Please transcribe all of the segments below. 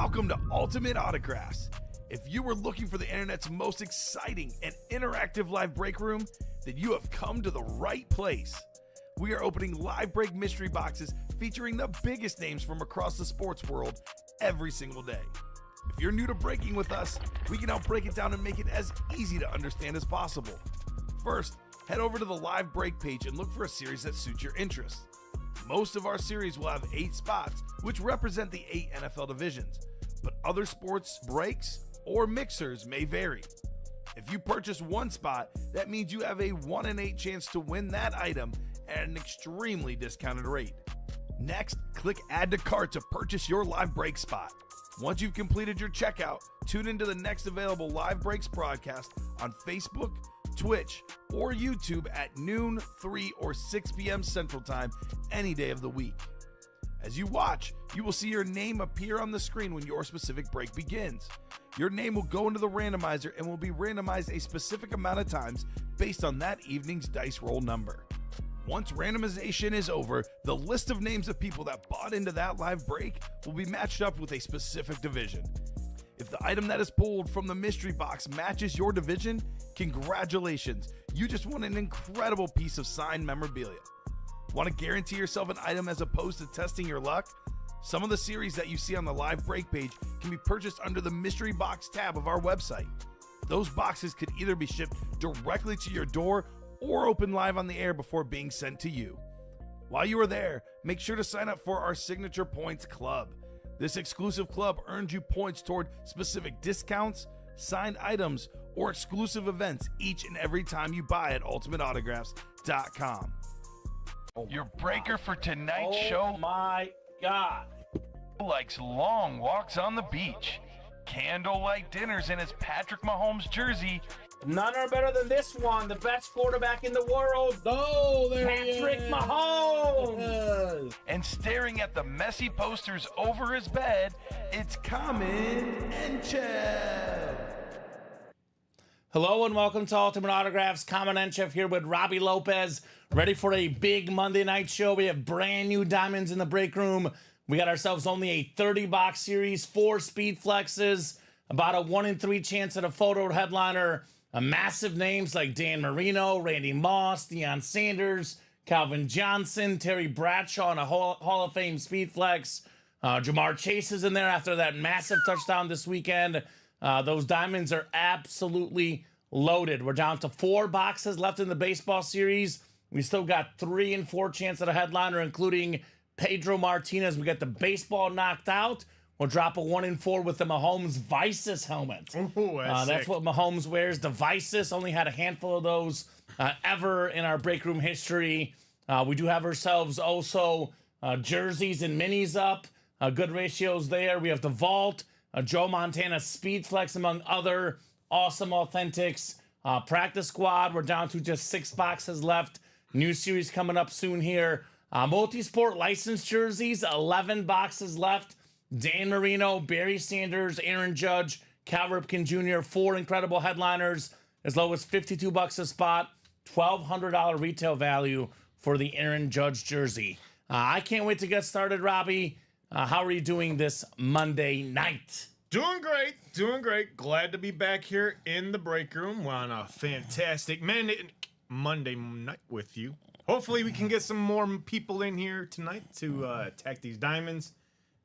Welcome to Ultimate Autographs. If you were looking for the internet's most exciting and interactive live break room, then you have come to the right place. We are opening live break mystery boxes featuring the biggest names from across the sports world every single day. If you're new to breaking with us, we can help break it down and make it as easy to understand as possible. First, head over to the live break page and look for a series that suits your interests. Most of our series will have 8 spots, which represent the 8 NFL divisions, but other sports breaks or mixers may vary. If you purchase one spot, that means you have a 1 in 8 chance to win that item at an extremely discounted rate. Next, click Add to Cart to purchase your live break spot. Once you've completed your checkout, tune into the next available live breaks broadcast on Facebook, Twitch, or YouTube at noon, 3, or 6 p.m. Central Time any day of the week. As you watch, you will see your name appear on the screen when your specific break begins. Your name will go into the randomizer and will be randomized a specific amount of times based on that evening's dice roll number. Once randomization is over, the list of names of people that bought into that live break will be matched up with a specific division. If the item that is pulled from the mystery box matches your division, congratulations, you just won an incredible piece of signed memorabilia. Want to guarantee yourself an item as opposed to testing your luck? Some of the series that you see on the live break page can be purchased under the mystery box tab of our website. Those boxes could either be shipped directly to your door or open live on the air before being sent to you. While you are there, make sure to sign up for our Signature Points Club. This exclusive club earns you points toward specific discounts, signed items, or exclusive events each and every time you buy at ultimateautographs.com. Your breaker for tonight's show, Oh my God, likes long walks on the beach, candlelight dinners in his Patrick Mahomes jersey, none are better than this one, the best quarterback in the world. Oh, there Patrick Mahomes. and staring at the messy posters over his bed, it's Kamen Entchev. Hello and welcome to Ultimate Autographs. Kamen Entchev here with Robbie Lopez, ready for a big Monday night show. We have brand new diamonds in the break room. We got ourselves only a 30-box series, 4 speed flexes, about a 1 in 3 chance at a photo headliner. Massive names like Dan Marino, Randy Moss, Deion Sanders, Calvin Johnson, Terry Bradshaw, and a Hall of Fame speed flex. Jamar Chase is in there after that massive touchdown this weekend. Those diamonds are absolutely loaded. We're down to 4 boxes left in the baseball series. We still got 3 and 4 chance at a headliner, including Pedro Martinez. We got the baseball knocked out. We'll drop a 1 in 4 with the Mahomes Vices helmet. Ooh, that's what Mahomes wears. The Vices, only had a handful of those ever in our break room history. We do have ourselves also jerseys and minis up. Good ratios there. We have the Vault, Joe Montana Speed Flex, among other awesome authentics. Practice Squad, we're down to just 6 boxes left. New series coming up soon here. Multi-sport licensed jerseys, 11 boxes left. Dan Marino, Barry Sanders, Aaron Judge, Cal Ripken Jr., 4 incredible headliners, as low as $52 a spot, $1,200 retail value for the Aaron Judge jersey. I can't wait to get started, Robbie. How are you doing this Monday night? Doing great. Glad to be back here in the break room. We're on a fantastic Monday night with you. Hopefully we can get some more people in here tonight to attack these diamonds.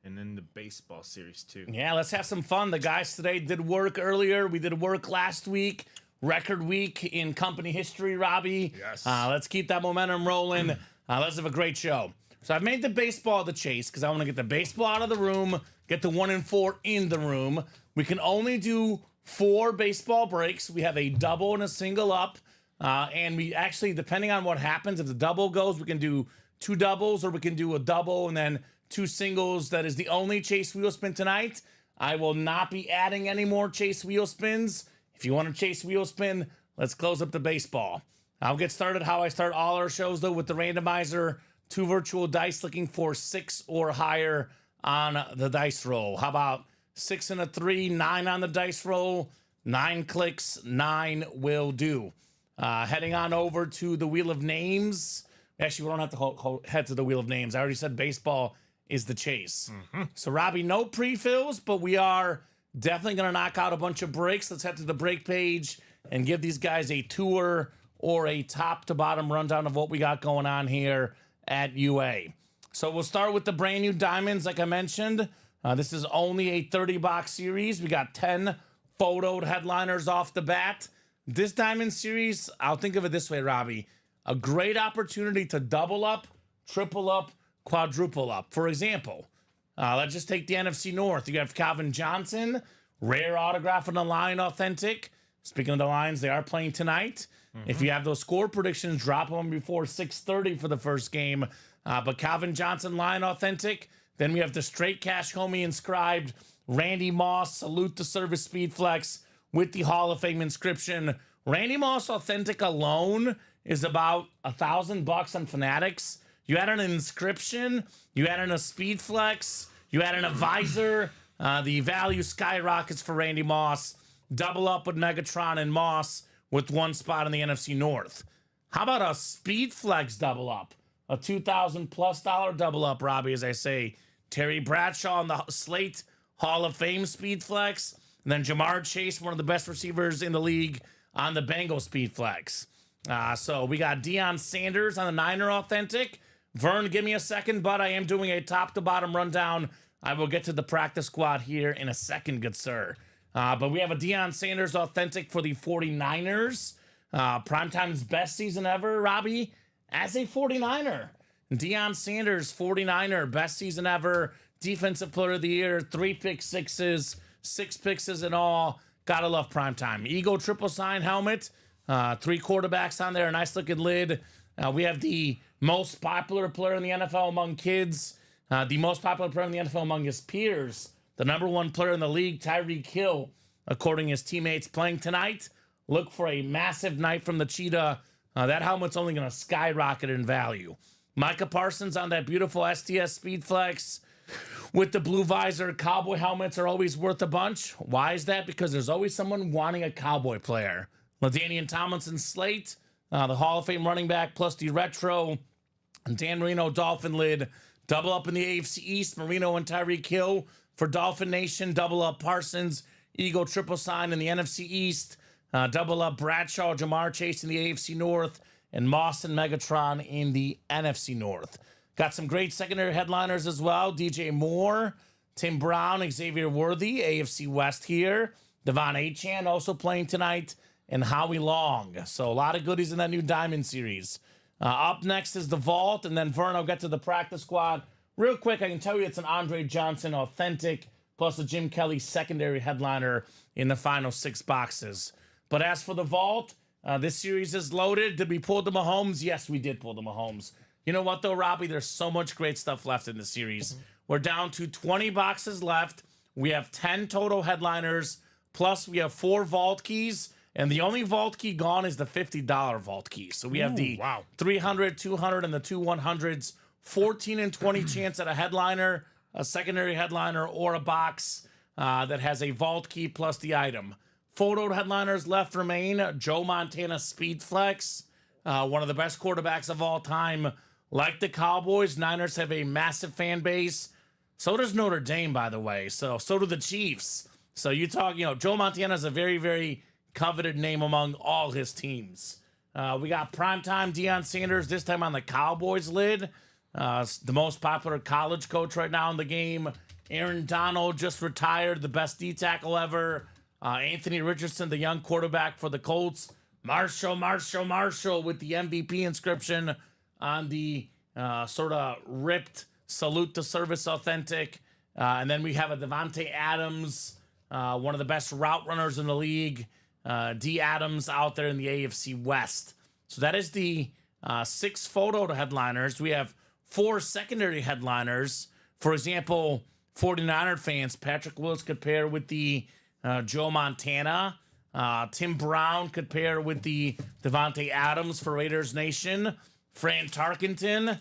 And then the baseball series, too. Yeah, let's have some fun. The guys today did work earlier. We did work last week. Record week in company history, Robbie. Yes. Let's keep that momentum rolling. Let's have a great show. So I've made the baseball the chase because I want to get the baseball out of the room, get the 1 in 4 in the room. We can only do 4 baseball breaks. We have a double and a single up. And we actually, depending on what happens, if the double goes, we can do 2 doubles, or we can do a double and then 2 singles. That is the only chase wheel spin tonight. I will not be adding any more chase wheel spins. If you want to chase wheel spin, let's close up the baseball. I'll get started how I start all our shows, though, with the randomizer. 2 virtual dice looking for 6 or higher on the dice roll. How about 6 and a 3, 9 on the dice roll, 9 clicks, 9 will do. Heading on over to the Wheel of Names. Actually, we don't have to head to the Wheel of Names. I already said baseball is the chase. So, Robbie, no pre-fills, but we are definitely going to knock out a bunch of breaks. Let's head to the break page and give these guys a tour or a top-to-bottom rundown of what we got going on here at UA. So we'll start with the brand new diamonds, like I mentioned. This is only a 30-box series. We got 10 photoed headliners off the bat. This diamond series, I'll think of it this way, Robbie. A great opportunity to double up, triple up, quadruple up. For example, let's just take the NFC North. You have Calvin Johnson, rare autograph on the line, authentic. Speaking of the Lions, they are playing tonight. If you have those score predictions, drop them before 6:30 for the first game. But Calvin Johnson line authentic. Then we have the straight cash homie inscribed Randy Moss salute to service speed flex with the Hall of Fame inscription. Randy Moss authentic alone is about $1,000 on Fanatics. You add an inscription, you add in a speed flex, you add in a visor. The value skyrockets for Randy Moss. Double up with Megatron and Moss with one spot in the NFC North. How about a speed flex double up? A $2,000+ double up, Robbie, as I say. Terry Bradshaw on the Slate Hall of Fame speed flex. And then Jamar Chase, one of the best receivers in the league, on the Bengals speed flex. So we got Deion Sanders on the Niner authentic. Vern, give me a second, but I am doing a top-to-bottom rundown. I will get to the practice squad here in a second, good sir. But we have a Deion Sanders authentic for the 49ers. Primetime's best season ever, Robbie, as a 49er. Deion Sanders, 49er, best season ever. Defensive player of the year, 3 pick sixes, 6 picks in all. Gotta love primetime. Eagle triple sign helmet, 3 quarterbacks on there, a nice looking lid. We have the most popular player in the NFL among kids, the most popular player in the NFL among his peers, the #1 player in the league, Tyreek Hill, according to his teammates, playing tonight. Look for a massive night from the Cheetah. That helmet's only going to skyrocket in value. Micah Parsons on that beautiful STS Speed Flex with the blue visor. Cowboy helmets are always worth a bunch. Why is that? Because there's always someone wanting a Cowboy player. LaDainian Tomlinson Slate, the Hall of Fame running back, plus the retro Dan Marino Dolphin lid. Double up in the AFC East, Marino and Tyreek Hill for Dolphin Nation. Double up Parsons, Eagle triple sign in the NFC East. Double up Bradshaw, Jamar Chase in the AFC North, and Moss and Megatron in the NFC North. Got some great secondary headliners as well. DJ Moore, Tim Brown, Xavier Worthy, AFC West here. Devon Achane also playing tonight, and Howie Long. So a lot of goodies in that new Diamond series. Up next is the Vault, and then Vern, I'll get to the practice squad. Real quick, I can tell you it's an Andre Johnson authentic, plus a Jim Kelly secondary headliner in the final 6 boxes. But as for the Vault, this series is loaded. Did we pull the Mahomes? Yes, we did pull the Mahomes. You know what, though, Robbie? There's so much great stuff left in the series. We're down to 20 boxes left. We have 10 total headliners, plus we have 4 Vault keys. And the only Vault key gone is the $50 Vault key. So we have the 300, 200, and the 2 100s. 14 and 20 chance at a headliner, a secondary headliner, or a box that has a Vault key plus the item. Photoed headliners left remain. Joe Montana Speed Flex, one of the best quarterbacks of all time. Like the Cowboys, Niners have a massive fan base. So does Notre Dame, by the way. So do the Chiefs. So you talk, Joe Montana is a very, very coveted name among all his teams. We got primetime Deion Sanders, this time on the Cowboys lid. The most popular college coach right now in the game. Aaron Donald just retired, the best D tackle ever. Anthony Richardson, the young quarterback for the Colts. Marshall with the MVP inscription on the sort of ripped salute to service authentic. And then we have a Devontae Adams, one of the best route runners in the league. D. Adams out there in the AFC West. So that is the 6 photo headliners. We have 4 secondary headliners. For example, 49er fans, Patrick Willis could pair with the Joe Montana. Tim Brown could pair with the Devontae Adams for Raiders Nation. Fran Tarkenton,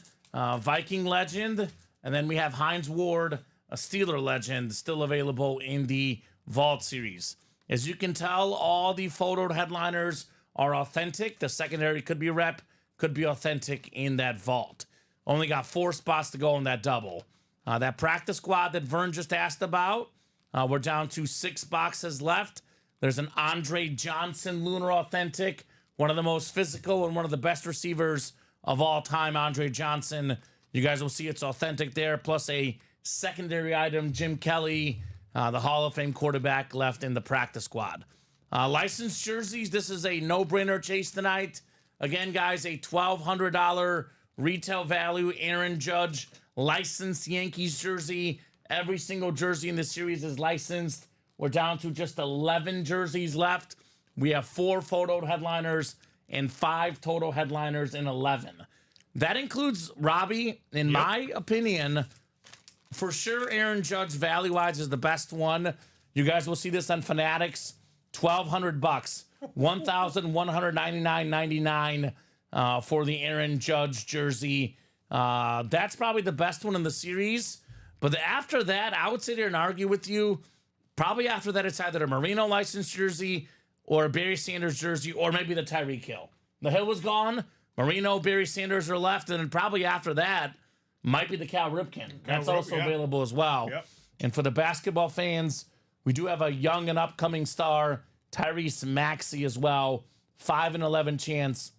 Viking legend. And then we have Hines Ward, a Steeler legend, still available in the Vault series. As you can tell, all the photoed headliners are authentic. The secondary could be rep, could be authentic in that Vault. Only got 4 spots to go in that double. That practice squad that Vern just asked about, we're down to 6 boxes left. There's an Andre Johnson Lunar Authentic, one of the most physical and one of the best receivers of all time, Andre Johnson. You guys will see it's authentic there, plus a secondary item, Jim Kelly, the Hall of Fame quarterback, left in the practice squad. Licensed jerseys, this is a no-brainer chase tonight. Again, guys, a $1,200 retail value Aaron Judge licensed Yankees jersey. Every single jersey in the series is licensed. We're down to just 11 jerseys left. We have 4 photo headliners and 5 total headliners in 11. That includes, Robbie, in my opinion, for sure Aaron Judge value-wise is the best one. You guys will see this on Fanatics. $1,200, $1,199.99 for the Aaron Judge jersey. That's probably the best one in the series. But after that, I would sit here and argue with you. Probably after that, it's either a Marino licensed jersey or a Barry Sanders jersey, or maybe the Tyreek Hill. The Hill was gone. Marino, Barry Sanders are left, and then probably after that might be the Cal Ripken. That's also available as well. Yep. And for the basketball fans, we do have a young and upcoming star, Tyrese Maxey as well. 5 and 11 chance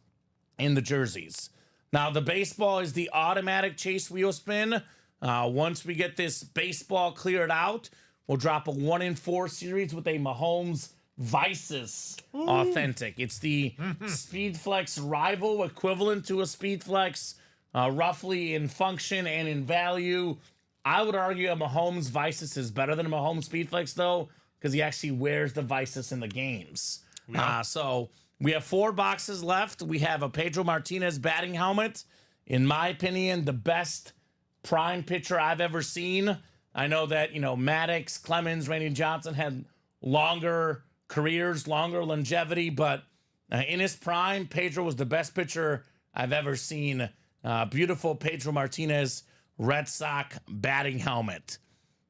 in the jerseys. Now, the baseball is the automatic chase wheel spin. Once we get this baseball cleared out, we'll drop a 1 in 4 series with a Mahomes Vices authentic. It's the Speedflex rival equivalent to a Speedflex, roughly in function and in value. I would argue a Mahomes Vices is better than a Mahomes Speedflex, though, because he actually wears the Vices in the games. So we have 4 boxes left. We have a Pedro Martinez batting helmet. In my opinion, the best prime pitcher I've ever seen. I know that, Maddox, Clemens, Randy Johnson had longer careers, longer longevity, but in his prime, Pedro was the best pitcher I've ever seen. Beautiful Pedro Martinez Red Sox batting helmet.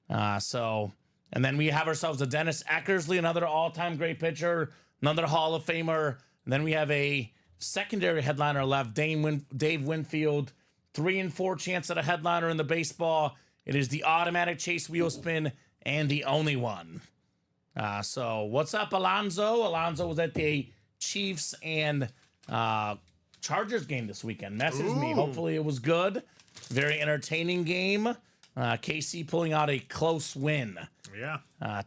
And then we have ourselves a Dennis Eckersley, another all-time great pitcher, another Hall of Famer. And then we have a secondary headliner left, Dave Winfield, 3 and 4 chance at a headliner in the baseball. It is the automatic chase wheel spin and the only one. So what's up, Alonzo? Alonzo was at the Chiefs and Chargers game this weekend. Messaged me. Hopefully it was good. Very entertaining game. KC pulling out a close win. Yeah.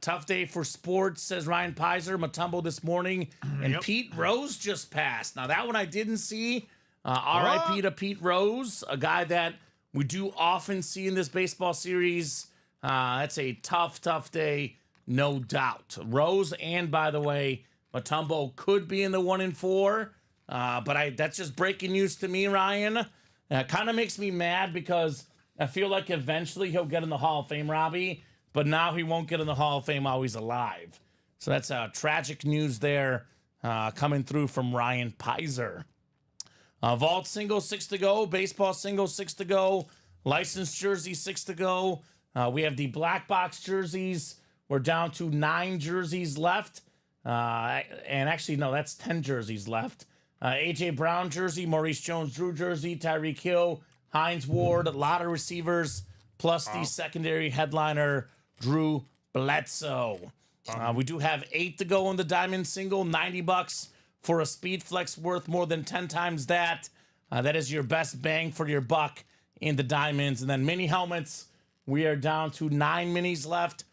Tough day for sports, says Ryan Pizer. Matumbo this morning. And Pete Rose just passed. Now, that one I didn't see. RIP to Pete Rose, a guy that we do often see in this baseball series. That's a tough day, no doubt. Rose and, by the way, Matumbo could be in the 1 in 4. But that's just breaking news to me, Ryan. It kind of makes me mad because I feel like eventually he'll get in the Hall of Fame, Robbie. But now he won't get in the Hall of Fame while he's alive. So that's tragic news there coming through from Ryan Pizer. Vault single, 6 to go. Baseball single, 6 to go. Licensed jersey, 6 to go. We have the black box jerseys. We're down to 9 jerseys left. And actually, no, that's 10 jerseys left. A.J. Brown jersey, Maurice Jones-Drew jersey, Tyreek Hill, Hines Ward, a lot of receivers, plus the secondary headliner, Drew Bledsoe. We do have 8 to go on the diamond single, $90 for a speed flex worth more than 10 times that. That is your best bang for your buck in the diamonds. And then mini helmets, we are down to 9 minis left,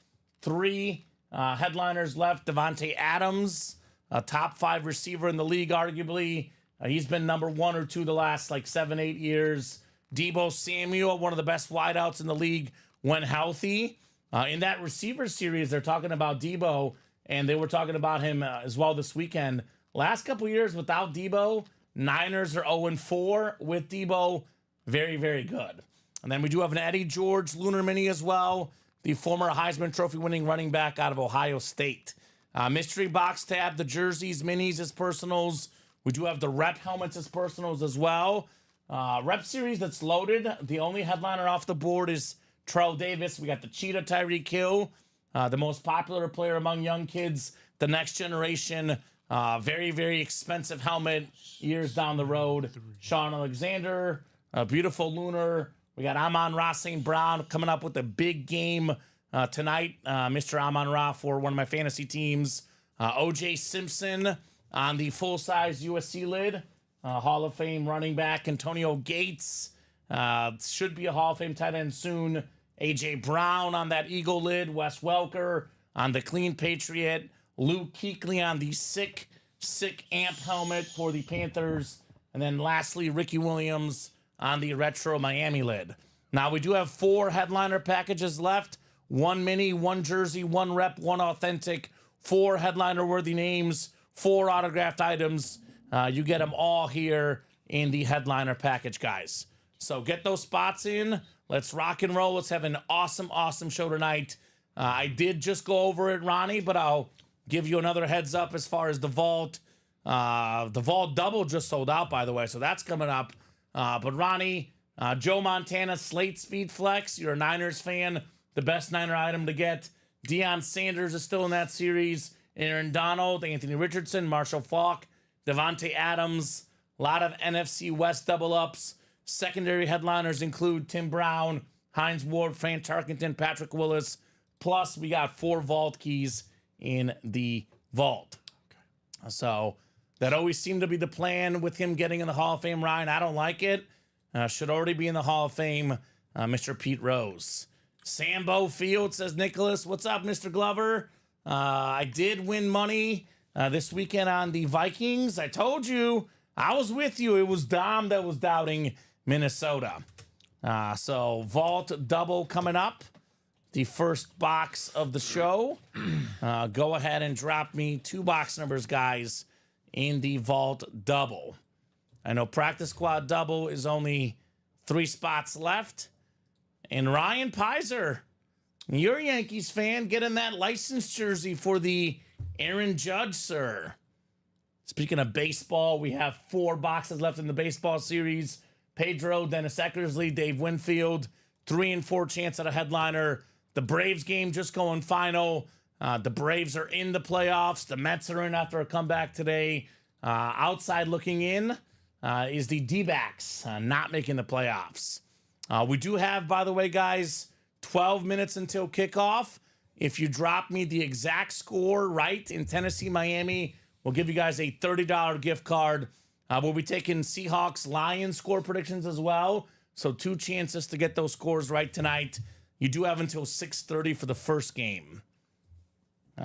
3 headliners left. Devontae Adams, a top 5 receiver in the league, arguably. He's been number 1 or 2 the last 7-8 years. Deebo Samuel, one of the best wideouts in the league when healthy. In that receiver series, they're talking about Deebo, and they were talking about him as well this weekend. Last couple years without Deebo, Niners are 0-4. With Deebo, very, very good. And then we do have an Eddie George Lunar Mini as well, the former Heisman Trophy winning running back out of Ohio State. Mystery box tab, the jerseys, minis as personals. We do have the rep helmets as personals as well. Rep series that's loaded. The only headliner off the board is Terrell Davis. We got the Cheetah Tyreek Hill, the most popular player among young kids, the next generation. Very, very expensive helmet years down the road. Sean Alexander, a beautiful lunar We got Amon-Ra St. Brown coming up with a big game tonight. Mr. Amon-Ra for one of my fantasy teams. O.J. Simpson on the full-size USC lid. Hall of Fame running back Antonio Gates. Should be a Hall of Fame tight end soon. A.J. Brown on that Eagle lid. Wes Welker on the Clean Patriot. Luke Kuechly on the sick amp helmet for the Panthers. And then lastly, Ricky Williams on the retro Miami lid. Now we do have 4 headliner packages left. 1 mini, 1 jersey, 1 rep, 1 authentic, 4 headliner worthy names, 4 autographed items. You get them all here in the headliner package, guys. So get those spots in. Let's rock and roll. Let's have an awesome show tonight. I did just go over it, Ronnie, but I'll give you another heads up as far as the vault. The vault double just sold out, by the way, so that's coming up. But Ronnie, Joe Montana, Slate Speed Flex. You're a Niners fan. The best Niner item to get. Deion Sanders is still in that series. Aaron Donald, Anthony Richardson, Marshall Faulk, Devontae Adams. A lot of NFC West double-ups. Secondary headliners include Tim Brown, Hines Ward, Fran Tarkenton, Patrick Willis. Plus, we got 4 vault keys in the vault. Okay. So that always seemed to be the plan with him getting in the Hall of Fame, Ryan. I don't like it. Should already be in the Hall of Fame, Mr. Pete Rose. Sambo Field, says Nicholas. What's up, Mr. Glover? I did win money this weekend on the Vikings. I told you. I was with you. It was Dom that was doubting Minnesota. So vault double coming up. The first box of the show. Go ahead and drop me 2 box numbers, guys, in the vault double. I know practice squad double is only 3 spots left. And Ryan Pizer, you're a Yankees fan, getting that licensed jersey for the Aaron Judge, sir. Speaking of baseball, we have 4 boxes left in the baseball series. Pedro, Dennis Eckersley, Dave Winfield, 3 and 4 chance at a headliner. The Braves game just going final. The Braves are in the playoffs. The Mets are in after a comeback today. Outside looking in is the D-backs not making the playoffs. We do have, by the way, guys, 12 minutes until kickoff. If you drop me the exact score right in Tennessee, Miami, we'll give you guys a $30 gift card. We'll be taking Seahawks-Lions score predictions as well. So 2 chances to get those scores right tonight. You do have until 6:30 for the first game. We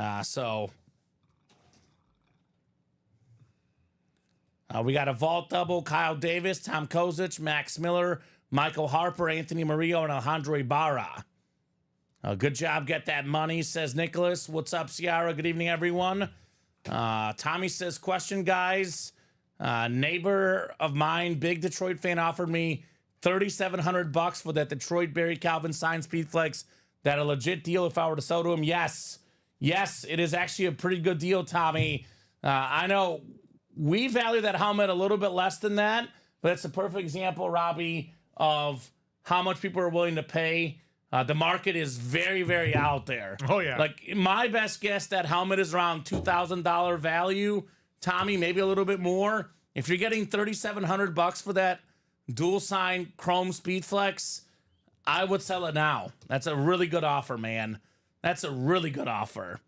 got a vault double. Kyle Davis, Tom Kozich, Max Miller, Michael Harper, Anthony Murillo, and Alejandro Ibarra. Good job. Get that money, says Nicholas. What's up, Ciara? Good evening, everyone. Tommy says, question, guys. Neighbor of mine, big Detroit fan, offered me $3,700 for that Detroit Barry Calvin signed Speedflex. That a legit deal if I were to sell to him? Yes, it is actually a pretty good deal, Tommy. I know we value that helmet a little bit less than that, but it's a perfect example, Robbie, of how much people are willing to pay. The market is very, very out there. Oh, yeah. Like, my best guess, that helmet is around $2,000 value. Tommy, maybe a little bit more. If you're getting $3,700 for that dual sign Chrome Speedflex, I would sell it now. That's a really good offer, man. That's a really good offer.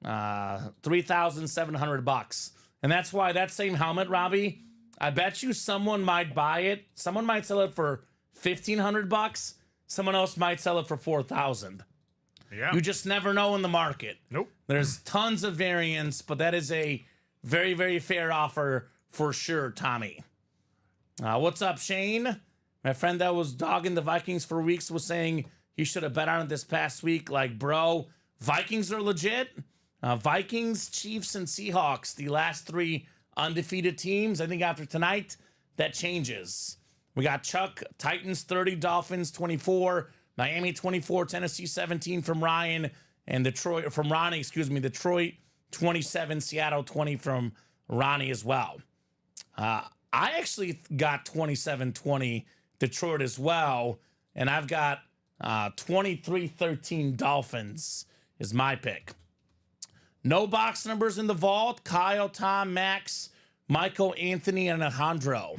$3,700. And that's why that same helmet, Robbie, I bet you someone might buy it. Someone might sell it for $1,500. Someone else might sell it for $4,000. Yeah. You just never know in the market. Nope. There's tons of variants, but that is a very, very fair offer for sure, Tommy. What's up, Shane? My friend that was dogging the Vikings for weeks was saying he should have bet on it this past week. Like, bro, Vikings are legit. Vikings, Chiefs, and Seahawks, the last 3 undefeated teams. I think after tonight, that changes. We got Chuck, Titans 30, Dolphins 24, Miami 24, Tennessee 17 from Ryan, and Detroit 27, Seattle 20 from Ronnie as well. I actually got 27-20 Detroit as well, and I've got 23-13 Dolphins is my pick. No box numbers in the vault. Kyle, Tom, Max, Michael, Anthony, and Alejandro.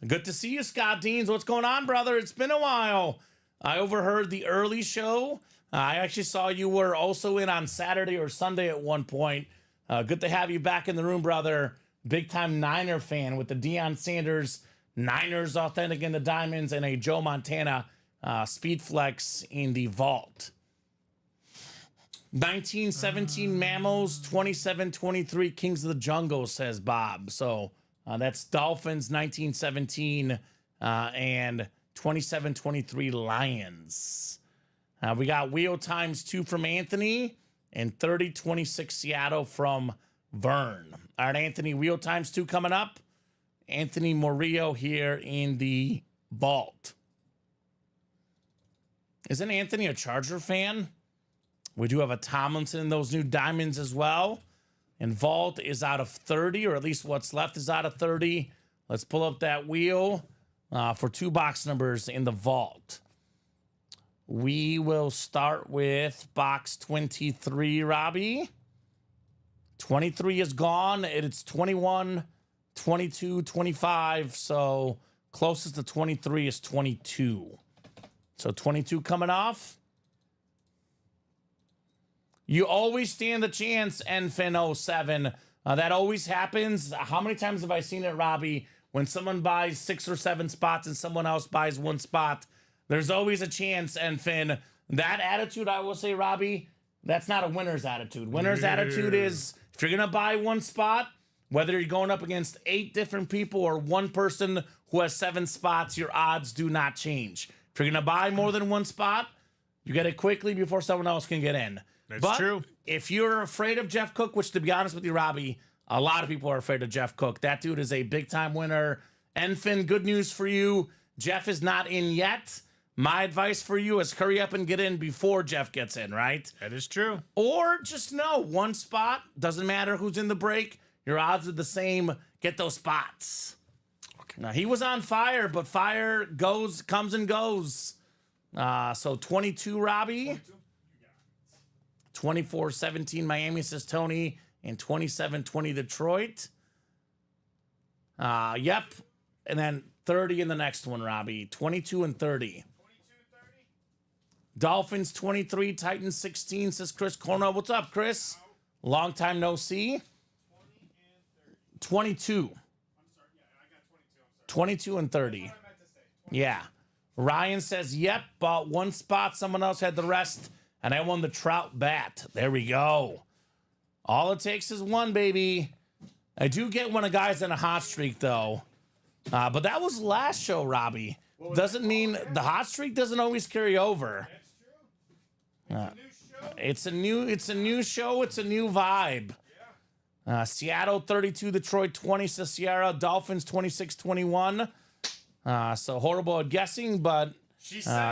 Good to see you, Scott Deans. What's going on, brother? It's been a while. I overheard the early show. I actually saw you were also in on Saturday or Sunday at one point. Good to have you back in the room, brother. Big time Niner fan with the Deion Sanders Niners authentic in the diamonds and a Joe Montana speed flex in the vault. 1917 Mammals, 27-23 Kings of the Jungle, says Bob. So that's Dolphins 1917 and 27-23 Lions. We got Wheel times 2 from Anthony and 30-26 Seattle from Vern. All right, Anthony, Wheel times 2 coming up. Anthony Murillo here in the vault. Isn't Anthony a Charger fan? We do have a Tomlinson in those new diamonds as well. And vault is out of 30, or at least what's left is out of 30. Let's pull up that wheel for 2 box numbers in the vault. We will start with box 23, Robbie. 23 is gone. It's 21, 22, 25. So closest to 23 is 22. So 22 coming off. You always stand the chance, NFIN07. That always happens. How many times have I seen it, Robbie? When someone buys 6 or 7 spots and someone else buys 1 spot, there's always a chance, NFIN. That attitude, I will say, Robbie, that's not a winner's attitude. Winner's attitude is if you're going to buy 1 spot, whether you're going up against 8 different people or 1 person who has 7 spots, your odds do not change. If you're going to buy more than 1 spot, you get it quickly before someone else can get in. That's true. If you're afraid of Jeff Cook, which to be honest with you, Robbie, a lot of people are afraid of Jeff Cook. That dude is a big-time winner. NFIN, good news for you. Jeff is not in yet. My advice for you is hurry up and get in before Jeff gets in, right? That is true. Or just know 1 spot, doesn't matter who's in the break. Your odds are the same. Get those spots. Okay. Now, he was on fire, but fire comes and goes. So 22, Robbie. 24-17 Miami, says Tony, and 27-20 Detroit. Yep. And then 30 in the next one, Robbie. 22 and 30. Dolphins 23, Titans 16, says Chris Cornell. What's up, Chris? Long time no see. 22. I'm sorry, yeah, I got 22 and 30. Yeah. Ryan says, yep, bought 1 spot. Someone else had the rest. And I won the Trout bat. There we go. All it takes is 1, baby. I do get when a guy's in a hot streak, though. But that was last show, Robbie. Doesn't mean the hot streak doesn't always carry over. That's true. It's a new show. It's a new vibe. Seattle 32, Detroit 20, says Sierra. Dolphins 26-21. So horrible at guessing, but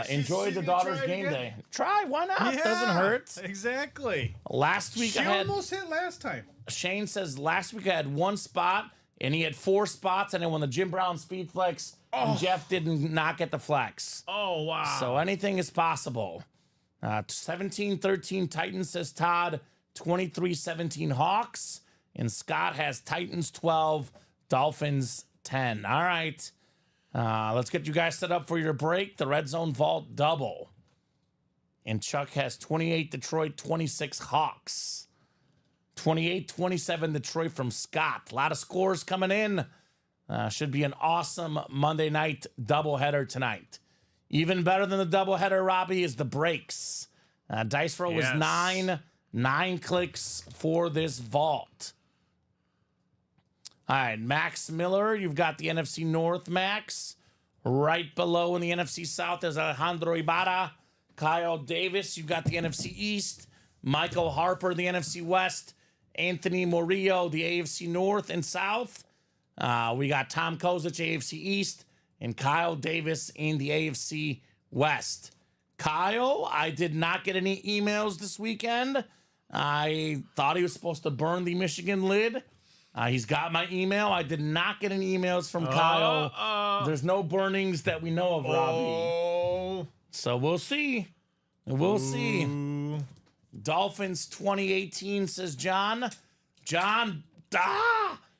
enjoy the daughter's game day. Try, why not? Yeah, doesn't hurt. Exactly. Last week She I had almost hit last time. Shane says last week I had 1 spot and he had 4 spots and I won the Jim Brown speed flex and Jeff did not get the flex. Oh, wow. So anything is possible. 17-13 Titans, says Todd. 23-17 Hawks. And Scott has Titans 12, Dolphins 10. All right. Let's get you guys set up for your break. The Red Zone Vault double. And Chuck has 28 Detroit, 26 Hawks. 28-27 Detroit from Scott. A lot of scores coming in. Should be an awesome Monday night doubleheader tonight. Even better than the doubleheader, Robbie, is the breaks. Dice roll was 9 clicks for this vault. All right, Max Miller, you've got the NFC North, Max. Right below in the NFC South, there's Alejandro Ibarra. Kyle Davis, you've got the NFC East. Michael Harper, the NFC West. Anthony Murillo, the AFC North and South. We got Tom Kozich, AFC East. And Kyle Davis in the AFC West. Kyle, I did not get any emails this weekend. I thought he was supposed to burn the Michigan lid. He's got my email. I did not get any emails from Kyle. There's no burnings that we know of, Robbie. So we'll see. We'll see. Dolphins 2018, says John. John,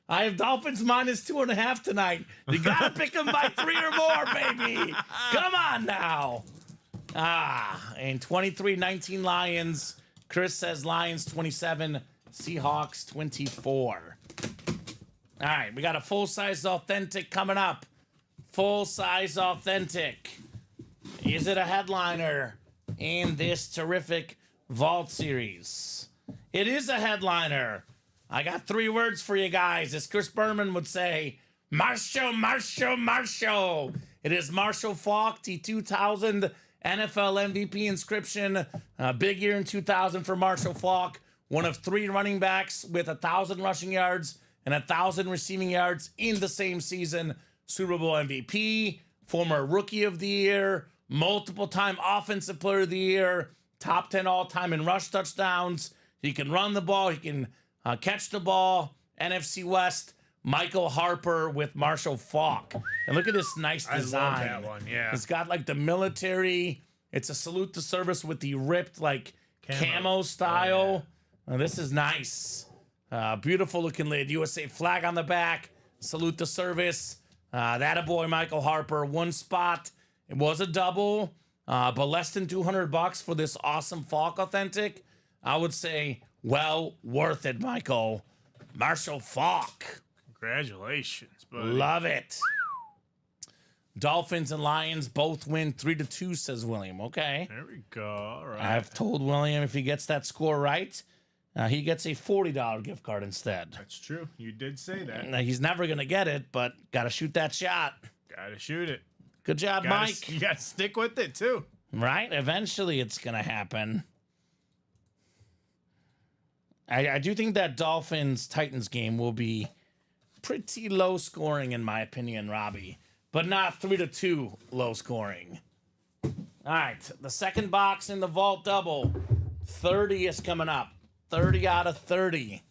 I have Dolphins -2.5 tonight. You gotta pick them by 3 or more, baby. Come on now. And 23-19 Lions. Chris says Lions 27, Seahawks 24. All right, we got a full-size authentic coming up. Full-size authentic. Is it a headliner in this terrific Vault series? It is a headliner. I got 3 words for you guys. As Chris Berman would say, Marshall, Marshall, Marshall. It is Marshall Faulk, the 2000 NFL MVP inscription. Big year in 2000 for Marshall Faulk. One of 3 running backs with 1,000 rushing yards and 1,000 receiving yards in the same season. Super Bowl MVP, former Rookie of the Year, multiple-time Offensive Player of the Year, top 10 all-time in rush touchdowns. He can run the ball. He can catch the ball. NFC West, Michael Harper with Marshall Faulk. And look at this nice design. I love that one, yeah. It's got like the military. It's a salute to service with the ripped like camo style. Oh, this is nice. Beautiful looking lid. USA flag on the back. Salute to service. That a boy, Michael Harper. 1 spot. It was a double, but less than $200 for this awesome Faulk authentic. I would say well worth it, Michael. Marshall Faulk. Congratulations, buddy. Love it. Dolphins and Lions both win 3-2, says William. Okay. There we go. All right. I've told William if he gets that score right, he gets a $40 gift card instead. That's true. You did say that. Now, he's never going to get it, but got to shoot that shot. Gotta shoot it. Good job, Mike. You gotta stick with it, too. Right? Eventually it's going to happen. I do think that Dolphins-Titans game will be pretty low scoring, in my opinion, Robbie. But not 3-2 low scoring. All right, the second box in the Vault Double. 30 is coming up. 30 out of 30.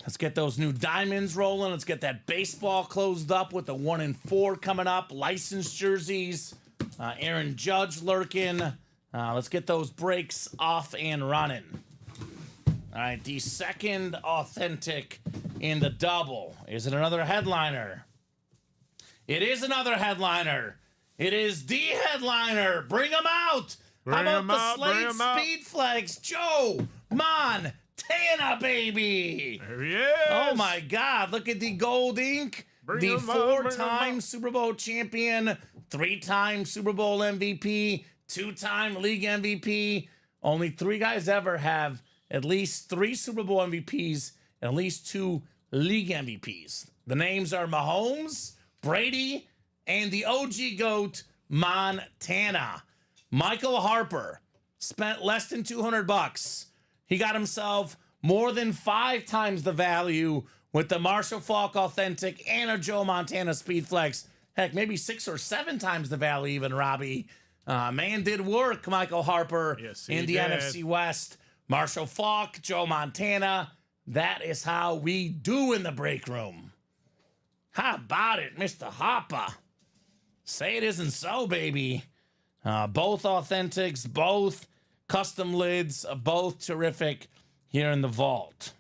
Let's get those new diamonds rolling. Let's get that baseball closed up with the 1 and 4 coming up. Licensed jerseys. Aaron Judge lurking. Let's get those breaks off and running. All right, the second authentic in the double. Is it another headliner? It is another headliner. It is the headliner. Bring them out. How about the Slade Speed Flags? Joe Montana, baby. There he is. Oh, my God. Look at the gold ink. The 4-time Super Bowl champion, 3-time Super Bowl MVP, 2-time league MVP. Only 3 guys ever have at least 3 Super Bowl MVPs and at least 2 league MVPs. The names are Mahomes, Brady, and the OG GOAT, Montana. Michael Harper spent less than $200. He got himself more than 5 times the value with the Marshall Faulk Authentic and a Joe Montana Speed Flex. Heck, maybe 6 or 7 times the value even, Robbie. Man did work, Michael Harper, in the NFC West. Marshall Faulk, Joe Montana. That is how we do in the break room. How about it, Mr. Harper? Say it isn't so, baby. Both authentics, both custom lids, both terrific here in the vault.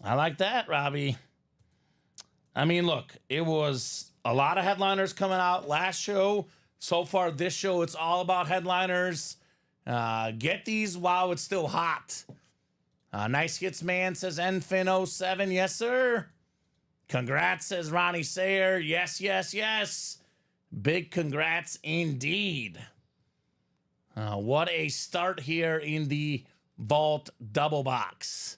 I like that, Robbie. I mean, look, it was a lot of headliners coming out last show. So far this show, it's all about headliners. Get these while it's still hot. Nice hits, man, says Enfin07. Yes, sir. Congrats, says Ronnie Sayer. Yes, yes, yes. Big congrats indeed. What a start here in the Vault Double Box.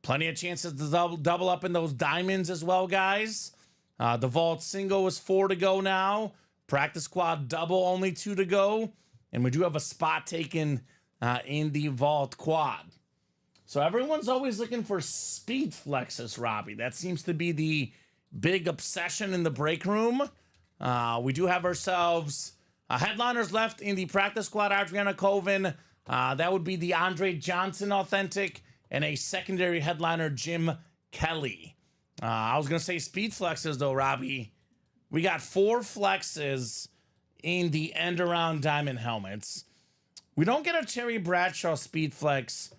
Plenty of chances to double up in those diamonds as well, guys. The Vault Single is 4 to go now. Practice Squad Double, only 2 to go. And we do have a spot taken in the Vault Quad. So everyone's always looking for speed flexes, Robbie. That seems to be the big obsession in the break room. We do have ourselves headliners left in the Practice Squad. Adriana Colvin. That would be the Andre Johnson Authentic. And a secondary headliner, Jim Kelly. I was going to say speed flexes, though, Robbie. We got 4 flexes in the end-around diamond helmets. We don't get a Terry Bradshaw speed flex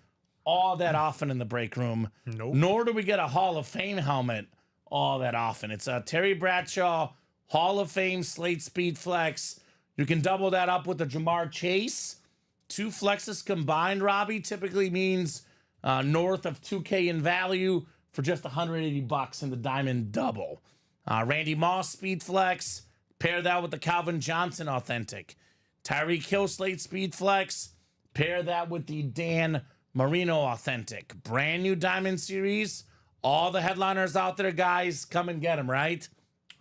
all that often in the break room. Nope. Nor do we get a Hall of Fame helmet all that often. It's a Terry Bradshaw Hall of Fame Slate Speed Flex. You can double that up with the Jamar Chase. 2 flexes combined, Robbie, typically means north of 2K in value for just $180 in the Diamond Double. Randy Moss Speed Flex. Pair that with the Calvin Johnson Authentic. Tyreek Hill Slate Speed Flex. Pair that with the Dan Marino Authentic. Brand new Diamond Series. All the headliners out there, guys, come and get them, right?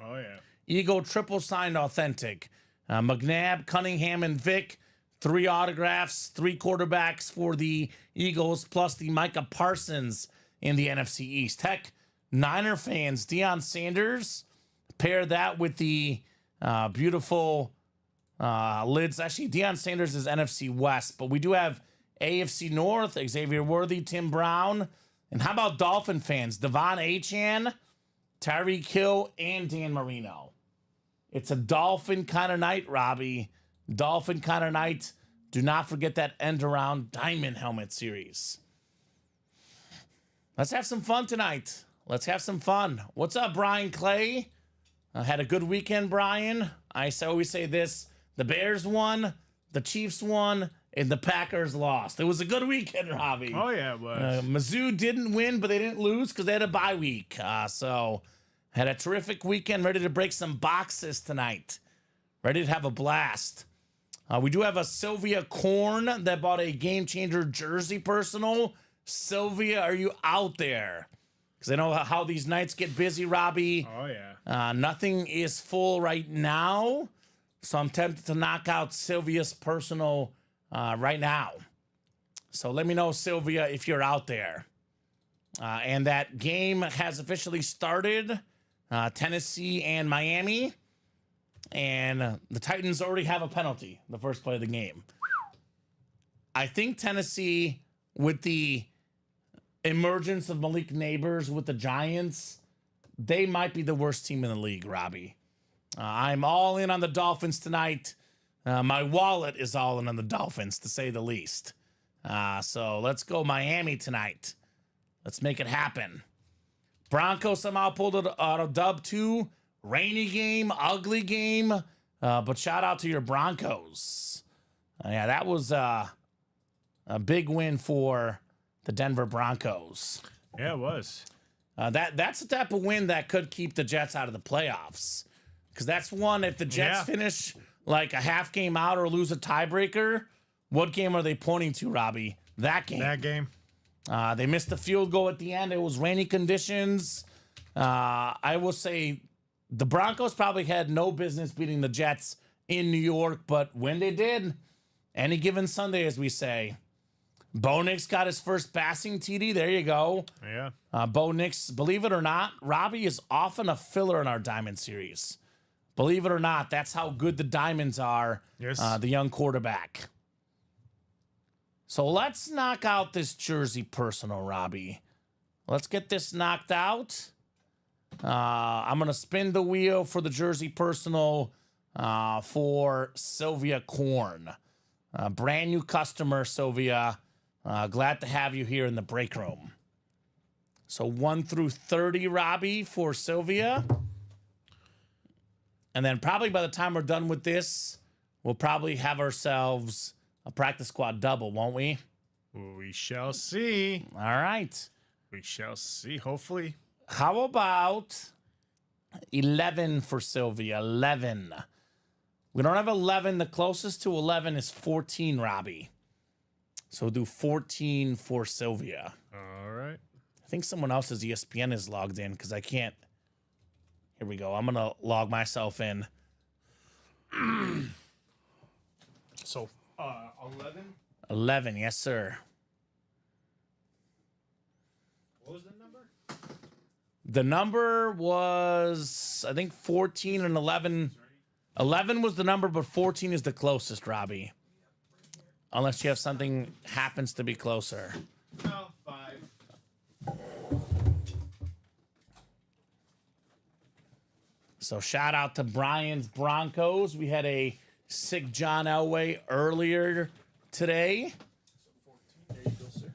Oh, yeah. Eagle Triple Signed Authentic. McNabb, Cunningham, and Vic. 3 autographs, 3 quarterbacks for the Eagles, plus the Micah Parsons in the NFC East. Heck, Niner fans, Deion Sanders. Pair that with the beautiful lids. Actually, Deion Sanders is NFC West, but we do have AFC North, Xavier Worthy, Tim Brown. And how about Dolphin fans? Devon Achane, Tyreek Hill, and Dan Marino. It's a Dolphin kind of night, Robbie. Dolphin kind of night. Do not forget that end-around Diamond Helmet Series. Let's have some fun tonight. Let's have some fun. What's up, Brian Clay? Had a good weekend, Brian. I always say this. The Bears won, the Chiefs won, and the Packers lost. It was a good weekend, Robbie. Oh, yeah, it was. Mizzou didn't win, but they didn't lose because they had a bye week. So had a terrific weekend. Ready to break some boxes tonight. Ready to have a blast. We do have a Sylvia Korn that bought a Game Changer jersey personal. Sylvia, are you out there? Because I know how these nights get busy, Robbie. Oh, yeah. Nothing is full right now. So I'm tempted to knock out Sylvia's personal right now. So let me know, Sylvia, if you're out there. And that game has officially started. Tennessee and Miami. And the Titans already have a penalty the first play of the game. I think Tennessee, with the emergence of Malik Neighbors with the Giants, they might be the worst team in the league, Robbie. I'm all in on the Dolphins tonight. My wallet is all in on the Dolphins, to say the least. So let's go Miami tonight. Let's make it happen. Broncos somehow pulled it out of dub 2. Rainy game, ugly game, but shout out to your Broncos. Yeah, that was a big win for the Denver Broncos. Yeah, it was. That's the type of win that could keep the Jets out of the playoffs. Because that's one, if the Jets finish like a half game out or lose a tiebreaker, what game are they pointing to, Robbie? That game. That game. They missed the field goal at the end. It was rainy conditions. I will say the Broncos probably had no business beating the Jets in New York, but when they did, any given Sunday, as we say, Bo Nix got his first passing TD. There you go. Yeah. Bo Nix, believe it or not, Robbie is often a filler in our Diamond Series. Believe it or not, that's how good the Diamonds are, Yes. the young quarterback. So let's knock out this jersey personal, Robbie. Let's get this knocked out. I'm going to spin the wheel for the jersey personal for Sylvia Korn. Brand new customer, Sylvia. Glad to have you here in the break room. So 1 through 30, Robbie, for Sylvia. And then probably by the time we're done with this, we'll probably have ourselves a practice squad double, won't we? We shall see. All right. We shall see, hopefully. How about 11 for Sylvia? 11. We don't have 11. The closest to 11 is 14, Robbie. So we'll do 14 for Sylvia. All right. I think someone else's ESPN is logged in because I can't. Here we go. I'm going to log myself in. So, 11? 11, yes, sir. What was the number? The number was, I think, 14 and 11. 11 was the number, but 14 is the closest, Robbie. Unless you have something happens to be closer. No, 5. So shout out to Brian's Broncos. We had a sick John Elway earlier today. There you go, sir.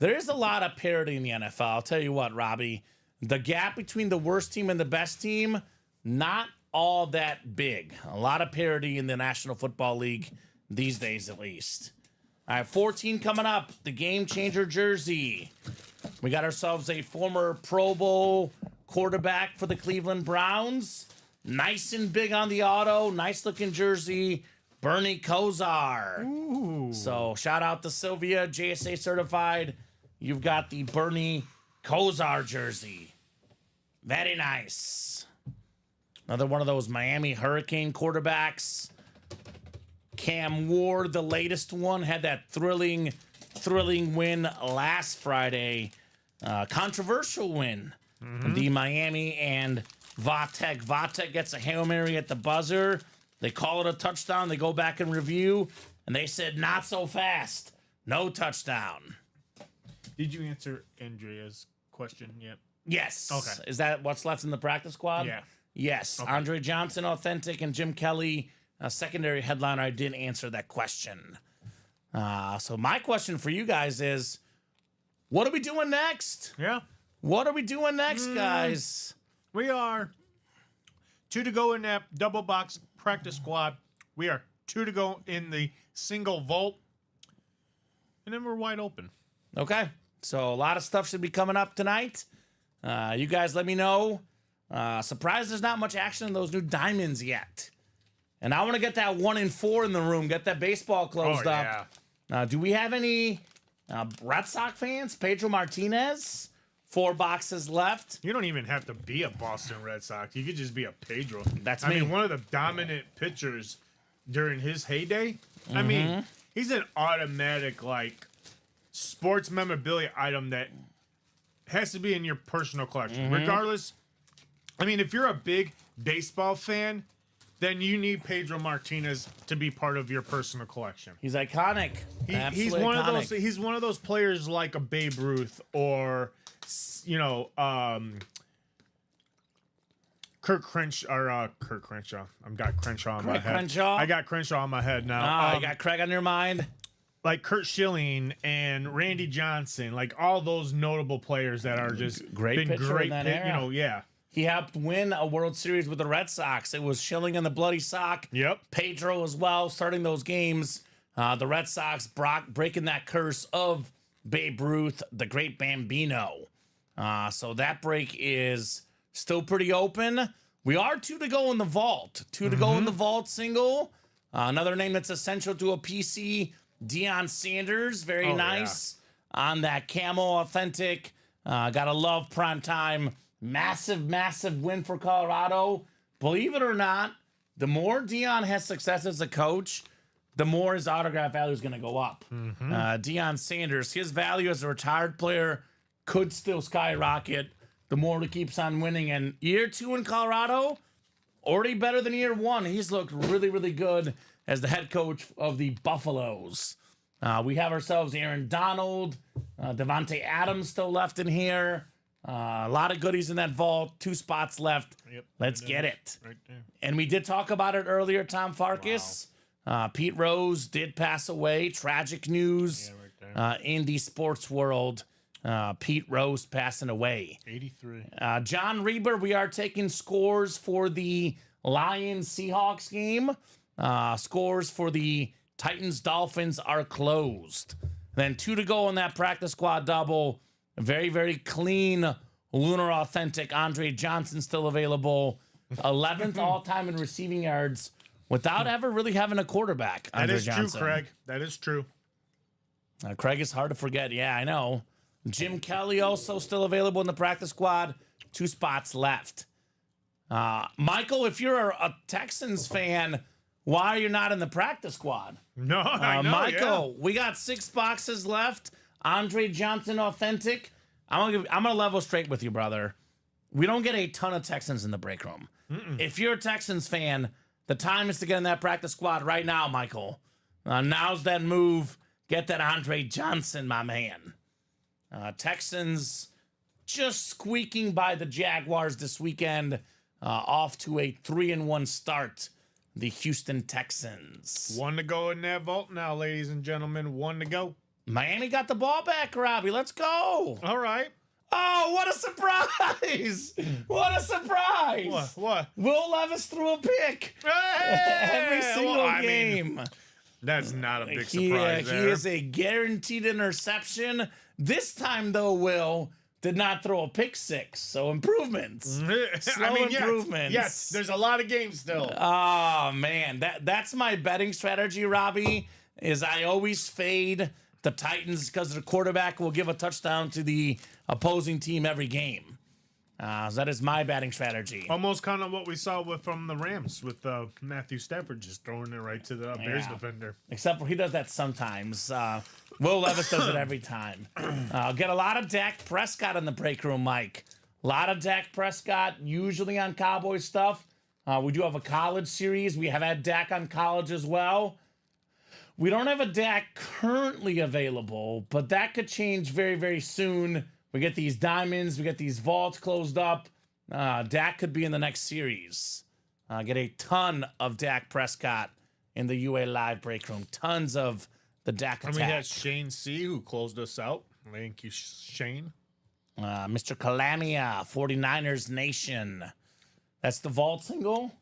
There is a lot of parity in the NFL. I'll tell you what, Robbie. The gap between the worst team and the best team, not all that big. A lot of parity in the National Football League these days, at least. All right, 14 coming up. The game changer jersey. We got ourselves a former Pro Bowl quarterback for the Cleveland Browns. Nice and big on the auto. Nice looking jersey. Bernie Kosar. Ooh. So shout out to Sylvia, JSA certified. You've got the Bernie Kosar jersey. Very nice. Another one of those Miami Hurricane quarterbacks. Cam Ward, the latest one, had that thrilling win last Friday. Controversial win. The Miami and Vatek. Vatek gets a Hail Mary at the buzzer. They call it a touchdown. They go back and review, and they said, not so fast. No touchdown. Did you answer Andrea's question yet? Yes. Okay. Is that what's left in the practice squad? Yeah. Yes. Okay. Andre Johnson, authentic, and Jim Kelly, a secondary headliner. I didn't answer that question. So my question for you guys is, what are we doing next? Yeah. What are we doing next, guys? We are 2 to go in that double box practice squad. We are 2 to go in the single vault. And then we're wide open. Okay. So a lot of stuff should be coming up tonight. You guys let me know. Surprised there's not much action in those new diamonds yet. And I want to get that 1 and 4 in the room. Get that baseball closed up. Do we have any Red Sox fans? Pedro Martinez. 4 boxes left. You don't even have to be a Boston Red Sox. You could just be a Pedro. That's me. me. I mean, one of the dominant pitchers during his heyday. I mean, he's an automatic, like, sports memorabilia item that has to be in your personal collection. Regardless, I mean, if you're a big baseball fan, then you need Pedro Martinez to be part of your personal collection. He's iconic. He's one of those. He's one of those players like a Babe Ruth or, you know, Kurt Crenshaw. I've got Crenshaw on my head. Crenshaw? I got Crenshaw on my head now. You got Craig on your mind. Like Kurt Schilling and Randy Johnson, like all those notable players that are just Great pitcher in that era. You know, yeah. He helped win a World Series with the Red Sox. It was Schilling and the Bloody Sock. Yep. Pedro as well, starting those games. The Red Sox breaking that curse of Babe Ruth, the great Bambino. So that break is still pretty open. We are 2 to go in the vault. 2 to go in the vault single. Another name that's essential to a PC, Deion Sanders. Very nice on that camo authentic. Gotta love prime time. Massive win for Colorado. Believe it or not, the more Deion has success as a coach, the more his autograph value is going to go up. Deion Sanders, his value as a retired player could still skyrocket the more he keeps on winning. And year 2 in Colorado, already better than year 1. He's looked really good as the head coach of the Buffaloes. We have ourselves Aaron Donald, Devontae Adams still left in here. A lot of goodies in that vault. 2 spots left. Yep, Let's get it. Right there. And we did talk about it earlier, Tom Farkas. Wow. Pete Rose did pass away. Tragic news in the sports world. Pete Rose passing away. 83. John Reber, we are taking scores for the Lions-Seahawks game. Scores for the Titans-Dolphins are closed. Then 2 to go on that practice squad double. Very clean, lunar authentic. Andre Johnson still available. 11th all-time in receiving yards without ever really having a quarterback. Andre Johnson. True, Craig. That is true. Craig is hard to forget. Yeah, I know. Jim Kelly also still available in the practice squad. 2 spots left. Michael, if you're a Texans fan, why are you not in the practice squad? No, I know, Michael, we got 6 boxes left. Andre Johnson authentic. I'm gonna level straight with you, brother. We don't get a ton of Texans in the break room. If you're a Texans fan, the time is to get in that practice squad right now, Michael. Now's that move. Get that Andre Johnson, my man. Texans just squeaking by the Jaguars this weekend, off to a 3-1 start. The Houston Texans. 1 to go in that vault now, ladies and gentlemen. 1 to go. Miami got the ball back, Robbie. Let's go. All right. Oh, what a surprise! What a surprise! What? Will Levis threw a pick Hey! every single Well, I mean, game. that's not a big He surprise there. is a guaranteed interception. This time, though, Will did not throw a pick six, so improvements. Slow improvements. Yes, there's a lot of games still. Oh man, that's my betting strategy, Robbie. Is I always fade the Titans because their quarterback will give a touchdown to the opposing team every game. So that is my batting strategy. Almost kind of what we saw from the Rams with Matthew Stafford just throwing it right to the Bears defender. Except for he does that sometimes. Will Levis does it every time. Get a lot of Dak Prescott in the break room, Mike. A lot of Dak Prescott, usually on Cowboys stuff. We do have a college series. We have had Dak on college as well. We don't have a Dak currently available, but that could change very, very soon. We get these diamonds. We get these vaults closed up. Dak could be in the next series. Get a ton of Dak Prescott in the UA Live break room. Tons of the Dak attack. And we had Shane C. who closed us out. Thank you, Shane. Mr. Calamia, 49ers Nation. That's the vault single.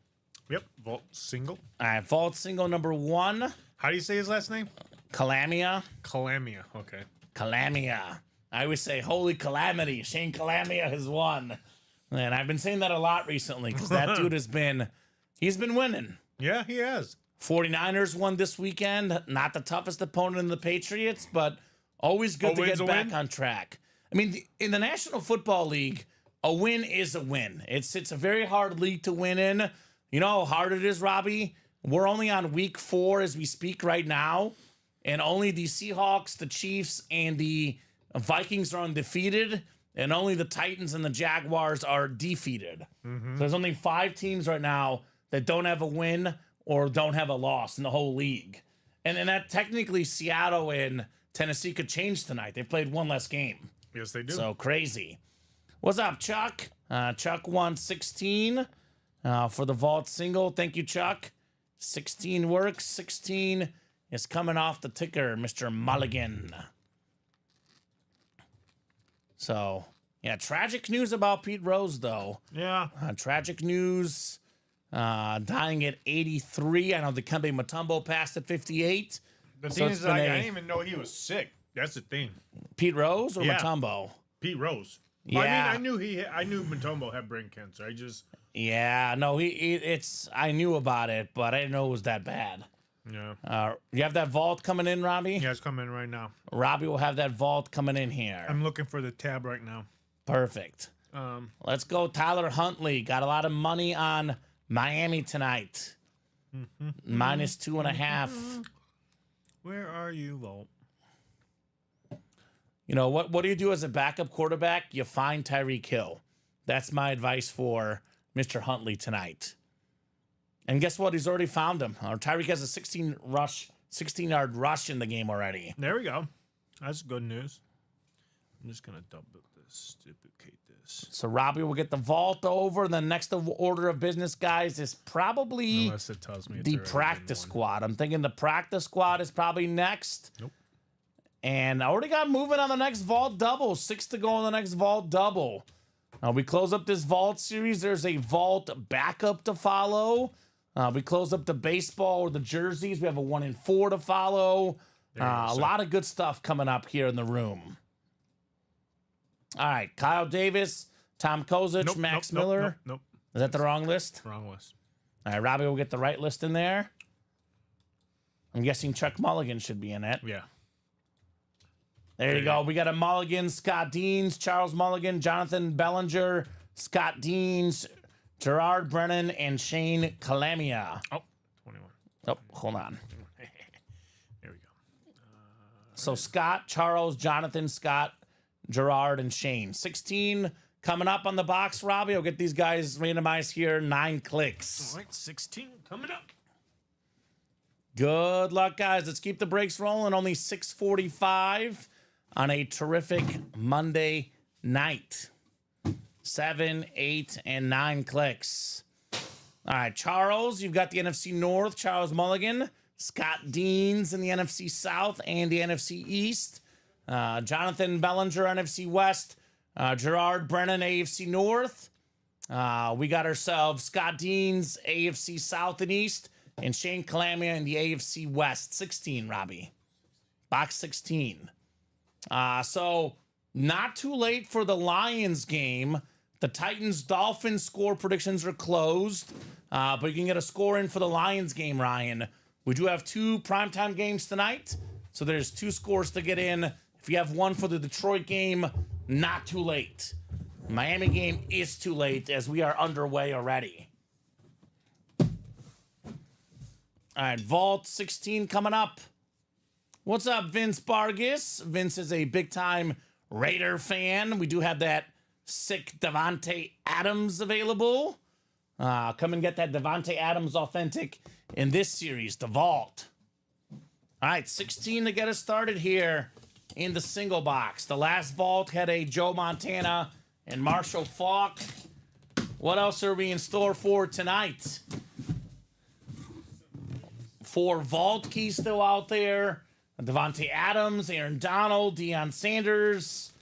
Yep, vault single. All right, vault single number 1. How do you say his last name? Calamia. Calamia. Okay. Calamia. I always say, holy calamity. Shane Calamia has won. And I've been saying that a lot recently because that dude he's been winning. Yeah, he has. 49ers won this weekend. Not the toughest opponent in the Patriots, but always good to get back on track. I mean, in the National Football League, a win is a win. It's a very hard league to win in. You know how hard it is, Robbie? We're only on week 4 as we speak right now, and only the Seahawks, the Chiefs, and the Vikings are undefeated, and only the Titans and the Jaguars are defeated. So there's only 5 teams right now that don't have a win or don't have a loss in the whole league. And that technically Seattle and Tennessee could change tonight. They played one less game. Yes, they do. So crazy. What's up, Chuck? Chuck won 16 for the vault single. Thank you, Chuck. 16 works. 16 is coming off the ticker, Mr. Mulligan. So, yeah, tragic news about Pete Rose, though. Yeah. Tragic news. Dying at 83. I know the Dikembe Mutombo passed at 58. The So thing it's is, been I a- didn't even know he was sick. That's the thing. Pete Rose or Yeah. Mutombo? Pete Rose. Yeah. I mean, I knew Mutombo had brain cancer. Yeah, no, I knew about it, but I didn't know it was that bad. Yeah. You have that vault coming in, Robbie? Yeah, it's coming right now. Robbie will have that vault coming in here. I'm looking for the tab right now. Perfect. Let's go, Tyler Huntley. Got a lot of money on Miami tonight. Minus 2.5. Where are you, Volt? You know, what do you do as a backup quarterback? You find Tyreek Hill. That's my advice for Mr. Huntley tonight. And guess what? He's already found him. Tyreek has a 16-yard rush in the game already. There we go. That's good news. I'm just gonna duplicate this. So Robbie will get the vault over. And the next order of business, guys, is probably Unless it tells me it's the already practice been squad. I'm thinking the practice squad is probably next. Nope. And I already got moving on the next vault double. 6 to go on the next vault double. Now we close up this vault series. There's a vault backup to follow. We close up the baseball or the jerseys. We have a 1 in 4 to follow. A lot of good stuff coming up here in the room. All right, Kyle Davis, Tom Kozich, Max Miller. Nope. Is that the wrong list? Wrong list. All right, Robbie will get the right list in there. I'm guessing Chuck Mulligan should be in it. Yeah. There you go. We got a Mulligan, Scott Deans, Charles Mulligan, Jonathan Bellinger, Scott Deans, Gerard Brennan, and Shane Calamia. Oh, 21. Oh, hold on. There we go. So Scott, Charles, Jonathan, Scott, Gerard, and Shane. 16 coming up on the box, Robbie. I'll get these guys randomized here. 9 clicks. All right, 16 coming up. Good luck, guys. Let's keep the brakes rolling. Only 6:45 on a terrific Monday night. 7, 8, and 9 clicks. All right, Charles, you've got the NFC North. Charles Mulligan, Scott Deans in the NFC South and the NFC East. Jonathan Bellinger, NFC West. Gerard Brennan, AFC North. We got ourselves Scott Deans, AFC South and East, and Shane Calamia in the AFC West. 16, Robbie. Box 16. So not too late for the Lions game. The Titans-Dolphins score predictions are closed, but you can get a score in for the Lions game, Ryan. We do have 2 primetime games tonight, so there's 2 scores to get in. If you have one for the Detroit game, not too late. Miami game is too late as we are underway already. All right, Vault 16 coming up. What's up, Vince Vargas? Vince is a big-time Raider fan. We do have that sick Devontae Adams available. Come and get that Devontae Adams authentic in this series, the Vault. All right, 16 to get us started here in the single box. The last Vault had a Joe Montana and Marshall Faulk. What else are we in store for tonight? 4 Vault keys still out there. Devontae Adams, Aaron Donald, Deion Sanders.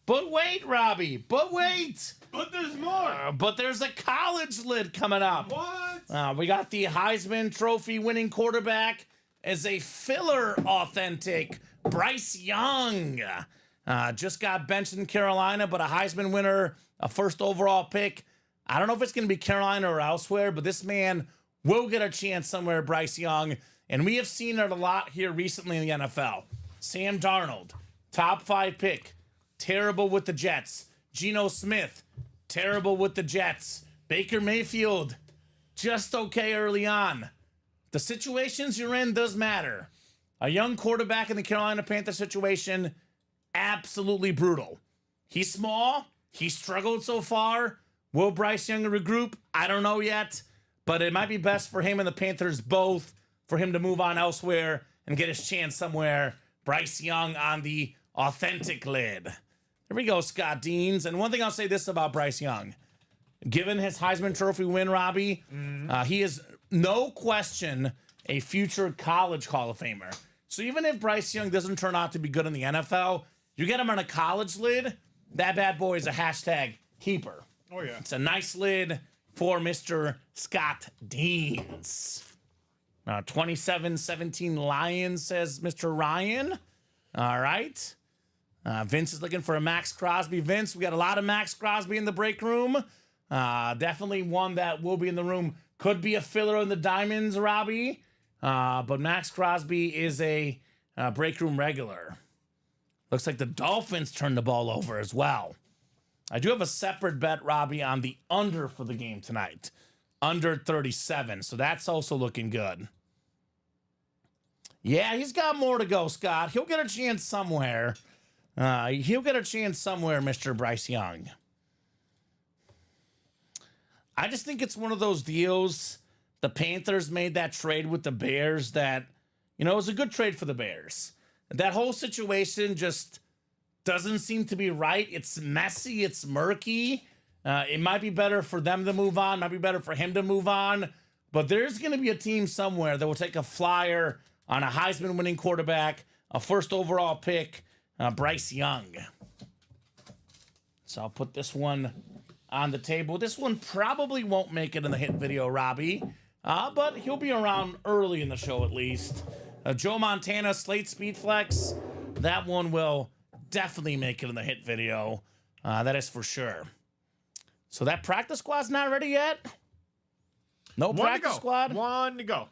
But wait, Robbie, but wait. But there's more. But there's a college lid coming up. What? We got the Heisman Trophy winning quarterback as a filler authentic, Bryce Young. Just got benched in Carolina, but a Heisman winner, a first overall pick. I don't know if it's going to be Carolina or elsewhere, but this man will get a chance somewhere, Bryce Young. And we have seen it a lot here recently in the NFL. Sam Darnold, top 5 pick, terrible with the Jets. Geno Smith, terrible with the Jets. Baker Mayfield, just okay early on. The situations you're in does matter. A young quarterback in the Carolina Panthers situation, absolutely brutal. He's small. He struggled so far. Will Bryce Young regroup? I don't know yet. But it might be best for him and the Panthers both for him to move on elsewhere and get his chance somewhere. Bryce Young on the authentic lid. There we go, Scott Deans. And one thing I'll say this about Bryce Young. Given his Heisman Trophy win, Robbie, he is no question a future college Hall of Famer. So even if Bryce Young doesn't turn out to be good in the NFL, you get him on a college lid, that bad boy is a hashtag keeper. Oh, yeah. It's a nice lid for Mr. Scott Deans. 27-17 Lions, says Mr. Ryan. All right. Vince is looking for a Max Crosby. Vince, we got a lot of Max Crosby in the break room. Definitely one that will be in the room. Could be a filler in the Diamonds, Robbie. But Max Crosby is a break room regular. Looks like the Dolphins turned the ball over as well. I do have a separate bet, Robbie, on the under for the game tonight. Under 37. So that's also looking good. Yeah, he's got more to go, Scott. He'll get a chance somewhere. Mr. Bryce Young. I just think it's one of those deals. The Panthers made that trade with the Bears that, it was a good trade for the Bears. That whole situation just doesn't seem to be right. It's messy. It's murky. It might be better for them to move on. Might be better for him to move on. But there's going to be a team somewhere that will take a flyer on a Heisman winning quarterback, a first overall pick, Bryce Young. So I'll put this one on the table. This one probably won't make it in the hit video, Robbie. But he'll be around early in the show at least. Joe Montana, Slate Speed Flex. That one will definitely make it in the hit video. That is for sure. So that practice squad's not ready yet? No practice squad? One to go.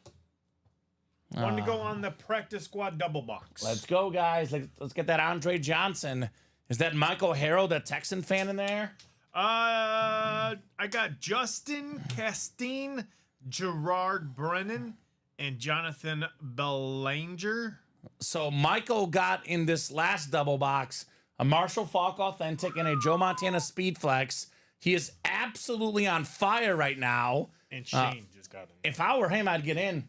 One to go on the practice squad double box. Let's go, guys. Let's get that Andre Johnson. Is that Michael Harrell, the Texan fan in there? I got Justin Castine, Gerard Brennan, and Jonathan Belanger. So Michael got in this last double box a Marshall Faulk Authentic and a Joe Montana Speed Flex. He is absolutely on fire right now. And Shane just got in. If I were him, I'd get in.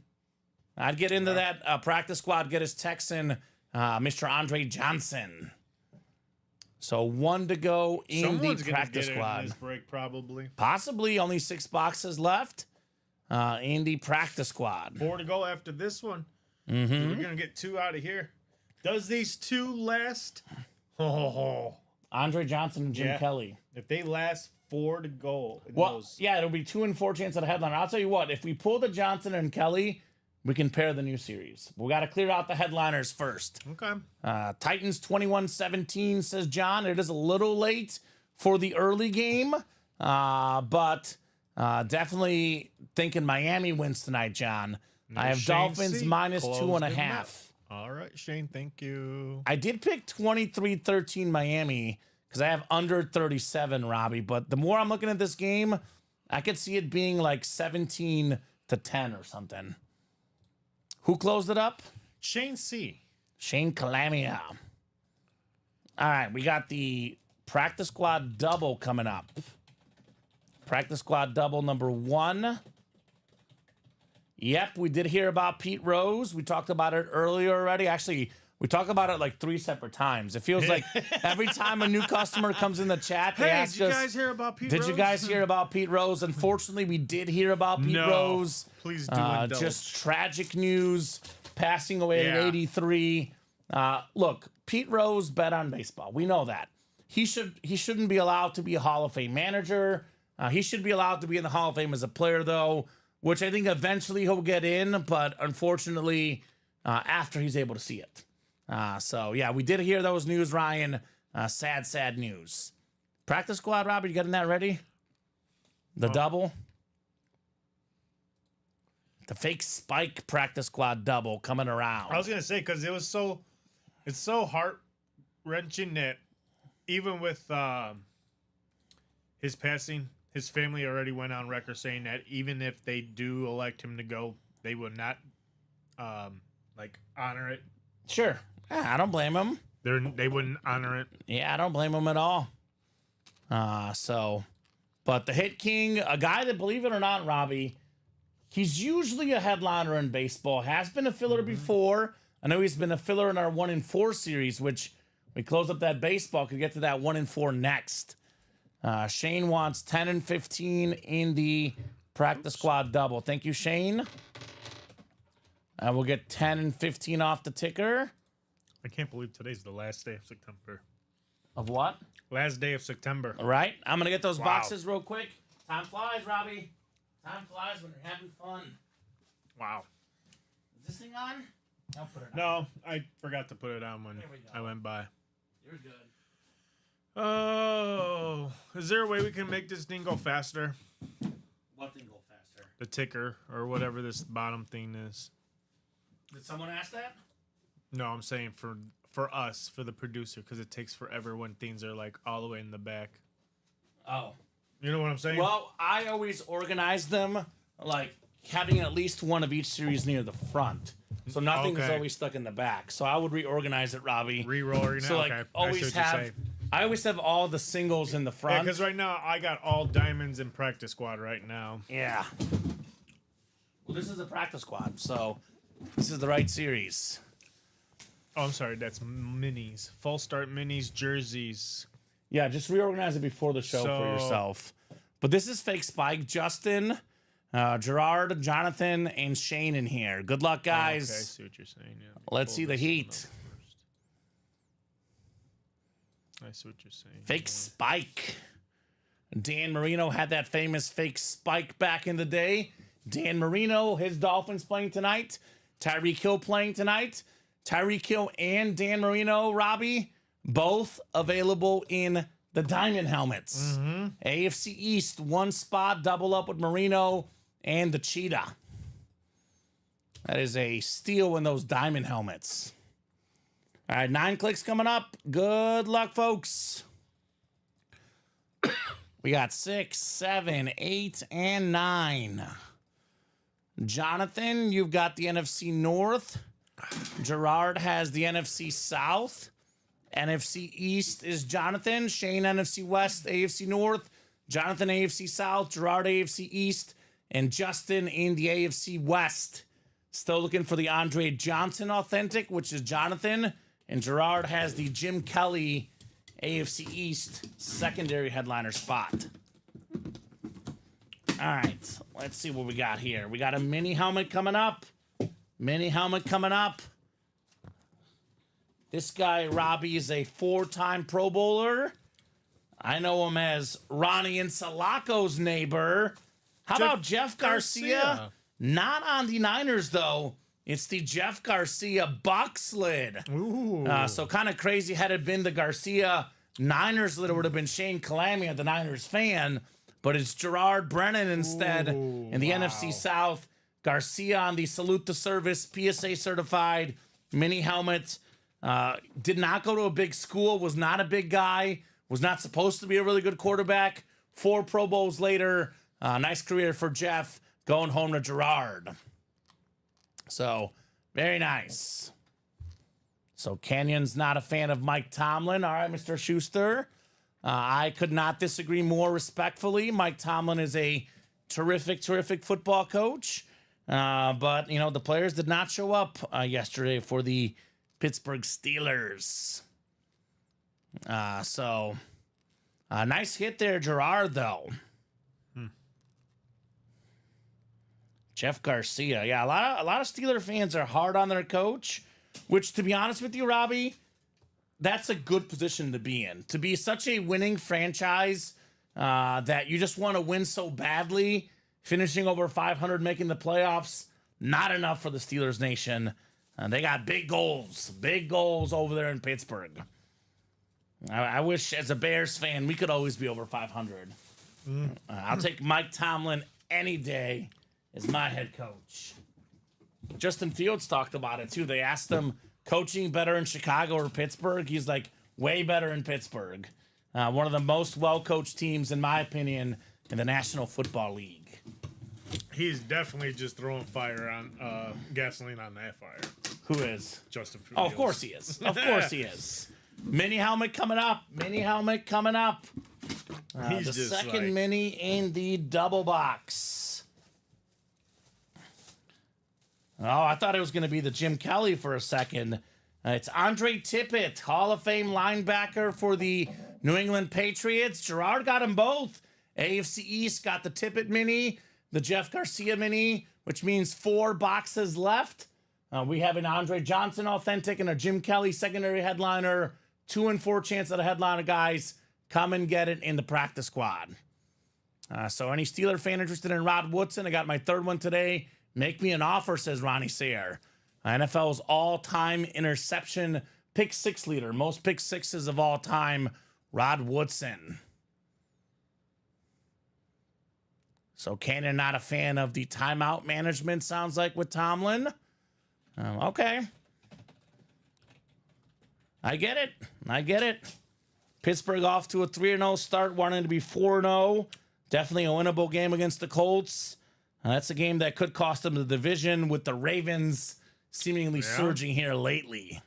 I'd get into that practice squad, get his Texan, Mr. Andre Johnson. So one to go in the practice squad. In this break, probably. Possibly only 6 boxes left. in the practice squad. 4 to go after this one. Mm-hmm. We're gonna get 2 out of here. Does these 2 last? Oh, Andre Johnson and Jim Kelly. If they last 4 to go, yeah, it'll be 2 and 4 chance at a headliner. I'll tell you what, if we pull the Johnson and Kelly, we can pair the new series. We got to clear out the headliners first. Okay. Titans 21-17, says John. It is a little late for the early game, but definitely thinking Miami wins tonight, John. I have Shane Dolphins C. minus Closed 2.5. All right, Shane, thank you. I did pick 23-13 Miami because I have under 37, Robbie. But the more I'm looking at this game, I could see it being like 17-10 or something. Who closed it up? Shane C. Shane Calamia. All right, we got the practice squad double coming up. Practice squad double number 1. Yep, we did hear about Pete Rose. We talked about it earlier already. Actually, we talked about it like 3 separate times. It feels like every time a new customer comes in the chat, they ask us, did you guys hear about Pete Rose? Did you guys hear about Pete Rose? Unfortunately, we did hear about Pete Rose. Please do indulge. Just tragic news, passing away at 83. Look, Pete Rose bet on baseball. We know that. He shouldn't be allowed to be a Hall of Fame manager. He should be allowed to be in the Hall of Fame as a player, though, which I think eventually he'll get in, but unfortunately, after he's able to see it. So, yeah, we did hear those news, Ryan. Sad news. Practice squad, Robert, you getting that ready? The double? The fake spike practice squad double coming around. I was going to say, because it's so heart-wrenching that even with his passing, his family already went on record saying that even if they do elect him to go, they would not honor it. Sure. I don't blame him. They wouldn't honor it. Yeah, I don't blame him at all. But the Hit King, a guy that, believe it or not, Robbie, he's usually a headliner in baseball. Has been a filler before. I know he's been a filler in our 1 and 4 series, which we close up that baseball. Could get to that 1 and 4 next. Shane wants 10 and 15 in the practice squad double. Thank you, Shane. We'll get 10 and 15 off the ticker. I can't believe today's the last day of September. Of what? Last day of September. All right. I'm going to get those boxes real quick. Time flies, Robbie. Time flies when you're having fun. Wow. Is this thing on? I'll put it on. No, I forgot to put it on when I went by. You're good. Oh, is there a way we can make this thing go faster? What thing go faster? The ticker or whatever this bottom thing is. Did someone ask that? No, I'm saying for us, for the producer, because it takes forever when things are like all the way in the back. Oh. You know what I'm saying? Well, I always organize them like having at least one of each series near the front. So nothing is always stuck in the back. So I would reorganize it, Robbie. Re-roll, so like I always have all the singles in the front. Yeah, because right now I got all diamonds in practice squad right now. Yeah. Well, this is a practice squad, so this is the right series. Oh, I'm sorry, that's minis. Full start minis, jerseys. Yeah, just reorganize it before the show for yourself. But this is Fake Spike. Justin, Gerard, Jonathan, and Shane in here. Good luck, guys. Okay, I see what you're saying. Yeah, let's see the heat. I see what you're saying. Fake Spike. Dan Marino had that famous fake spike back in the day. Dan Marino, his Dolphins playing tonight. Tyreek Hill playing tonight. Tyreek Hill and Dan Marino, Robbie, both available in the diamond helmets. Mm-hmm. AFC East, 1 spot, double up with Marino and the Cheetah. That is a steal in those diamond helmets. All right, 9 clicks coming up. Good luck, folks. We got 6, 7, 8, and 9. Jonathan, you've got the NFC North. Gerard has the NFC South. NFC East is Jonathan. Shane, NFC West, AFC North. Jonathan, AFC South. Gerard, AFC East. And Justin in the AFC West. Still looking for the Andre Johnson authentic, which is Jonathan. And Gerard has the Jim Kelly AFC East secondary headliner spot. All right, let's see what we got here. We got a mini helmet coming up. Mini helmet coming up. This guy, Robbie, is a 4-time Pro Bowler. I know him as Ronnie and Salako's neighbor. How about Jeff Garcia? Not on the Niners, though. It's the Jeff Garcia Bucks lid. Ooh. So kind of crazy had it been the Garcia Niners lid, it would have been Shane Calamia, the Niners fan. But it's Gerard Brennan instead in the NFC South. Garcia on the Salute the Service PSA certified mini helmet. Did not go to a big school, was not a big guy, was not supposed to be a really good quarterback. 4 Pro Bowls later, nice career for Jeff, going home to Gerard. So, very nice. So, Canyon's not a fan of Mike Tomlin. All right, Mr. Schuster. I could not disagree more respectfully. Mike Tomlin is a terrific, terrific football coach. But, you know, the players did not show up yesterday for the Pittsburgh Steelers. So, nice hit there, Gerard, though. Jeff Garcia. Yeah, a lot of Steeler fans are hard on their coach, which, to be honest with you, Robbie, that's a good position to be in. To be such a winning franchise that you just want to win so badly, finishing over 500, making the playoffs, not enough for the Steelers Nation. They got big goals over there in Pittsburgh. I wish, as a Bears fan, we could always be over 500. I'll take Mike Tomlin any day as my head coach. Justin Fields talked about it, too. They asked him, coaching better in Chicago or Pittsburgh? He's like, way better in Pittsburgh. One of the most well-coached teams, in my opinion, in the National Football League. He's definitely just throwing fire on gasoline on that fire. Who is? Justin Fields. Oh, of course he is. Of course he is. Mini helmet coming up. Mini helmet coming up. He's the just second like... mini in the double box. Oh, I thought it was going to be the Jim Kelly for a second. It's Andre Tippett, Hall of Fame linebacker for the New England Patriots. Gerard got them both. AFC East got the Tippett mini, the Jeff Garcia mini, which means 4 boxes left. We have an Andre Johnson authentic and a Jim Kelly secondary headliner. 2 and 4 chance at a headliner, guys. Come and get it in the practice squad. So any Steeler fan interested in Rod Woodson, I got my 3rd one today. Make me an offer, says Ronnie Sayre. NFL's all-time interception pick 6 leader. Most pick 6s of all time, Rod Woodson. So Cannon not a fan of the timeout management, sounds like, with Tomlin. Okay. I get it. Pittsburgh off to a 3-0 start, wanting to be 4-0. Definitely a winnable game against the Colts. That's a game that could cost them the division, with the Ravens seemingly surging here lately.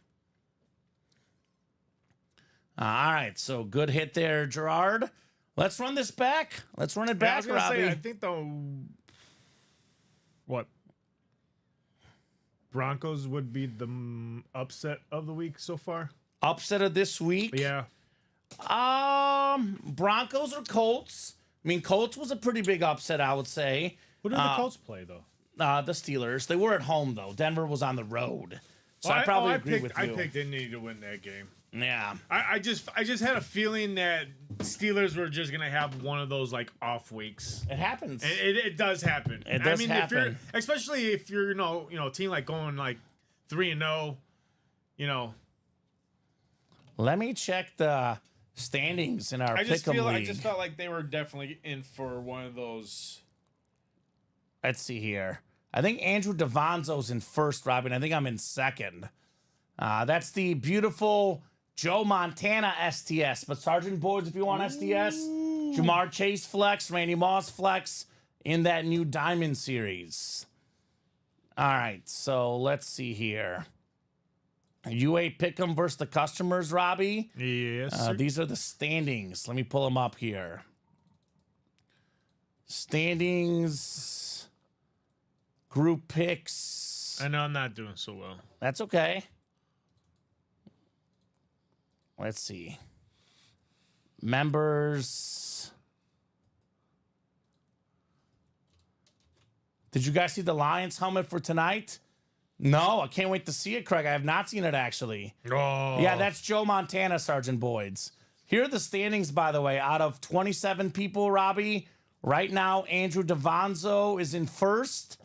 All right, so good hit there, Gerard. Let's run this back. Let's run it back, Robbie. I think Broncos would be the upset of the week so far. Upset of this week? Yeah. Broncos or Colts? I mean, Colts was a pretty big upset, I would say. Who did the Colts play, though? The Steelers. They were at home, though. Denver was on the road. So I probably agree with you. I picked Indy to win that game. Yeah. I just had a feeling that Steelers were just gonna have one of those like off weeks. It happens. It does happen. It does happen. Especially if you're a team like going like 3-0, Let me check the standings in our pick'em league. I just felt like they were definitely in for one of those. Let's see here. I think Andrew Devonzo's in first, Robin. I think I'm in second. That's the beautiful Joe Montana STS. But Sergeant Boards, if you want STS, Jamar Chase flex, Randy Moss flex in that new Diamond series. All right, so let's see here. UA Pick'em versus the customers, Robbie. Yes. These are the standings. Let me pull them up here. Standings, group picks. I know I'm not doing so well. That's okay. Let's see. Members. Did you guys see the Lions helmet for tonight? No, I can't wait to see it, Craig. I have not seen it, actually. Oh. Yeah, that's Joe Montana, Sergeant Boyd's. Here are the standings, by the way. Out of 27 people, Robbie, right now, Andrew DeVonzo is in first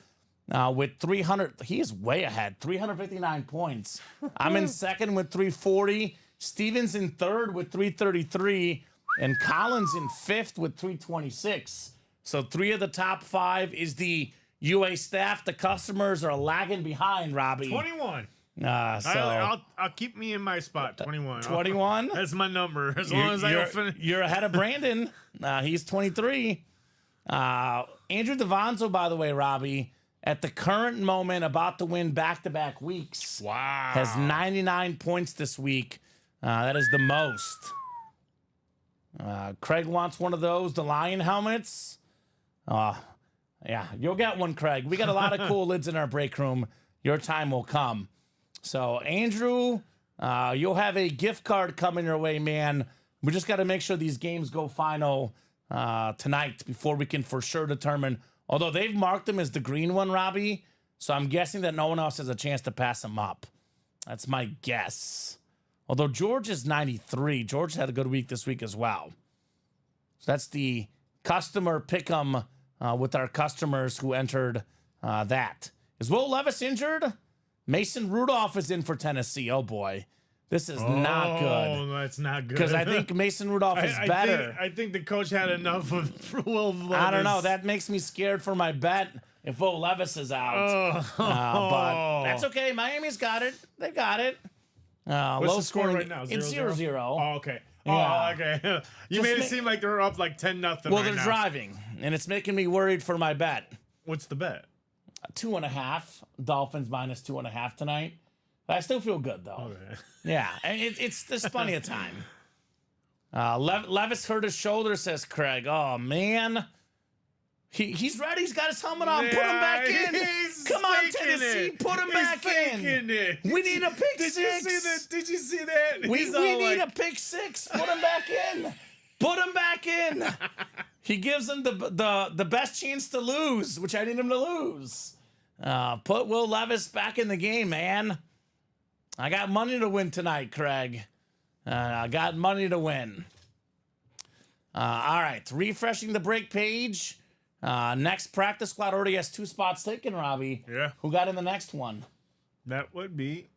with 300. He is way ahead, 359 points. I'm in second with 340. Steven's in third with 333. And Collins in fifth with 326. So 3 of the top 5 is the UA staff. The customers are lagging behind, Robbie. 21. So I'll keep me in my spot. 21. 21. That's my number. As long as I don't finish. You're ahead of Brandon. He's 23. Andrew DeVonzo, by the way, Robbie, at the current moment, about to win back-to-back weeks. Wow. Has 99 points this week. That is the most. Craig wants one of those, the Lion helmets. Yeah, you'll get one, Craig. We got a lot of cool lids in our break room. Your time will come. So, Andrew, you'll have a gift card coming your way, man. We just got to make sure these games go final tonight before we can for sure determine. Although they've marked them as the green one, Robbie. So I'm guessing that no one else has a chance to pass them up. That's my guess. Although George is 93. George had a good week this week as well. So that's the customer pick'em with our customers who entered that. Is Will Levis injured? Mason Rudolph is in for Tennessee. Oh, boy. This is not good. Oh, that's not good. Because I think Mason Rudolph is better. I think the coach had enough of Will Levis. I don't know. That makes me scared for my bet if Will Levis is out. But that's okay. Miami's got it. They got it. What's Low the score scoring right now? It's 0-0. Oh, okay. Yeah. Oh, okay. You made it seem like they're up like 10-0 Well, right they're now. driving, and it's making me worried for my bet. What's the bet? 2.5. Dolphins minus 2.5 tonight. But I still feel good, though. Okay. Yeah, and there's plenty of time. Levis hurt his shoulder, says Craig. Oh, man. He's ready. He's got his helmet on. Put him back in. Come on, Tennessee. Put him back in. We need a pick six. Did you see that? We need a pick six. Put him back in. Put him back in. He gives him the best chance to lose, which I need him to lose. Put Will Levis back in the game, man. I got money to win tonight, Craig. I got money to win. All right, refreshing the break page. Next practice squad already has 2 spots taken, Robbie. Yeah. Who got in the next one? That would be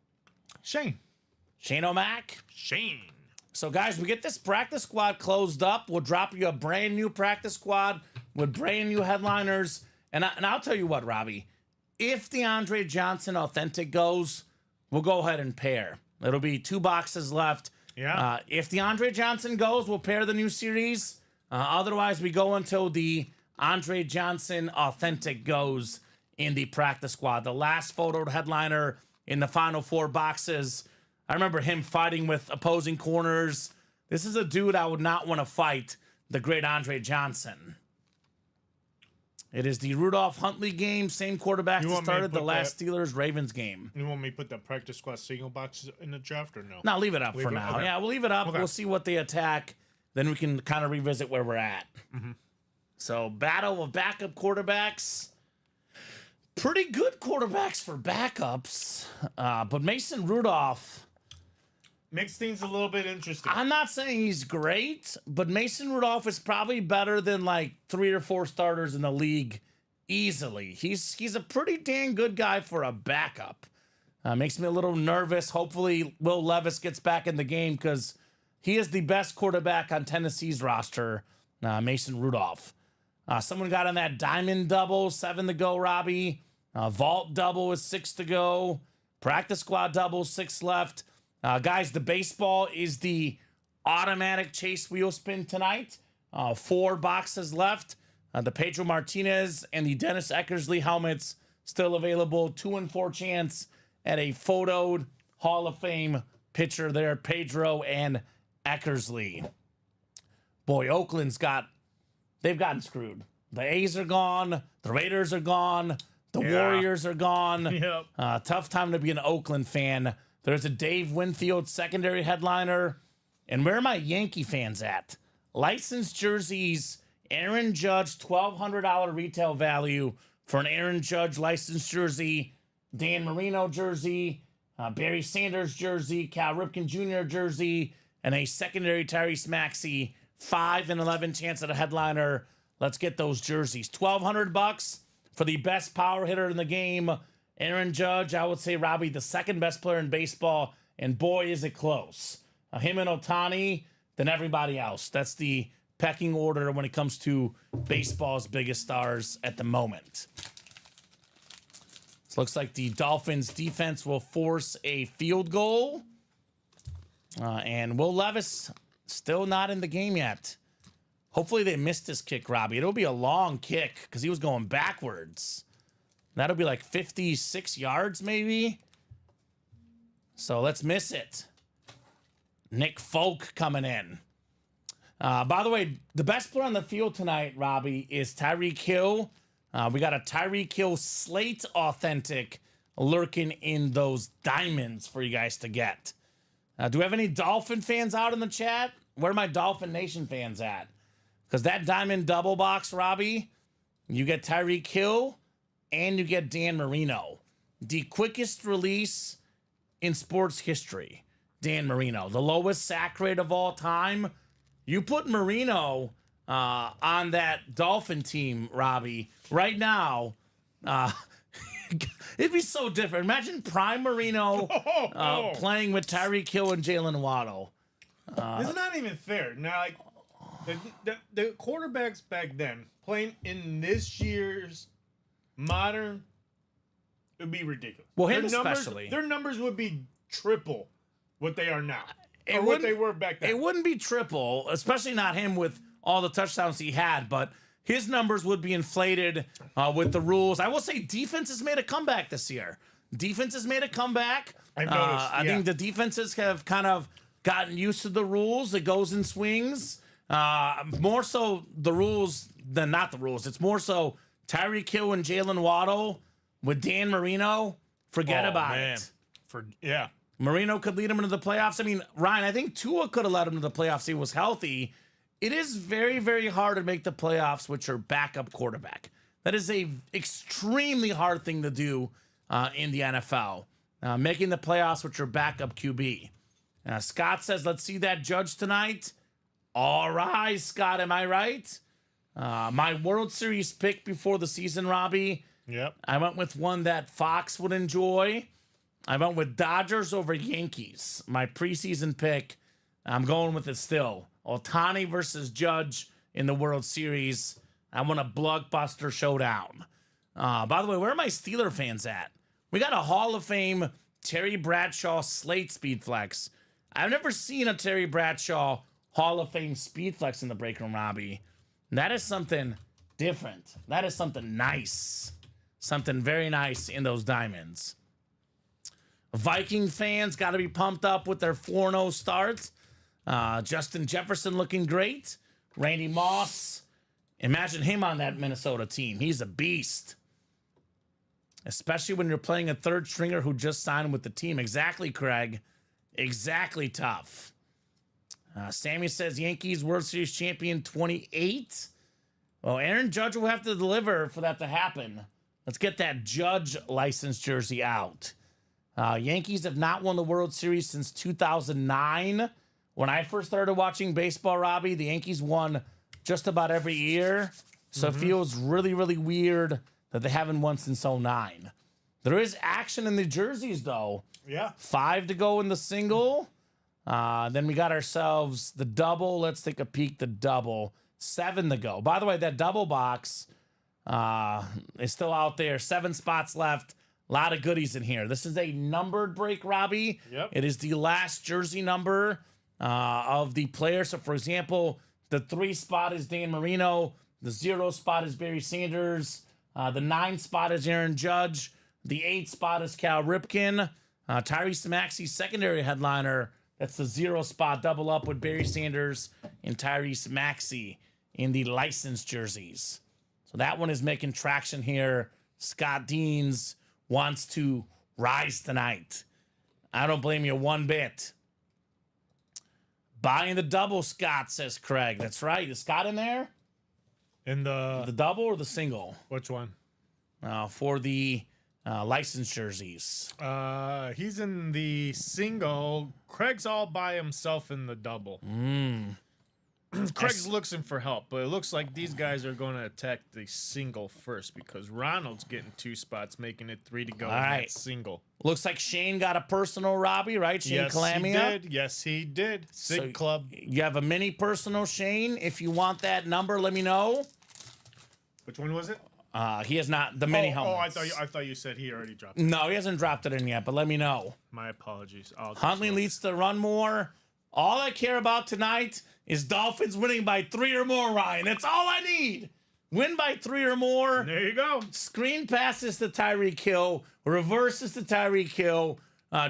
Shane. Shane O'Mac. Shane. So, guys, we get this practice squad closed up. We'll drop you a brand new practice squad with brand new headliners. And I'll tell you what, Robbie. If DeAndre Johnson Authentic goes, we'll go ahead and pair. It'll be 2 boxes left. Yeah. If DeAndre Johnson goes, we'll pair the new series. Otherwise, we go until the Andre Johnson Authentic goes in the practice squad. The last photoed headliner in the final 4 boxes. I remember him fighting with opposing corners. This is a dude I would not want to fight, the great Andre Johnson. It is the Rudolph Huntley game. Same quarterback that started the last Steelers-Ravens game. You want me to put the practice squad single box in the draft or no? No, leave it up for now. Okay. Yeah, we'll leave it up. Okay. We'll see what they attack. Then we can kind of revisit where we're at. Mm-hmm. So, battle of backup quarterbacks. Pretty good quarterbacks for backups. But Mason Rudolph, Makes things a little bit interesting. I'm not saying he's great, but Mason Rudolph is probably better than like 3 or 4 starters in the league easily. He's a pretty dang good guy for a backup. Makes me a little nervous. Hopefully Will Levis gets back in the game because he is the best quarterback on Tennessee's roster, Mason Rudolph. Someone got on that diamond double, 7 to go, Robbie. Vault double is 6 to go. Practice squad double, 6 left. Guys, the baseball is the automatic chase wheel spin tonight. 4 boxes left. The Pedro Martinez and the Dennis Eckersley helmets still available. 2 and 4 chance at a photoed Hall of Fame pitcher there, Pedro and Eckersley. Boy, they've gotten screwed. The A's are gone. The Raiders are gone. The Warriors are gone. Yep. Tough time to be an Oakland fan. There's a Dave Winfield secondary headliner. And where are my Yankee fans at? Licensed jerseys, Aaron Judge, $1,200 retail value for an Aaron Judge licensed jersey, Dan Marino jersey, Barry Sanders jersey, Cal Ripken Jr. jersey, and a secondary Tyrese Maxey 5 and 11 chance at a headliner. Let's get those jerseys. $1,200 for the best power hitter in the game. Aaron Judge, I would say, Robbie, the second best player in baseball, and boy, is it close. Him and Ohtani, then everybody else. That's the pecking order when it comes to baseball's biggest stars at the moment. So looks like the Dolphins defense will force a field goal. And Will Levis still not in the game yet. Hopefully they missed this kick, Robbie. It'll be a long kick because he was going backwards. That'll be like 56 yards maybe. So let's miss it. Nick Folk coming in. By the way, the best player on the field tonight, Robbie, is Tyreek Hill. We got a Tyreek Hill Slate Authentic lurking in those diamonds for you guys to get. Do we have any Dolphin fans out in the chat? Where are my Dolphin Nation fans at? Because that diamond double box, Robbie, you get Tyreek Hill and you get Dan Marino. The quickest release in sports history, Dan Marino. The lowest sack rate of all time. You put Marino on that Dolphin team, Robbie, right now, it'd be so different. Imagine Prime Marino playing with Tyreek Hill and Jalen Waddle. It's not even fair. Now, like, the quarterbacks back then playing in this year's modern, it would be ridiculous. Well, him especially. Their numbers would be triple what they are now. Or what they were back then. It wouldn't be triple, especially not him with all the touchdowns he had, but his numbers would be inflated with the rules. I will say defense has made a comeback this year. Defense has made a comeback. I've noticed, I think the defenses have kind of gotten used to the rules. It goes in swings. More so the rules than not the rules. It's more so Tyreek Hill and Jalen Waddle with Dan Marino. Forget about it. Marino could lead him into the playoffs. I mean, Ryan, I think Tua could have led him to the playoffs if he was healthy. It is very, very hard to make the playoffs with your backup quarterback. That is a extremely hard thing to do in the NFL. Making the playoffs with your backup QB. Scott says, let's see that Judge tonight. All right, Scott, am I right? My World Series pick before the season, Robbie. Yep. I went with one that Fox would enjoy. I went with Dodgers over Yankees. My preseason pick, I'm going with it still. Ohtani versus Judge in the World Series. I want a blockbuster showdown. By the way, where are my Steeler fans at? We got a Hall of Fame Terry Bradshaw Slate Speed Flex. I've never seen a Terry Bradshaw Hall of Fame Speed Flex in the break room, Robbie. That is something different. That is something nice. Something very nice in those diamonds. Viking fans got to be pumped up with their 4-0 start. Justin Jefferson looking great. Randy Moss. Imagine him on that Minnesota team. He's a beast. Especially when you're playing a third stringer who just signed with the team. Exactly, Craig. Exactly tough. Sammy says Yankees World Series champion 28. Well, Aaron Judge will have to deliver for that to happen. Let's get that Judge license jersey out. Yankees have not won the World Series since 2009. When I first started watching baseball, Robbie, the Yankees won just about every year. So it feels really, really weird that they haven't won since 2009. There is action in the jerseys, though. Yeah. 5 to go in the single. Then we got ourselves the double. Let's take a peek. The double. 7 to go. By the way, that double box is still out there. 7 spots left. A lot of goodies in here. This is a numbered break, Robbie. Yep. It is the last jersey number of the player. So, for example, the 3 spot is Dan Marino. The 0 spot is Barry Sanders. The 9 spot is Aaron Judge. The 8 spot is Cal Ripken. Tyrese Maxey, secondary headliner. That's the 0 spot. Double up with Barry Sanders and Tyrese Maxey in the licensed jerseys. So that one is making traction here. Scott Deans wants to rise tonight. I don't blame you one bit. Buying the double, Scott, says Craig. That's right. Is Scott in there? In the The double or the single? which one? for the licensed jerseys. He's in the single. Craig's all by himself in the double. Craig's looking for help, but it looks like these guys are going to attack the single first because Ronald's getting 2 spots, making it 3 to go in that single. Looks like Shane got a personal, Robbie, right? Shane Calamia? Yes, he did. Yes, he did. Sig Club. You have a mini personal, Shane. If you want that number, let me know. Which one was it? He has not the mini helmets. I thought you said he already dropped it. No, he hasn't dropped it in yet, but let me know. My apologies. Huntley leads to run more. All I care about tonight is Dolphins winning by 3 or more, Ryan. That's all I need. Win by 3 or more. There you go. Screen passes to Tyreek Hill. Reverses to Tyreek Hill.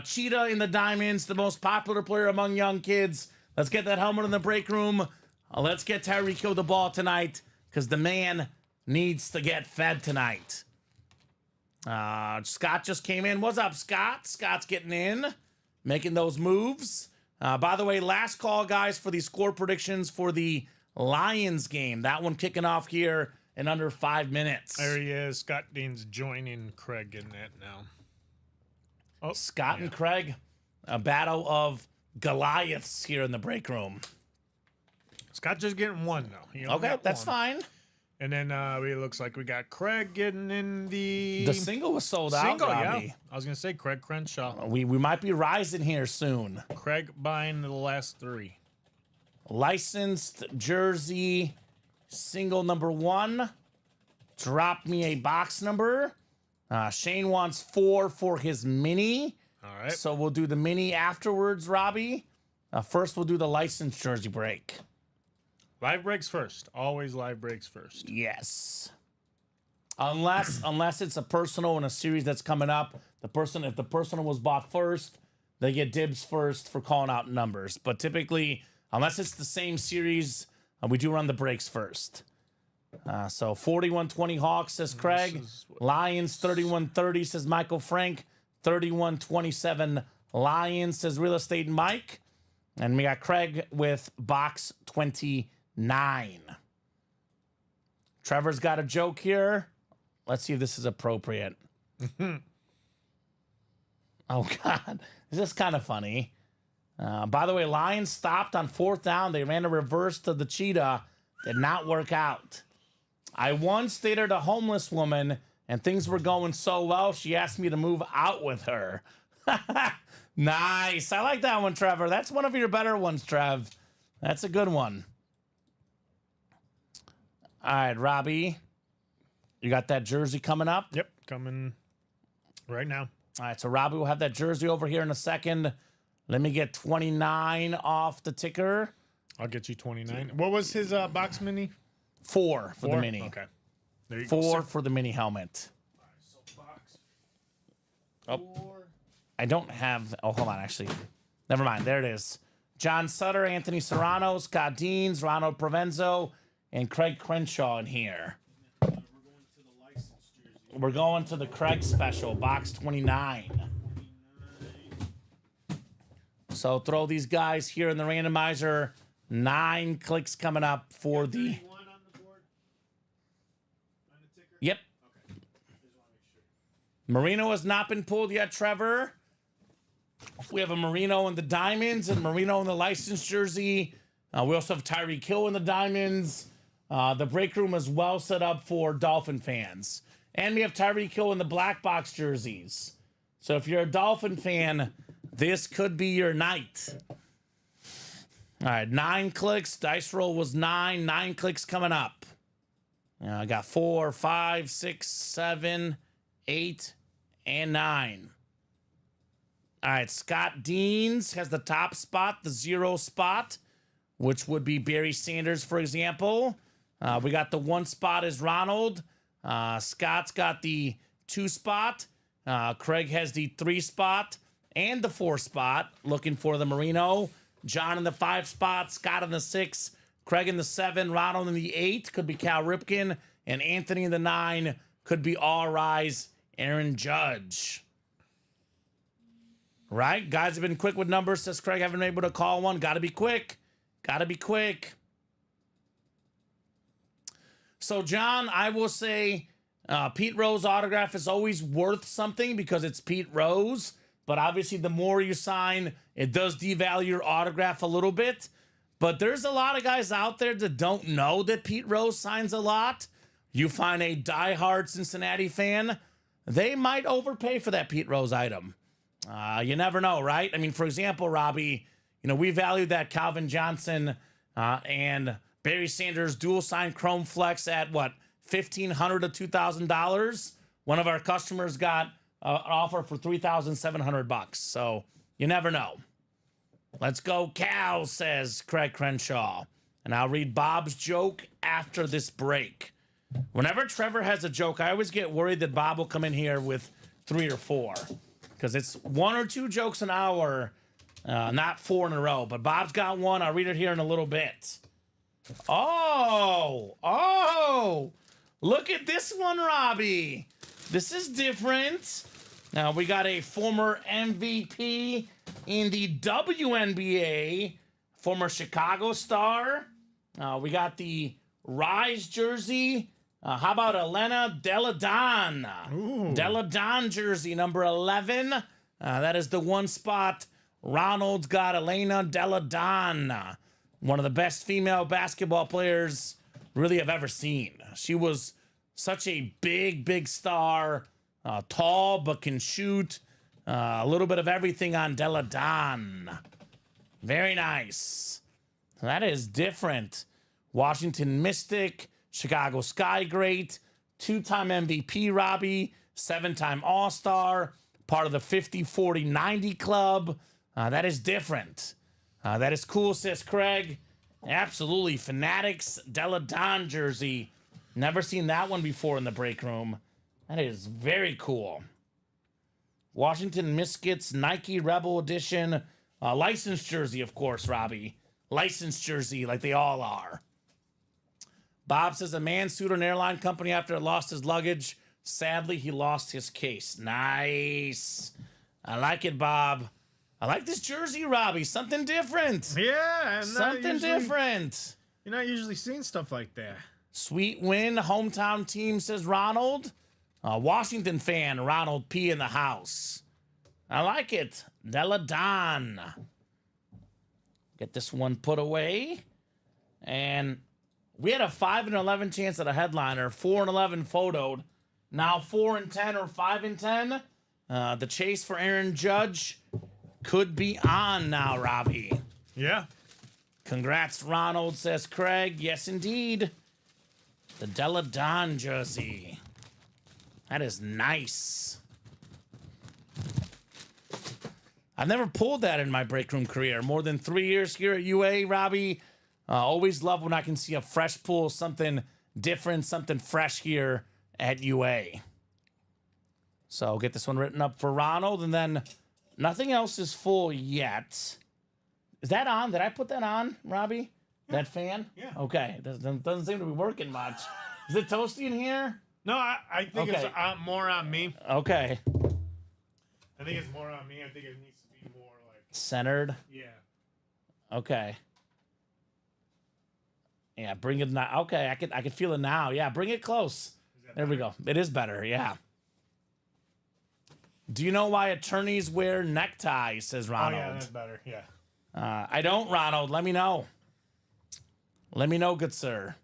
Cheetah in the diamonds, the most popular player among young kids. Let's get that helmet in the break room. Let's get Tyreek Hill the ball tonight because the man needs to get fed tonight. Scott just came in. What's up, Scott? Scott's getting in, making those moves. By the way, last call, guys, for the score predictions for the Lions game. That one kicking off here in under 5 minutes. There he is. Scott Dean's joining Craig in that now. Oh, Scott and Craig, a battle of Goliaths here in the break room. Scott just getting one, though. Okay, that's fine. And then it looks like we got Craig getting in the... The single was sold out, Robbie. Yeah. I was going to say Craig Crenshaw. We might be rising here soon. Craig buying the last 3. Licensed jersey, single number 1. Drop me a box number. Shane wants 4 for his mini. All right. So we'll do the mini afterwards, Robbie. First, we'll do the licensed jersey break. Live breaks first. Always live breaks first. Yes. Unless it's a personal in a series that's coming up. If the personal was bought first, they get dibs first for calling out numbers. But typically, unless it's the same series, we do run the breaks first. So 41-20 Hawks, says Craig. Lions 31-30, says Michael Frank. 31-27 Lions, says Real Estate Mike. And we got Craig with box 29. Trevor's got a joke here. Let's see if this is appropriate. Oh, God. This is kind of funny. By the way, Lions stopped on 4th down. They ran a reverse to the cheetah. Did not work out. I once dated a homeless woman, and things were going so well, she asked me to move out with her. Nice. I like that one, Trevor. That's one of your better ones, Trev. That's a good one. All right, Robbie. You got that jersey coming up? Yep, coming right now. All right, so Robbie will have that jersey over here in a second. Let me get 29 off the ticker. I'll get you 29. What was his box mini? 4 for the mini. Okay. There you 4 go. for the mini helmet. Oh, I don't have... Oh, hold on, actually. Never mind. There it is. John Sutter, Anthony Serrano, Scott Deans, Ronald Provenzo, and Craig Crenshaw in here. We're going to the Craig special, box 29. So throw these guys here in the randomizer. 9 clicks coming up for the... Yep. Marino has not been pulled yet, Trevor. We have a Marino in the diamonds and Marino in the licensed jersey. We also have Tyreek Hill in the diamonds. The break room is well set up for Dolphin fans. And we have Tyreek Hill in the black box jerseys. So if you're a Dolphin fan, this could be your night. All right, 9 clicks. Dice roll was 9. 9 clicks coming up. I got 4, 5, 6, 7, 8, and 9. All right, Scott Deans has the top spot, the 0 spot, which would be Barry Sanders, for example. We got the 1 spot is Ronald. Scott's got the 2 spot. Craig has the 3 spot and the 4 spot, looking for the Marino. John in the 5 spot, Scott in the 6, Craig in the 7, Ronald in the 8, could be Cal Ripken, and Anthony in the 9, could be All Rise, Aaron Judge. Right? Guys have been quick with numbers, says Craig. Haven't been able to call one. Got to be quick. Got to be quick. So, John, I will say Pete Rose autograph is always worth something because it's Pete Rose. But obviously, the more you sign, it does devalue your autograph a little bit. But there's a lot of guys out there that don't know that Pete Rose signs a lot. You find a diehard Cincinnati fan, they might overpay for that Pete Rose item. You never know, right? I mean, for example, Robbie, we valued that Calvin Johnson and Barry Sanders dual sign Chrome Flex at what, $1,500 to $2,000. One of our customers got an offer for $3,700. So you never know. Let's go, Cal, says Craig Crenshaw. And I'll read Bob's joke after this break. Whenever Trevor has a joke, I always get worried that Bob will come in here with 3 or 4. Because it's 1 or 2 jokes an hour, not 4 in a row. But Bob's got one. I'll read it here in a little bit. Oh, look at this one, Robbie. This is different. Now, we got a former MVP in the WNBA, former Chicago star. We got the Rise jersey. How about Elena Delle Donne? Delle Donne jersey, number 11. That is the one spot. Ronald's got Elena Delle Donne, one of the best female basketball players really I've ever seen. She was such a big star, tall but can shoot. A little bit of everything on Delle Donne. Very nice. That is different. Washington Mystic, Chicago Sky Great, 2-time MVP Robbie, 7-time All-Star, part of the 50-40-90 club. That is different. That is cool, says Craig. Absolutely. Fanatics Delle Donne jersey. Never seen that one before in the break room. That is very cool. Washington Mystics Nike Rebel Edition. Licensed jersey, of course, Robbie. Licensed jersey like they all are. Bob says a man sued an airline company after it lost his luggage. Sadly, he lost his case. Nice. I like it, Bob. I like this jersey, Robbie. Something different. Yeah. Something different. You're not usually seeing stuff like that. Sweet win, hometown team, says Ronald. Washington fan, Ronald P. in the house. I like it. Delle Donne. Get this one put away. And we had a 5 and 11 chance at a headliner. 4 and 11 photoed. Now 4 and 10 or 5 and 10. The chase for Aaron Judge could be on now, Robbie. Yeah. Congrats, Ronald, says Craig. Yes, indeed. The Delle Donne jersey. That is nice. I've never pulled that in my break room career. More than 3 years here at UA, Robbie. Always love when I can see a fresh pull, something different, something fresh here at UA. So get this one written up for Ronald, and then nothing else is full yet. Is that on? Did I put that on, Robbie? Yeah. That fan? Yeah. Okay. It doesn't seem to be working much. Is it toasty in here? No, I think it's more on me. Okay. I think it's more on me. I think it needs to be more like centered. Yeah. Okay. Yeah, bring it now. Okay, I can feel it now. Yeah, bring it close. There we go. It is better. Yeah. Do you know why attorneys wear neckties? Says Ronald. Oh yeah, that's better. Yeah. I don't, Ronald. Let me know. Let me know, good sir.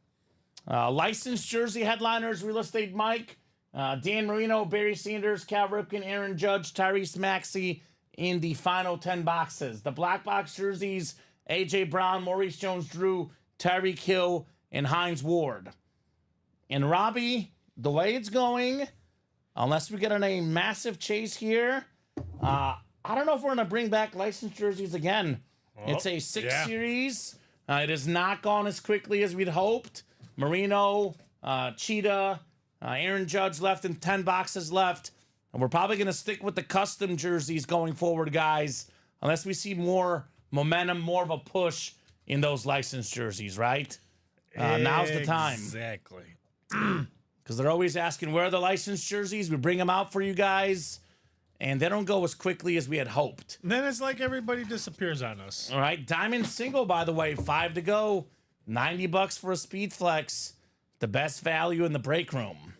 Licensed jersey headliners, Real Estate Mike, Dan Marino, Barry Sanders, Cal Ripken, Aaron Judge, Tyrese Maxey in the final 10 boxes. The black box jerseys, A.J. Brown, Maurice Jones-Drew, Tyreek Hill, and Hines Ward. And Robbie, the way it's going, unless we get on a massive chase here, I don't know if we're going to bring back licensed jerseys again. It's a 6 series. It has not gone as quickly as we'd hoped. Marino, Cheetah, Aaron Judge left and 10 boxes left. And we're probably going to stick with the custom jerseys going forward, guys, unless we see more momentum, more of a push in those licensed jerseys, right? Now's the time. Exactly. Because they're always asking, where are the licensed jerseys? We bring them out for you guys, and they don't go as quickly as we had hoped. Then it's like everybody disappears on us. All right, Diamond Single, by the way, 5 to go. $90 for a Speed Flex. The best value in the break room.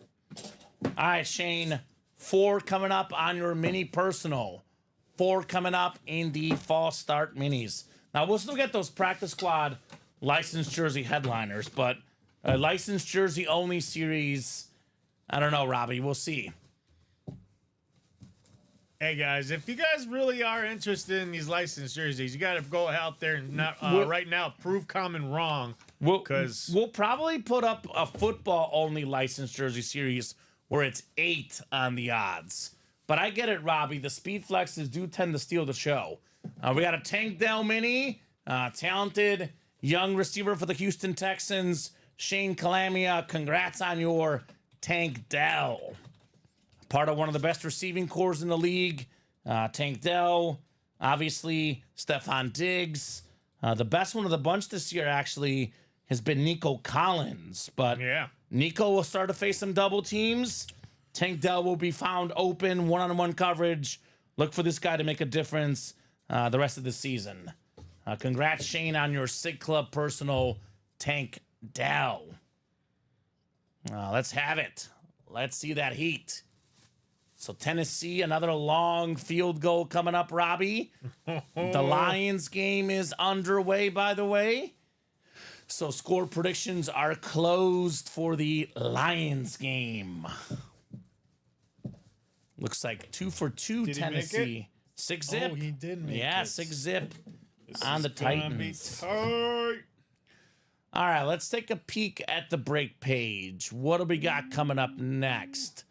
All right, Shane. 4 coming up on your mini personal. 4 coming up in the fall start minis. Now, we'll still get those practice squad licensed jersey headliners, but a licensed jersey only series, I don't know, Robbie. We'll see. Hey guys, if you guys really are interested in these licensed jerseys, you got to go out there and not right now prove Kamen wrong. Because we'll probably put up a football only licensed jersey series where it's 8 on the odds. But I get it, Robbie. The speed flexes do tend to steal the show. We got a Tank Dell mini, talented young receiver for the Houston Texans, Shane Calamia. Congrats on your Tank Dell. Part of one of the best receiving cores in the league. Tank Dell, obviously Stephon Diggs. The best one of the bunch this year actually has been Nico Collins. But yeah, Nico will start to face some double teams. Tank Dell will be found open, one-on-one coverage. Look for this guy to make a difference the rest of the season. Congrats, Shane, on your Sig Club personal Tank Dell. Let's have it. Let's see that heat. So Tennessee, another long field goal coming up, Robbie. The Lions game is underway, by the way. So score predictions are closed for the Lions game. Looks like 2 for 2 Did Tennessee. 6-zip. Oh, he did make yeah, it. 6-zip on the Gonna be Titans. tight. All right, let's take a peek at the break page. What do we got coming up next?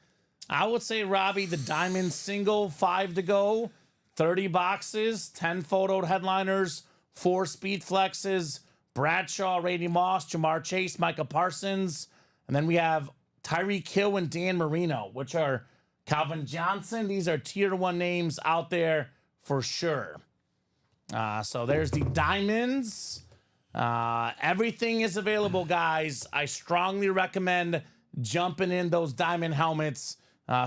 I would say, Robbie, the Diamond single, 5 to go, 30 boxes, 10 photoed headliners, 4 speed flexes, Bradshaw, Randy Moss, Jamar Chase, Micah Parsons, and then we have Tyreek Hill and Dan Marino, which are Calvin Johnson. These are tier 1 names out there for sure. So there's the Diamonds. Everything is available, guys. I strongly recommend jumping in those Diamond helmets.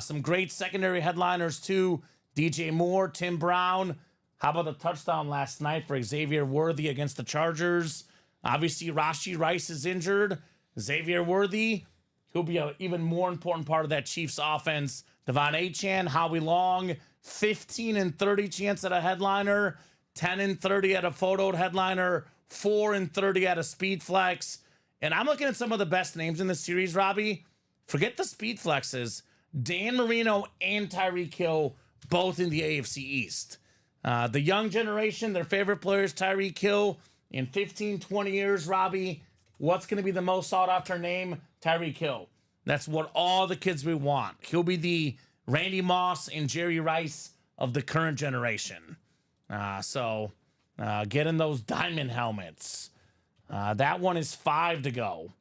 Some great secondary headliners, too. DJ Moore, Tim Brown. How about the touchdown last night for Xavier Worthy against the Chargers? Obviously, Rashee Rice is injured. Xavier Worthy, he'll be an even more important part of that Chiefs offense. Devon Achane, Howie Long, 15 and 30 chance at a headliner, 10 and 30 at a photoed headliner, 4 and 30 at a speed flex. And I'm looking at some of the best names in the series, Robbie. Forget the speed flexes. Dan Marino and Tyreek Hill, both in the AFC East. The young generation, their favorite players, Tyreek Hill. In 15, 20 years, Robbie, what's going to be the most sought-after name? Tyreek Hill. That's what all the kids we want. He'll be the Randy Moss and Jerry Rice of the current generation. So get in those Diamond helmets. That one is 5 to go.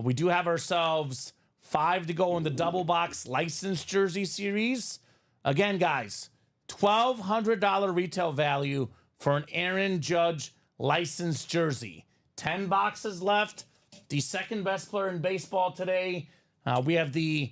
We do have ourselves 5 to go in the double box licensed jersey series. Again, guys, $1,200 retail value for an Aaron Judge licensed jersey. 10 boxes left. The second best player in baseball today. We have the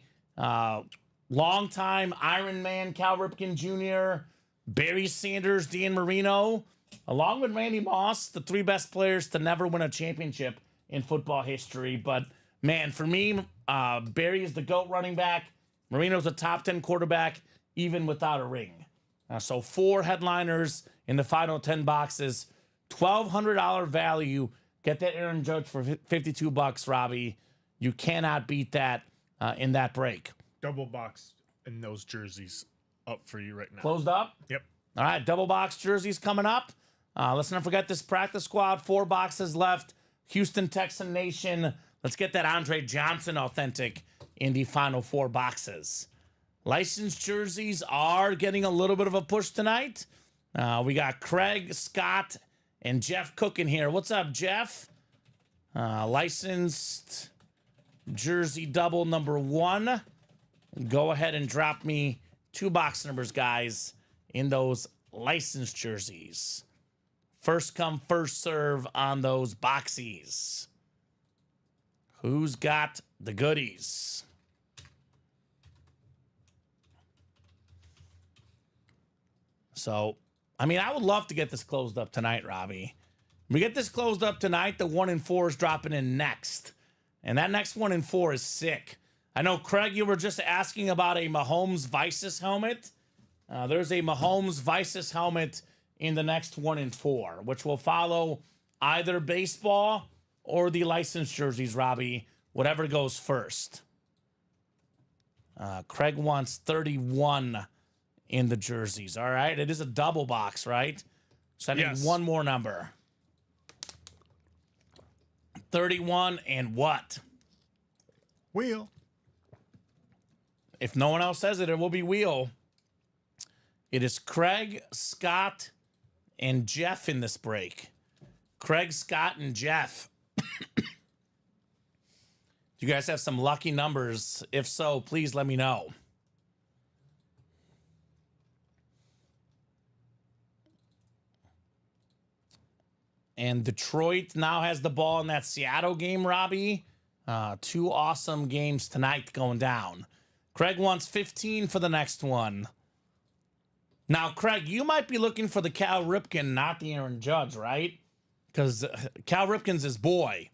longtime Iron Man Cal Ripken Jr., Barry Sanders, Dan Marino, along with Randy Moss, the 3 best players to never win a championship in football history. But, man, for me, Barry is the GOAT running back. Marino's a top 10 quarterback, even without a ring. So 4 headliners in the final 10 boxes. $1,200 value. Get that Aaron Judge for $52, Robbie. You cannot beat that in that break. Double box in those jerseys up for you right now. Closed up? Yep. All right, double box jerseys coming up. Let's not forget this practice squad. 4 boxes left. Houston Texan Nation. Let's get that Andre Johnson authentic in the final 4 boxes. Licensed jerseys are getting a little bit of a push tonight. We got Craig, Scott, and Jeff Cook in here. What's up, Jeff? Licensed jersey double number 1. Go ahead and drop me 2 box numbers, guys, in those licensed jerseys. First come, first serve on those boxies. Who's got the goodies? So, I mean, I would love to get this closed up tonight, Robbie. We get this closed up tonight, the 1 and 4 is dropping in next. And that next 1 and 4 is sick. I know, Craig, you were just asking about a Mahomes Vices helmet. There's a Mahomes Vices helmet in the next 1 and 4, which will follow either baseball or the licensed jerseys, Robbie, whatever goes first. Craig wants 31 in the jerseys. All right, it is a double box, right? So I need one more number. 31 and what? Wheel. If no one else says it, it will be wheel. It is Craig, Scott, and Jeff in this break. Craig, Scott, and Jeff. You guys have some lucky numbers. If so, please let me know. And Detroit now has the ball in that Seattle game, Robbie. 2 awesome games tonight going down. Craig wants 15 for the next one. Now, Craig, you might be looking for the Cal Ripken, not the Aaron Judge, right? Because Cal Ripken's his boy.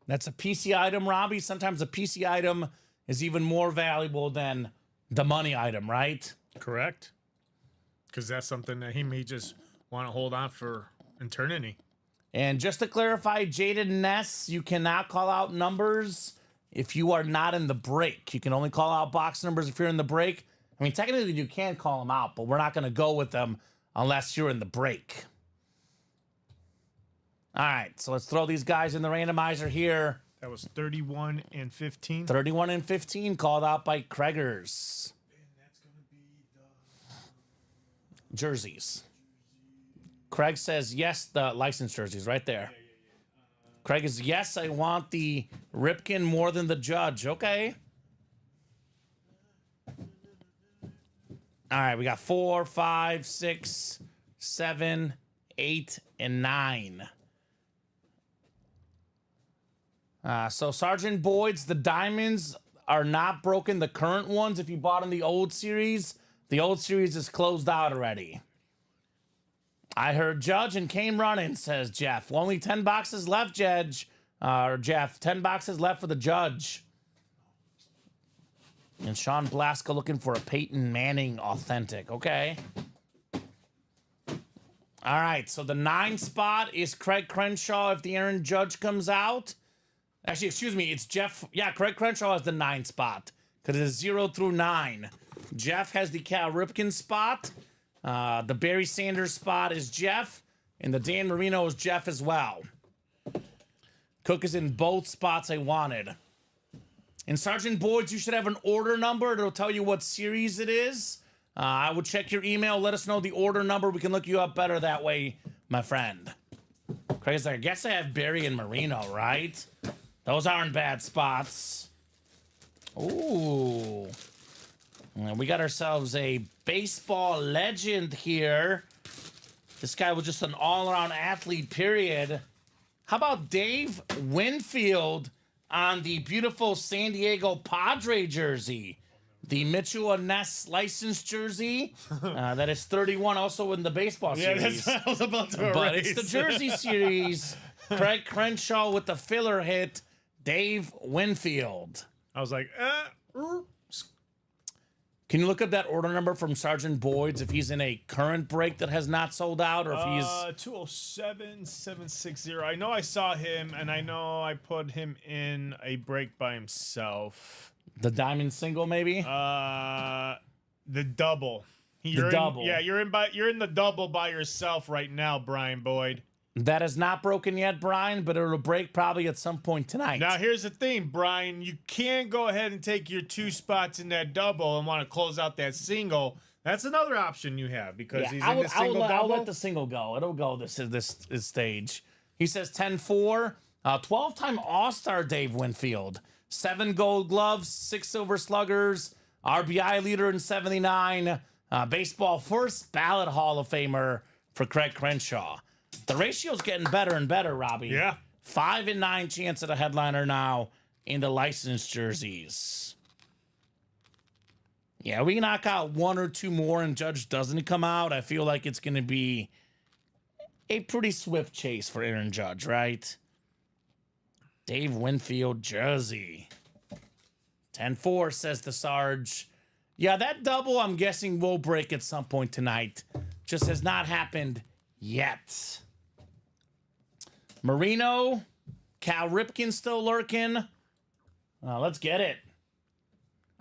That's a PC item, Robbie. Sometimes a PC item is even more valuable than the money item, right? Correct. Because that's something that he may just want to hold on for eternity. And just to clarify, Jaden Ness, you cannot call out numbers if you are not in the break. You can only call out box numbers if you're in the break. I mean, technically you can call them out, but we're not going to go with them unless you're in the break. All right, so let's throw these guys in the randomizer here. That was 31 and 15. 31 and 15 called out by Craigers. And that's going to be the Jerseys. Craig says yes, the licensed jerseys right there. Craig is yes, I want the Ripken more than the Judge. Okay. All right, we got 4, 5, 6, 7, 8, and 9. So Sergeant Boyd's, the diamonds are not broken. The current ones, if you bought in the old series is closed out already. I heard Judge and came running, says Jeff. Well, only 10 boxes left, Jeff. 10 boxes left for the Judge. And Sean Blaska looking for a Peyton Manning authentic. Okay. All right, so the 9 spot is Craig Crenshaw if the Aaron Judge comes out. Actually, excuse me, it's Jeff. Yeah, Craig Crenshaw has the 9 spot because it is 0 through 9. Jeff has the Cal Ripken spot. The Barry Sanders spot is Jeff, and the Dan Marino is Jeff as well. Cook is in both spots I wanted. In Sergeant Boyd's, you should have an order number. It'll tell you what series it is. I would check your email. Let us know the order number. We can look you up better that way, my friend. Craig's like, I guess I have Barry and Marino, right? Those aren't bad spots. Ooh. And we got ourselves a baseball legend here. This guy was just an all-around athlete, period. How about Dave Winfield on the beautiful San Diego Padre jersey? The Mitchell and Ness licensed jersey. That is 31, also in the baseball series. Yeah, that's what I was about to erase. But it's the jersey series. Craig Crenshaw with the filler hit. Dave Winfield. I was like, Can you look up that order number from Sergeant Boyd's if he's in a current break that has not sold out, or if he's 207760. I know I saw him, and I know I put him in a break by himself. the diamond single, maybe? The double. Double. Yeah, you're in the double by yourself right now, Brian Boyd. That is not broken yet, Brian, but it'll break probably at some point tonight. Now, here's the thing, Brian. You can't go ahead and take your 2 spots in that double and want to close out that single. That's another option you have because he's in the single double. I'll let the single go. It'll go this stage. He says 10-4. 12-time All-Star Dave Winfield. 7 gold gloves, 6 silver sluggers, RBI leader in 79. Baseball first ballot Hall of Famer for Craig Crenshaw. The ratio's getting better and better, Robbie. Yeah. 5 and 9 chance at a headliner now in the licensed jerseys. Yeah, we knock out 1 or 2 more and Judge doesn't come out. I feel like it's going to be a pretty swift chase for Aaron Judge, right? Dave Winfield jersey. 10-4, says the Sarge. Yeah, that double, I'm guessing, will break at some point tonight. Just has not happened yet. Marino, Cal Ripken still lurking. Let's get it.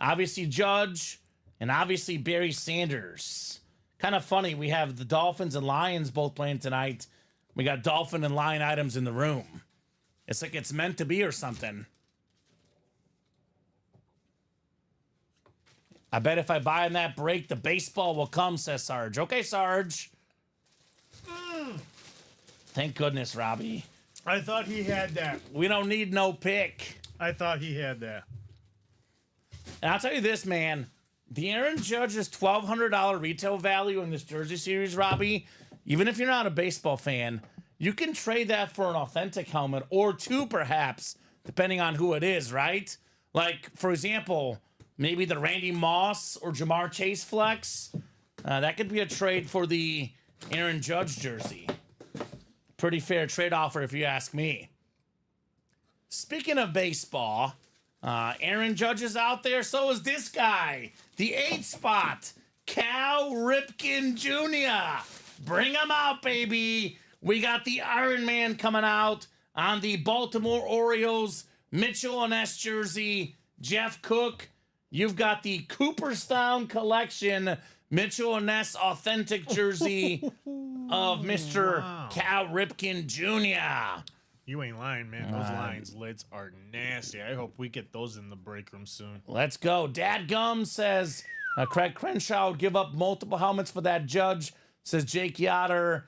Obviously, Judge, and obviously Barry Sanders. Kind of funny, we have the Dolphins and Lions both playing tonight. We got Dolphin and Lion items in the room. It's like it's meant to be or something. I bet if I buy in that break, the baseball will come, says Sarge. Okay, Sarge. Thank goodness, Robbie. I thought he had that. We don't need no pick. I thought he had that. And I'll tell you this, man. The Aaron Judge's $1,200 retail value in this jersey series, Robbie, even if you're not a baseball fan, you can trade that for an authentic helmet or two, perhaps, depending on who it is, right? Like, for example, maybe the Randy Moss or Jamar Chase flex. That could be a trade for the Aaron Judge jersey. Pretty fair trade offer, if you ask me. Speaking of baseball, Aaron Judge is out there. So is this guy, the 8th spot, Cal Ripken Jr. Bring him out, baby. We got the Iron Man coming out on the Baltimore Orioles Mitchell and Ness jersey. Jeff Cook, you've got the Cooperstown Collection Mitchell and Ness authentic jersey of Mr. Cal Ripken Jr. You ain't lying, man. Those Lions lids are nasty. I hope we get those in the break room soon. Let's go. Dadgum says Craig Crenshaw would give up multiple helmets for that Judge, says Jake Yoder.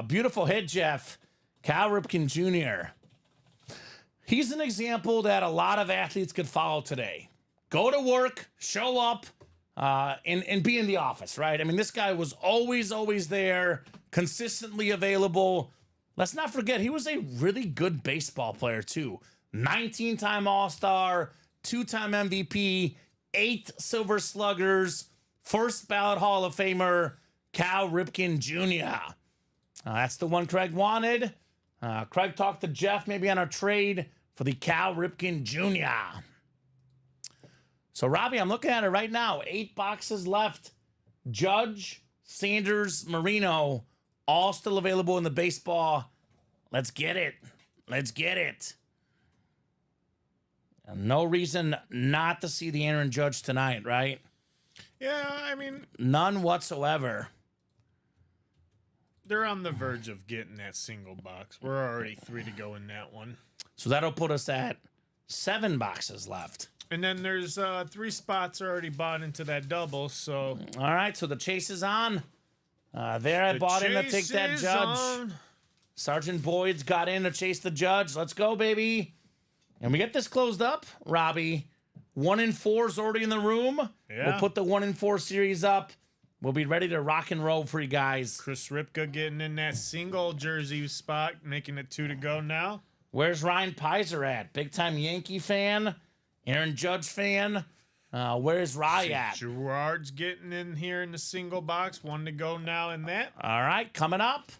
Beautiful hit, Jeff. Cal Ripken Jr. He's an example that a lot of athletes could follow today. Go to work, show up, and be in the office, right? I mean, this guy was always there, consistently available. Let's not forget, he was a really good baseball player, too. 19-time All-Star, 2-time MVP, 8 Silver Sluggers, first ballot Hall of Famer, Cal Ripken Jr. That's the one Craig wanted. Craig talked to Jeff maybe on a trade for the Cal Ripken Jr. So, Robbie, I'm looking at it right now. 8 boxes left. Judge, Sanders, Marino, all still available in the baseball. Let's get it. Let's get it. And no reason not to see the Aaron Judge tonight, right? Yeah, I mean, None whatsoever. they're on the verge of getting that single box. We're already 3 to go in that one. So that'll put us at 7 boxes left. And then there's 3 spots already bought into that double, so... All right, so the chase is on. There I bought in to take that chase is Judge. on. Sergeant Boyd's got in to chase the Judge. Let's go, baby. And we get this closed up, Robbie. 1 in 4 is already in the room. Yeah. We'll put the 1 in 4 series up. We'll be ready to rock and roll for you guys. Chris Ripka getting in that single jersey spot, making it 2 to go now. Where's Ryan Pizer at? Big time Yankee fan? Aaron Judge fan? Where's Rye at? Gerard's getting in here in the single box. 1 to go now in that. All right, coming up.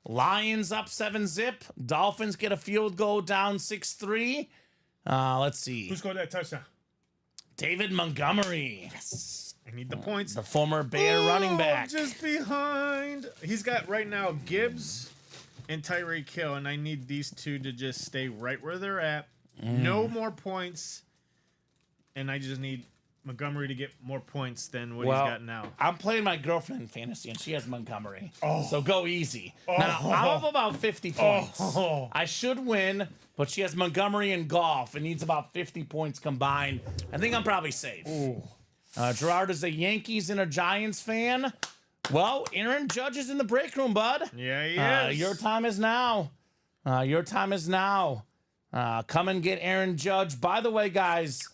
Lions up 7-zip. Dolphins get a field goal down 6-3. Let's see. Who scored that touchdown? David Montgomery. Yes. I need the points. The former Bear running back. Just behind. He's got right now Gibbs and Tyreek Hill, and I need these 2 to just stay right where they're at. No more points. And I just need Montgomery to get more points than what he's got now. I'm playing my girlfriend in fantasy, and she has Montgomery. So go easy. Now, I'll have about 50 points. I should win, but she has Montgomery in golf and needs about 50 points combined. I think I'm probably safe. Gerard is a Yankees and a Giants fan. Well, Aaron Judge is in the break room, bud. Yeah, he is. Your time is now. Your time is now. Come and get Aaron Judge. By the way, guys,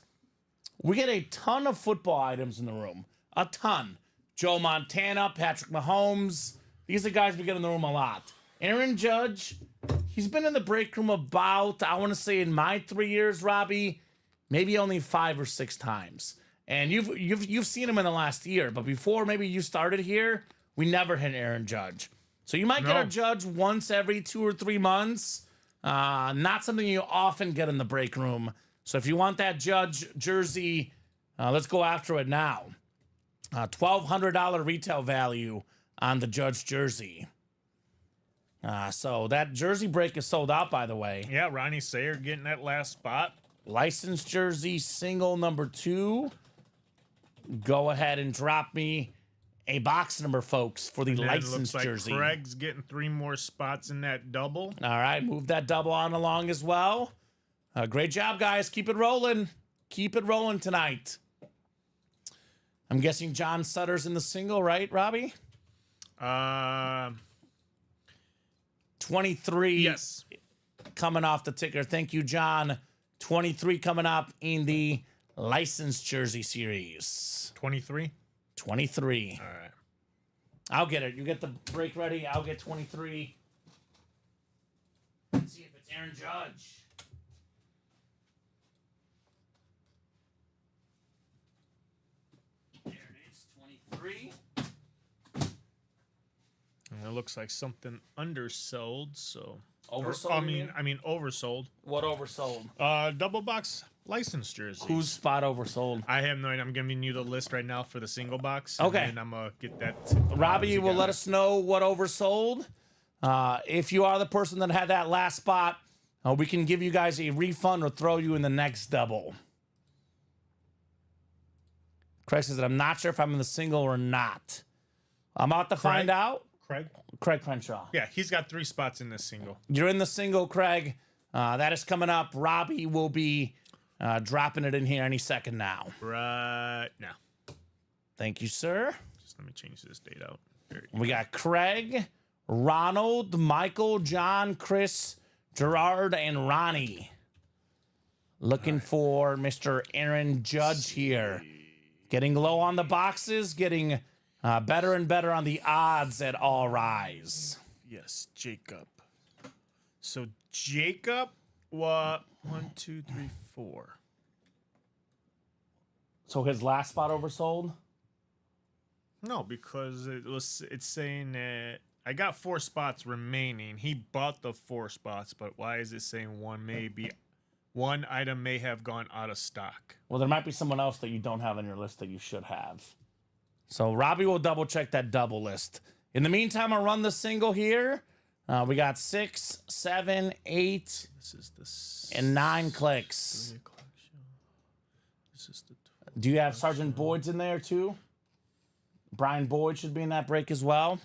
we get a ton of football items in the room. A ton. Joe Montana, Patrick Mahomes. These are guys we get in the room a lot. Aaron Judge, he's been in the break room about, I want to say in my 3 years, Robbie, maybe only 5 or 6 times. And you've seen him in the last year, but before maybe you started here, we never had Aaron Judge. So you might get a Judge once every 2 or 3 months. Not something you often get in the break room. So if you want that Judge jersey, let's go after it now. $1,200 retail value on the Judge jersey. So that jersey break is sold out, by the way. Yeah, Ronnie Sayer getting that last spot. Licensed jersey, single number 2. Go ahead and drop me a box number, folks, for the And then it licensed looks like jersey. Craig's getting 3 more spots in that double. All right, move that double on along as well. Great job, guys. Keep it rolling. Keep it rolling tonight. I'm guessing John Sutter's in the single, right, Robbie? 23. Yes. Coming off the ticker. Thank you, John. 23 coming up in the licensed jersey series. 23? 23. All right. I'll get it. You get the break ready. I'll get 23. Let's see if it's Aaron Judge. There it is, 23. And it looks like something undersold, so... Oversold, you I mean oversold. What oversold? Double box license jersey. Whose spot oversold? I have no idea. I'm giving you the list right now for the single box. Okay. And I'm going to get that. Robbie will together. let us know what oversold. If you are the person that had that last spot, we can give you guys a refund or throw you in the next double. Craig says that I'm not sure if I'm in the single or not. I'm about to find out. Craig Crenshaw. Yeah, he's got 3 spots in this single. You're in the single, Craig. That is coming up. Robbie will be dropping it in here any second now. Right now. Thank you, sir. Just let me change this date out. We got Craig, Ronald, Michael, John, Chris, Gerard, and Ronnie. Looking for Mr. Aaron Judge here. Getting low on the boxes, getting better and better on the odds at All Rise. Yes, Jacob. So Jacob, what? 1, 2, 3, 4. So his last spot oversold? No, because it's saying that I got 4 spots remaining. He bought the 4 spots, but why is it saying one item may have gone out of stock? Well, there might be someone else that you don't have on your list that you should have. So Robbie will double check that double list. In the meantime, I'll run the single here. We got 6, 7, 8, This is the and 9 clicks. 3 o'clock show. This is the Do you have Sergeant Boyd's in there too? Brian Boyd should be in that break as well.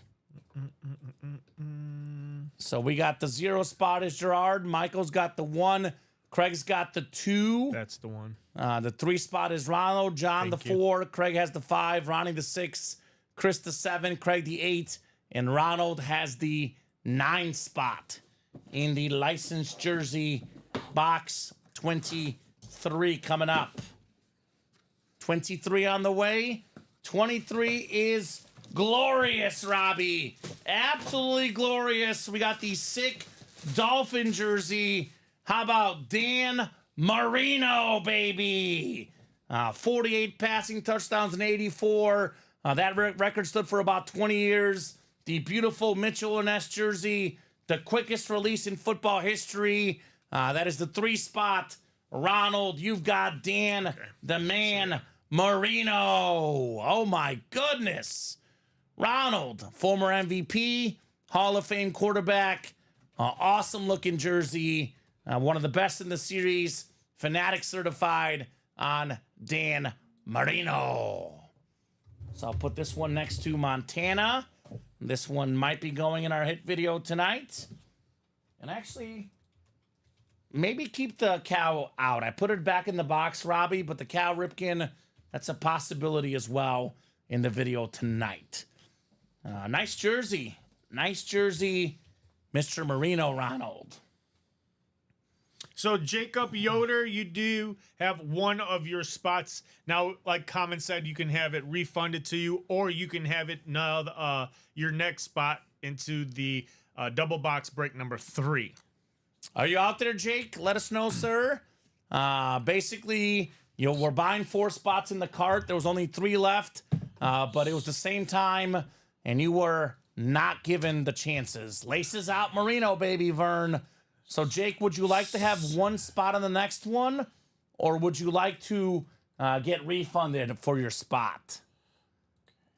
So we got the 0 spot is Gerard. Michael's got the 1. Craig's got the 2. That's the one. The 3 spot is Ronald. John Thank the you. 4. Craig has the 5. Ronnie the 6. Chris the 7. Craig the 8. And Ronald has the 9 spot in the licensed jersey box. 23 coming up. 23 on the way. 23 is glorious, Robbie. Absolutely glorious. We got the sick Dolphin jersey. How about Dan Marino, baby? 48 passing touchdowns and 84. That record stood for about 20 years. The beautiful Mitchell & Ness jersey, the quickest release in football history. That is the 3 spot. Ronald, you've got Dan, the man, Marino. Oh, my goodness. Ronald, former MVP, Hall of Fame quarterback. Awesome looking jersey. One of the best in the series. Fanatic certified on Dan Marino. So I'll put this one next to Montana. This one might be going in our hit video tonight. And actually, maybe keep the cow out. I put it back in the box, Robbie, but the Cal Ripken, that's a possibility as well in the video tonight. Nice jersey. Nice jersey, Mr. Marino Ronald. So Jacob Yoder, you do have one of your spots. Now, like Kamen said, you can have it refunded to you, or you can have it now your next spot into the double box break number 3. Are you out there, Jake? Let us know, sir. Basically, we're buying 4 spots in the cart. There was only 3 left, but it was the same time, and you were not given the chances. Laces out Marino, baby, Vern. So, Jake, would you like to have 1 spot on the next one? or would you like to get refunded for your spot?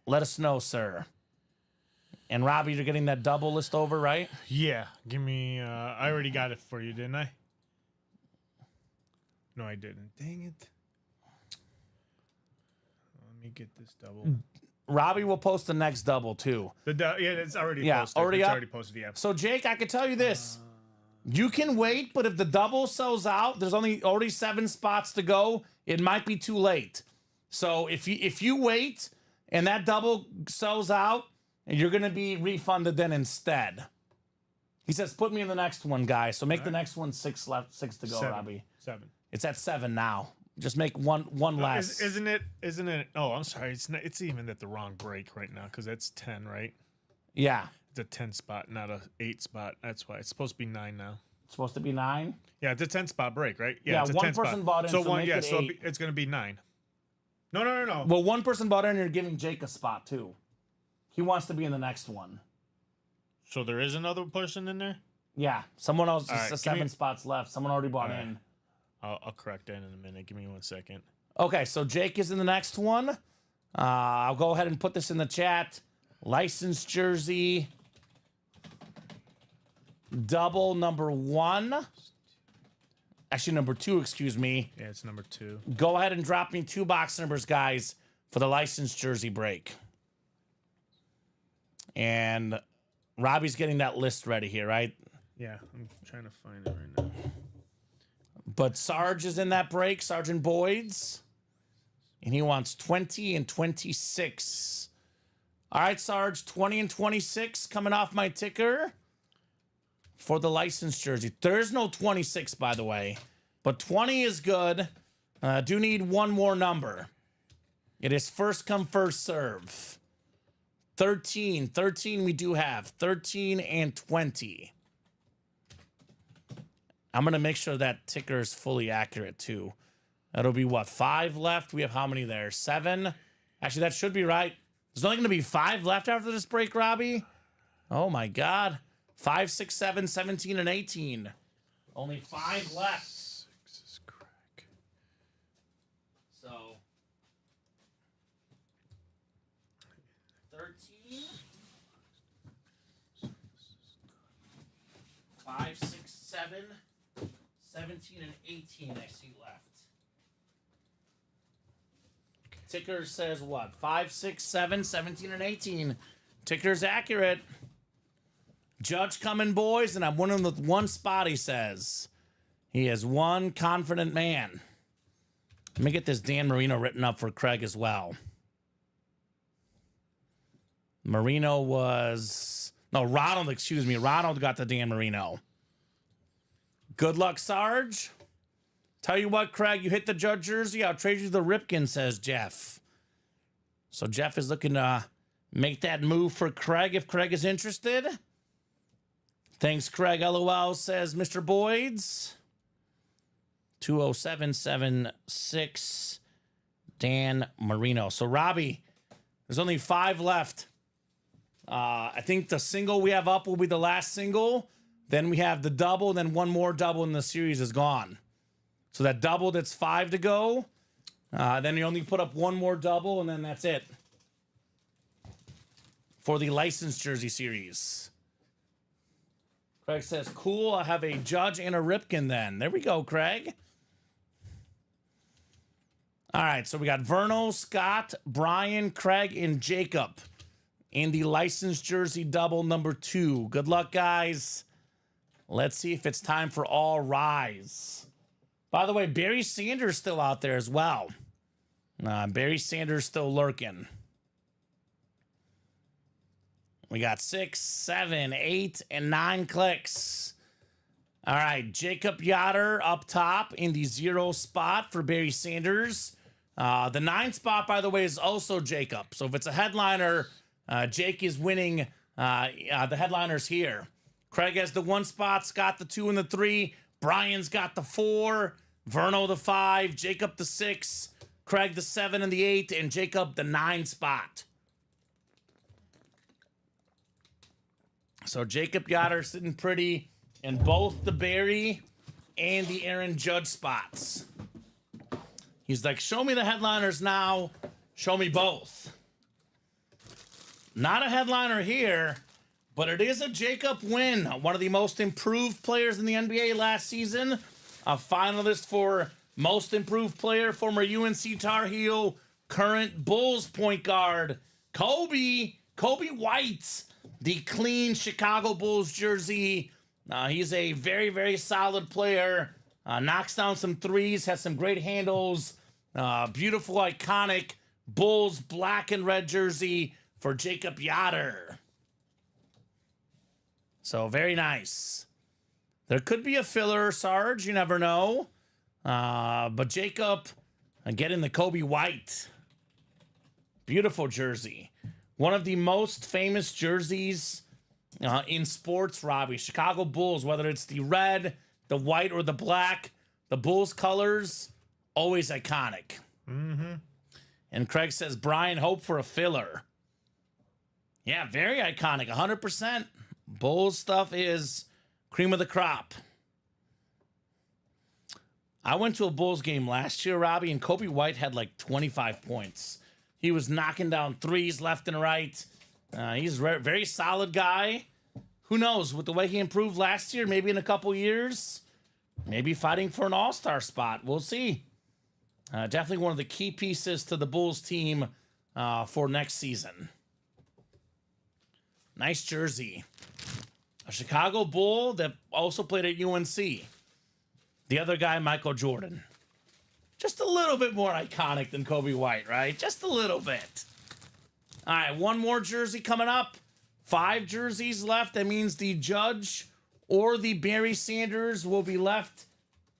Let us know, sir. And Robbie, you're getting that double list over, right? Yeah, give me. I already got it for you, didn't I? No, I didn't. Dang it. Let me get this double. Robbie will post the next double too. Yeah, it's already Yeah, posted. already it's up? already posted. Yeah. So Jake, I can tell you this: you can wait, but if the double sells out, there's already 7 spots to go. It might be too late. So if you wait and that double sells out, you're gonna be refunded then instead. He says, "Put me in the next one, guys." So make the next one 6 left, 6 to go, 7. Robbie. 7. It's at 7 now. Just make one less. Isn't it? Isn't it? Oh, I'm sorry. It's not, it's even at the wrong break right now because that's 10, right? Yeah. It's a 10 spot, not a 8 spot. That's why it's supposed to be 9 now. It's supposed to be 9. Yeah, it's a 10 spot break, right? Yeah, it's a one 10 person spot. bought in, so one, make yeah, it so 8. it's gonna be 9. No. Well, one person bought in and you're giving Jake a spot too. He wants to be in the next one. So there is another person in there. Yeah, someone else. All right, Just give me- 7 spots left. Someone already bought All right. in. I'll correct that in a minute. Give me 1 second. Okay, so Jake is in the next one. I'll go ahead and put this in the chat. Licensed jersey, double number 1. Actually, number 2, excuse me. Yeah, it's number 2. Go ahead and drop me 2 box numbers, guys, for the licensed jersey break. And Robbie's getting that list ready here, right? Yeah, I'm trying to find it right now. But Sarge is in that break, Sergeant Boyd's. And he wants 20 and 26. All right, Sarge, 20 and 26 coming off my ticker for the licensed jersey. There's no 26, by the way, but 20 is good. Do need one more number. It is first come, first serve. 13 we do have. 13 and 20. I'm going to make sure that ticker is fully accurate, too. That'll be, what, 5 left? We have how many there? 7? Actually, that should be right. There's only going to be 5 left after this break, Robbie. Oh, my God. 5, 6, 7, 17, and 18. Only 5 left. 6 is crack. So, 13, 5, 6, 7, 17, and 18 I see left. Ticker says what? 5, 6, 7, 17, and 18. Ticker's accurate. Judge coming, boys, and I'm winning with 1 spot, he says. He is one confident man. Let me get this Dan Marino written up for Craig as well. Marino was... No, Ronald, excuse me. Ronald got the Dan Marino. Good luck, Sarge. Tell you what, Craig, you hit the Judge jersey, I'll trade you the Ripken, says Jeff. So Jeff is looking to make that move for Craig if Craig is interested. Thanks, Craig. LOL, says Mr. Boyd's. 20776 Dan Marino. So, Robbie, there's only 5 left. I think the single we have up will be the last single. Then we have the double, then one more double, and the series is gone. So that double, that's 5 to go. Then you only put up one more double, and then that's it for the licensed jersey series. Craig says, cool, I have a Judge and a Ripken then. There we go, Craig. All right, so we got Verno, Scott, Brian, Craig, and Jacob in the licensed jersey double number 2. Good luck, guys. Let's see if it's time for All Rise. By the way, Barry Sanders still out there as well. Barry Sanders still lurking. We got 6, 7, 8, and 9 clicks. All right, Jacob Yoder up top in the 0 spot for Barry Sanders. The 9 spot, by the way, is also Jacob. So if it's a headliner, Jake is winning. The headliner's here. Craig has the 1 spot, Scott the 2 and the 3. Brian's got the 4. Verno the 5. Jacob the 6. Craig the 7 and the 8. And Jacob the 9 spot. So Jacob Yoder sitting pretty in both the Barry and the Aaron Judge spots. He's like, show me the headliners now. Show me both. Not a headliner here, but it is a Jacob Wynn, one of the most improved players in the NBA last season. A finalist for most improved player, former UNC Tar Heel, current Bulls point guard, Kobe White, the clean Chicago Bulls jersey. He's a very, very solid player. Knocks down some threes, has some great handles. Beautiful, iconic Bulls black and red jersey for Jacob Yatter. So very nice. There could be a filler, Sarge. You never know. But Jacob getting the Kobe White. Beautiful jersey. One of the most famous jerseys in sports, Robbie. Chicago Bulls, whether it's the red, the white, or the black, the Bulls colors, always iconic. Mm-hmm. And Craig says, Brian, hope for a filler. Yeah, very iconic, 100%. Bulls stuff is cream of the crop. I went to a Bulls game last year, Robbie, and Kobe White had like 25 points. He was knocking down threes left and right. He's a very solid guy. Who knows, with the way he improved last year, maybe in a couple years, maybe fighting for an all-star spot. We'll see. Definitely one of the key pieces to the Bulls team for next season. Nice jersey. A Chicago Bull that also played at UNC. The other guy, Michael Jordan. Just a little bit more iconic than Kobe White, right? Just a little bit. All right, one more jersey coming up. 5 jerseys left. That means the Judge or the Barry Sanders will be left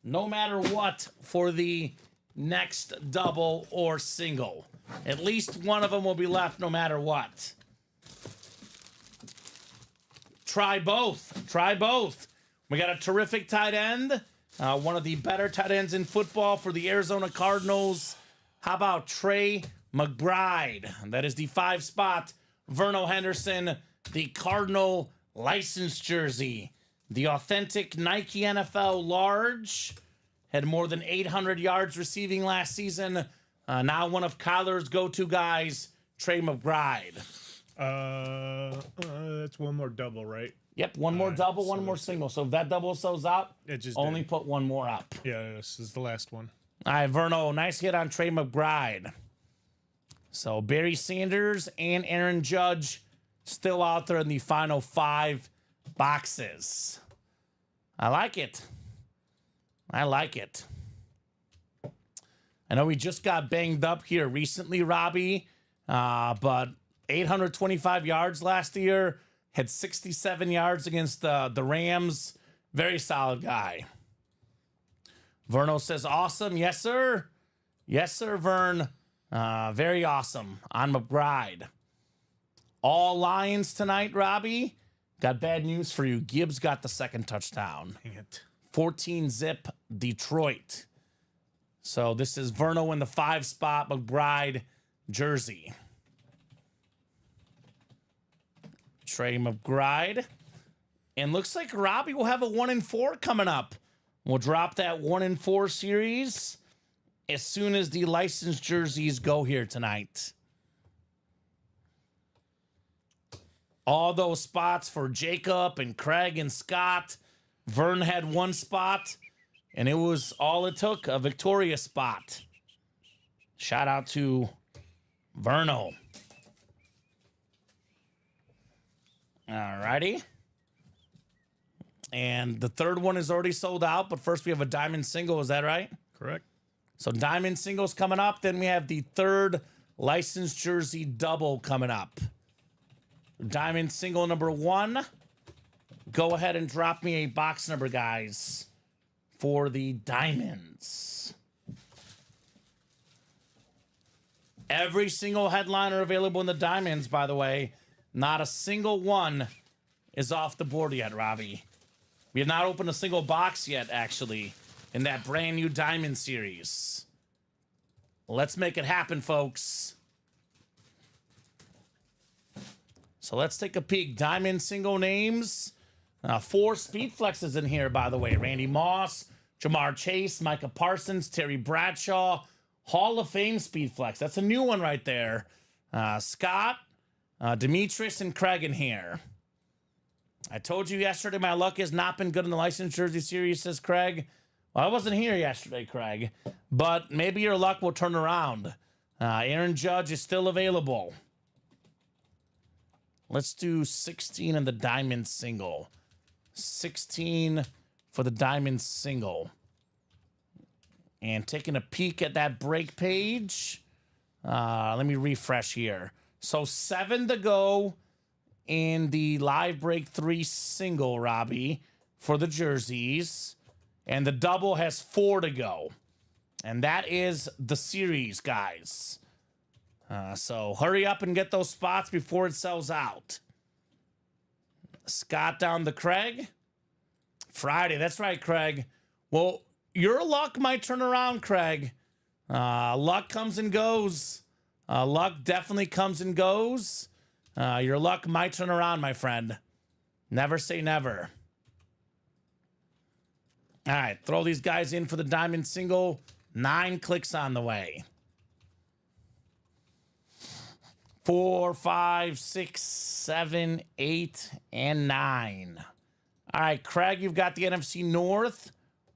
no matter what for the next double or single. At least one of them will be left no matter what. Try both. Try both. We got a terrific tight end. One of the better tight ends in football for the Arizona Cardinals. How about Trey McBride? That is the 5 spot. Verno Henderson, the Cardinal license jersey. The authentic Nike NFL large. Had more than 800 yards receiving last season. Now one of Kyler's go-to guys, Trey McBride. That's one more double, right? Yep, one more double, one more single. So if that double sells out, It just only did. put one more up. Yeah, this is the last one. All right, Verno, nice hit on Trey McBride. So Barry Sanders and Aaron Judge still out there in the final 5 boxes. I like it. I like it. I know we just got banged up here recently, Robbie, but 825 yards last year, had 67 yards against the Rams. Very solid guy. Verno says, awesome. Yes, sir. Yes, sir, Vern. Very awesome on McBride. All Lions tonight, Robbie. Got bad news for you. Gibbs got the second touchdown. Dang it. 14-zip Detroit. So this is Verno in the 5 spot, McBride jersey. Trey McBride. And looks like Robbie will have a 1-4 coming up. We'll drop that 1-4 series as soon as the licensed jerseys go here tonight. All those spots for Jacob and Craig and Scott. Vern had 1 spot, and it was all it took, a Victoria spot. Shout out to Verno. Alrighty. And the third one is already sold out, but first we have a diamond single, is that right? Correct. So diamond singles coming up, then we have the third licensed jersey double coming up. Diamond single number 1. Go ahead and drop me a box number, guys, for the diamonds. Every single headliner available in the diamonds, by the way. Not a single one is off the board yet, Robbie. We have not opened a single box yet, actually, in that brand new diamond series. Let's make it happen, folks. So let's take a peek. Diamond single names. 4 speed flexes in here, by the way. Randy Moss, Jamar Chase, Micah Parsons, Terry Bradshaw, Hall of Fame Speed Flex. That's a new one right there. Scott, Demetrius, and Craig in here. I told you yesterday my luck has not been good in the licensed jersey series, says Craig. Well, I wasn't here yesterday, Craig, but maybe your luck will turn around. Aaron Judge is still available. Let's do 16 in the diamond single. 16 for the diamond single. And taking a peek at that break page. Let me refresh here. So 7 to go in the live break 3 single, Robbie, for the jerseys. And the double has 4 to go. And that is the series, guys. So hurry up and get those spots before it sells out. Scott down to Craig. Friday, that's right, Craig. Well, your luck might turn around, Craig. Luck comes and goes. Luck definitely comes and goes. Your luck might turn around, my friend. Never say never. All right, throw these guys in for the diamond single. 9 clicks on the way. 4, 5, 6, 7, 8, and 9. All right, Craig, you've got the NFC North.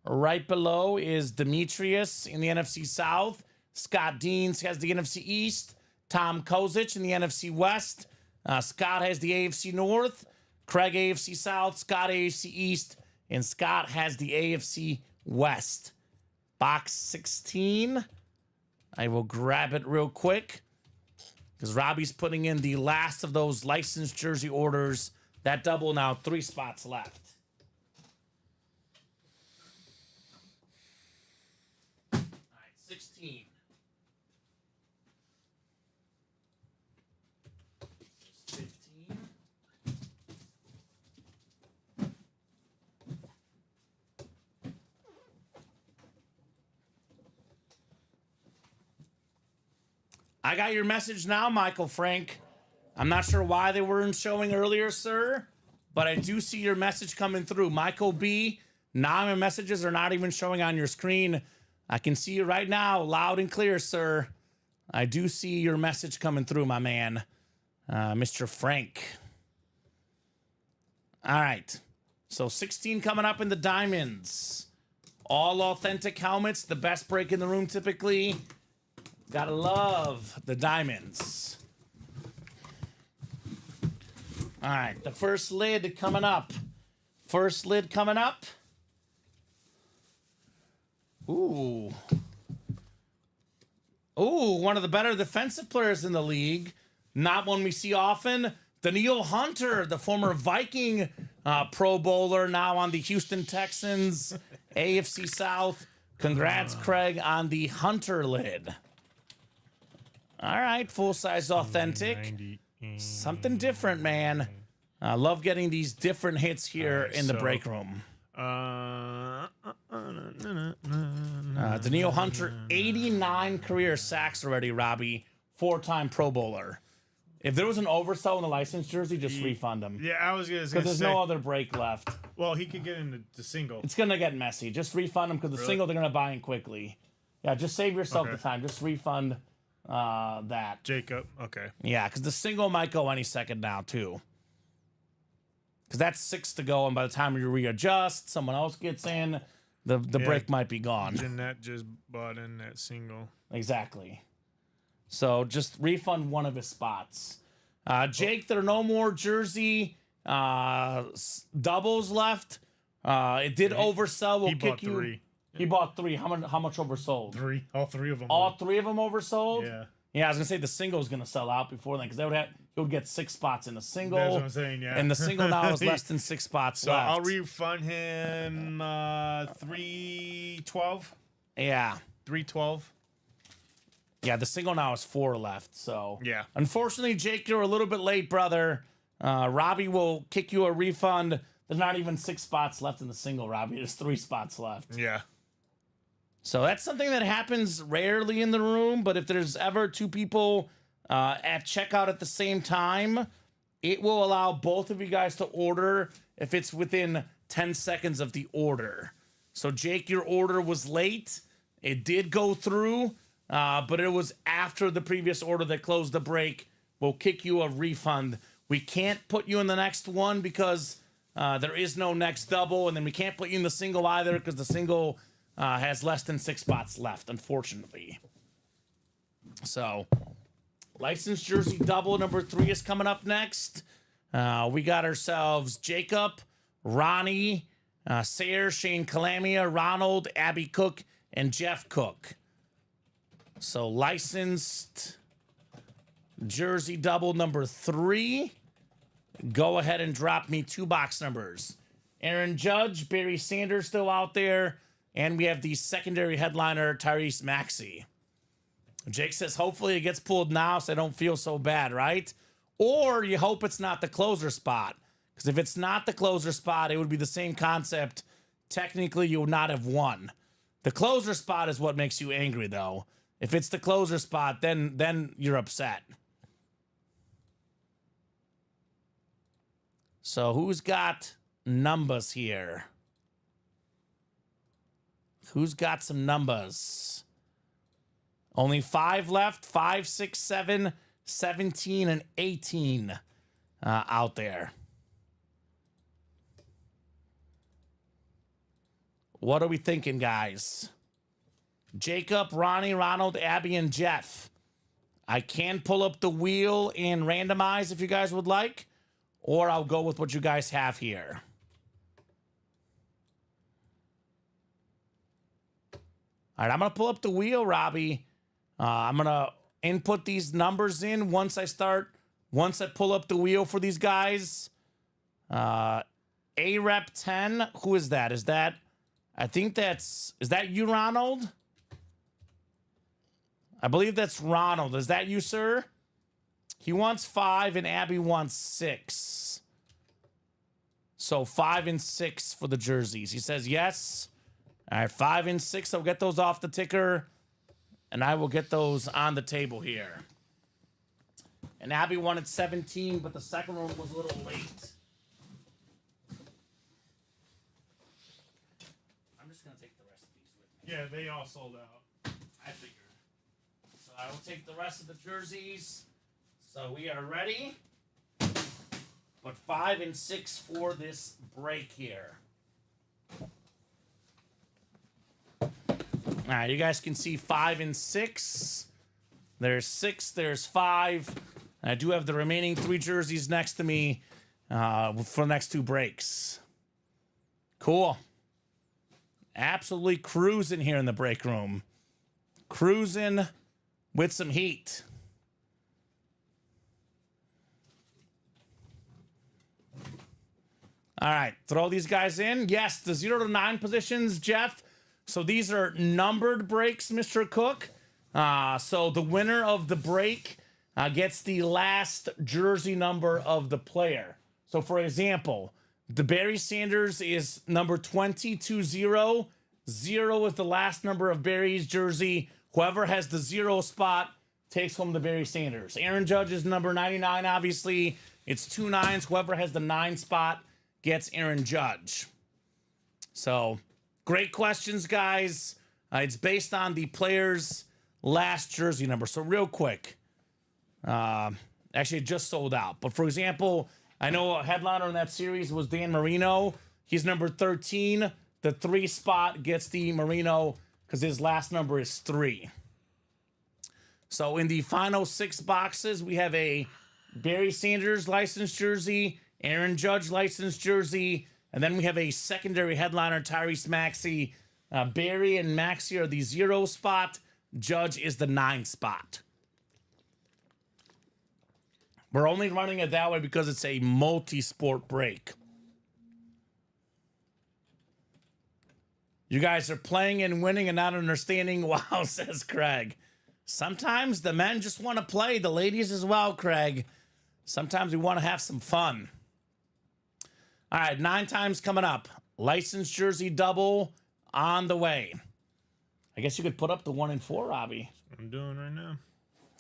Right below is Demetrius in the NFC South. Scott Deans has the NFC East. Tom Kozic in the NFC West. Scott has the AFC North. Craig AFC South. Scott AFC East. And Scott has the AFC West. Box 16. I will grab it real quick because Robbie's putting in the last of those licensed jersey orders. That double now, 3 spots left. All right, 16. I got your message now, Michael Frank. I'm not sure why they weren't showing earlier, sir, but I do see your message coming through. Michael B, now my messages are not even showing on your screen. I can see you right now, loud and clear, sir. I do see your message coming through, my man, Mr. Frank. All right, so 16 coming up in the diamonds. All authentic helmets, the best break in the room typically. Gotta love the diamonds. All right, the first lid coming up. First lid coming up. Ooh. Ooh, one of the better defensive players in the league. Not one we see often. Daniil Hunter, the former Viking Pro Bowler, now on the Houston Texans, AFC South. Congrats, Craig, on the Hunter lid. All right, full-size authentic. Something different, man. I love getting these different hits here in the break room. Daniil Hunter, 89 career sacks already, Robbie. 4-time Pro Bowler. If there was an oversell in the licensed jersey, just refund him. Yeah, I was going to say. Because there's no other break left. Well, he could get into the single. It's going to get messy. Just refund him because the single they're going to buy in quickly. Yeah, just save yourself the time. Just refund that. Jacob, okay. Yeah, because the single might go any second now, too. Because that's 6 to go, and by the time you readjust, someone else gets in, the break might be gone. Jeanette just bought in that single. Exactly. So just refund one of his spots. Jake, there are no more jersey doubles left. It did oversell. We'll kick you. 3. He bought 3. How much oversold? 3. All 3 of them. All 3 of them oversold? Yeah. Yeah, I was gonna say the single's gonna sell out before then because he would get 6 spots in the single. That's what I'm saying, yeah. And the single now is less than 6 spots so left. I'll refund him $312. Yeah. $312. Yeah, the single now is 4 left. So yeah. Unfortunately, Jake, you're a little bit late, brother. Robbie will kick you a refund. There's not even 6 spots left in the single, Robbie. There's 3 spots left. Yeah. So that's something that happens rarely in the room, but if there's ever 2 people at checkout at the same time, it will allow both of you guys to order if it's within 10 seconds of the order. So, Jake, your order was late. It did go through, but it was after the previous order that closed the break. We'll kick you a refund. We can't put you in the next one because there is no next double, and then we can't put you in the single either because the single has less than 6 spots left, unfortunately. So, licensed jersey double number 3 is coming up next. We got ourselves Jacob, Ronnie, Sayre, Shane Calamia, Ronald, Abby Cook, and Jeff Cook. So, licensed jersey double number 3. Go ahead and drop me 2 box numbers. Aaron Judge, Barry Sanders still out there. And we have the secondary headliner, Tyrese Maxey. Jake says, hopefully it gets pulled now so I don't feel so bad, right? Or you hope it's not the closer spot. Because if it's not the closer spot, it would be the same concept. Technically, you would not have won. The closer spot is what makes you angry, though. If it's the closer spot, then you're upset. So who's got numbers here? Who's got some numbers? Only 5 left. 5, 6, 7, 17, and 18 out there. What are we thinking, guys? Jacob, Ronnie, Ronald, Abby, and Jeff. I can pull up the wheel and randomize if you guys would like. Or I'll go with what you guys have here. All right, I'm going to pull up the wheel, Robbie. I'm going to input these numbers in once I pull up the wheel for these guys. A-Rep 10. Who is that? Is that you, Ronald? I believe that's Ronald. Is that you, sir? He wants 5 and Abby wants 6. So 5 and 6 for the jerseys. He says yes. All right, 5 and 6. I'll get those off the ticker, and I will get those on the table here. And Abby wanted 17, but the second one was a little late. I'm just going to take the rest of these with me. Yeah, they all sold out. I figured. So I will take the rest of the jerseys. So we are ready. But 5 and 6 for this break here. All right, you guys can see 5 and 6. There's 6, there's 5. I do have the remaining 3 jerseys next to me for the next 2 breaks. Cool. Absolutely cruising here in the break room. Cruising with some heat. All right, throw these guys in. Yes, the 0 to 9 positions, Jeff. So these are numbered breaks, Mr. Cook. So the winner of the break gets the last jersey number of the player. So for example, the Barry Sanders is number 2020. 0 is the last number of Barry's jersey. Whoever has the 0 spot takes home the Barry Sanders. Aaron Judge is number 99, obviously. It's 2 9s. Whoever has the 9 spot gets Aaron Judge. So, great questions, guys. It's based on the player's last jersey number. So, real quick. Actually, it just sold out. But, for example, I know a headliner in that series was Dan Marino. He's number 13. The 3 spot gets the Marino because his last number is 3. So, in the final 6 boxes, we have a Barry Sanders licensed jersey, Aaron Judge licensed jersey, and then we have a secondary headliner, Tyrese Maxey. Barry and Maxey are the 0 spot. Judge is the 9 spot. We're only running it that way because it's a multi-sport break. You guys are playing and winning and not understanding. Wow, says Craig. Sometimes the men just want to play. The ladies as well, Craig. Sometimes we want to have some fun. All right, 9 times coming up. Licensed jersey double on the way. I guess you could put up the 1 and 4, Robbie. That's what I'm doing right now.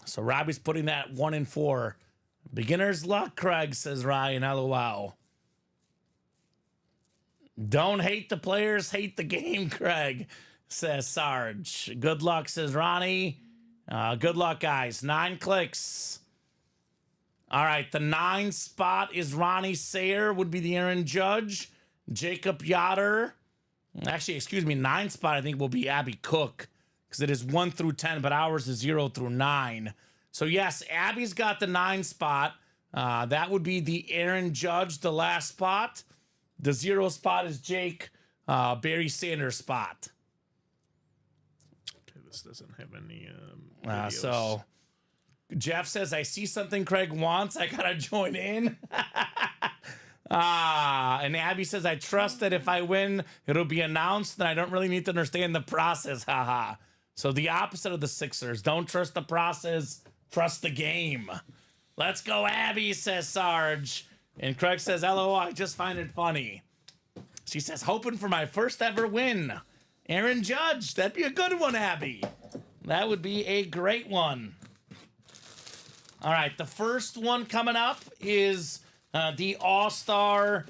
So Robbie's putting that 1 and 4. Beginner's luck, Craig, says Ryan. LOL. Don't hate the players, hate the game, Craig, says Sarge. Good luck, says Ronnie. Good luck, guys. 9 clicks. All right, the 9 spot is Ronnie Sayer, would be the Aaron Judge. Jacob Yoder. Actually, excuse me, 9 spot I think will be Abby Cook because it is 1 through 10, but ours is 0 through 9. So yes, Abby's got the 9 spot. That would be the Aaron Judge, the last spot. The 0 spot is Jake Barry Sanders spot. Okay, this doesn't have any So Jeff says, I see something Craig wants. I gotta join in. And Abby says, I trust that if I win, it'll be announced, and I don't really need to understand the process. Haha. So the opposite of the Sixers. Don't trust the process, trust the game. Let's go, Abby, says Sarge. And Craig says, LOL, I just find it funny. She says, hoping for my first ever win. Aaron Judge, that'd be a good one, Abby. That would be a great one. All right, the first one coming up is the all-star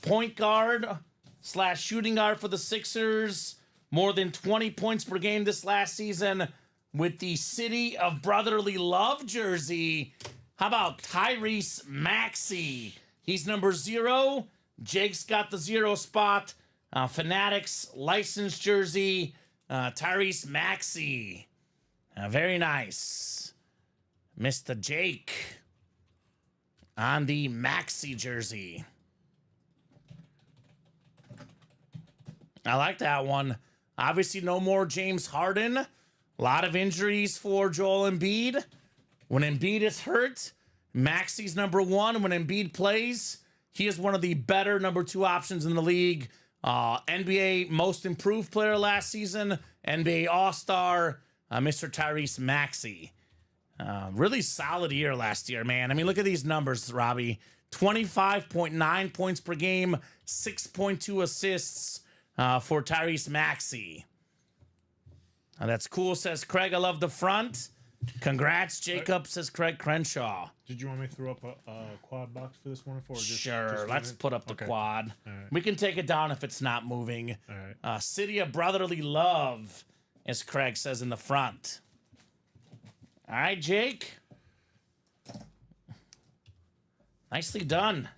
point guard / shooting guard for the Sixers. More than 20 points per game this last season with the City of Brotherly Love jersey. How about Tyrese Maxey? He's number 0. Jake's got the 0 spot. Fanatics licensed jersey. Tyrese Maxey. Very nice. Mr. Jake on the Maxey jersey. I like that one. Obviously, no more James Harden. A lot of injuries for Joel Embiid. When Embiid is hurt, Maxey's number 1. When Embiid plays, he is one of the better number 2 options in the league. NBA Most Improved Player last season. NBA All-Star, Mr. Tyrese Maxey. Really solid year last year, man. I mean, look at these numbers, Robbie. 25.9 points per game, 6.2 assists for Tyrese Maxey. That's cool, says Craig. I love the front. Congrats, Jacob, says Craig Crenshaw. Did you want me to throw up a quad box for this one? Sure, let's put up the quad. All right. We can take it down if it's not moving. All right. City of Brotherly Love, as Craig says in the front. All right, Jake. Nicely done.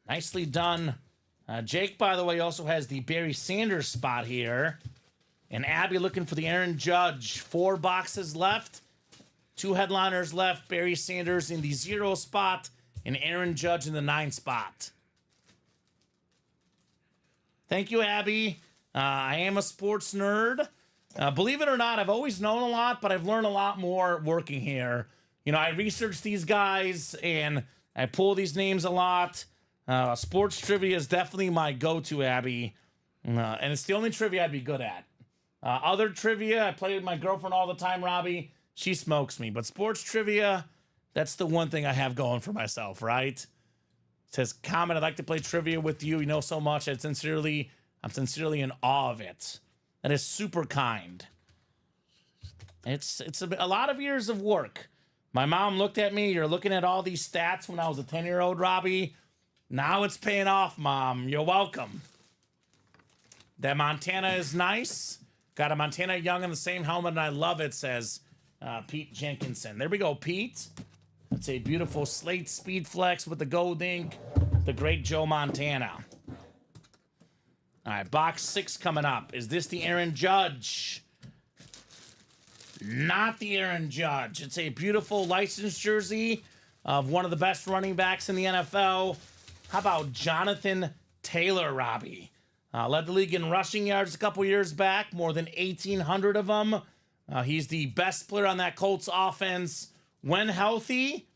Nicely done. Jake, by the way, also has the Barry Sanders spot here. And Abby looking for the Aaron Judge. 4 boxes left. 2 headliners left. Barry Sanders in the 0 spot. And Aaron Judge in the 9 spot. Thank you, Abby. I am a sports nerd. Believe it or not, I've always known a lot, but I've learned a lot more working here. You know, I research these guys, and I pull these names a lot. Sports trivia is definitely my go-to, Abby. And it's the only trivia I'd be good at. Other trivia, I play with my girlfriend all the time, Robbie. She smokes me. But sports trivia, that's the one thing I have going for myself, right? It says, Kamen, I'd like to play trivia with you. You know so much. I'm sincerely in awe of it. That is super kind. It's a lot of years of work. My mom looked at me. You're looking at all these stats when I was a 10-year-old, Robbie. Now it's paying off, Mom. You're welcome. That Montana is nice. Got a Montana Young in the same helmet, and I love it, says Pete Jenkinson. There we go, Pete. That's a beautiful slate speed flex with the gold ink. The great Joe Montana. All right, box 6 coming up. Is this the Aaron Judge? Not the Aaron Judge. It's a beautiful licensed jersey of one of the best running backs in the NFL. How about Jonathan Taylor, Robbie? Led the league in rushing yards a couple years back, more than 1,800 of them. He's the best player on that Colts offense when healthy.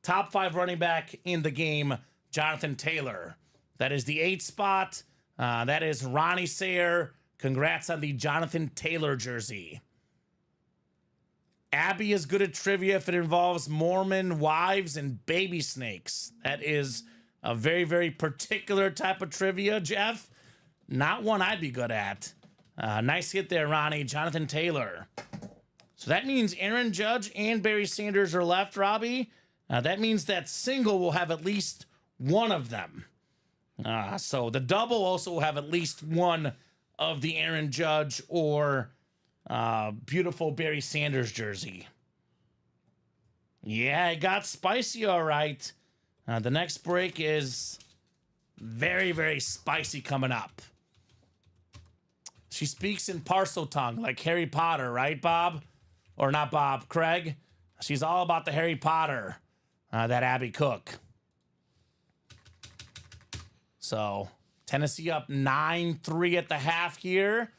Top 5 running back in the game, Jonathan Taylor. That is the 8 spot. That is Ronnie Sayer. Congrats on the Jonathan Taylor jersey. Abby is good at trivia if it involves Mormon wives and baby snakes. That is a very, very particular type of trivia, Jeff. Not one I'd be good at. Nice hit there, Ronnie. Jonathan Taylor. So that means Aaron Judge and Barry Sanders are left, Robbie. That means that single will have at least one of them. So the double also will have at least one of the Aaron Judge or beautiful Barry Sanders jersey. Yeah, it got spicy, all right. The next break is very, very spicy coming up. She speaks in parcel tongue like Harry Potter, right, Bob? Or not Bob, Craig? She's all about the Harry Potter, that Abby Cook. So, Tennessee up 9-3 at the half here.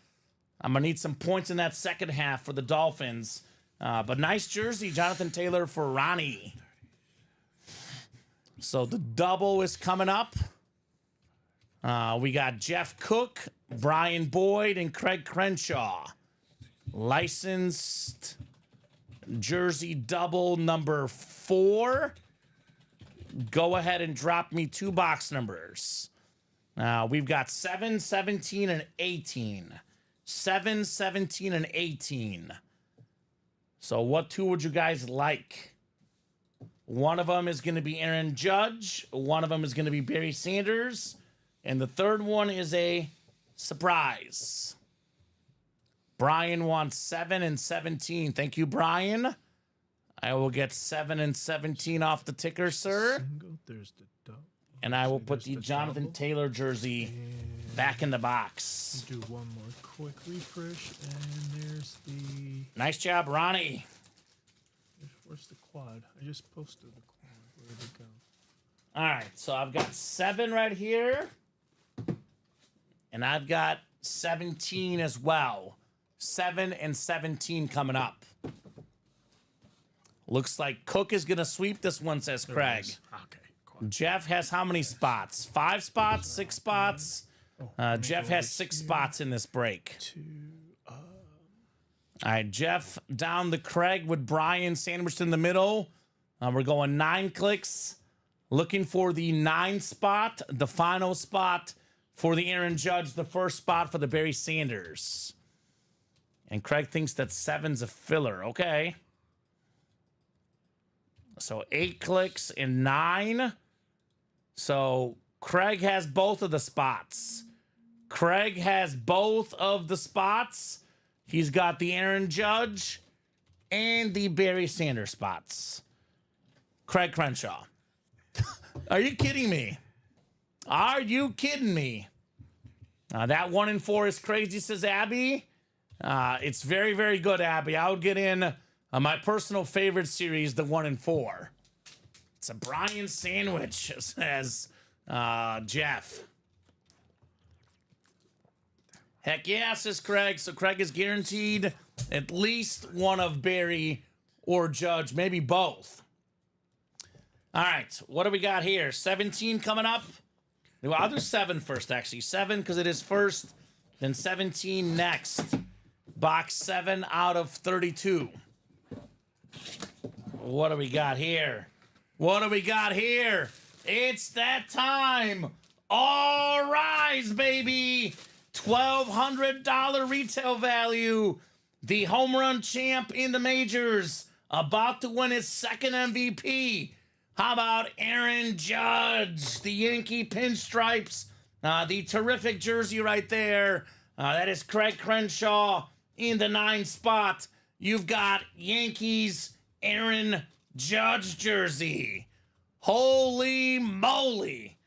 I'm going to need some points in that second half for the Dolphins. But nice jersey, Jonathan Taylor for Ronnie. So, the double is coming up. We got Jeff Cook, Brian Boyd, and Craig Crenshaw. Licensed jersey double number 4. Go ahead and drop me 2 box numbers. We've got 7, 17, and 18. 7, 17, and 18. So what 2 would you guys like? One of them is going to be Aaron Judge. One of them is going to be Barry Sanders. And the third one is a surprise. Brian wants 7 and 17. Thank you, Brian. I will get 7 and 17 off the ticker, sir. There's the double. And I will put the Jonathan Taylor jersey back in the box. Do one more quick refresh, and there's the... Nice job, Ronnie. Where's the quad? I just posted the quad. Where did it go? All right, so I've got 7 right here. And I've got 17 as well. 7 and 17 coming up. Looks like Cook is going to sweep this one, says Craig. Okay. Jeff has how many spots? 5 spots? 6 spots? Jeff has 6 spots in this break. All right, Jeff down to Craig with Brian sandwiched in the middle. We're going 9 clicks. Looking for the 9 spot, the final spot for the Aaron Judge, the first spot for the Barry Sanders. And Craig thinks that 7's a filler. Okay. So 8 clicks and 9. So Craig has both of the spots. Craig has both of the spots. He's got the Aaron Judge and the Barry Sanders spots. Craig Crenshaw. Are you kidding me? Are you kidding me? That 1 and 4 is crazy, says Abby. It's very, very good, Abby. I would get in my personal favorite series, the 1 and 4. It's a Brian sandwich, says Jeff. Heck yeah, says Craig. So Craig is guaranteed at least one of Barry or Judge, maybe both. All right, what do we got here? 17 coming up. Well, I'll do 7 first, actually. 7 because it is first, then 17 next. Box 7 out of 32. What do we got here? What do we got here? It's that time. All rise, baby. $1,200 retail value. The home run champ in the majors. About to win his second MVP. How about Aaron Judge? The Yankee pinstripes. The terrific jersey right there. That is Craig Crenshaw in the 9 spot. You've got Yankees Aaron Judge jersey. Holy moly.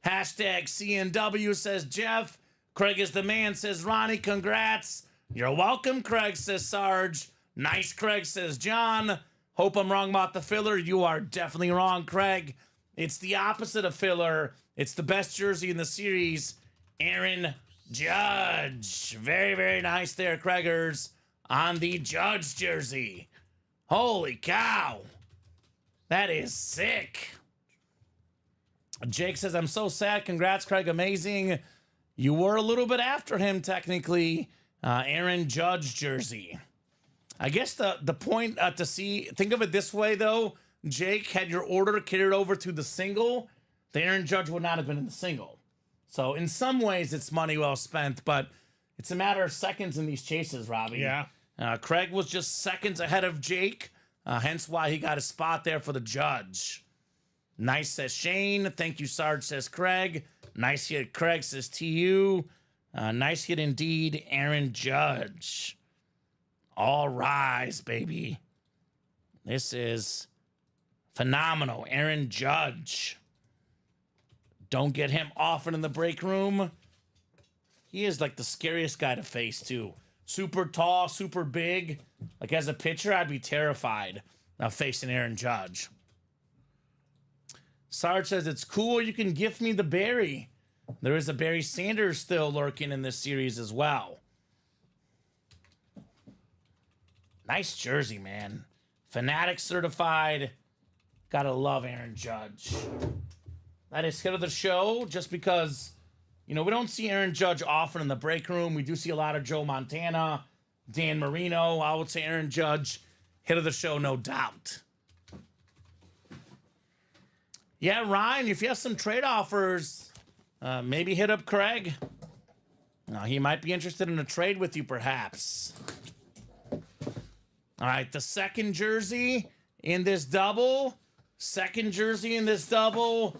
Hashtag CNW, says Jeff. Craig is the man, says Ronnie. Congrats. You're welcome, Craig, says Sarge. Nice, Craig, says John. Hope I'm wrong about the filler. You are definitely wrong, Craig. It's the opposite of filler. It's the best jersey in the series. Aaron Judge. Very, very nice there, Craigers, on the Judge jersey. Holy cow. That is sick. Jake says, I'm so sad. Congrats, Craig. Amazing. You were a little bit after him, technically. Aaron Judge jersey. I guess the point to see, think of it this way, though. Jake, had your order carried over to the single, the Aaron Judge would not have been in the single. So in some ways, it's money well spent, but it's a matter of seconds in these chases, Robbie. Yeah. Craig was just seconds ahead of Jake, hence why he got a spot there for the Judge. Nice, says Shane. Thank you, Sarge, says Craig. Nice hit, Craig, says TU. Nice hit indeed, Aaron Judge. All rise, baby. This is phenomenal. Aaron Judge. Don't get him often in the break room. He is like the scariest guy to face, too. Super tall, super big. Like, as a pitcher, I'd be terrified of facing Aaron Judge. Sarge says, it's cool. You can gift me the Barry. There is a Barry Sanders still lurking in this series as well. Nice jersey, man. Fanatic certified. Gotta love Aaron Judge. That is hit of the show just because, you know, we don't see Aaron Judge often in the break room. We do see a lot of Joe Montana, Dan Marino. I would say Aaron Judge, hit of the show, no doubt. Yeah, Ryan, if you have some trade offers, maybe hit up Craig. He might be interested in a trade with you, perhaps. All right, the second jersey in this double. Second jersey in this double.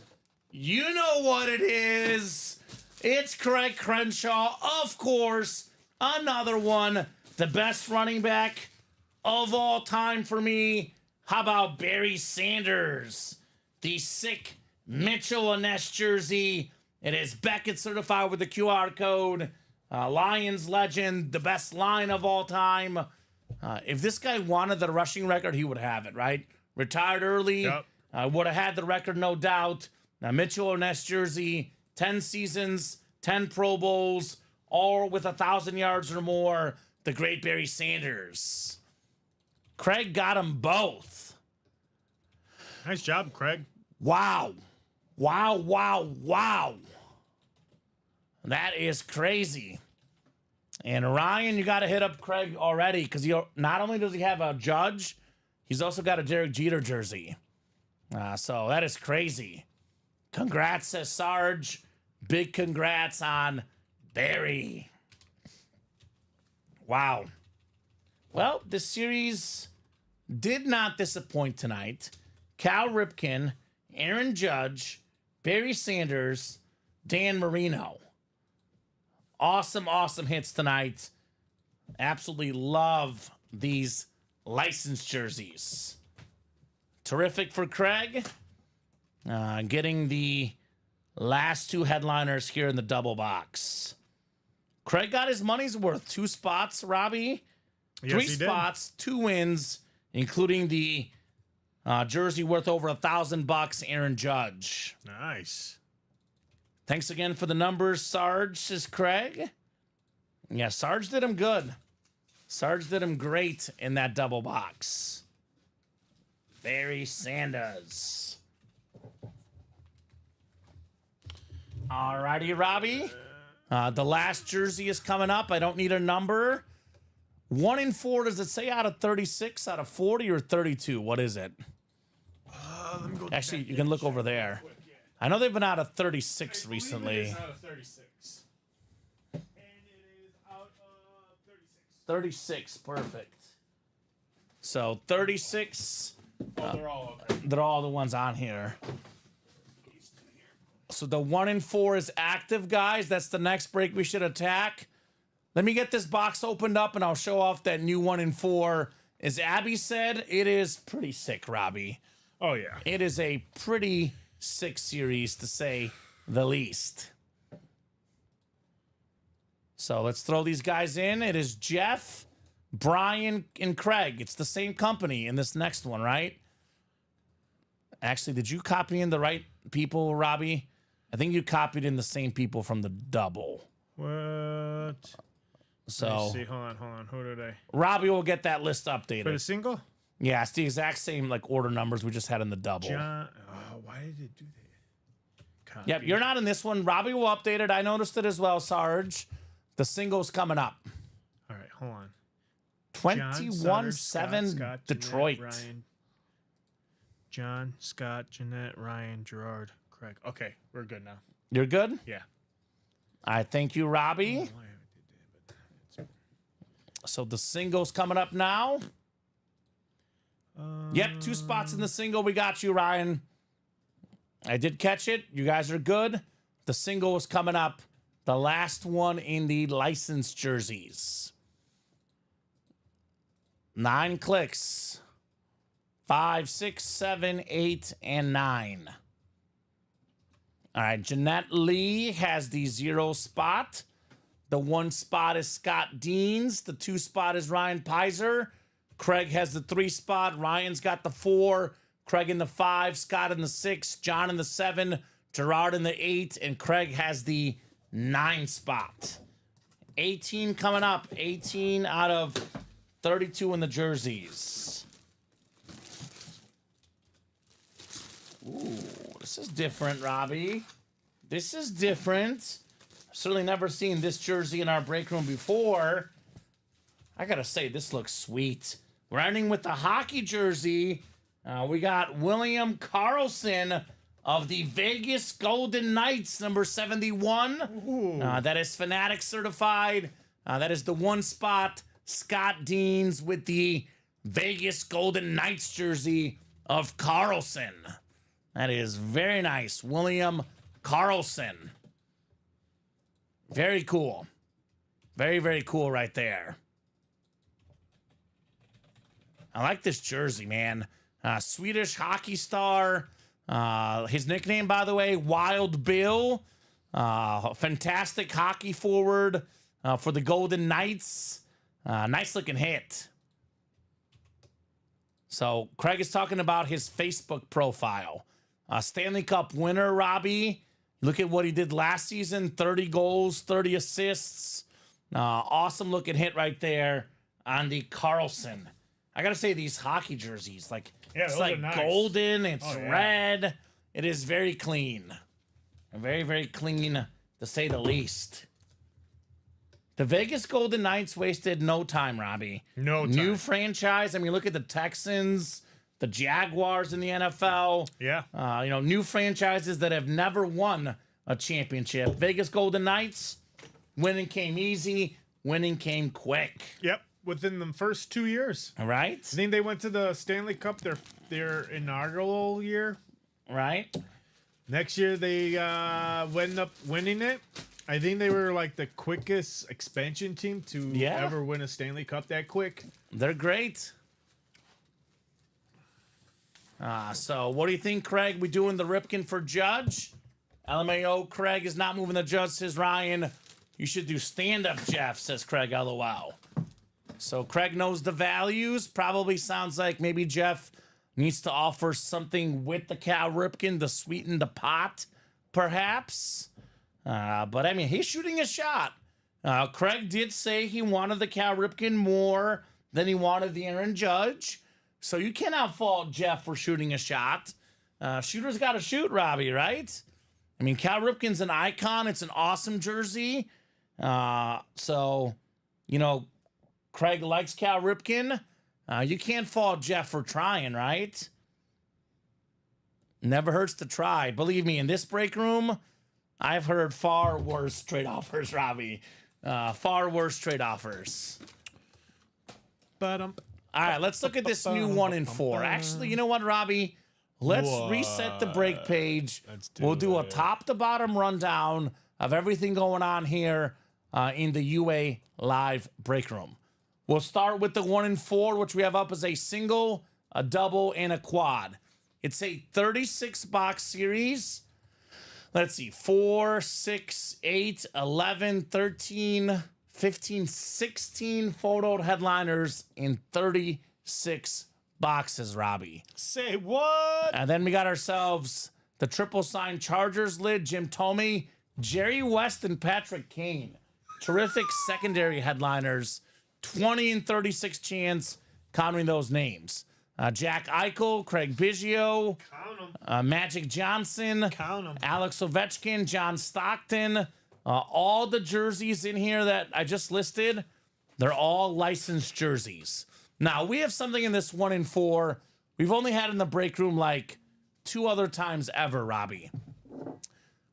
You know what it is. It's Craig Crenshaw, of course. Another one. The best running back of all time for me. How about Barry Sanders? The sick Mitchell and Ness jersey. It is Beckett certified with the QR code. Lions legend, the best line of all time. If this guy wanted the rushing record, he would have it, right? Retired early. Yep. Would have had the record, no doubt. Now, Mitchell and Ness jersey, 10 seasons, 10 Pro Bowls, all with 1,000 yards or more. The great Barry Sanders. Craig got them both. Nice job, Craig. Wow. Wow, wow, wow. That is crazy. And Ryan, you got to hit up Craig already because not only does he have a Judge, he's also got a Derek Jeter jersey. So that is crazy. Congrats, says Sarge. Big congrats on Barry. Wow. Well, this series did not disappoint tonight. Cal Ripken, Aaron Judge, Barry Sanders, Dan Marino. Awesome, awesome hits tonight. Absolutely love these licensed jerseys. Terrific for Craig. Getting the last two headliners here in the double box. Craig got his money's worth. 2 spots, Robbie. Yes, 3 he did. spots, 2 wins, including the jersey worth over $1,000, Aaron Judge. Nice. Thanks again for the numbers, Sarge, says Craig. Yeah, Sarge did him good. Sarge did him great in that double box. Barry Sanders. Alrighty, Robbie. The last jersey is coming up. I don't need a number. 1 in 4, does it say out of 36, out of 40, or 32? What is it? Let me go Actually, you can look over there. I know they've been out of 36 recently. out of 36. And it is out of 36. 36, perfect. So 36, Oh, they're all okay. they're all the ones on here. So the 1 in 4 is active, guys. That's the next break we should attack. Let me get this box opened up and I'll show off that new 1 in 4. As Abby said, it is pretty sick, Robbie. Oh, yeah. It is a pretty sick series, to say the least. So let's throw these guys in. It is Jeff, Brian, and Craig. It's the same company in this next one, right? Actually, did you copy in the right people, Robbie? I think you copied in the same people from the double. What? So Let's see. Hold on. Who did I? Robbie will get that list For the updated. single? Yeah, it's the exact same like order numbers we just had in the double. John. Oh, why did it do that? Copy. Yep, you're not in this one. Robbie will update it. I noticed it as well, Sarge. The single's coming up. All right, hold on. John, Sutter, 21-7 Scott, Detroit. Jeanette, Ryan, John, Scott, Jeanette, Ryan, Gerard, Craig. Okay, we're good now. You're good? Yeah. I thank you, Robbie. Why I did that, but it's- So the single's coming up now. Yep, 2 spots in the single. We got you, Ryan. I did catch it. You guys are good. The single is coming up. The last one in the licensed jerseys. 9 clicks. 5, 6, 7, 8, and 9. All right, Jeanette Lee has the 0 spot. The 1 spot is Scott Deans. The 2 spot is Ryan Pizer. Craig has the 3 spot. Ryan's got the 4. Craig in the 5. Scott in the 6. John in the 7. Gerard in the 8. And Craig has the 9 spot. 18 coming up. 18 out of 32 in the jerseys. Ooh, this is different, Robbie. This is different. I've certainly never seen this jersey in our break room before. I gotta say, this looks sweet. We're ending with the hockey jersey. We got William Karlsson of the Vegas Golden Knights, number 71. That is Fanatic certified. That is the 1 spot. Scott Deans with the Vegas Golden Knights jersey of Karlsson. That is very nice. William Karlsson. Very cool. Very, very cool right there. I like this jersey, man. Swedish hockey star. His nickname, by the way, Wild Bill. Fantastic hockey forward for the Golden Knights. Nice looking hit. So Craig is talking about his Facebook profile. Stanley Cup winner, Robbie. Look at what he did last season. 30 goals, 30 assists. Awesome looking hit right there on the Karlsson. I got to say, these hockey jerseys, like, it's like nice. golden, it's red. It is very clean. Very, very clean, to say the least. The Vegas Golden Knights wasted no time, Robbie. No time. New franchise. I mean, look at the Texans, the Jaguars in the NFL. Yeah. New franchises that have never won a championship. Vegas Golden Knights, winning came easy, winning came quick. Yep. Within the first 2 years. All right. I think they went to the Stanley Cup their inaugural year. Right. Next year they went up winning it. I think they were like the quickest expansion team to ever win a Stanley Cup that quick. They're great. So what do you think, Craig? We doing the Ripken for Judge? LMAO, Craig is not moving the judge, says Ryan. You should do stand-up, Jeff, says Craig, LOL. So Craig knows the values. Probably sounds like maybe Jeff needs to offer something with the Cal Ripken to sweeten the pot, perhaps. But, I mean, he's shooting a shot. Craig did say he wanted the Cal Ripken more than he wanted the Aaron Judge. So you cannot fault Jeff for shooting a shot. Shooters got to shoot, Robbie, right? I mean, Cal Ripken's an icon. It's an awesome jersey. Craig likes Cal Ripken. You can't fault Jeff for trying, right? Never hurts to try. Believe me, in this break room, I've heard far worse trade offers, Robbie. Far worse trade offers. All right, let's look at this new 1 in 4. Actually, you know what, Robbie? Let's reset the break page. We'll do a top-to-bottom rundown of everything going on here in the UA Live break room. We'll start with the 1 in 4, which we have up as a single, a double, and a quad. It's a 36-box series. Let's see, 4, 6, 8, 11, 13, 15, 16 photoed headliners in 36 boxes, Robbie. Say what? And then we got ourselves the triple sign Chargers lid, Jim Thome, Jerry West, and Patrick Kane. Terrific secondary headliners. 20 and 36 chance counting those names. Jack Eichel, Craig Biggio, Magic Johnson, Alex Ovechkin, John Stockton. All the jerseys in here that I just listed, they're all licensed jerseys. Now, we have something in this 1 in 4 we've only had in the break room like 2 other times ever, Robbie.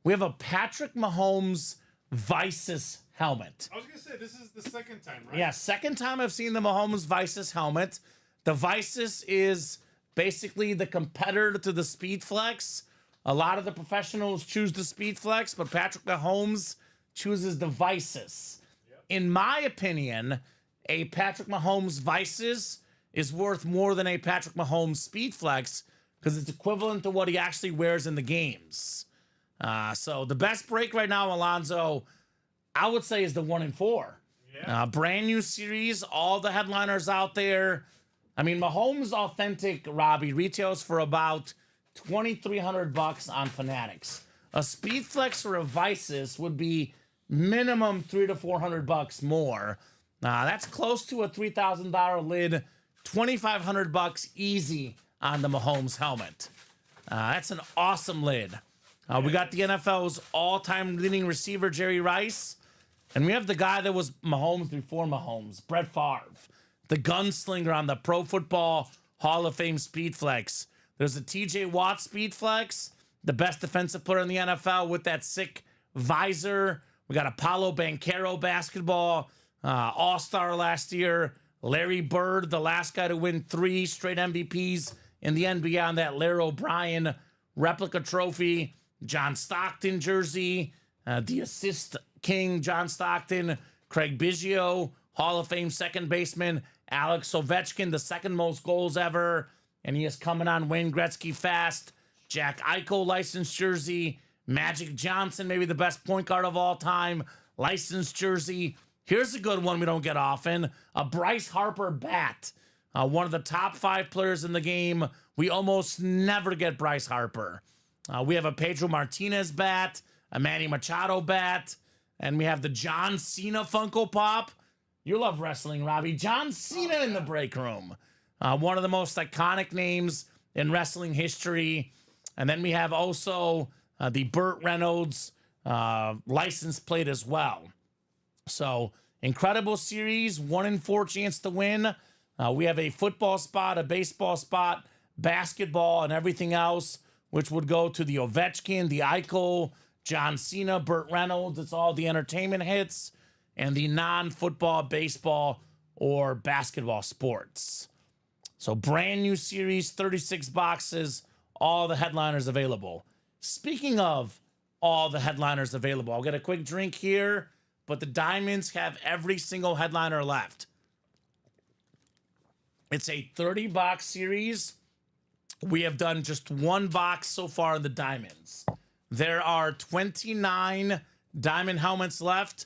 We have a Patrick Mahomes Vices helmet. I was going to say, this is the second time, right? Yeah, second time I've seen the Mahomes Vices helmet. The Vices is basically the competitor to the Speed Flex. A lot of the professionals choose the Speed Flex, but Patrick Mahomes chooses the Vices. Yep. In my opinion, a Patrick Mahomes Vices is worth more than a Patrick Mahomes Speed Flex because it's equivalent to what he actually wears in the games. So the best break right now, Alonzo, I would say is the 1 and 4. Yeah. Brand new series, all the headliners out there. I mean, Mahomes Authentic, Robbie, retails for about $2,300 on Fanatics. A Speed Flex or a Vices would be minimum $300 to $400 more. That's close to a $3,000 lid, $2,500 easy on the Mahomes helmet. That's an awesome lid. We got the NFL's all-time leading receiver, Jerry Rice. And we have the guy that was Mahomes before Mahomes, Brett Favre, the gunslinger on the Pro Football Hall of Fame Speed Flex. There's a TJ Watt Speed Flex, the best defensive player in the NFL with that sick visor. We got Apollo Banchero basketball, all-star last year. Larry Bird, the last guy to win 3 straight MVPs in the NBA on that Larry O'Brien replica trophy. John Stockton jersey, the assist king, John Stockton. Craig Biggio, Hall of Fame second baseman. Alex Ovechkin, the second most goals ever. And he is coming on Wayne Gretzky fast. Jack Eichel licensed jersey. Magic Johnson, maybe the best point guard of all time, licensed jersey. Here's a good one we don't get often. A Bryce Harper bat. One of the top 5 players in the game. We almost never get Bryce Harper. We have a Pedro Martinez bat, a Manny Machado bat, and we have the John Cena Funko Pop. You love wrestling, Robbie. John Cena in the break room. One of the most iconic names in wrestling history. And then we have also the Burt Reynolds license plate as well. So, incredible series, 1 in 4 chance to win. We have a football spot, a baseball spot, basketball, and everything else, which would go to the Ovechkin, the Eichel, John Cena, Burt Reynolds. It's all the entertainment hits and the non-football, baseball, or basketball sports. So brand new series, 36 boxes, all the headliners available. Speaking of all the headliners available, I'll get a quick drink here, but the Diamonds have every single headliner left. It's a 30-box series. We have done just 1 box so far in the Diamonds. There are 29 Diamond helmets left,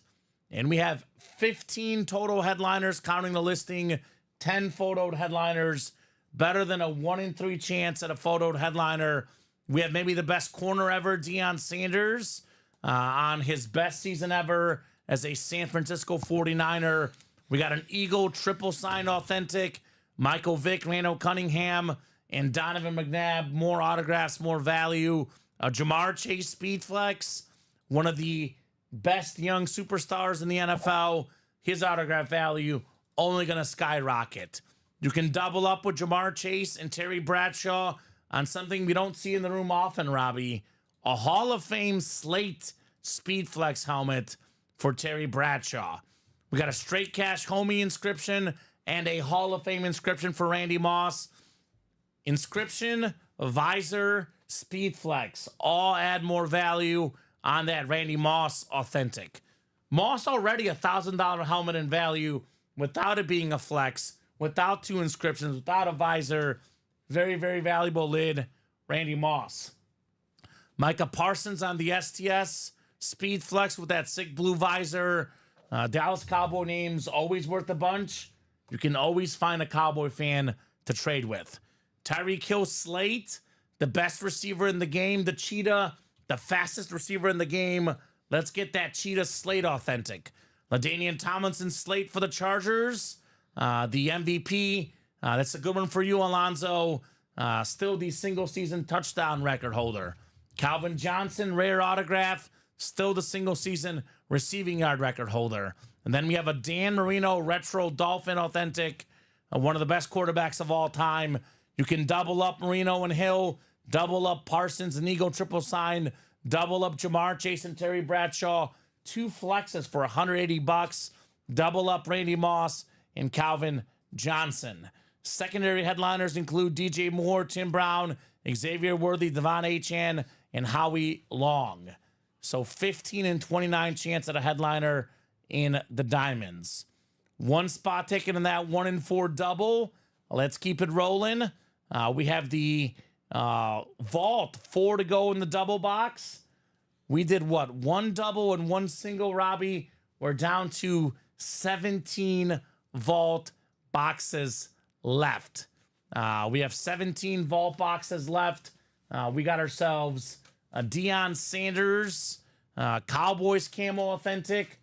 and we have 15 total headliners, counting the listing, 10 photoed headliners, better than a 1 in 3 chance at a photoed headliner. We have maybe the best corner ever, Deion Sanders, on his best season ever as a San Francisco 49er. We got an Eagle triple sign authentic, Michael Vick, Randall Cunningham, and Donovan McNabb. More autographs, more value. Jamar Chase Speed Flex, one of the best young superstars in the NFL. His autograph value only going to skyrocket. You can double up with Jamar Chase and Terry Bradshaw on something we don't see in the room often, Robbie. A Hall of Fame slate Speed Flex helmet for Terry Bradshaw. We got a straight cash homie inscription and a Hall of Fame inscription for Randy Moss. Inscription, visor, Speed Flex, all add more value on that Randy Moss authentic. Moss already $1,000 helmet in value without it being a flex, without 2 inscriptions, without a visor. Very, very valuable lid, Randy Moss. Micah Parsons on the STS Speed Flex with that sick blue visor. Dallas Cowboy names always worth a bunch. You can always find a Cowboy fan to trade with. Tyreek Hill Slate, the best receiver in the game. The Cheetah, the fastest receiver in the game. Let's get that Cheetah Slate authentic. LaDainian Tomlinson Slate for the Chargers. The MVP. That's a good one for you, Alonzo. Still the single-season touchdown record holder. Calvin Johnson, rare autograph. Still the single-season receiving yard record holder. And then we have a Dan Marino retro Dolphin authentic. One of the best quarterbacks of all time. You can double up Marino and Hill. Double up Parsons and Eagle triple sign. Double up Jamar Chase and Terry Bradshaw. 2 flexes for $180. Double up Randy Moss and Calvin Johnson. Secondary headliners include DJ Moore, Tim Brown, Xavier Worthy, Devon Achane, and Howie Long. So 15 and 29 chance at a headliner in the Diamonds. 1 spot taken in that 1 in 4 double. let's keep it rolling. We have the vault, 4 to go in the double box. We did what? 1 double and 1 single, Robbie. We're down to 17 vault boxes left. We have 17 vault boxes left. We got ourselves a Deion Sanders, Cowboys camo authentic,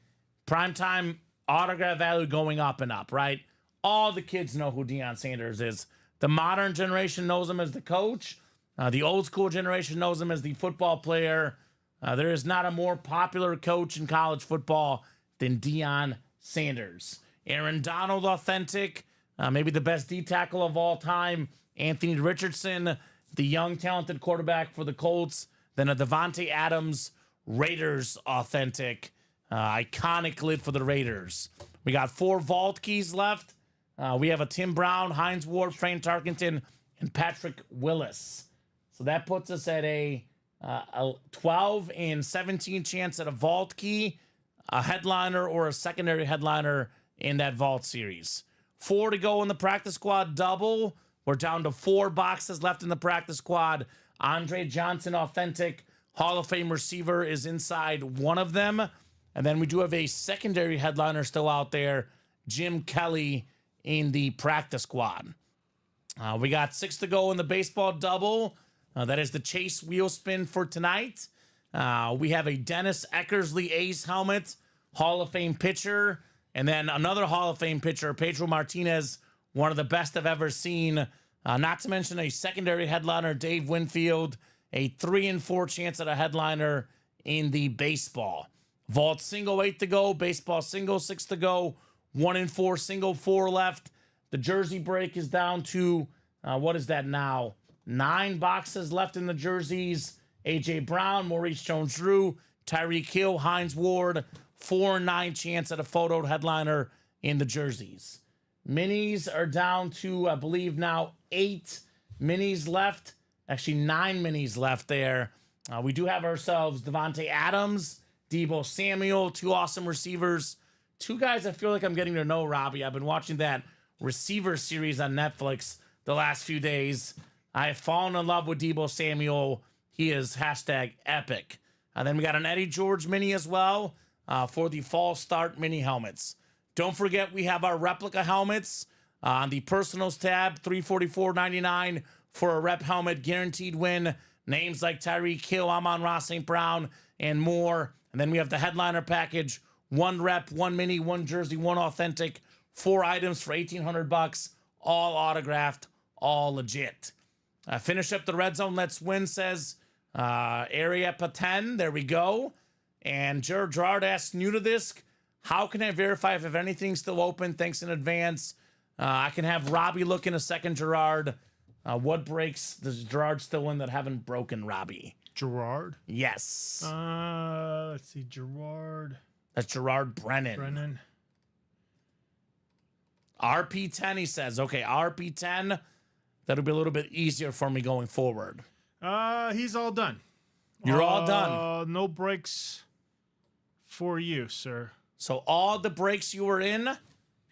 primetime autograph value going up and up, right? All the kids know who Deion Sanders is. The modern generation knows him as the coach. The old school generation knows him as the football player. There is not a more popular coach in college football than Deion Sanders. Aaron Donald authentic, maybe the best D tackle of all time. Anthony Richardson, the young talented quarterback for the Colts. Then a Devontae Adams Raiders authentic, iconic lid for the Raiders. We got 4 vault keys left. We have a Tim Brown, Hines Ward, Frank Tarkenton, and Patrick Willis. So that puts us at a 12 and 17 chance at a vault key, a headliner, or a secondary headliner in that vault series. 4 to go in the practice squad double. We're down to 4 boxes left in the practice squad. Andre Johnson, authentic Hall of Fame receiver, is inside one of them. And then we do have a secondary headliner still out there, Jim Kelly, in the practice squad. We got 6 to go in the baseball double. That is the Chase wheel spin for tonight. We have a Dennis Eckersley A's helmet, Hall of Fame pitcher. And then another Hall of Fame pitcher, Pedro Martinez, one of the best I've ever seen. Not to mention a secondary headliner, Dave Winfield, a 3 and 4 chance at a headliner in the baseball. Vault single, 8 to go. Baseball single, 6 to go. 1 and 4, single, 4 left. The jersey break is down to, what is that now? 9 boxes left in the jerseys. A.J. Brown, Maurice Jones-Drew, Tyreek Hill, Hines Ward, 4 and 9 chance at a photo headliner in the jerseys. Minis are down to, I believe now, 8 minis left. Actually, 9 minis left there. We do have ourselves Devontae Adams, Deebo Samuel, 2 awesome receivers. 2 guys I feel like I'm getting to know, Robbie. I've been watching that receiver series on Netflix the last few days. I have fallen in love with Deebo Samuel. He is #epic. And then we got an Eddie George mini as well for the fall start mini helmets. Don't forget, we have our replica helmets on the personals tab, $344.99 for a rep helmet, guaranteed win. Names like Tyreek Hill, Amon-Ra St. Brown, and more. And then we have the headliner package, 1 rep, 1 mini, 1 jersey, 1 authentic, 4 items for $1,800, all autographed, all legit. Finish up the red zone. Let's win, says Area Paten. There we go. And Gerard asks, new to this, how can I verify if anything's still open? Thanks in advance. I can have Robbie look in a second, Gerard. What breaks does Gerard still in that haven't broken, Robbie? Gerard? Yes. Let's see, Gerard. That's Gerard Brennan. RP10, he says. Okay, RP10. That'll be a little bit easier for me going forward. He's all done. You're all done. No breaks for you, sir. So all the breaks you were in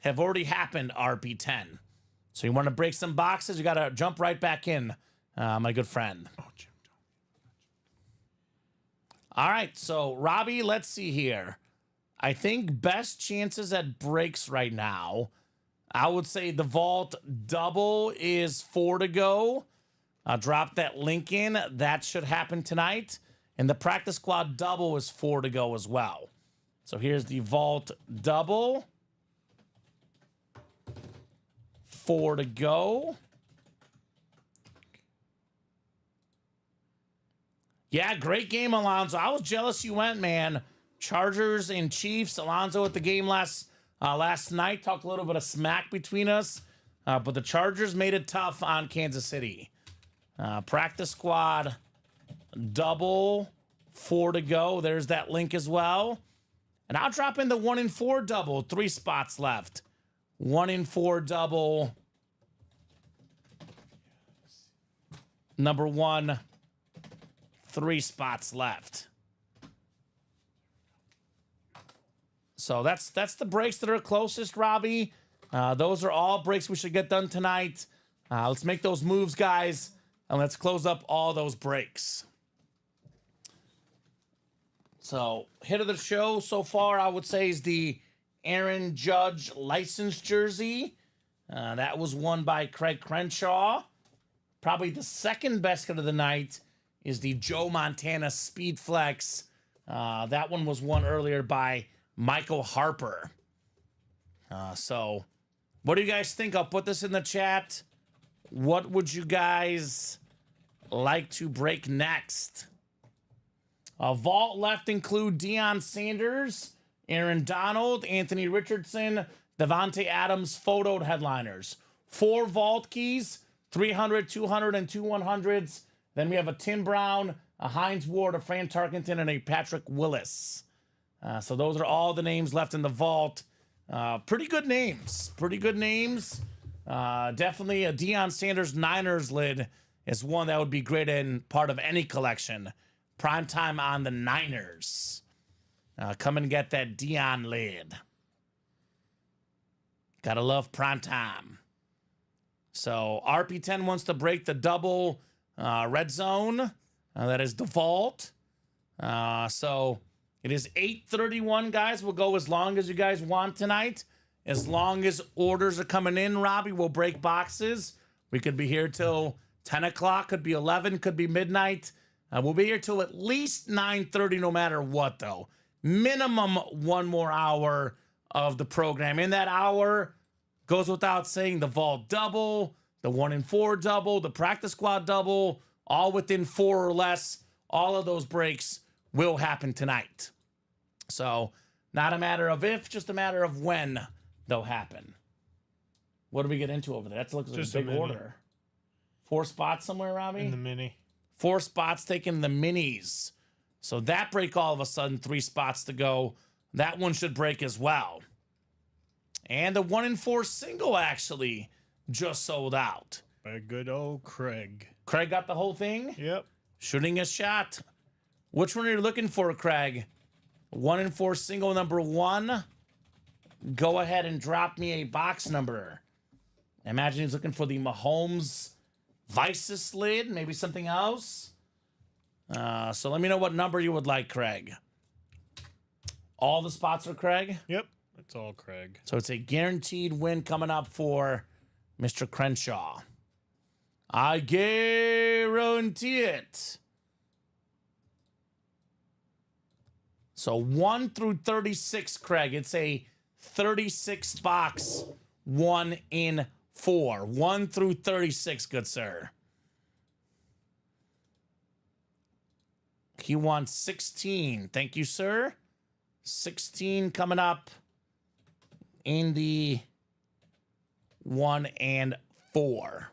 have already happened, RP10. So you want to break some boxes, you got to jump right back in, my good friend. Oh, Jim. All right, so Robbie, let's see here. I think best chances at breaks right now, I would say the vault double is 4 to go. I'll drop that link in. That should happen tonight. And the practice squad double is 4 to go as well. So here's the vault double. 4 to go. Yeah, great game, Alonzo. I was jealous you went, man. Chargers and Chiefs. Alonzo at the game last night. Talked a little bit of smack between us. But the Chargers made it tough on Kansas City. Practice squad double. 4 to go. There's that link as well. And I'll drop in the 1 and 4 double. 3 spots left. 1 and 4 double. Number 1. 3 spots left. So that's the breaks that are closest, Robbie. Those are all breaks we should get done tonight. Let's make those moves, guys, and let's close up all those breaks. So, hit of the show so far, I would say, is the Aaron Judge licensed jersey. That was won by Craig Crenshaw. Probably the second best hit of the night is the Joe Montana Speed Flex. That one was won earlier by Michael Harper. So, what do you guys think? I'll put this in the chat. What would you guys like to break next? Vault left include Deion Sanders, Aaron Donald, Anthony Richardson, Devontae Adams photoed headliners. 4 vault keys, 300, 200, and 2 100s. Then we have a Tim Brown, a Hines Ward, a Fran Tarkenton, and a Patrick Willis. So those are all the names left in the vault. Pretty good names. Pretty good names. Definitely a Deion Sanders Niners lid is one that would be great in part of any collection. Primetime on the Niners. Come and get that Deion lid. Gotta love primetime. So RP10 wants to break the double red zone. That is the vault. So it is 8:31, guys. We'll go as long as you guys want tonight. As long as orders are coming in, Robbie, we'll break boxes. We could be here till 10 o'clock, could be 11, could be midnight. We'll be here till at least 9:30 no matter what, though. Minimum 1 more hour of the program. In that hour, goes without saying, the vault double, the 1 in 4 double, the practice squad double, all within 4 or less. All of those breaks will happen tonight. So, not a matter of if, just a matter of when they'll happen. What do we get into over there? That looks like Just a a big mini. order. 4 spots somewhere, Robbie? In the mini. 4 spots taking the minis. So that break all of a sudden, 3 spots to go. That one should break as well. And the 1 in 4 single actually just sold out. By good old Craig. Craig got the whole thing? Yep. Shooting a shot. Which one are you looking for, Craig? 1 in 4 single number 1. Go ahead and drop me a box number. I imagine he's looking for the Mahomes Vices lid, maybe something else. So let me know what number you would like, Craig. All the spots are Craig? Yep. It's all Craig. So it's a guaranteed win coming up for Mr. Crenshaw. I guarantee it. So 1 through 36, Craig. It's a 36 box 1 in 4. 1 through 36, good sir. He wants 16. Thank you, sir. 16 coming up in the 1 and 4.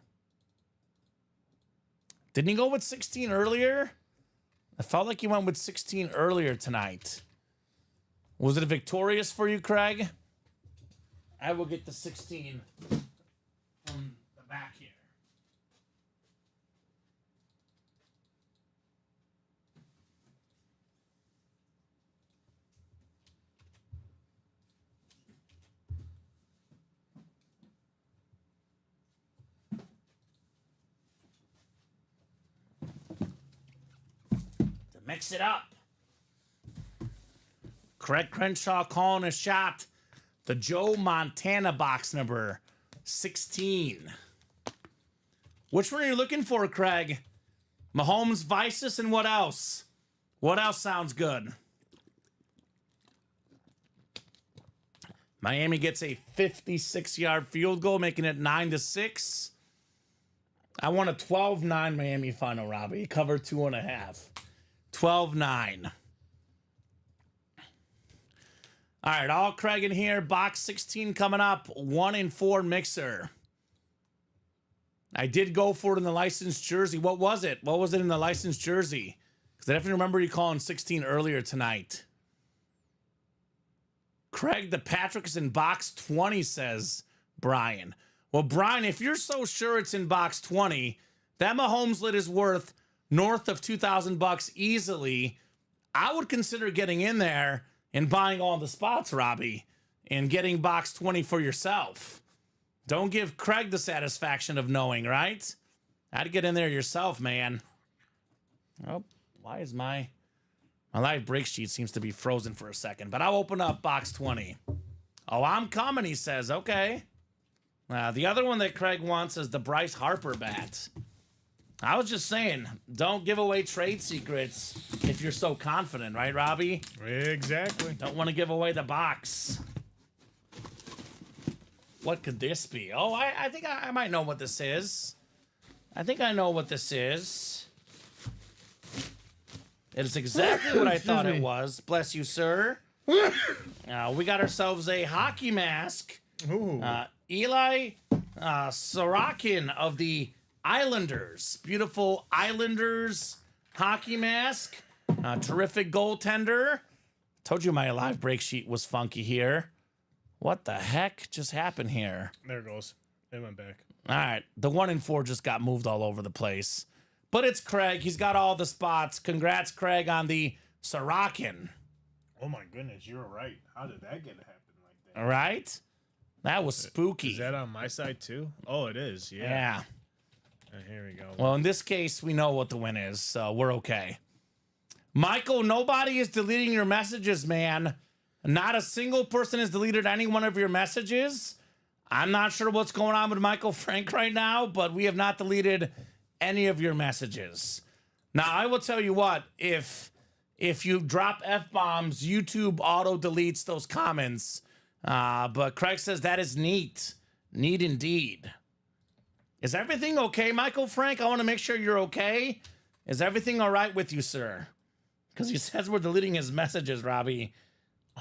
Didn't he go with 16 earlier? I felt like he went with 16 earlier tonight. Was it victorious for you, Craig? I will get the 16 from the back here. Mix it up. Craig Crenshaw calling a shot. The Joe Montana box number 16. Which one are you looking for, Craig? Mahomes Vices and what else? What else sounds good? Miami gets a 56-yard field goal, making it 9-6. I want a 12-9 Miami final, Robbie. Cover 2.5. 12-9. All right, all Craig in here. Box 16 coming up. 1 in 4 mixer. I did go for it in the licensed jersey. What was it? What was it in the licensed jersey? Because I definitely remember you calling 16 earlier tonight. Craig, the Patrick is in box 20, says Brian. Well, Brian, if you're so sure it's in box 20, that Mahomes lid is worth north of $2,000 easily. I would consider getting in there and buying all the spots, Robbie, and getting box 20 for yourself. Don't give Craig the satisfaction of knowing, right? Had to get in there yourself, man. Oh, why is my live break sheet seems to be frozen for a second, but I'll open up box 20. Oh, I'm coming, he says. Okay. The other one that Craig wants is the Bryce Harper bat. I was just saying, don't give away trade secrets if you're so confident, right, Robbie? Exactly. Don't want to give away the box. What could this be? Oh, I think I might know what this is. I think I know what this is. It is exactly what I thought it was. Bless you, sir. We got ourselves a hockey mask. Ooh. Eli Sorokin of the Islanders. Beautiful Islanders hockey mask. Terrific goaltender. Told you my live break sheet was funky here. What the heck just happened here? There it goes. It went back. All right. The 1 and 4 just got moved all over the place. But it's Craig. He's got all the spots. Congrats, Craig, on the Sorokin. Oh my goodness, you're right. How did that get to happen like that? All right. That was spooky. Is that on my side too? Oh, it is. Yeah. Yeah. Here we go. Well, in this case, we know what the win is, so we're okay. Michael, nobody is deleting your messages, man. Not a single person has deleted any one of your messages. I'm not sure what's going on with Michael Frank right now, but we have not deleted any of your messages. Now, I will tell you what, if you drop F-bombs, YouTube auto-deletes those comments. But Craig says that is neat. Neat indeed. Is everything okay, Michael Frank? I want to make sure you're okay. Is everything all right with you, sir? Because he says we're deleting his messages, Robbie.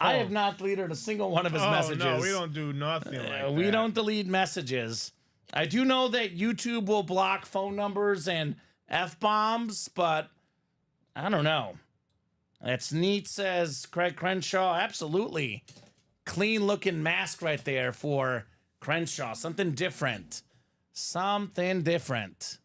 I have not deleted a single one of his messages. No, we don't do nothing like that. We don't delete messages. I do know that YouTube will block phone numbers and F-bombs, but I don't know. That's neat, says Craig Crenshaw. Absolutely. Clean-looking mask right there for Crenshaw. Something different. Something different.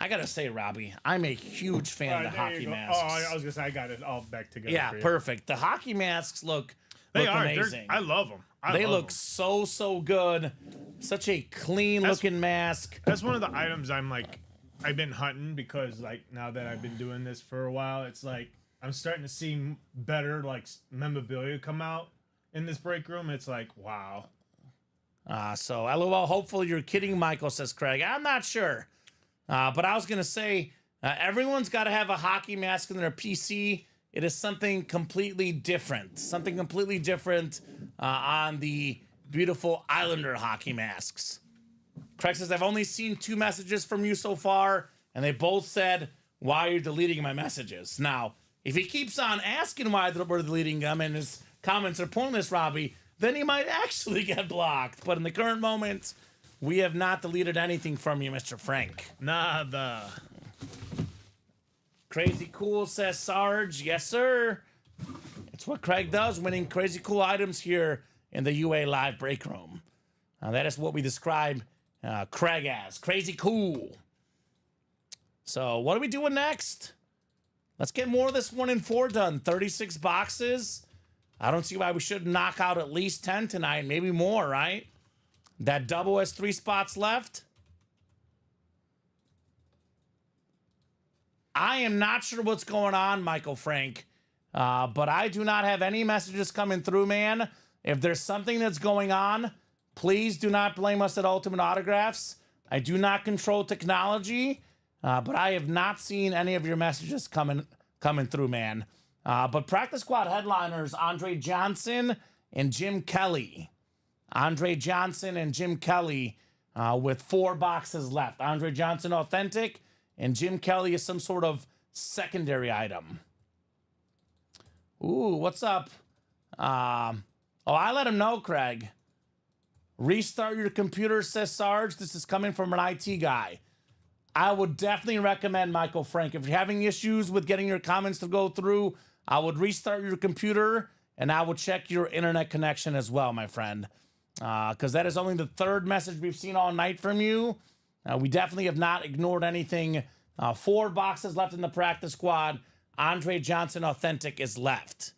I gotta say, Robbie, I'm a huge fan of the hockey masks. Oh, I was gonna say I got it all back together. Yeah, for you. perfect. The hockey masks look They are amazing. I love them. They look so good. Such a clean looking mask. That's one of the items I've been hunting because like now that I've been doing this for a while, it's like I'm starting to see better like memorabilia come out in this break room. It's like wow. So LOL. Hopefully you're kidding, Michael, says Craig. I'm not sure. But I was going to say, everyone's got to have a hockey mask in their PC. It is something completely different. Something completely different on the beautiful Islander hockey masks. Craig says, I've only seen 2 messages from you so far, and they both said, why are you deleting my messages? Now, if he keeps on asking why we're deleting them and his comments are pointless, Robbie, then he might actually get blocked. But in the current moment, we have not deleted anything from you, Mr. Frank. Nada. Crazy cool, says Sarge. Yes, sir. It's what Craig does, winning crazy cool items here in the UA Live break room. That is what we describe Craig as. Crazy cool. So what are we doing next? Let's get more of this 1 and 4 done. 36 boxes. I don't see why we shouldn't knock out at least 10 tonight, maybe more, right? That double has 3 spots left. I am not sure what's going on, Michael Frank, but I do not have any messages coming through, man. If there's something that's going on, please do not blame us at Ultimate Autographs. I do not control technology, but I have not seen any of your messages coming through, man. But practice squad headliners, Andre Johnson and Jim Kelly. Andre Johnson and Jim Kelly with 4 boxes left. Andre Johnson authentic, and Jim Kelly is some sort of secondary item. Ooh, what's up? I let him know, Craig. Restart your computer, says Sarge. This is coming from an IT guy. I would definitely recommend, Michael Frank, if you're having issues with getting your comments to go through, I would restart your computer, and I would check your internet connection as well, my friend. Because that is only the 3rd message we've seen all night from you. We definitely have not ignored anything. 4 boxes left in the practice squad. Andre Johnson Authentic is left.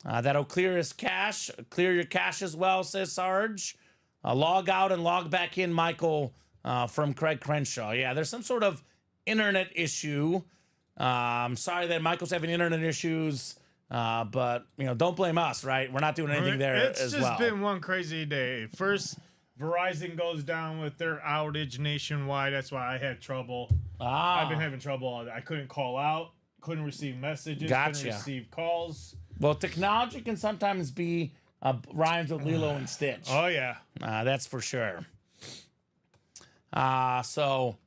That'll clear his cache. Clear your cache as well, says Sarge. Log out and log back in, Michael, from Craig Crenshaw. Yeah, there's some sort of internet issue. I'm sorry that Michael's having internet issues, but, don't blame us, right? We're not doing anything there as well. It's just been one crazy day. First, Verizon goes down with their outage nationwide. That's why I had trouble. I've been having trouble all day. I couldn't call out, couldn't receive messages, couldn't receive calls. Well, technology can sometimes be rhymes with Lilo and Stitch. Oh, yeah. That's for sure. So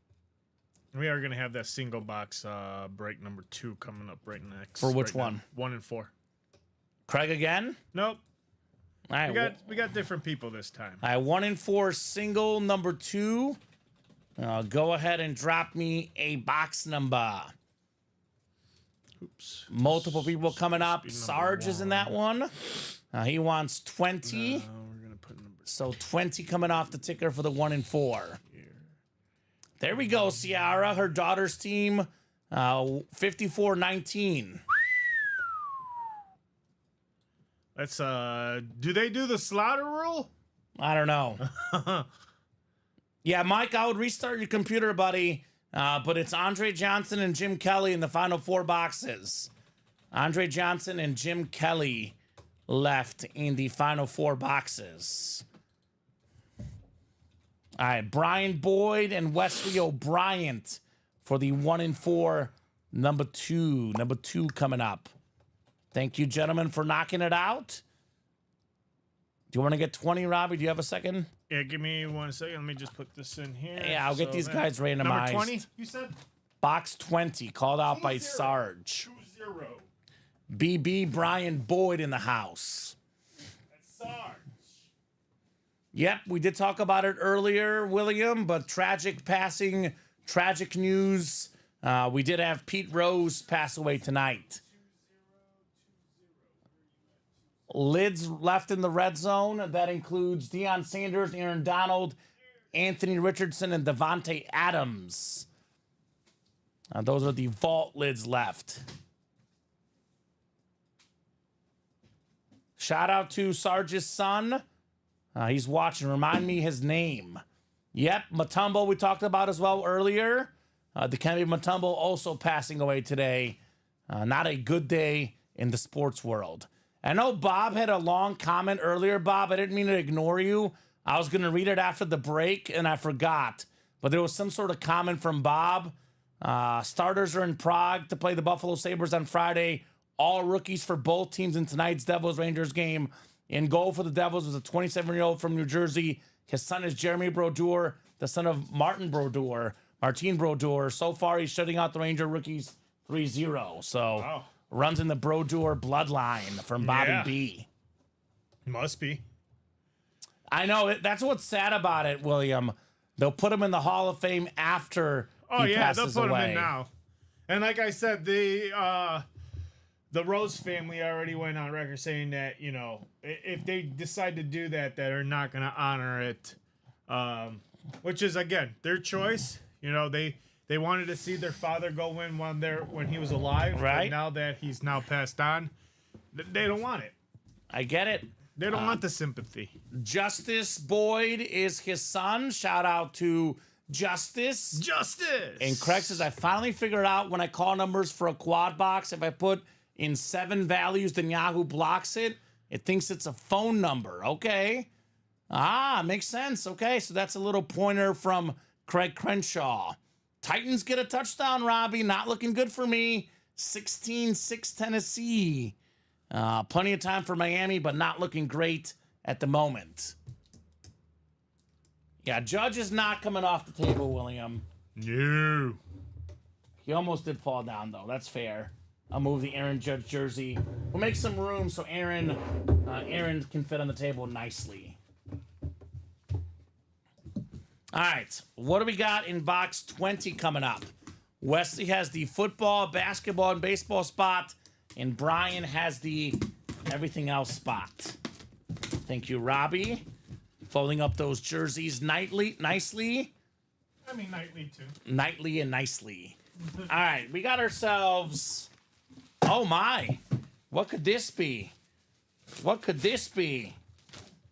we are going to have that single box break number 2 coming up right next. For which one? Now. 1 and 4. Craig again? Nope. All right, we got different people this time. All right, 1 and 4 single number 2. Go ahead and drop me a box number. Oops. Multiple people coming up. Sarge is in that one. He wants 20. We're gonna put number. So 20 coming off the ticker for the 1 and 4. Here. There we go, Ciara. Her daughter's team, 54-19. Let's do they do the slaughter rule? I don't know. Yeah, Mike, I would restart your computer, buddy. But it's Andre Johnson and Jim Kelly in the final 4 boxes. Andre Johnson and Jim Kelly left in the final 4 boxes. All right, Brian Boyd and Wesley O'Brien for the 1 and 4 number 2. Number 2 coming up. Thank you, gentlemen, for knocking it out. Do you want to get 20, Robbie? Do you have a second? Yeah, give me 1 second. Let me just put this in here. Yeah, I'll get these guys randomized. Number 20, you said? Box 20, called out by Sarge. 2-0. BB Brian Boyd in the house. That's Sarge. Yep, we did talk about it earlier, William, but tragic passing, tragic news. We did have Pete Rose pass away tonight. Lids left in the red zone. That includes Deion Sanders, Aaron Donald, Anthony Richardson, and Devontae Adams. Those are the vault lids left. Shout out to Sarge's son. He's watching. Remind me his name. Yep, Mutombo we talked about as well earlier. The Kennedy Mutombo also passing away today. Not a good day in the sports world. I know Bob had a long comment earlier, Bob. I didn't mean to ignore you. I was going to read it after the break, and I forgot. But there was some sort of comment from Bob. Starters are in Prague to play the Buffalo Sabres on Friday. All rookies for both teams in tonight's Devils-Rangers game. In goal for the Devils was a 27-year-old from New Jersey. His son is Jeremy Brodeur, the son of Martin Brodeur. So far, he's shutting out the Ranger rookies 3-0. So... Wow. Runs in the Brodeur bloodline from Bobby B. Must be. I know. That's what's sad about it, William. They'll put him in the Hall of Fame after he passes they'll put away. him in now. And like I said, the Rose family already went on record saying that, if they decide to do that, that they're not going to honor it. Which is, again, their choice. They wanted to see their father go win when he was alive. Right. But now that he's now passed on, they don't want it. I get it. They don't want the sympathy. Justice Boyd is his son. Shout out to Justice. Justice! And Craig says, I finally figured out when I call numbers for a quad box, if I put in 7 values, then Yahoo blocks it. It thinks it's a phone number. Okay. Makes sense. Okay, so that's a little pointer from Craig Crenshaw. Titans get a touchdown, Robbie. Not looking good for me. 16-6 Tennessee. Plenty of time for Miami, but not looking great at the moment. Yeah, Judge is not coming off the table, William. No. He almost did fall down, though. That's fair. I'll move the Aaron Judge jersey. We'll make some room so Aaron can fit on the table nicely. All right, what do we got in box 20 coming up? Wesley has the football, basketball, and baseball spot, and Brian has the everything else spot. Thank you, Robbie. Folding up those jerseys nicely. I mean, nightly, too. Nightly and nicely. All right, we got ourselves... Oh, my. What could this be? What could this be?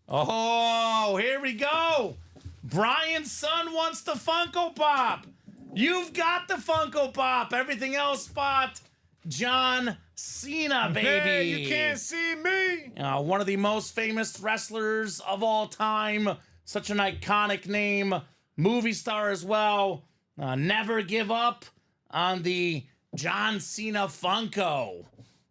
Oh, here we go. Brian's son wants the Funko Pop. You've got the Funko Pop. Everything else spot John Cena, baby. Hey, you can't see me. One of the most famous wrestlers of all time. Such an iconic name. Movie star as well. Never give up on the John Cena Funko.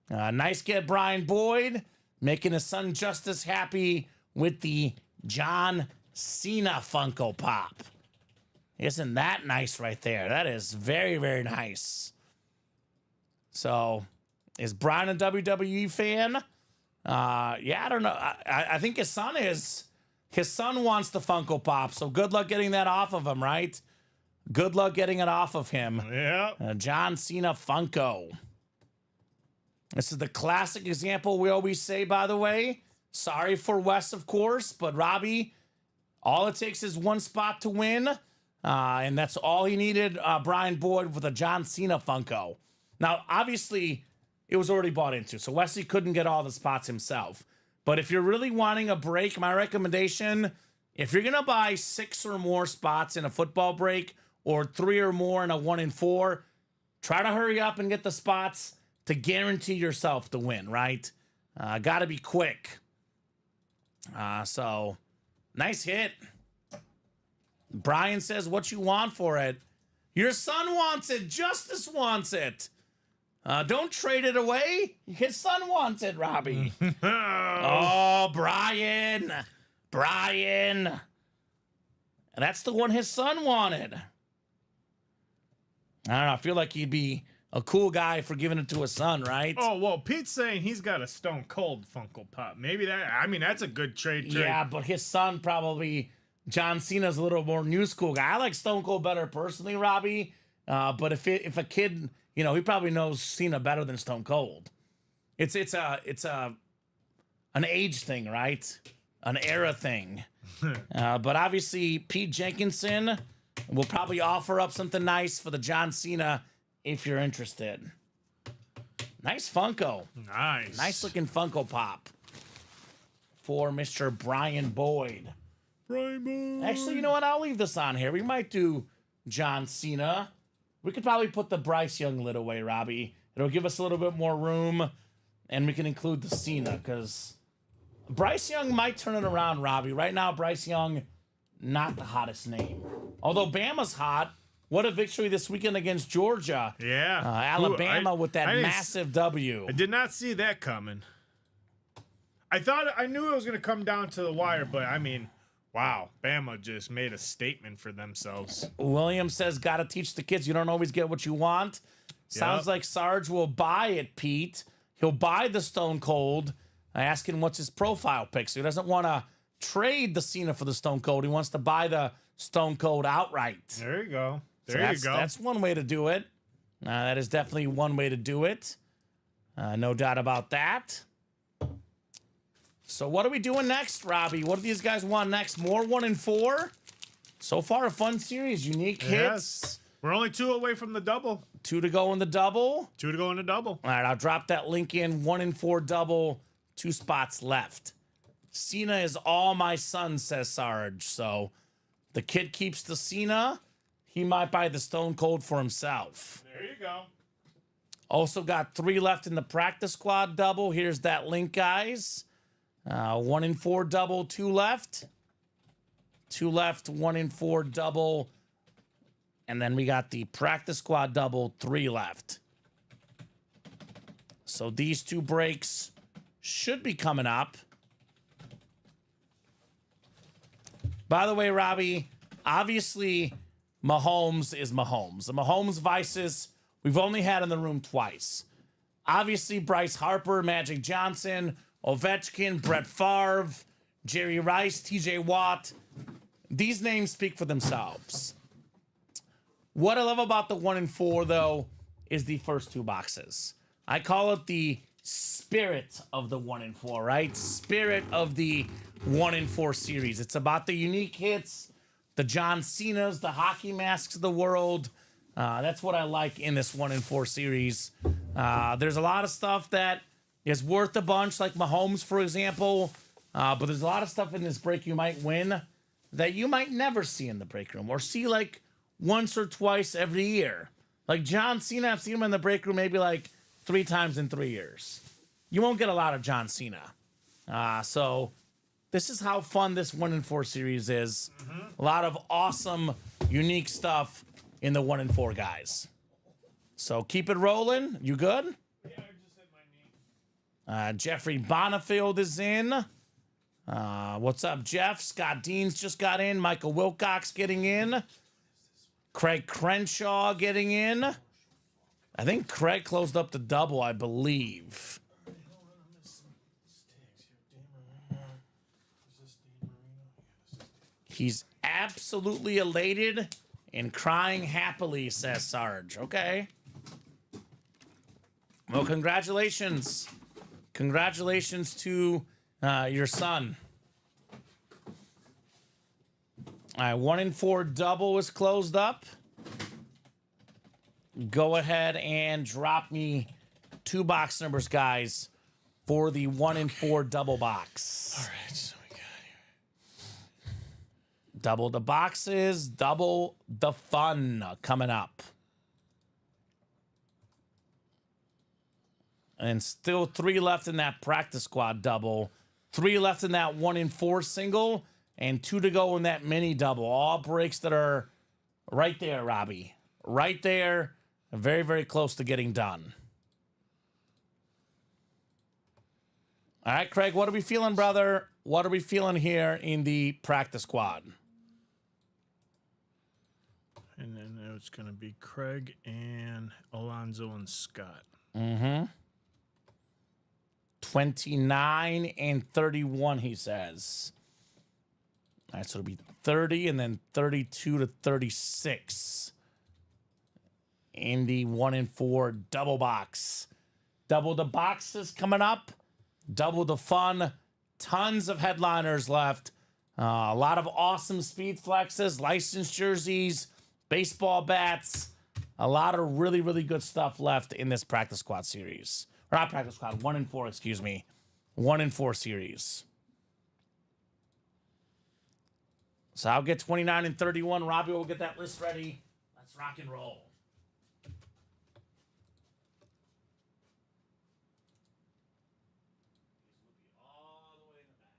Nice get, Brian Boyd. Making his son Justice happy with the John Cena Funko Pop. Isn't that nice right there? That is very, very nice. So, is Brian a WWE fan? Yeah, I don't know. I think his son is. His son wants the Funko Pop, so good luck getting that off of him, right? Good luck getting it off of him. Yeah. John Cena Funko. This is the classic example we always say, by the way. Sorry for Wes, of course, but Robbie, all it takes is one spot to win. And that's all he needed, Brian Boyd, with a John Cena Funko. Now, obviously, it was already bought into, so Wesley couldn't get all the spots himself. But if you're really wanting a break, my recommendation, if you're going to buy 6 or more spots in a football break or 3 or more in a 1 in 4, try to hurry up and get the spots to guarantee yourself the win, right? Got to be quick. So, nice hit. Brian says, what you want for it? Your son wants it. Justice wants it. Don't trade it away. His son wants it, Robbie. Oh, Brian. Brian. That's the one his son wanted. I don't know. I feel like he'd be a cool guy for giving it to his son, right? Oh, well, Pete's saying he's got a Stone Cold Funko Pop. Maybe that's a good trade. Yeah, but his son probably, John Cena's a little more new school guy. I like Stone Cold better personally, Robbie. But if a kid, he probably knows Cena better than Stone Cold. It's an age thing, right? An era thing. But obviously, Pete Jenkinson will probably offer up something nice for the John Cena if you're interested. Nice Funko. Nice looking Funko Pop for Mr. Brian Boyd. Actually, you know what? I'll leave this on here. We might do John Cena. We could probably put the Bryce Young lid away, Robbie. It'll give us a little bit more room, and we can include the Cena, because Bryce Young might turn it around, Robbie. Right now, Bryce Young, not the hottest name. Although Bama's hot. What a victory this weekend against Georgia. Yeah. Alabama with that massive W. I did not see that coming. I knew it was going to come down to the wire, but I mean, wow. Bama just made a statement for themselves. William says, got to teach the kids. You don't always get what you want. Sounds like Sarge will buy it, Pete. He'll buy the Stone Cold. Asking what's his profile pic. So he doesn't want to trade the Cena for the Stone Cold. He wants to buy the Stone Cold outright. There you go. That's one way to do it. That is definitely one way to do it. No doubt about that. So what are we doing next, Robbie? What do these guys want next? More 1 in 4? So far, a fun series. Unique hits. We're only 2 away from the double. 2 to go in the double. 2 to go in the double. All right, I'll drop that link in. 1 in 4 double. 2 spots left. Cena is all my son, says Sarge. So the kid keeps the Cena. He might buy the Stone Cold for himself. There you go. Also got 3 left in the practice squad double. Here's that link, guys. 1 in 4 double, 2 left. 2 left, 1 in 4 double. And then we got the practice squad double, 3 left. So these 2 breaks should be coming up. By the way, Robbie, obviously Mahomes is Mahomes. The Mahomes vices we've only had in the room twice. Obviously, Bryce Harper, Magic Johnson, Ovechkin, Brett Favre, Jerry Rice, TJ Watt. These names speak for themselves. What I love about the 1 in 4, though, is the first 2 boxes. I call it the spirit of the 1 in 4, right? Spirit of the 1 in 4 series. It's about the unique hits, the John Cenas, the hockey masks of the world. That's what I like in this 1 in 4 series. There's a lot of stuff that, is worth a bunch, like Mahomes, for example. But there's a lot of stuff in this break you might win that you might never see in the break room or see like once or twice every year. Like John Cena, I've seen him in the break room maybe like 3 times in 3 years. You won't get a lot of John Cena. So this is how fun this 1 in 4 series is. A lot of awesome, unique stuff in the 1 in 4 guys. So keep it rolling. You good? Yeah, I just hit my knee. Jeffrey Bonifield is in. What's up, Jeff? Scott Deans just got in. Michael Wilcox getting in. Craig Crenshaw getting in. I think Craig closed up the double, I believe. He's absolutely elated and crying happily, says Sarge. Okay. Well, congratulations. Congratulations to your son. All right, 1 in 4 double is closed up. Go ahead and drop me 2 box numbers, guys, for the 1 in 4 double box. All right, so we got here. Double the boxes, double the fun coming up. And still 3 left in that practice squad double. 3 left in that 1 in 4 single. And 2 to go in that mini double. All breaks that are right there, Robbie. Right there. Very, very close to getting done. All right, Craig, what are we feeling, brother? What are we feeling here in the practice squad? And then it's going to be Craig and Alonzo and Scott. 29 and 31, he says. All right, so it'll be 30 and then 32 to 36 in the 1 in 4 double box. Double the boxes coming up. Double the fun. Tons of headliners left. A lot of awesome speed flexes, licensed jerseys, baseball bats. A lot of really, really good stuff left in this practice squad series. Or not practice squad, 1 in 4, excuse me. 1 in 4 series. So I'll get 29 and 31. Robbie will get that list ready. Let's rock and roll. All the way in the back.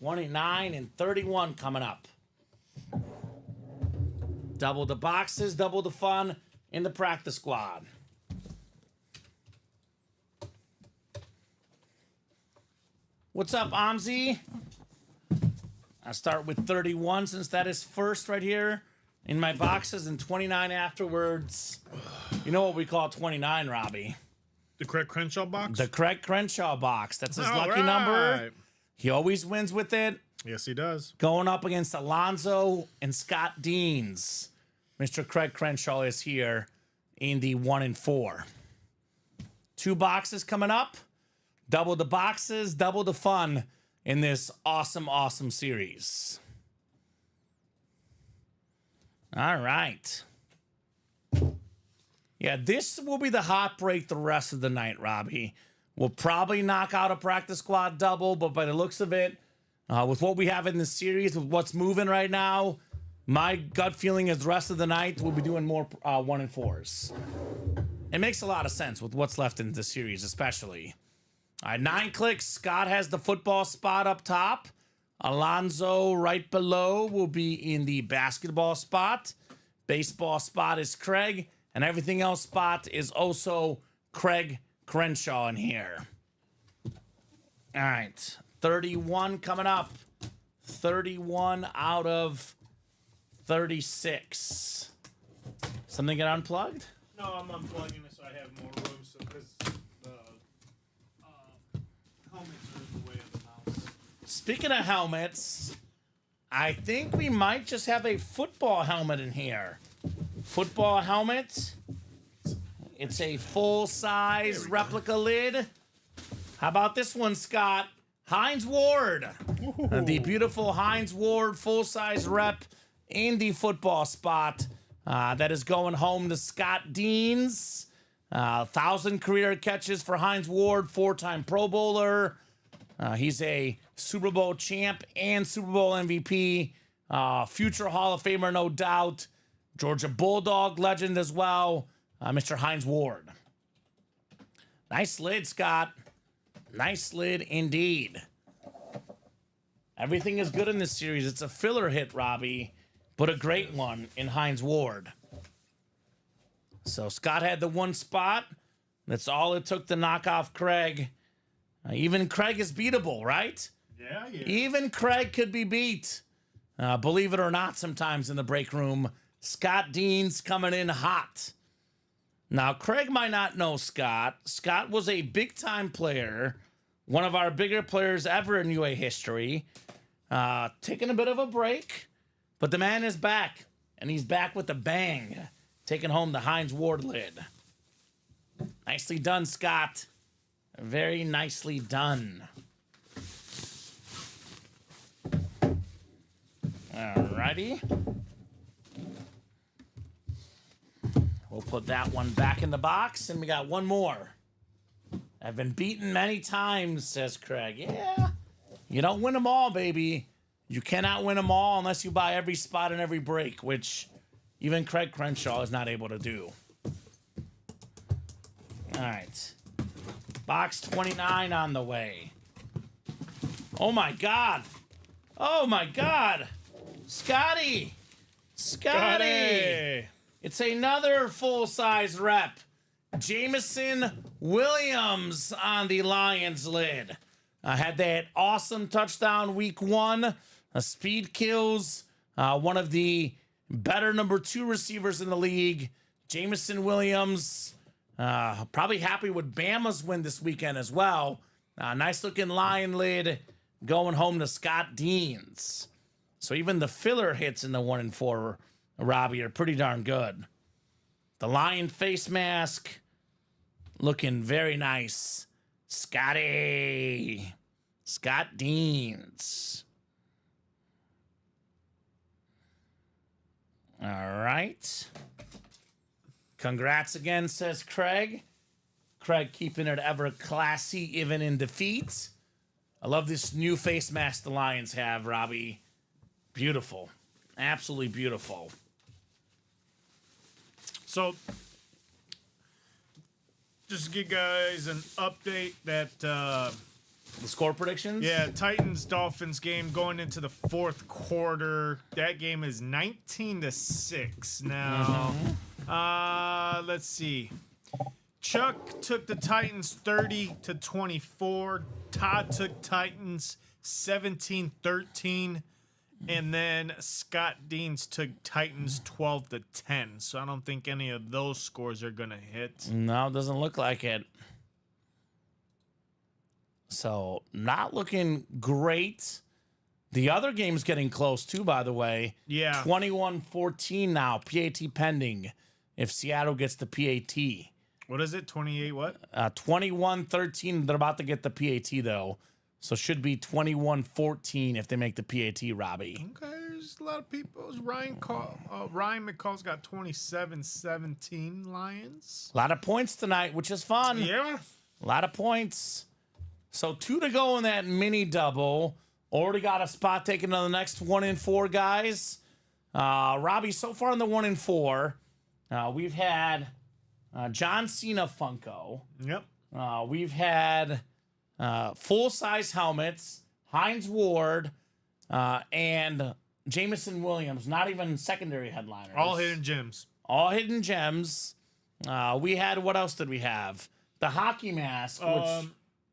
29 and 31 coming up. Double the boxes, double the fun in the practice squad. What's up, Amzi? I'll start with 31 since that is first right here in my boxes and 29 afterwards. You know what we call 29, Robbie? The Craig Crenshaw box? The Craig Crenshaw box. That's his All lucky right. number. He always wins with it. Yes, he does. Going up against Alonzo and Scott Deans. Mr. Craig Crenshaw is here in the 1 in 4. 2 boxes coming up. Double the boxes, double the fun in this awesome, awesome series. All right. Yeah, this will be the hot break the rest of the night, Robbie. We'll probably knock out a practice squad double, but by the looks of it, with what we have in this series, with what's moving right now, my gut feeling is the rest of the night we'll be doing more 1 in 4s. It makes a lot of sense with what's left in this series, especially. All right, 9 clicks. Scott has the football spot up top. Alonzo right below will be in the basketball spot. Baseball spot is Craig, and everything else spot is also Craig Crenshaw in here. All right, 31 coming up. 31 out of 36. Something get unplugged? No, I'm unplugging it so I have more room. So because Speaking of helmets, I think we might just have a football helmet in here. Football helmet. It's a full-size replica lid. How about this one, Scott? Hines Ward. The beautiful Hines Ward full-size rep in the football spot. That is going home to Scott Deans. 1,000 career catches for Hines Ward, 4-time Pro Bowler. He's a Super Bowl champ and Super Bowl MVP. Future Hall of Famer, no doubt. Georgia Bulldog legend as well. Mr. Hines Ward. Nice lid, Scott. Nice lid indeed. Everything is good in this series. It's a filler hit, Robbie, but a great one in Hines Ward. So Scott had the one spot. That's all it took to knock off Craig. Even Craig is beatable, right? Yeah. Even Craig could be beat. Believe it or not, sometimes in the break room, Scott Dean's coming in hot. Now, Craig might not know Scott. Scott was a big-time player, one of our bigger players ever in UA history. Taking a bit of a break, but the man is back, and he's back with a bang, taking home the Hines Ward lid. Nicely done, Scott. Very nicely done. Alrighty. We'll put that one back in the box, and we got one more. I've been beaten many times, says Craig. Yeah, you don't win them all, baby. You cannot win them all unless you buy every spot in every break, which even Craig Crenshaw is not able to do. All right. Box 29 on the way. Oh, my God. Oh, my God. Scotty. It's another full-size rep. Jamison Williams on the Lions lid. Had that awesome touchdown week 1. Speed kills. One of the better number 2 receivers in the league. Jamison Williams. Probably happy with Bama's win this weekend as well. Nice looking Lion lid going home to Scott Deans. So even the filler hits in the 1 and 4, Robbie, are pretty darn good. The Lion face mask looking very nice. Scott Deans. All right. Congrats again, says Craig. Craig keeping it ever classy, even in defeat. I love this new face mask the Lions have, Robbie. Beautiful. Absolutely beautiful. So, just to give you guys an update that... The score predictions? Yeah, Titans-Dolphins game going into the 4th quarter. That game is 19-6. Now, let's see. Chuck took the Titans 30-24. Todd took Titans 17-13. And then Scott Deans took Titans 12-10. So I don't think any of those scores are going to hit. No, it doesn't look like it. So, not looking great. The other game's getting close, too, by the way. Yeah. 21-14 now. PAT pending if Seattle gets the PAT. What is it? 28 what? 21-13. They're about to get the PAT, though. So, should be 21-14 if they make the PAT, Robbie. Okay, there's a lot of people. Ryan McCall's got 27-17 Lions. A lot of points tonight, which is fun. Yeah. A lot of points. So 2 to go in that mini double. Already got a spot taken on the next 1 and 4 guys. Robbie, so far in the 1 and 4, we've had John Cena Funko. Yep. We've had full-size helmets, Hines Ward, and Jamison Williams. Not even secondary headliners. All hidden gems. All hidden gems. We had, what else did we have? The hockey mask, which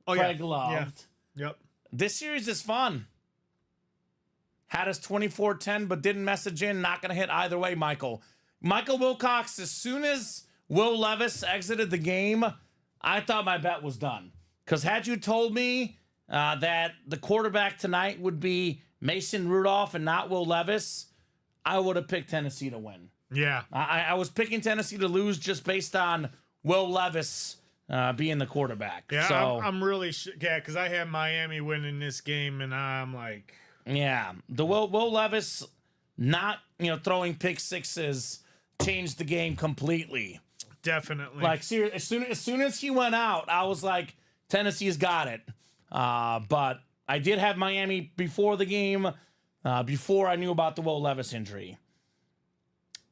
Craig loved. Yeah. Yep. This series is fun. Had us 24-10, but didn't message in. Not going to hit either way, Michael. Michael Wilcox, as soon as Will Levis exited the game, I thought my bet was done. Because had you told me that the quarterback tonight would be Mason Rudolph and not Will Levis, I would have picked Tennessee to win. Yeah. I was picking Tennessee to lose just based on Will Levis being the quarterback. Yeah, so I'm really because I had Miami winning this game, and I'm like, yeah, the Will Levis not throwing pick sixes changed the game completely. definitely. Like seriously, as soon as he went out, I was like, Tennessee's got it. But I did have Miami before the game, before I knew about the Will Levis injury.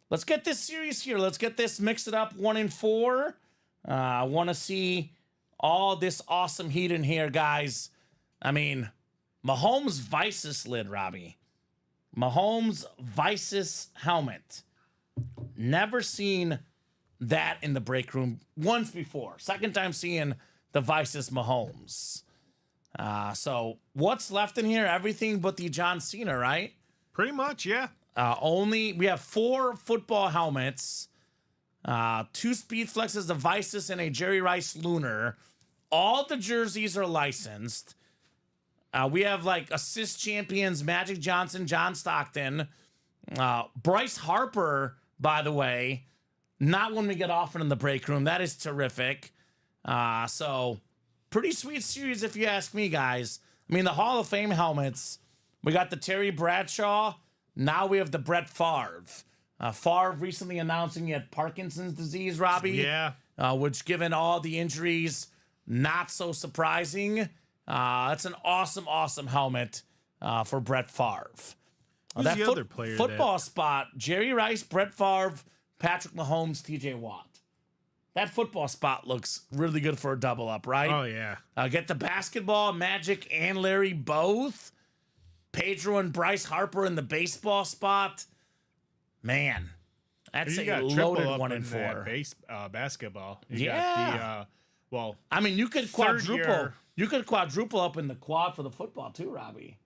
Let's get this series here. Let's get this, mix it up 1-4. I want to see all this awesome heat in here, guys. I mean, Mahomes Vices lid, Robbie. Mahomes Vices helmet. Never seen that in the break room once before. Second time seeing the Vices Mahomes. So what's left in here? Everything but the John Cena, right? Pretty much, yeah. We have 4 football helmets, 2 Speed Flexes, a Vices, and a Jerry Rice Lunar. All the jerseys are licensed. We have like assist champions, Magic Johnson, John Stockton, Bryce Harper, by the way, not when we get offered in the break room. That is terrific. So pretty sweet series if you ask me, guys. I mean, the Hall of Fame helmets, we got the Terry Bradshaw. Now we have the Brett Favre. Favre recently announcing he had Parkinson's disease, Robbie. Yeah. Which, given all the injuries, not so surprising. That's an awesome, awesome helmet for Brett Favre. Who's the other player? Football spot, Jerry Rice, Brett Favre, Patrick Mahomes, TJ Watt. That football spot looks really good for a double up, right? Oh, yeah. Get the basketball, Magic and Larry both. Pedro and Bryce Harper in the baseball spot. Man, that's a loaded 1-4. Basketball. Yeah. Got the, I mean, you could quadruple. year. You could quadruple up in the quad for the football too, Robbie.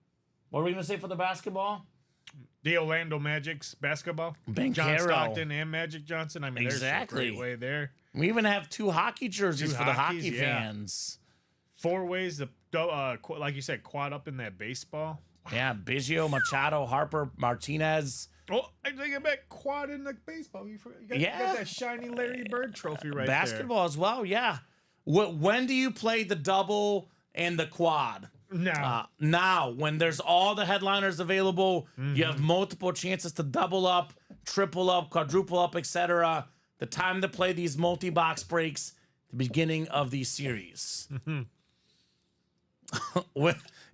What were we gonna say for the basketball? the Orlando Magic's basketball. Banchero. John Stockton and Magic Johnson. I mean, Exactly. there's a great way there. We even have 2 hockey jerseys for the hockeys, hockey yeah. fans. 4 ways to, like you said, quad up in that baseball. Yeah, Biggio, Machado, Harper, Martinez. Oh, I think I bet quad in the baseball. You got that shiny Larry Bird trophy right Basketball as well, yeah. When do you play the double and the quad? there. Now, when there's all the headliners available, you have multiple chances to double up, triple up, quadruple up, etc. The time to play these multi-box breaks, the beginning of these series.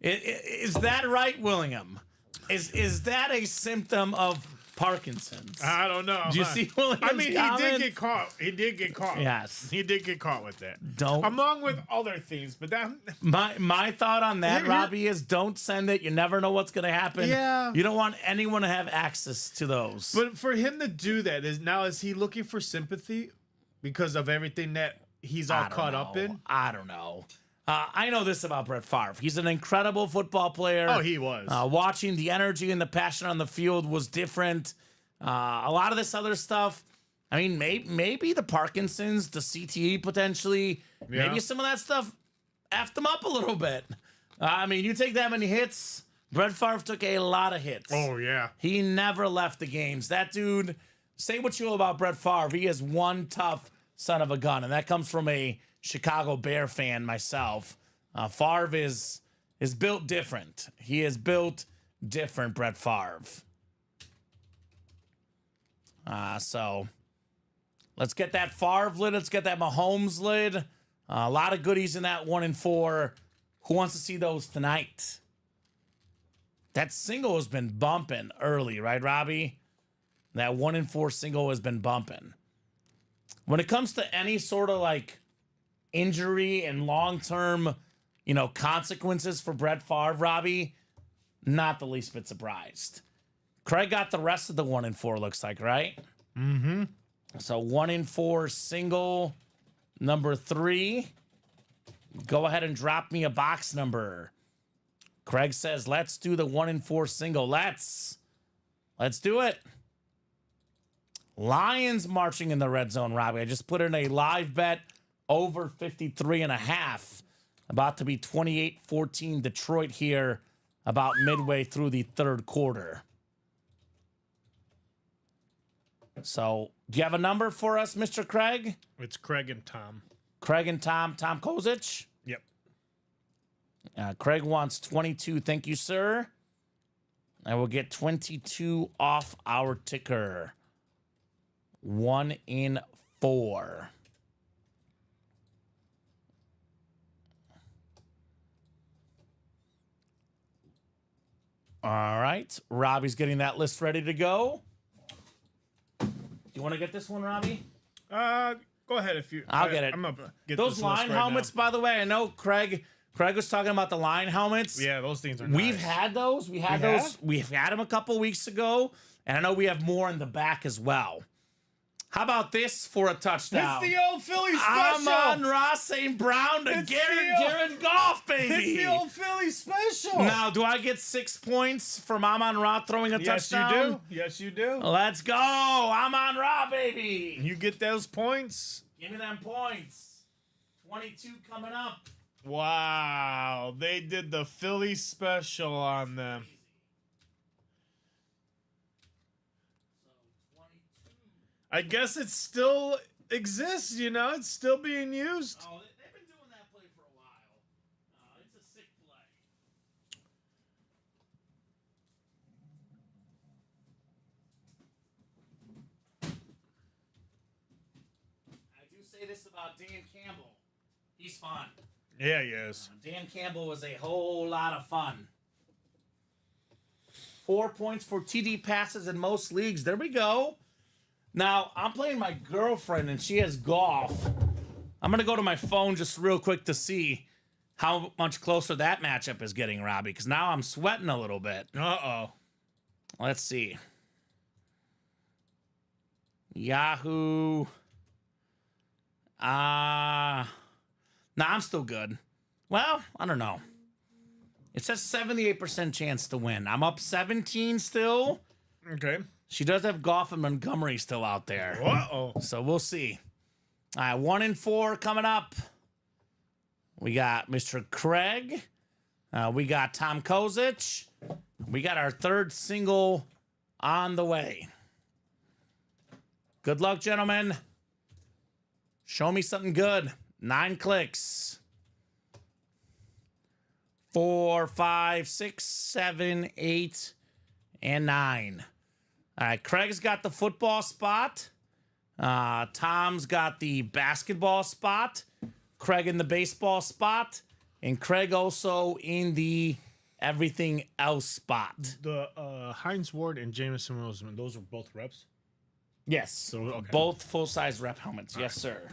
Is that right, William? Is that a symptom of Parkinson's? I don't know. Do you see William's I mean, comment? he did get caught. He did get caught. Yes. He did get caught with that. Don't. Along with other things, but that. My thought on that, Here- Robbie, is don't send it. You never know what's going to happen. Yeah. You don't want anyone to have access to those. But for him to do that, is he looking for sympathy because of everything that he's all caught up in? I don't know. I know this about Brett Favre. He's an incredible football player. Oh, he was. Watching the energy and the passion on the field was different. A lot of this other stuff, I mean, maybe the Parkinson's, the CTE potentially, maybe some of that stuff effed him up a little bit. I mean, you take that many hits. Brett Favre took a lot of hits. Oh, yeah. He never left the games. That dude, say what you will about Brett Favre, he is one tough son of a gun, and that comes from a Chicago Bear fan myself. Favre is built different. He is built different, Brett Favre. So let's get that Favre lid. Let's get that Mahomes lid. A lot of goodies in that 1-4. Who wants to see those tonight? That single has been bumping early, right, Robbie? That 1-4 single has been bumping. When it comes to any sort of like injury and long-term, consequences for Brett Favre, Robbie, not the least bit surprised. Craig got the rest of the 1-4, looks like, right? Mm-hmm. So 1-4 single, number 3. Go ahead and drop me a box number. Craig says, let's do the 1-4 single. Let's do it. Lions marching in the red zone, Robbie. I just put in a live bet over 53.5. About to be 28-14 Detroit here about midway through the third quarter. So, do you have a number for us, Mr. Craig? It's Craig and Tom. Craig and Tom Kozich? Yep. Craig wants 22. Thank you, sir. I will get 22 off our ticker. 1 in 4. All right. Robbie's getting that list ready to go. Do you want to get this one, Robbie? Go ahead if you. I'll get it. I'm gonna get Those this line list right helmets, now. by the way, I know Craig was talking about the line helmets. Yeah, those things are. We've nice. had those. We had We those. have? We've had them a couple weeks ago, and I know we have more in the back as well. How about this for a touchdown? It's the old Philly special. Amon Ross St. Brown to It's Jared Goff, baby. It's the old Philly special. Now, do I get 6 points from Amon Ra throwing a Yes, touchdown? you do. Yes, you do. Let's go, Amon Ra, baby. You get those points. Give me them points. 22 coming up. Wow, they did the Philly special on them. I guess it still exists, you know? It's still being used. Oh, they've been doing that play for a while. It's a sick play. I do say this about Dan Campbell. He's fun. Yeah, he is. Dan Campbell was a whole lot of fun. 4 points for TD passes in most leagues. There we go. Now, I'm playing my girlfriend, and she has golf. I'm going to go to my phone just real quick to see how much closer that matchup is getting, Robbie, because now I'm sweating a little bit. Uh-oh. Let's see. Yahoo. Nah, I'm still good. Well, I don't know. It says 78% chance to win. I'm up 17 still. Okay. She does have Goff and Montgomery still out there. Uh-oh. So we'll see. All right, 1 in 4 coming up. We got Mr. Craig. We got Tom Kozich. We got our third single on the way. Good luck, gentlemen. Show me something good. 9 clicks. 4, 5, 6, 7, 8, and 9. All right, Craig's got the football spot. Tom's got the basketball spot. Craig in the baseball spot. And Craig also in the everything else spot. The Heinz Ward and Jameson Roseman, those are both reps? Yes. So, okay. Both full-size rep helmets. Yes, sir.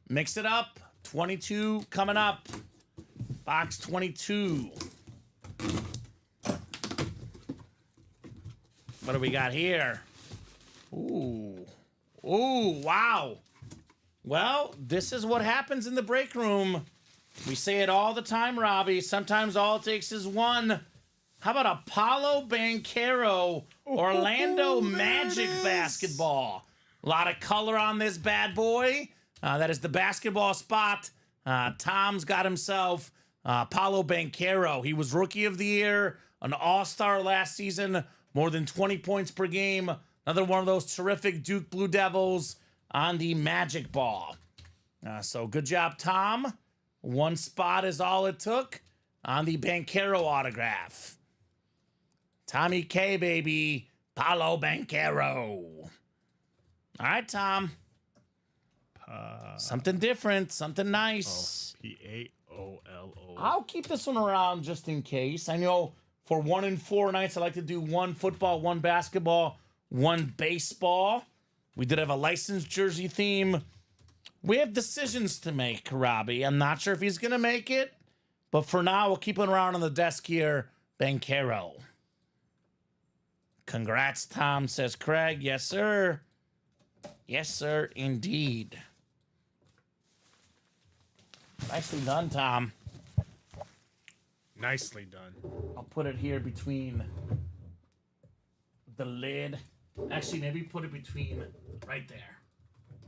Mix it up. 22 coming up. Box 22. What do we got here? Ooh. Ooh, wow. Well, this is what happens in the break room. We say it all the time, Robbie. Sometimes all it takes is one. How about Apollo Banchero, Orlando Magic basketball? A lot of color on this bad boy. That is the basketball spot. Tom's got himself Apollo Banchero. He was Rookie of the Year, an All-Star last season, more than 20 points per game. Another one of those terrific Duke Blue Devils on the Magic ball. So good job, Tom. One spot is all it took on the Banchero autograph. Tommy K, baby. Paulo Banchero. All right, Tom. Something different, something nice. Paolo. I'll keep this one around just in case. I know for 1 in 4 nights, I like to do 1 football, 1 basketball, 1 baseball. We did have a licensed jersey theme. We have decisions to make, Robbie. I'm not sure if he's going to make it, but for now, we'll keep it around on the desk here. Banchero. Congrats, Tom, says Craig. Yes, sir. Yes, sir, indeed. Nicely done, Tom. Nicely done. I'll put it here between the lid. Actually, maybe put it between right there.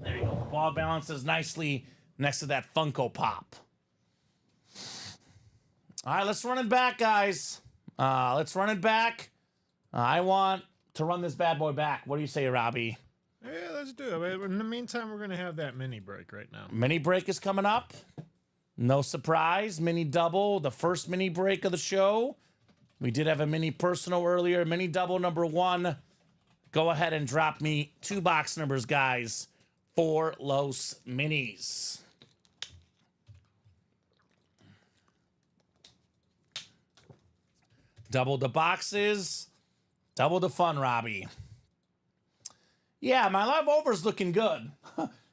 There you go. The ball balances nicely next to that Funko Pop. All right, let's run it back, guys. Let's run it back. I want to run this bad boy back. What do you say, Robbie? Yeah, let's do it. In the meantime, we're going to have that mini break right now. Mini break is coming up. No surprise. Mini double, the first mini break of the show. We did have a mini personal earlier. Mini double number 1. Go ahead and drop me 2 box numbers, guys, for Los Minis. Double the boxes, double the fun, Robbie. Yeah, my live over's looking good.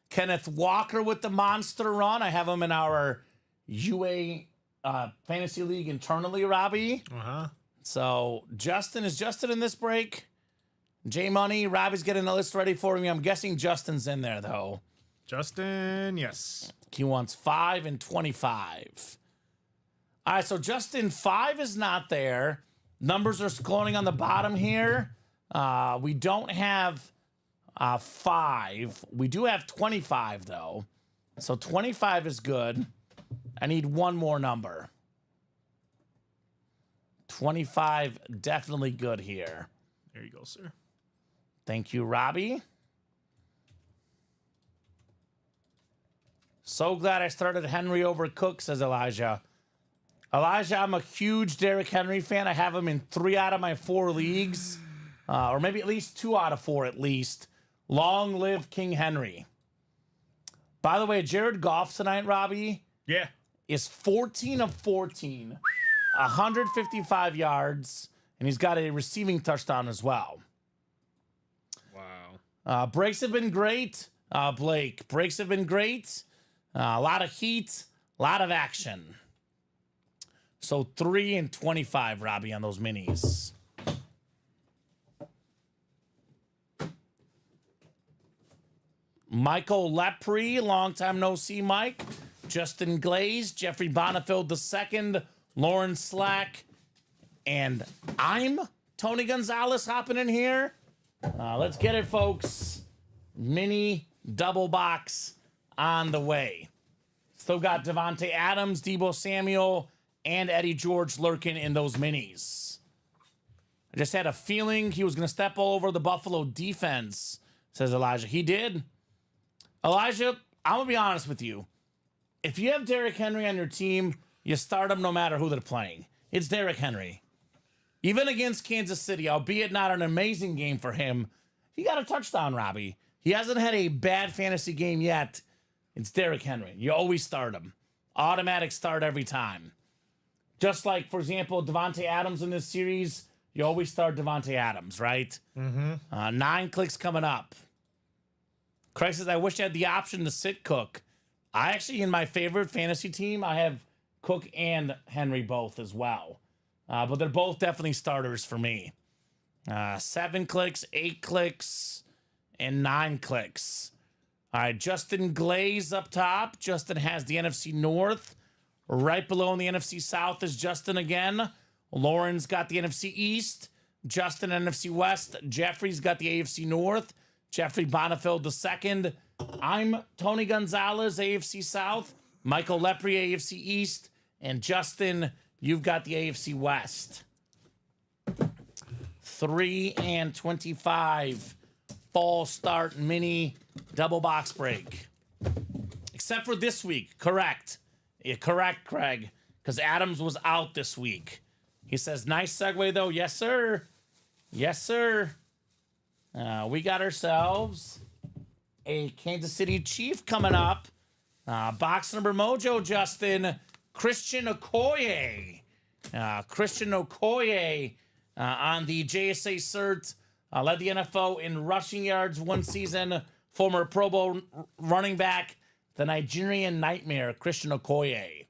Kenneth Walker with the monster run. I have him in our UA Fantasy League internally, Robbie. Uh-huh. So Justin, is Justin in this break? J Money, Robbie's getting a list ready for me. I'm guessing Justin's in there, though. Justin, yes. He wants 5 and 25. All right, so Justin, 5 is not there. Numbers are scrolling on the bottom here. We don't have 5. We do have 25, though. So 25 is good. I need one more number. 25, definitely good here. There you go, sir. Thank you, Robbie. So glad I started Henry over Cook, says Elijah. Elijah, I'm a huge Derrick Henry fan. I have him in 3 out of my 4 leagues, or maybe at least 2 out of 4 at least. Long live King Henry. By the way, Jared Goff tonight, Robbie, Yeah. is 14 of 14, 155 yards, and he's got a receiving touchdown as well. Wow. Breaks have been great, Blake. Breaks have been great. A lot of heat, a lot of action. So 3 and 25, Robbie, on those minis. Michael Lepre, long time no see, Mike. Justin Glaze, Jeffrey Bonifield II, Lauren Slack, and I'm Tony Gonzalez hopping in here. Let's get it, folks. Mini double box on the way. Still got Devontae Adams, Deebo Samuel, and Eddie George lurking in those minis. I just had a feeling he was going to step all over the Buffalo defense, says Elijah. He did. Elijah, I'm going to be honest with you. If you have Derrick Henry on your team, you start him no matter who they're playing. It's Derrick Henry. Even against Kansas City, albeit not an amazing game for him, he got a touchdown, Robbie. He hasn't had a bad fantasy game yet. It's Derrick Henry. You always start him. Automatic start every time. Just like, for example, Devontae Adams in this series, you always start Devontae Adams, right? Mm-hmm. 9 clicks coming up. Craig says, I wish I had the option to sit Cook. I actually, in my favorite fantasy team, I have Cook and Henry both as well. But they're both definitely starters for me. 7 clicks, 8 clicks, and 9 clicks. All right, Justin Glaze up top. Justin has the NFC North. Right below in the NFC South is Justin again. Lauren's got the NFC East. Justin, NFC West. Jeffrey's got the AFC North. Jeffrey Bonifield II. I'm Tony Gonzalez, AFC South. Michael Lepre, AFC East. And Justin, you've got the AFC West. 3 and 25. Fall start mini double box break. Except for this week. Correct. Yeah, correct, Craig. Because Adams was out this week. He says, nice segue, though. Yes, sir. Yes, sir. We got ourselves a Kansas City Chief coming up. Box number mojo, Justin. Christian Okoye. Christian Okoye on the JSA cert. Led the NFL in rushing yards one season. Former Pro Bowl running back. The Nigerian Nightmare, Christian Okoye.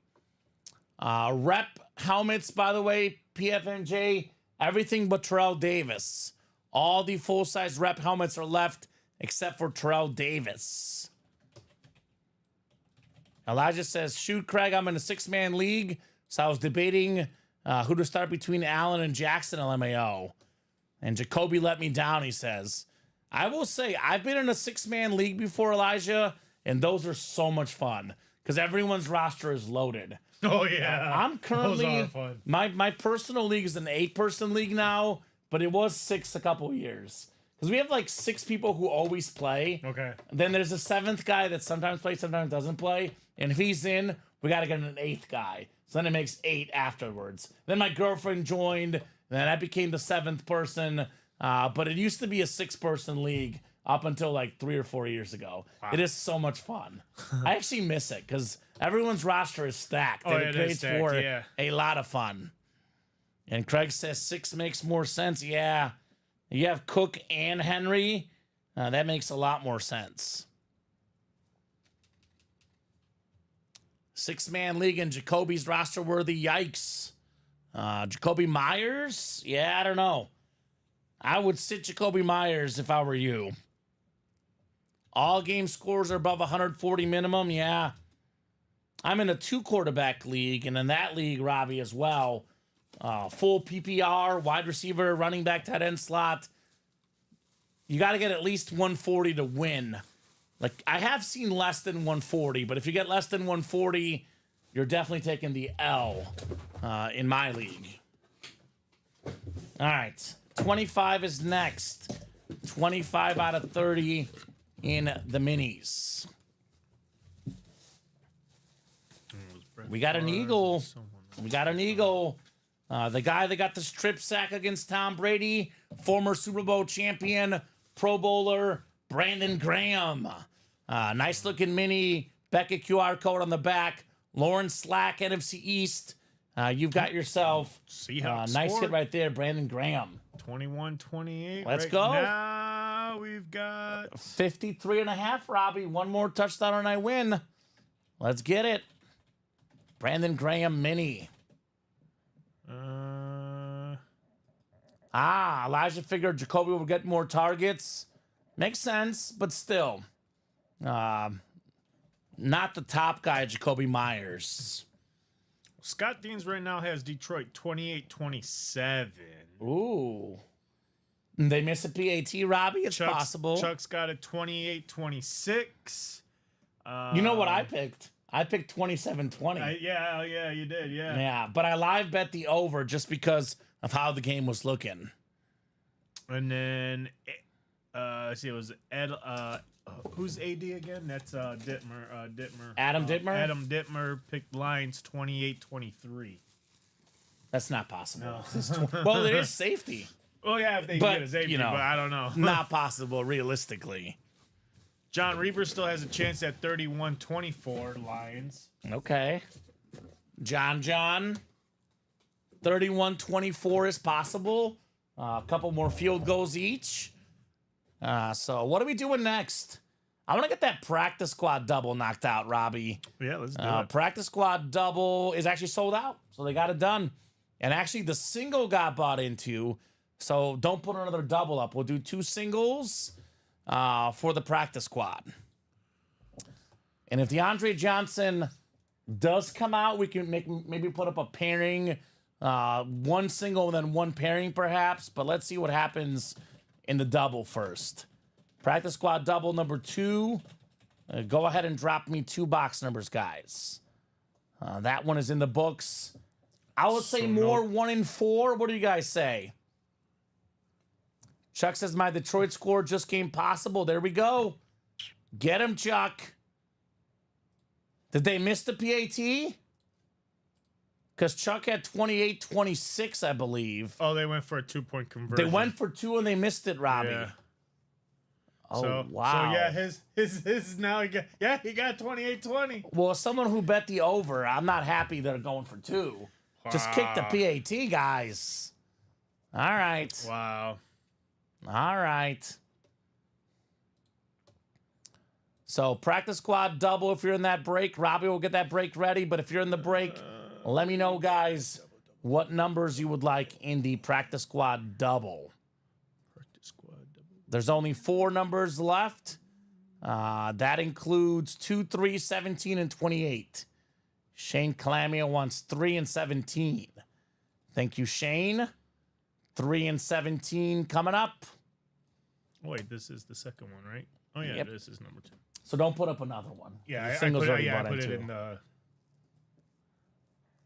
Rep helmets, by the way, PFMJ, everything but Terrell Davis. All the full-size rep helmets are left except for Terrell Davis. Elijah says, shoot, Craig, I'm in a 6-man league, so I was debating who to start between Allen and Jackson LMAO. And Jacoby let me down, he says. I will say, I've been in a 6-man league before, Elijah, and those are so much fun because everyone's roster is loaded. Oh yeah, I'm currently those are fun. my personal league is an 8-person league now, but it was 6 a couple of years because we have like 6 people who always play. Okay. Then there's a 7th guy that sometimes plays, sometimes doesn't play, and if he's in, we got to get an 8th guy. So then it makes 8 afterwards. Then my girlfriend joined, and then I became the 7th person. But it used to be a 6-person league up until like 3 or 4 years ago. Wow. It is so much fun. I actually miss it because everyone's roster is stacked. And it creates for a lot of fun. And Craig says 6 makes more sense. Yeah. You have Cook and Henry. That makes a lot more sense. 6-man league and Jacoby's roster worthy. Yikes. Jacoby Myers? Yeah, I don't know. I would sit Jacoby Myers if I were you. All game scores are above 140 minimum. Yeah. I'm in a 2-quarterback league, and in that league, Robbie, as well. Full PPR, wide receiver, running back, tight end slot. You got to get at least 140 to win. Like, I have seen less than 140, but if you get less than 140, you're definitely taking the L in my league. All right. 25 is next. 25 out of 30 in the minis. We got an eagle. We got an eagle. The guy that got the strip sack against Tom Brady, former Super Bowl champion, Pro Bowler, Brandon Graham. Nice looking mini. Beckett QR code on the back. Lauren Slack, NFC East. You've got yourself nice hit right there, Brandon Graham. 21-28. Let's go. Now we've got 53.5, Robbie. One more touchdown and I win. Let's get it. Brandon Graham mini. Elijah figured Jacoby will get more targets. Makes sense, but still. Not the top guy, Jacoby Myers. Scott Deans right now has Detroit 28-27. Ooh. They miss a PAT, Robbie? It's possible. Chuck's got a 28-26. You know what I picked? I picked 27-20. Yeah, you did, yeah. Yeah, but I live bet the over just because of how the game was looking. And then, let's see, it was who's AD again? That's Dittmer. Adam Dittmer? Adam Dittmer picked Lions 28-23. That's not possible. No. Well, it is safety. Well, yeah, if they get a safety, but I don't know. Not possible, realistically. John Reaver still has a chance at 31-24 Lions. Okay. John. 31-24 is possible. A couple more field goals each. So what are we doing next? I want to get that practice squad double knocked out, Robbie. Yeah, let's do it. Practice squad double is actually sold out, so they got it done. And actually, the single got bought into, so don't put another double up. We'll do 2 singles for the practice squad. And if DeAndre Johnson does come out, we can maybe put up a pairing, 1 single and then 1 pairing perhaps. But let's see what happens in the double first. Practice squad double number 2. Go ahead and drop me 2 box numbers, guys. That one is in the books. I would say more 1 and 4. What do you guys say? Chuck says my Detroit score just came possible. There we go. Get him, Chuck. Did they miss the PAT? Because Chuck had 28-26, I believe. Oh, they went for a 2-point conversion. They went for 2 and they missed it, Robbie. Yeah. Oh, wow. So, yeah, his now he got 28-20. Well, as someone who bet the over, I'm not happy they're going for 2. Wow. Just kick the PAT, guys. All right. Wow. All right. So practice squad double if you're in that break. Robbie will get that break ready. But if you're in the break, let me know, guys, what numbers you would like in the practice squad double. Practice squad double. There's only 4 numbers left. That includes 2, 3, 17, and 28. Shane Calamia wants 3 and 17. Thank you, Shane. 3 and 17 coming up. Wait, this is the second one, right? Oh, yeah, Yep. This is number 2. So don't put up another one. Yeah, The I singles put, already yeah, I bought put it into. in the.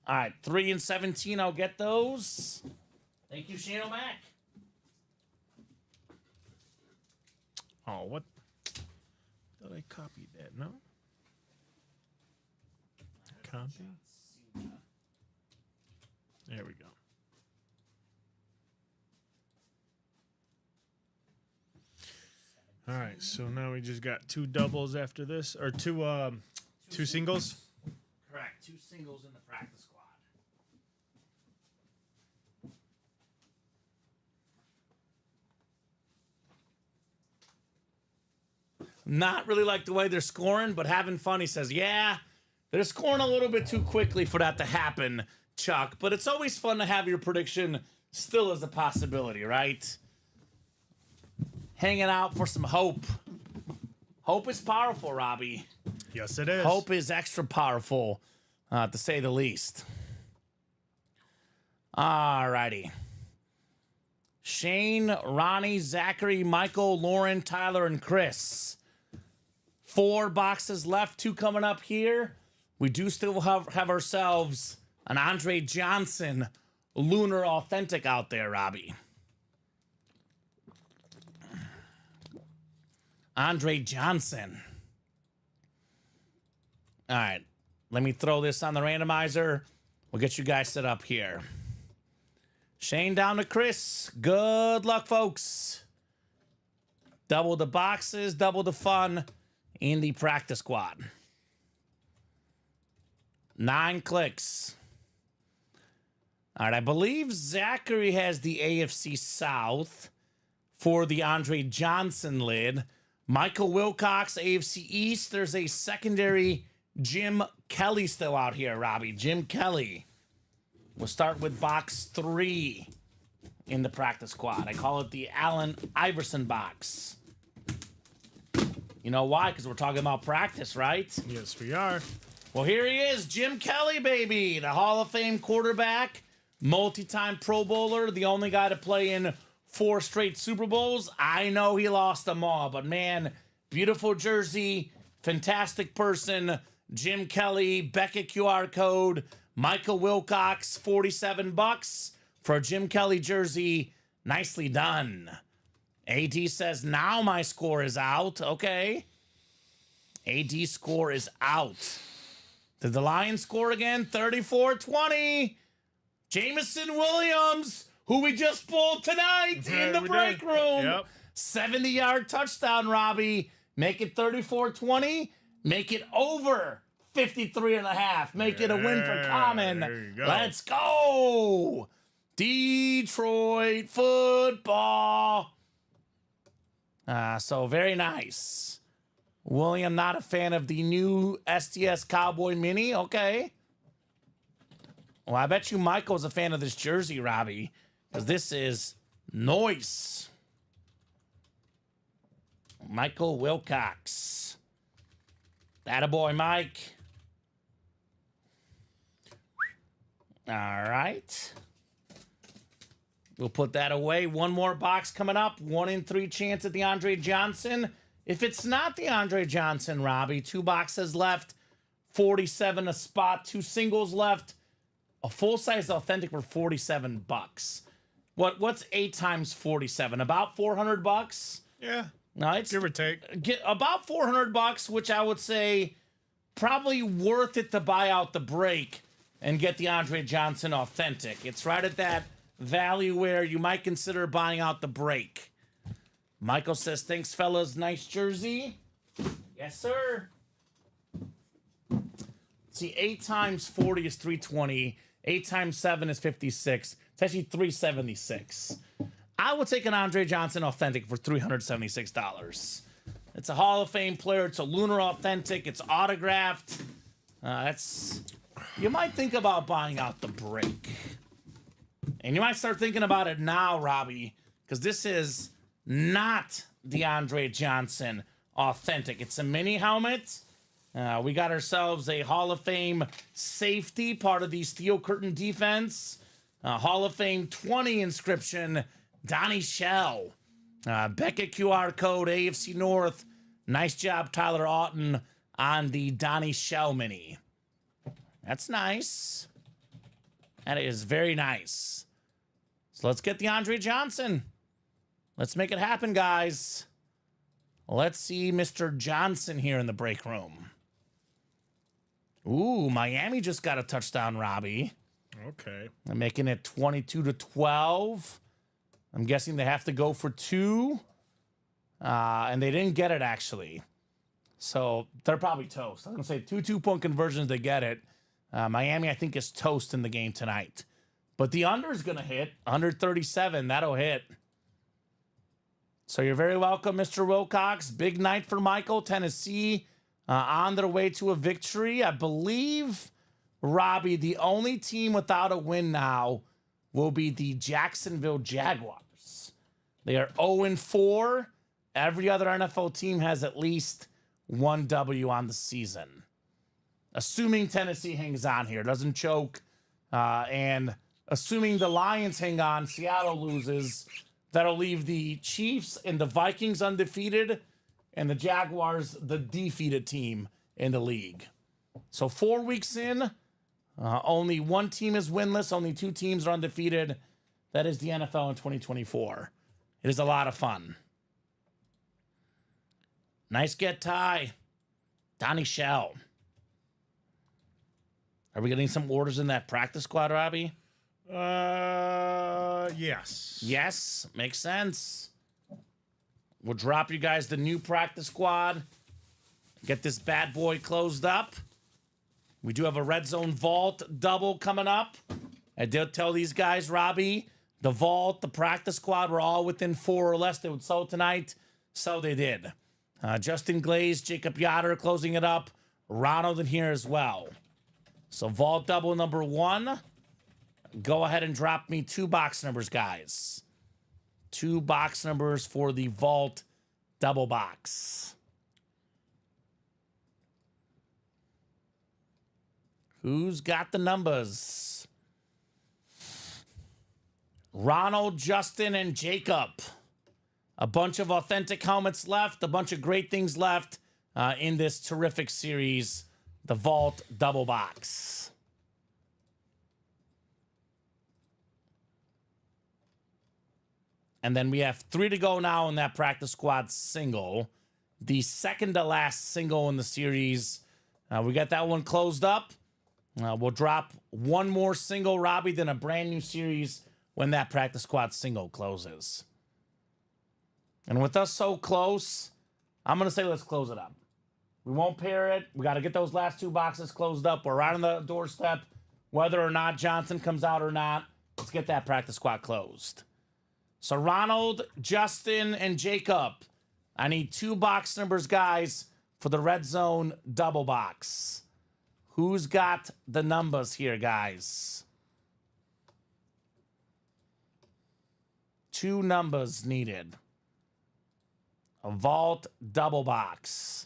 All right, 3 and 17. I'll get those. Thank you, Shane O'Mac. Oh, what? Thought I copied that. No. Copy. There we go. All right, so now we just got 2 doubles after this, or two singles. Correct. 2 singles in the practice squad. Not really like the way they're scoring, but having fun. He says, yeah, they're scoring a little bit too quickly for that to happen, Chuck. But it's always fun to have your prediction still as a possibility, right? Hanging out for some hope. Hope is powerful, Robbie. Yes, it is. Hope is extra powerful, to say the least. All righty. Shane, Ronnie, Zachary, Michael, Lauren, Tyler, and Chris. 4 boxes left, 2 coming up here. We do still have ourselves an Andre Johnson Lunar Authentic out there, Robbie. Andre Johnson. All right, let me throw this on the randomizer. We'll get you guys set up here. Shane down to Chris. Good luck, folks. Double the boxes, double the fun in the practice squad. 9 clicks. All right, I believe Zachary has the AFC South for the Andre Johnson lid. Michael Wilcox, AFC East. There's a secondary Jim Kelly still out here, Robbie. Jim Kelly. We'll start with box 3 in the practice squad. I call it the Allen Iverson box. You know why? Because we're talking about practice, right? Yes, we are. Well, here he is, Jim Kelly, baby. The Hall of Fame quarterback, multi-time Pro Bowler, the only guy to play in 4 straight Super Bowls. I know he lost them all, but man, beautiful jersey, fantastic person. Jim Kelly, Beckett QR code, Michael Wilcox, $47 for a Jim Kelly jersey. Nicely done. AD says, now my score is out. Okay. AD score is out. Did the Lions score again? 34-20. Jameson Williams, who we just pulled tonight in the break room. Yep. 70-yard touchdown, Robbie. Make it 34-20. Make it over 53.5. Make it a win for Kamen. There you go. Let's go. Detroit football. So very nice. William, not a fan of the new STS Cowboy Mini. Okay. Well, I bet you Michael's a fan of this jersey, Robbie, because this is nice. Michael Wilcox. Attaboy, Mike. All right. We'll put that away. One more box coming up. 1 in 3 chance at the Andre Johnson. If it's not the Andre Johnson, Robbie, 2 boxes left. 47 a spot. 2 singles left. A full-size authentic for $47. What's 8 times 47? About $400? Yeah. No, it's Give or take. get about $400, which I would say probably worth it to buy out the break and get the Andre Johnson authentic. It's right at that value where you might consider buying out the break. Michael says, thanks, fellas. Nice jersey. Yes, sir. See, 8 times 40 is 320. 8 times 7 is 56. It's actually 376. I would take an Andre Johnson authentic for $376. It's a Hall of Fame player. It's a Lunar authentic. It's autographed. You might think about buying out the break. And you might start thinking about it now, Robbie, because this is not the Andre Johnson authentic. It's a mini helmet. We got ourselves a Hall of Fame safety, part of the Steel Curtain defense. Hall of Fame 20 inscription, Donnie Shell. Beckett QR code, AFC North, Nice job, Tyler Auten, on the Donnie Shell mini. That's nice. That is very nice. So let's get the Andre Johnson. Let's make it happen, guys. Let's see Mr. Johnson here in the break room. Ooh, Miami just got a touchdown, Robbie. Okay. I'm making it 22-12. I'm guessing they have to go for 2. And they didn't get it, actually. So they're probably toast. I'm going to say 2 2-point conversions, they get it. Miami, I think, is toast in the game tonight. But the under is going to hit. 137, that'll hit. So you're very welcome, Mr. Wilcox. Big night for Michael. Tennessee on their way to a victory. I believe, Robbie, the only team without a win now will be the Jacksonville Jaguars. They are 0-4. Every other NFL team has at least 1 W on the season. Assuming Tennessee hangs on here, doesn't choke, and assuming the Lions hang on, Seattle loses, that'll leave the Chiefs and the Vikings undefeated, and the Jaguars the defeated team in the league. So 4 weeks in, only 1 team is winless, only 2 teams are undefeated. That is the NFL in 2024. It is a lot of fun. Nice get, Ty. Donnie Shell. Are we getting some orders in that practice squad, Robbie? Yes. Yes, makes sense. We'll drop you guys the new practice squad. Get this bad boy closed up. We do have a red zone vault double coming up. I did tell these guys, Robbie, the vault, the practice squad were all within 4 or less. They would sell tonight. So they did. Justin Glaze, Jacob Yoder closing it up. Ronald in here as well. So vault double number 1. Go ahead and drop me 2 box numbers, guys. 2 box numbers for the vault double box. Who's got the numbers? Ronald, Justin, and Jacob. A bunch of authentic helmets left. A bunch of great things left in this terrific series. The Vault Double Box. And then we have 3 to go now in that practice squad single. The second to last single in the series. We got that one closed up. We'll drop 1 more single, Robbie, then a brand new series when that practice squad single closes. And with us so close, I'm going to say let's close it up. We won't pair it. We got to get those last 2 boxes closed up. We're right on the doorstep. Whether or not Johnson comes out or not, let's get that practice squad closed. So Ronald, Justin, and Jacob, I need 2 box numbers, guys, for the red zone double box. Who's got the numbers here, guys? 2 numbers needed. A vault double box.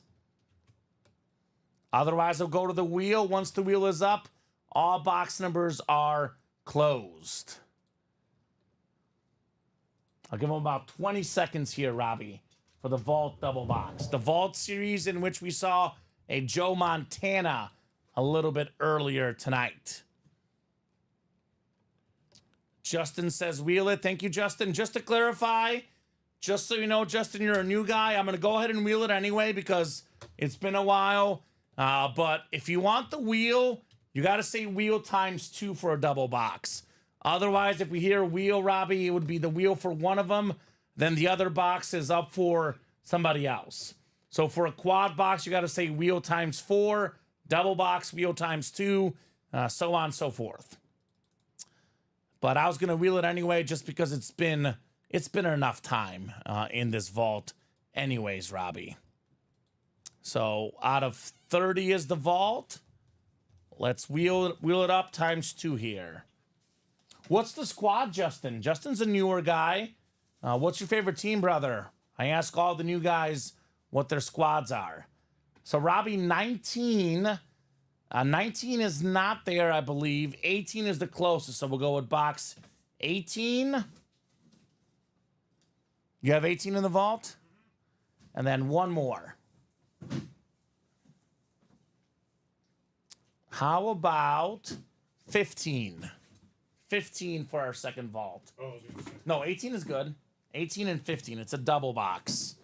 Otherwise, I'll go to the wheel. Once the wheel is up, all box numbers are closed. I'll give them about 20 seconds here, Robbie, for the vault double box. The vault series in which we saw a Joe Montana a little bit earlier tonight. Justin says, wheel it. Thank you, Justin. Just to clarify, just so you know, Justin, you're a new guy. I'm going to go ahead and wheel it anyway because it's been a while. But if you want the wheel, you got to say wheel times 2 for a double box. Otherwise, if we hear wheel, Robbie, it would be the wheel for one of them. Then the other box is up for somebody else. So for a quad box, you got to say wheel times 4. Double box, wheel times 2, so on and so forth. But I was going to wheel it anyway just because it's been enough time in this vault anyways, Robbie. So out of 30 is the vault. Let's wheel it up times 2 here. What's the squad, Justin? Justin's a newer guy. What's your favorite team, brother? I ask all the new guys what their squads are. So, Robbie, 19. 19 is not there, I believe. 18 is the closest, so we'll go with box 18. You have 18 in the vault? And then 1 more. How about 15? 15 for our second vault. Oh, I was gonna say. No, 18 is good. 18 and 15. It's a double box.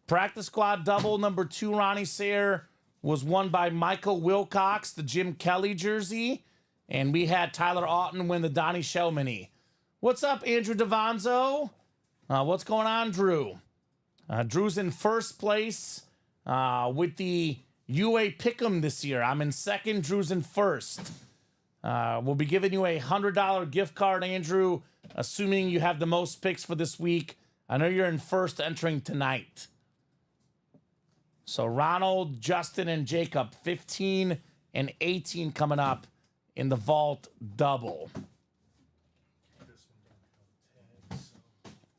Practice squad double number 2, Ronnie Sayre, was won by Michael Wilcox, the Jim Kelly jersey. And we had Tyler Auten win the Donnie Shell mini. What's up, Andrew Davanzo? What's going on, Drew? Drew's in first place with the UA Pick'em this year. I'm in second. Drew's in first. We'll be giving you a $100 gift card, Andrew, assuming you have the most picks for this week. I know you're in first entering tonight. So Ronald, Justin, and Jacob, 15 and 18 coming up in the vault double.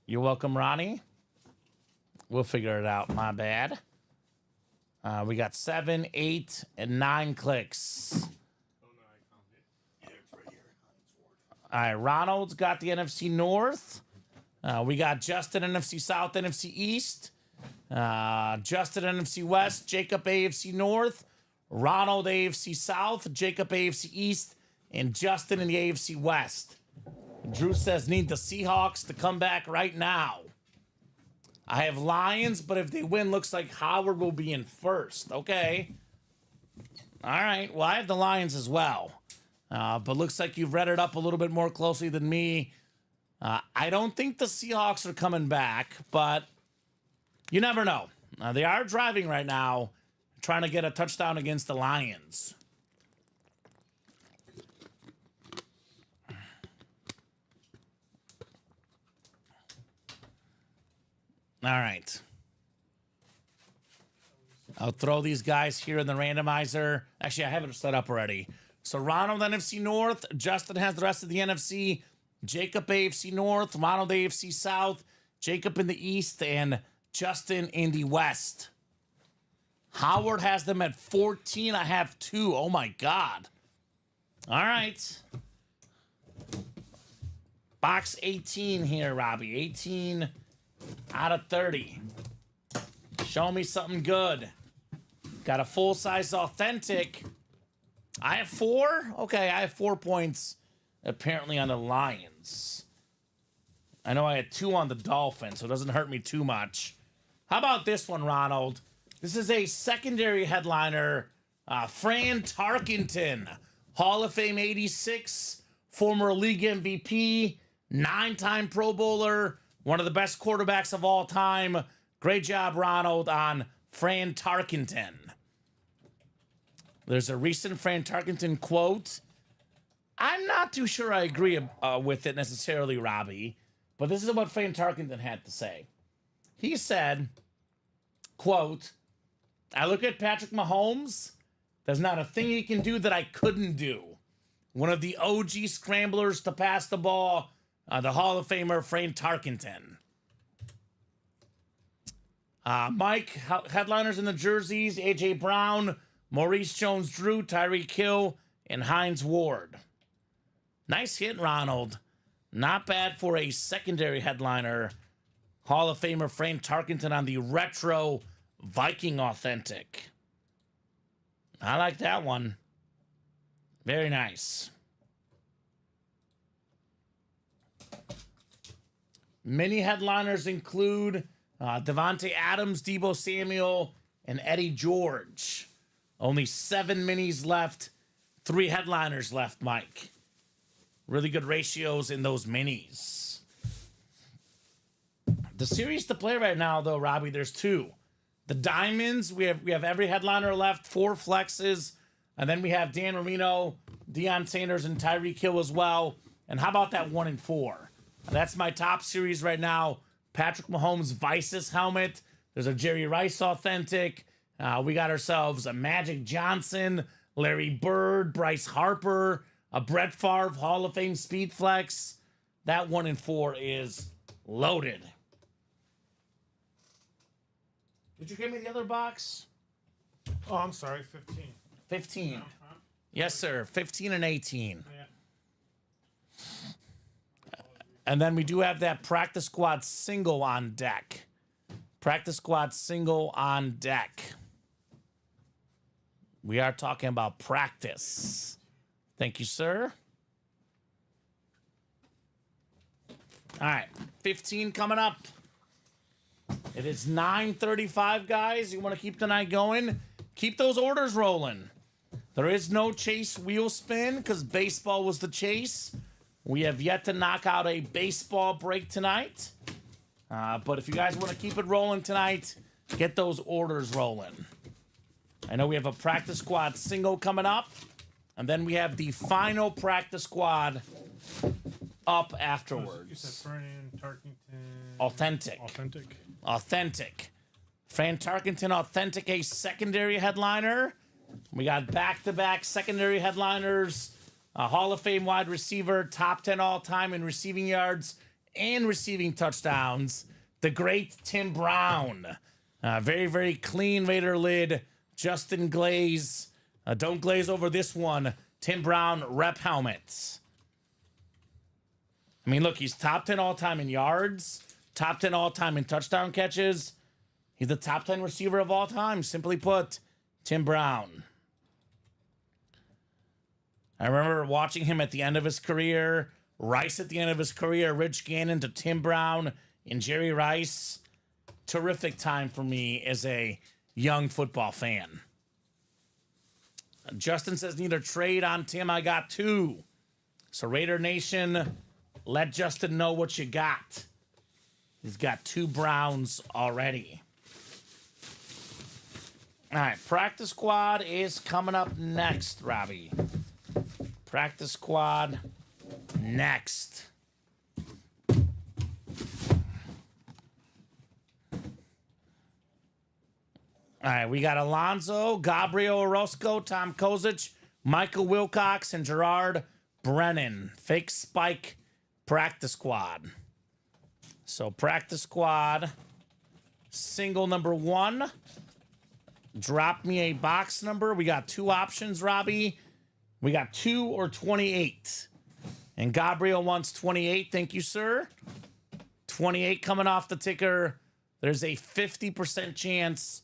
You're welcome, Ronnie. We'll figure it out. My bad. We got 7, 8, and 9 clicks. All right, Ronald's got the NFC North. We got Justin NFC South, NFC East. Justin NFC West, Jacob AFC North, Ronald AFC South, Jacob AFC East, and Justin in the AFC West. Drew says need the Seahawks to come back right now. I have Lions, but if they win, looks like Howard will be in first. Okay. All right. Well, I have the Lions as well. But looks like you've read it up a little bit more closely than me. I don't think the Seahawks are coming back, but you never know. They are driving right now, trying to get a touchdown against the Lions. All right. I'll throw these guys here in the randomizer. Actually, I have it set up already. So Ronald NFC North, Justin has the rest of the NFC, Jacob AFC North, Ronald AFC South, Jacob in the East, and Justin in the West. Howard has them at 14. I have 2. Oh my God. All right. Box 18 here, Robbie. 18 out of 30. Show me something good. Got a full-size authentic. I have 4? Okay, I have 4 points apparently on the Lions. I know I had 2 on the Dolphins, so it doesn't hurt me too much. How about this one, Ronald? This is a secondary headliner. Fran Tarkenton, Hall of Fame 86, former league MVP, 9-time Pro Bowler, one of the best quarterbacks of all time. Great job, Ronald, on Fran Tarkenton. There's a recent Fran Tarkenton quote. I'm not too sure I agree with it necessarily, Robbie, but this is what Fran Tarkenton had to say. He said, quote, I look at Patrick Mahomes. There's not a thing he can do that I couldn't do. One of the OG scramblers to pass the ball, the Hall of Famer Fran Tarkenton. Mike, headliners in the jerseys, A.J. Brown, Maurice Jones-Drew, Tyreek Hill, and Hines Ward. Nice hit, Ronald. Not bad for a secondary headliner. Hall of Famer Fran Tarkenton on the retro Viking authentic. I like that one. Very nice. Mini headliners include Devontae Adams, Deebo Samuel, and Eddie George. Only 7 minis left. 3 headliners left, Mike. Really good ratios in those minis. The series to play right now, though, Robbie, there's 2. The Diamonds, we have every headliner left, 4 flexes. And then we have Dan Marino, Deion Sanders, and Tyreek Hill as well. And how about that 1 and 4? That's my top series right now. Patrick Mahomes Vices helmet. There's a Jerry Rice authentic. We got ourselves a Magic Johnson, Larry Bird, Bryce Harper, a Brett Favre Hall of Fame Speed Flex. That 1 and 4 is loaded. Did you give me the other box? Oh, I'm sorry, 15. 15. Yes, sir. 15 and 18. Yeah. And then we do have that practice squad single on deck. Practice squad single on deck. We are talking about practice. Thank you, sir. All right, 15 coming up. It is 9:35, guys. You want to keep the night going? Keep those orders rolling. There is no chase wheel spin because baseball was the chase. We have yet to knock out a baseball break tonight. But if you guys want to keep it rolling tonight, get those orders rolling. I know we have a practice squad single coming up. And then we have the final practice squad up afterwards. You said Fran Tarkington. Authentic. Fran Tarkington, Authentic, a secondary headliner. We got back-to-back secondary headliners. A Hall of Fame wide receiver, top 10 all-time in receiving yards and receiving touchdowns. The great Tim Brown. Very, very clean Raider lid. Justin Glaze. Don't glaze over this one. Tim Brown rep helmets. I mean, look, he's top 10 all-time in yards. Top 10 all-time in touchdown catches. He's the top 10 receiver of all time. Simply put, Tim Brown. I remember watching him at the end of his career. Rice at the end of his career. Rich Gannon to Tim Brown and Jerry Rice. Terrific time for me as a young football fan. Justin says, need a trade on Tim. I got two. So Raider Nation, let Justin know what you got. He's got two Browns already. All right, practice squad is coming up next, Robbie. Practice squad next. All right, we got Alonzo, Gabriel Orozco, Tom Kozic, Michael Wilcox, and Gerard Brennan. Fake spike practice squad. So practice squad, single number 1. Drop me a box number. We got two options, Robbie. We got 2 or 28. And Gabriel wants 28. Thank you, sir. 28 coming off the ticker. There's a 50% chance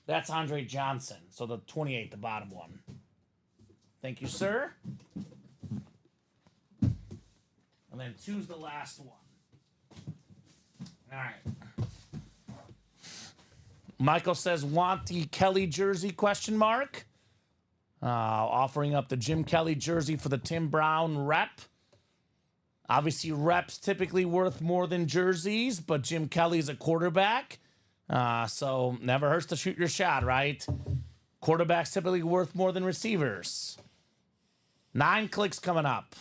that's Andre Johnson. So the 28, the bottom one. Thank you, sir. And then 2's the last one. All right. Michael says, want the Kelly jersey, question mark. Offering up the Jim Kelly jersey for the Tim Brown rep. Obviously, reps typically worth more than jerseys, but Jim Kelly's a quarterback. So never hurts to shoot your shot, right? Quarterbacks typically worth more than receivers. 9 clicks coming up.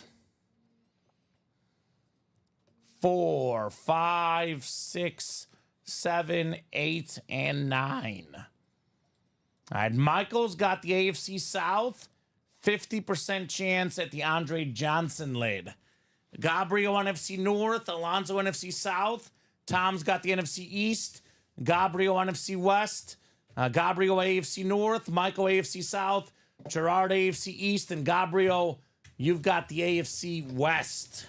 4, 5, 6, 7, 8, and 9. All right, Michael's got the AFC South. 50% chance at the Andre Johnson lid. Gabriel NFC North, Alonzo NFC South. Tom's got the NFC East. Gabriel NFC West. Gabriel AFC North. Michael AFC South. Gerard AFC East. And Gabriel, you've got the AFC West.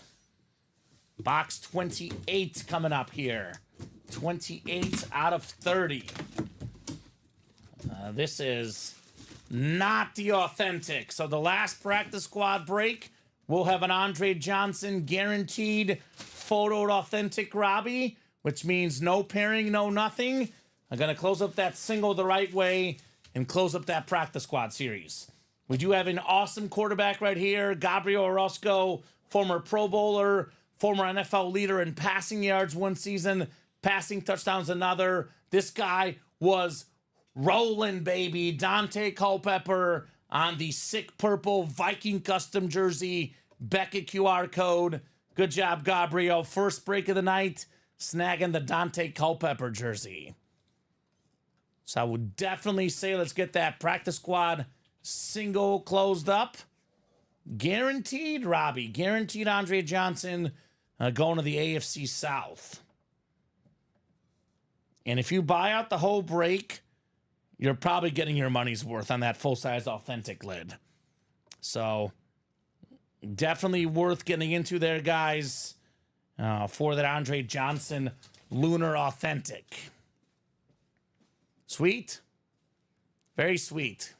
Box 28 coming up here. 28 out of 30. This is not the authentic. So the last practice squad break, we'll have an Andre Johnson guaranteed photoed authentic Robbie, which means no pairing, no nothing. I'm going to close up that single the right way and close up that practice squad series. We do have an awesome quarterback right here, Gabriel Orozco, former Pro Bowler, former NFL leader in passing yards one season, passing touchdowns another. This guy was rolling, baby. Dante Culpepper on the sick purple Viking custom jersey. Beckett QR code. Good job, Gabriel. First break of the night, snagging the Dante Culpepper jersey. So I would definitely say let's get that practice squad single closed up. Guaranteed, Robbie. Guaranteed Andre Johnson going to the AFC South. And if you buy out the whole break, you're probably getting your money's worth on that full-size authentic lid. So definitely worth getting into there, guys, for that Andre Johnson Lunar Authentic. Sweet. Very sweet.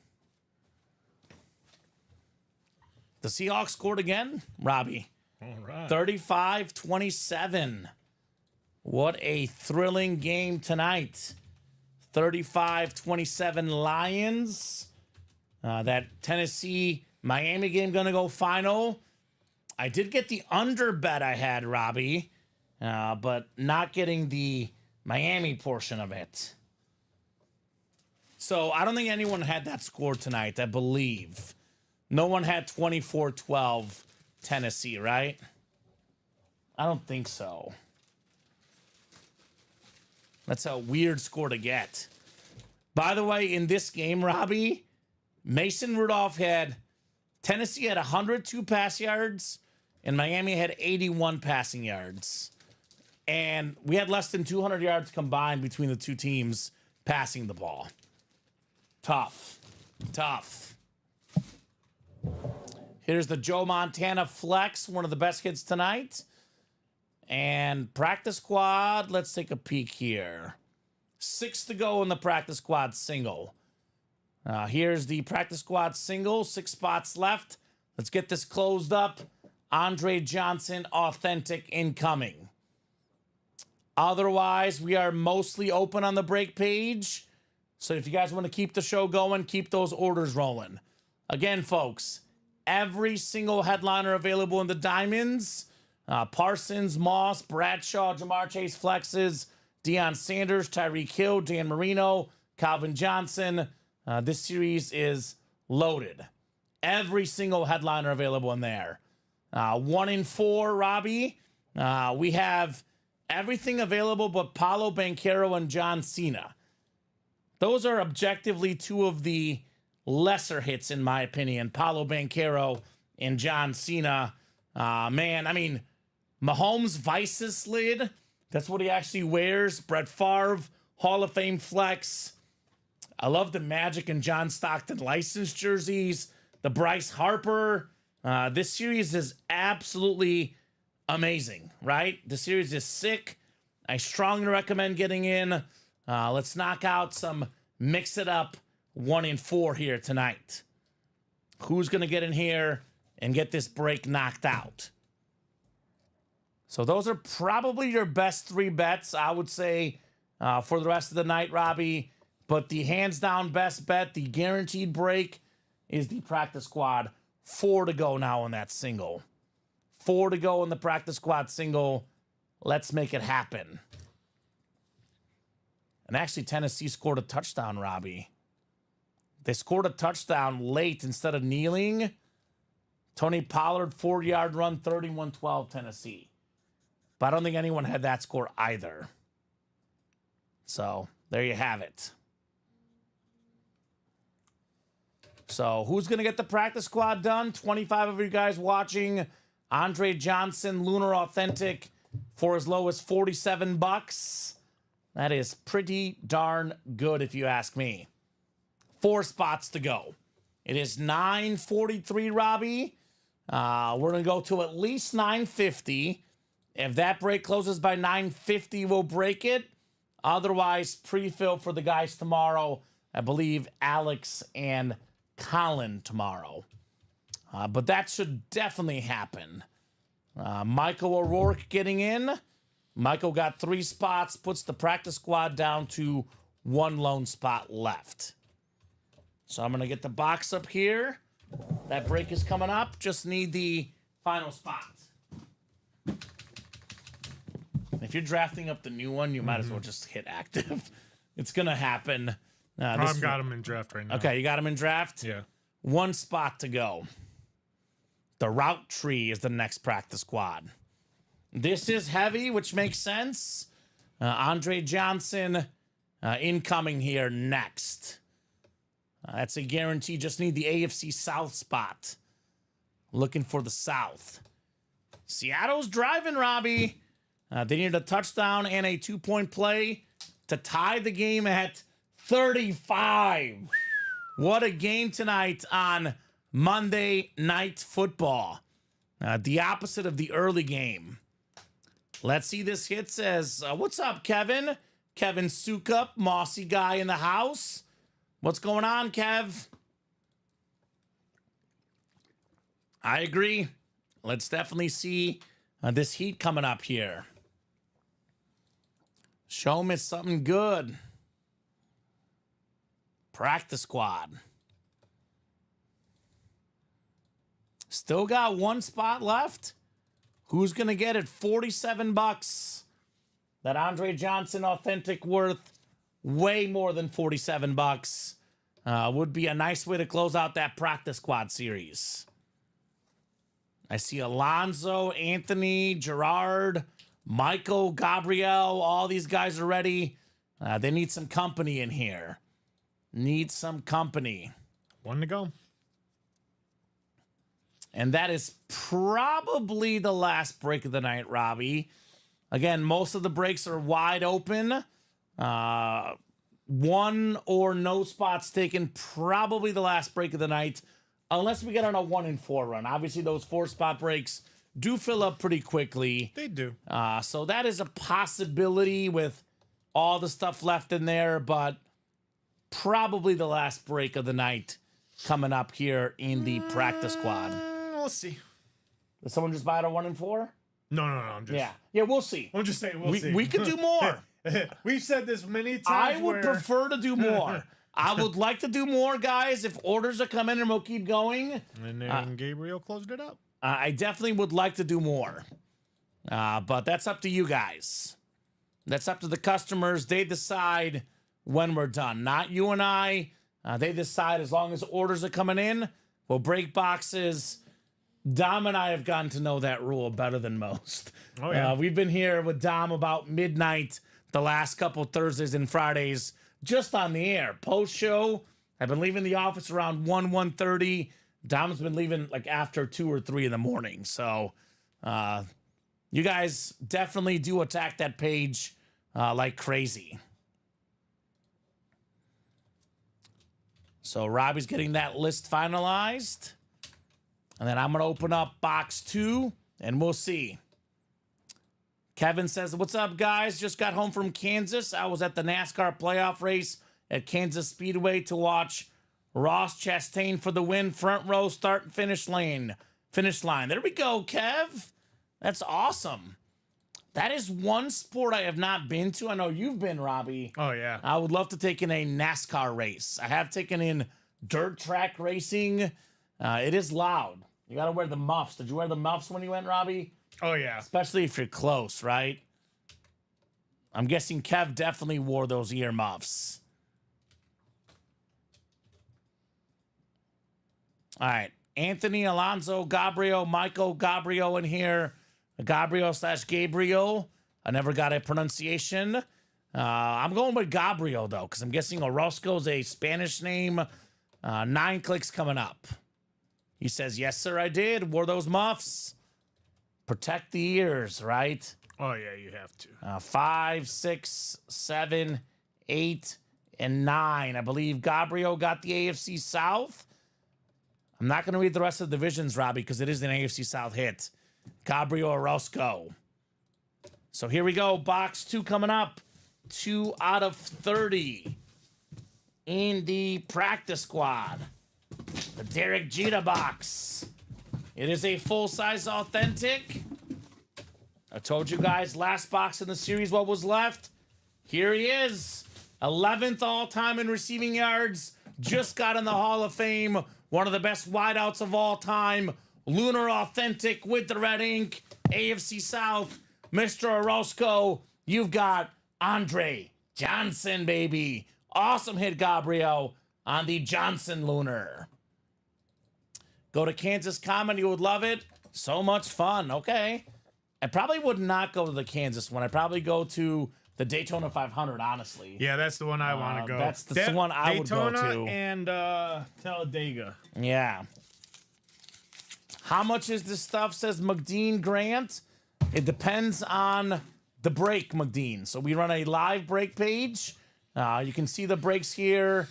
Seahawks scored again, Robbie. All right. 35-27. What a thrilling game tonight. 35-27 Lions. That Tennessee-Miami game going to go final. I did get the under bet I had, Robbie, but not getting the Miami portion of it. So I don't think anyone had that score tonight, I believe. No one had 24-12 Tennessee, right? I don't think so. That's a weird score to get. By the way, in this game, Robbie, Mason Rudolph had Tennessee had 102 pass yards and Miami had 81 passing yards. And we had less than 200 yards combined between the two teams passing the ball. Tough. Here's the Joe Montana flex, one of the best hits tonight. And practice squad, let's take a peek here. 6 to go in the practice squad single. Here's the practice squad single, 6 spots left. Let's get this closed up. Andre Johnson, authentic incoming. Otherwise, we are mostly open on the break page. So if you guys want to keep the show going, keep those orders rolling. Again, folks, every single headliner available in the diamonds. Parsons, Moss, Bradshaw, Jamar Chase flexes, Deion Sanders, Tyreek Hill, Dan Marino, Calvin Johnson. This series is loaded. Every single headliner available in there. 1 in 4, Robbie. We have everything available but Paulo Banchero and John Cena. Those are objectively 2 of the lesser hits, in my opinion. Paulo Banchero and John Cena. Man, I mean, Mahomes Vices slid. That's what he actually wears. Brett Favre, Hall of Fame flex. I love the Magic and John Stockton licensed jerseys. The Bryce Harper. This series is absolutely amazing, right? The series is sick. I strongly recommend getting in. Let's knock out some mix it up 1 in 4 here tonight. Who's going to get in here and get this break knocked out? So those are probably your best 3 bets, I would say, for the rest of the night, Robbie. But the hands down best bet, the guaranteed break, is the practice squad. 4 to go now in that single. 4 to go in the practice squad single. Let's make it happen. And actually, Tennessee scored a touchdown, Robbie. They scored a touchdown late instead of kneeling. Tony Pollard, 4-yard run, 31-12 Tennessee. But I don't think anyone had that score either. So, there you have it. So, who's going to get the practice squad done? 25 of you guys watching. Andre Johnson, Lunar Authentic, for as low as $47. That is pretty darn good, if you ask me. 4 spots to go. It is 9:43, Robbie. We're going to go to at least 9:50. If that break closes by 9:50, we'll break it. Otherwise, pre-fill for the guys tomorrow. I believe Alex and Colin tomorrow. But that should definitely happen. Michael O'Rourke getting in. Michael got 3 spots, puts the practice squad down to 1 lone spot left. So I'm going to get the box up here. That break is coming up. Just need the final spot. If you're drafting up the new one, you might as well just hit active. It's going to happen. I've got him in draft right now. Okay, you got him in draft? Yeah. 1 spot to go. The route tree is the next practice squad. This is heavy, which makes sense. Andre Johnson incoming here next. That's a guarantee. Just need the AFC South spot. Looking for the South. Seattle's driving, Robbie. They need a touchdown and a 2-point play to tie the game at 35. What a game tonight on Monday Night Football. The opposite of the early game. Let's see this hit. Says, what's up, Kevin? Kevin Sukup, Mossy guy in the house. What's going on, Kev? I agree. Let's definitely see this heat coming up here. Show me something good. Practice squad. Still got one spot left. Who's going to get it? $47. That Andre Johnson authentic worth way more than $47. Would be a nice way to close out that practice squad series. I see Alonso, Anthony, Gerard, Michael, Gabriel. All these guys are ready. They need some company in here. Need some company. One to go. And that is probably the last break of the night, Robbie. Again, most of the breaks are wide open. One or no spots taken, probably the last break of the night, unless we get on a 1-4 run. Obviously, those 4-spot breaks do fill up pretty quickly. They do. So that is a possibility with all the stuff left in there, but probably the last break of the night coming up here in the practice squad. We'll see. Did someone just buy it a 1-4? No. I'm just. Yeah, we'll see. I'm just saying. We'll see. We could do more. We've said this many times. I would prefer to do more. I would like to do more, guys. If orders are coming and we'll keep going. And then Gabriel closed it up. I definitely would like to do more. But that's up to you guys. That's up to the customers. They decide when we're done. Not you and I. They decide as long as orders are coming in, we'll break boxes. Dom and I have gotten to know that rule better than most. Oh, yeah. We've been here with Dom about midnight the last couple Thursdays and Fridays just on the air. Post-show, I've been leaving the office around 1:30. Dom's been leaving like after 2 or 3 in the morning. So you guys definitely do attack that page like crazy. So Robbie's getting that list finalized. And then I'm going to open up box 2, and we'll see. Kevin says, what's up, guys? Just got home from Kansas. I was at the NASCAR playoff race at Kansas Speedway to watch Ross Chastain for the win. Front row, start and finish line. There we go, Kev. That's awesome. That is one sport I have not been to. I know you've been, Robbie. Oh, yeah. I would love to take in a NASCAR race. I have taken in dirt track racing. It is loud. You got to wear the muffs. Did you wear the muffs when you went, Robbie? Oh, yeah. Especially if you're close, right? I'm guessing Kev definitely wore those ear muffs. All right. Anthony, Alonso, Gabriel, Michael, Gabriel in here. Gabriel/Gabriel. I never got a pronunciation. I'm going with Gabriel, though, because I'm guessing Orozco's a Spanish name. 9 clicks coming up. He says, yes, sir, I did. Wore those muffs. Protect the ears, right? Oh, yeah, you have to. 5, 6, 7, 8, and 9. I believe Gabriel got the AFC South. I'm not going to read the rest of the divisions, Robbie, because it is an AFC South hit. Gabriel Orozco. So here we go. Box 2 coming up. 2 out of 30 in the practice squad. The Derek Jeter box. It is a full-size authentic. I told you guys last box in the series what was left. Here he is. 11th all-time in receiving yards. Just got in the Hall of Fame. One of the best wideouts of all time. Lunar authentic with the red ink. AFC South. Mr. Orozco. You've got Andre Johnson, baby. Awesome hit, Gabriel, on the Johnson Lunar. Go to Kansas Kamen. You would love it. So much fun. Okay. I probably would not go to the Kansas one. I'd probably go to the Daytona 500, honestly. Yeah, that's the one I want to go. That's the one I would go to. Daytona and Talladega. Yeah. How much is this stuff, says McDean Grant? It depends on the break, McDean. So we run a live break page. You can see the breaks here.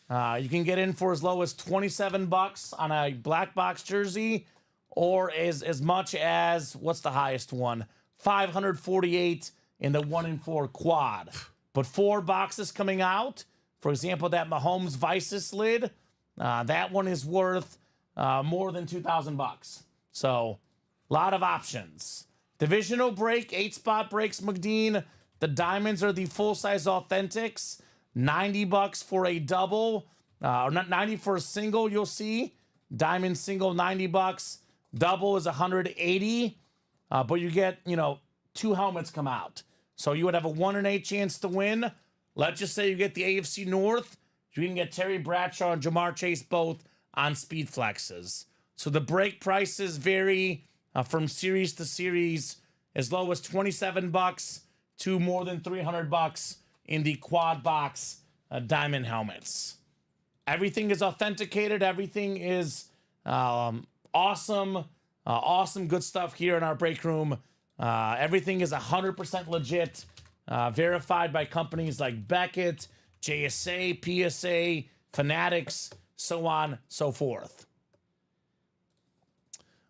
You can get in for as low as $27 on a black box jersey, or as much as, what's the highest one? $548 in the 1-4 quad. But 4 boxes coming out. For example, that Mahomes Vices lid, that one is worth more than $2,000. So, a lot of options. Divisional break, 8-spot breaks, McDean. The diamonds are the full-size authentics. $90 for a double, or not 90 for a single. You'll see diamond single $90. Double is 180, but you get 2 helmets come out, so you would have a 1 in 8 chance to win. Let's just say you get the AFC North, you can get Terry Bradshaw and Jamar Chase both on speed flexes. So the break prices vary from series to series, as low as $27 to more than $300 in the quad box diamond helmets. Everything is authenticated. Everything is awesome. Awesome good stuff here in our break room. Everything is 100% legit, verified by companies like Beckett, JSA, PSA, Fanatics, so on, so forth.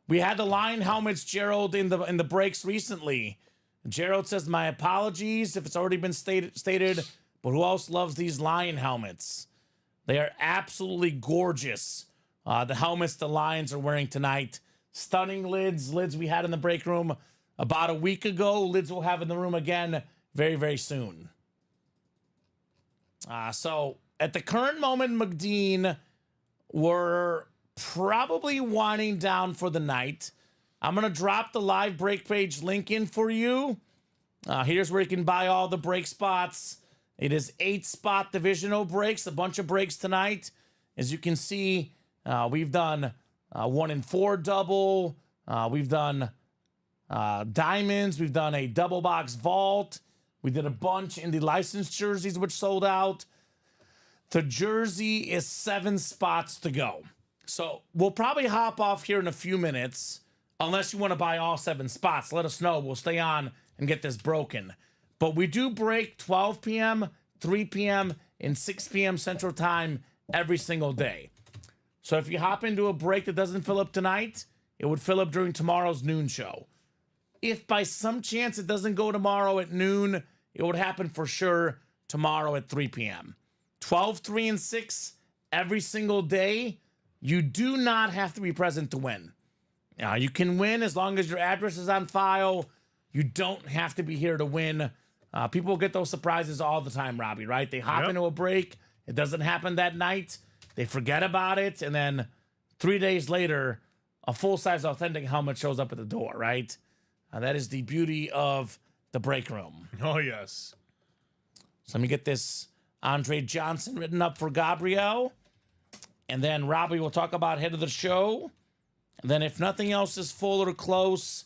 We had the Lion helmets, Gerald, in the breaks recently. Gerald says, my apologies if it's already been stated, but who else loves these Lion helmets? They are absolutely gorgeous. The helmets the Lions are wearing tonight. Stunning lids we had in the break room about a week ago. Lids we'll have in the room again very, very soon. So at the current moment, McDean, we're probably winding down for the night. I'm going to drop the live break page link in for you. Here's where you can buy all the break spots. It is 8-spot divisional breaks, a bunch of breaks tonight. As you can see, we've done 1 in 4 double. We've done diamonds. We've done a double box vault. We did a bunch in the licensed jerseys, which sold out. The jersey is 7 spots to go. So we'll probably hop off here in a few minutes, unless you want to buy all 7 spots. Let us know. We'll stay on and get this broken. But we do break 12 p.m., 3 p.m., and 6 p.m. Central Time every single day. So if you hop into a break that doesn't fill up tonight, it would fill up during tomorrow's noon show. If by some chance it doesn't go tomorrow at noon, it would happen for sure tomorrow at 3 p.m. 12, 3, and 6 every single day. You do not have to be present to win. You can win as long as your address is on file. You don't have to be here to win. People get those surprises all the time, Robbie, right? They hop into a break. It doesn't happen that night. They forget about it. And then 3 days later, a full-size authentic helmet shows up at the door, right? That is the beauty of the break room. Oh, yes. So let me get this Andre Johnson written up for Gabrielle. And then Robbie will talk about head of the show. And then if nothing else is full or close,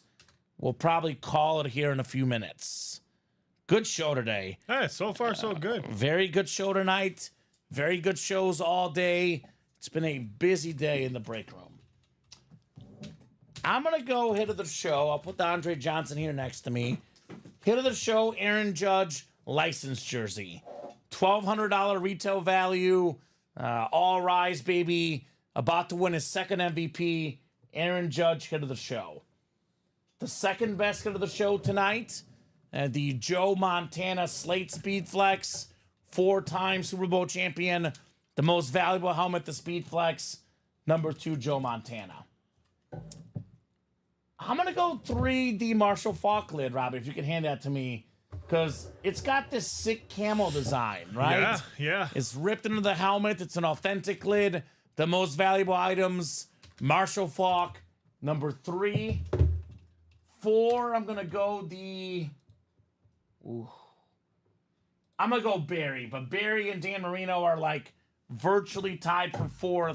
we'll probably call it here in a few minutes. Good show today. Hey, so far so good. Very good show tonight. Very good shows all day. It's been a busy day in the break room. I'm going to go hit of the show. I'll put the Andre Johnson here next to me. Hit of the show, Aaron Judge, licensed jersey. $1,200 retail value. All rise, baby. About to win his second MVP. Aaron Judge, hit of the show. The second best hit of the show tonight, the Joe Montana Slate Speed Flex, 4-time Super Bowl champion, the most valuable helmet, the Speed Flex, number 2, Joe Montana. I'm going to go 3D Marshall Falk lid, Robbie, if you can hand that to me, because it's got this sick camel design, right? Yeah. It's ripped into the helmet. It's an authentic lid. The most valuable items, Marshall Falk, number 3. 4, I'm going to go I'm going to go Barry, but Barry and Dan Marino are like virtually tied for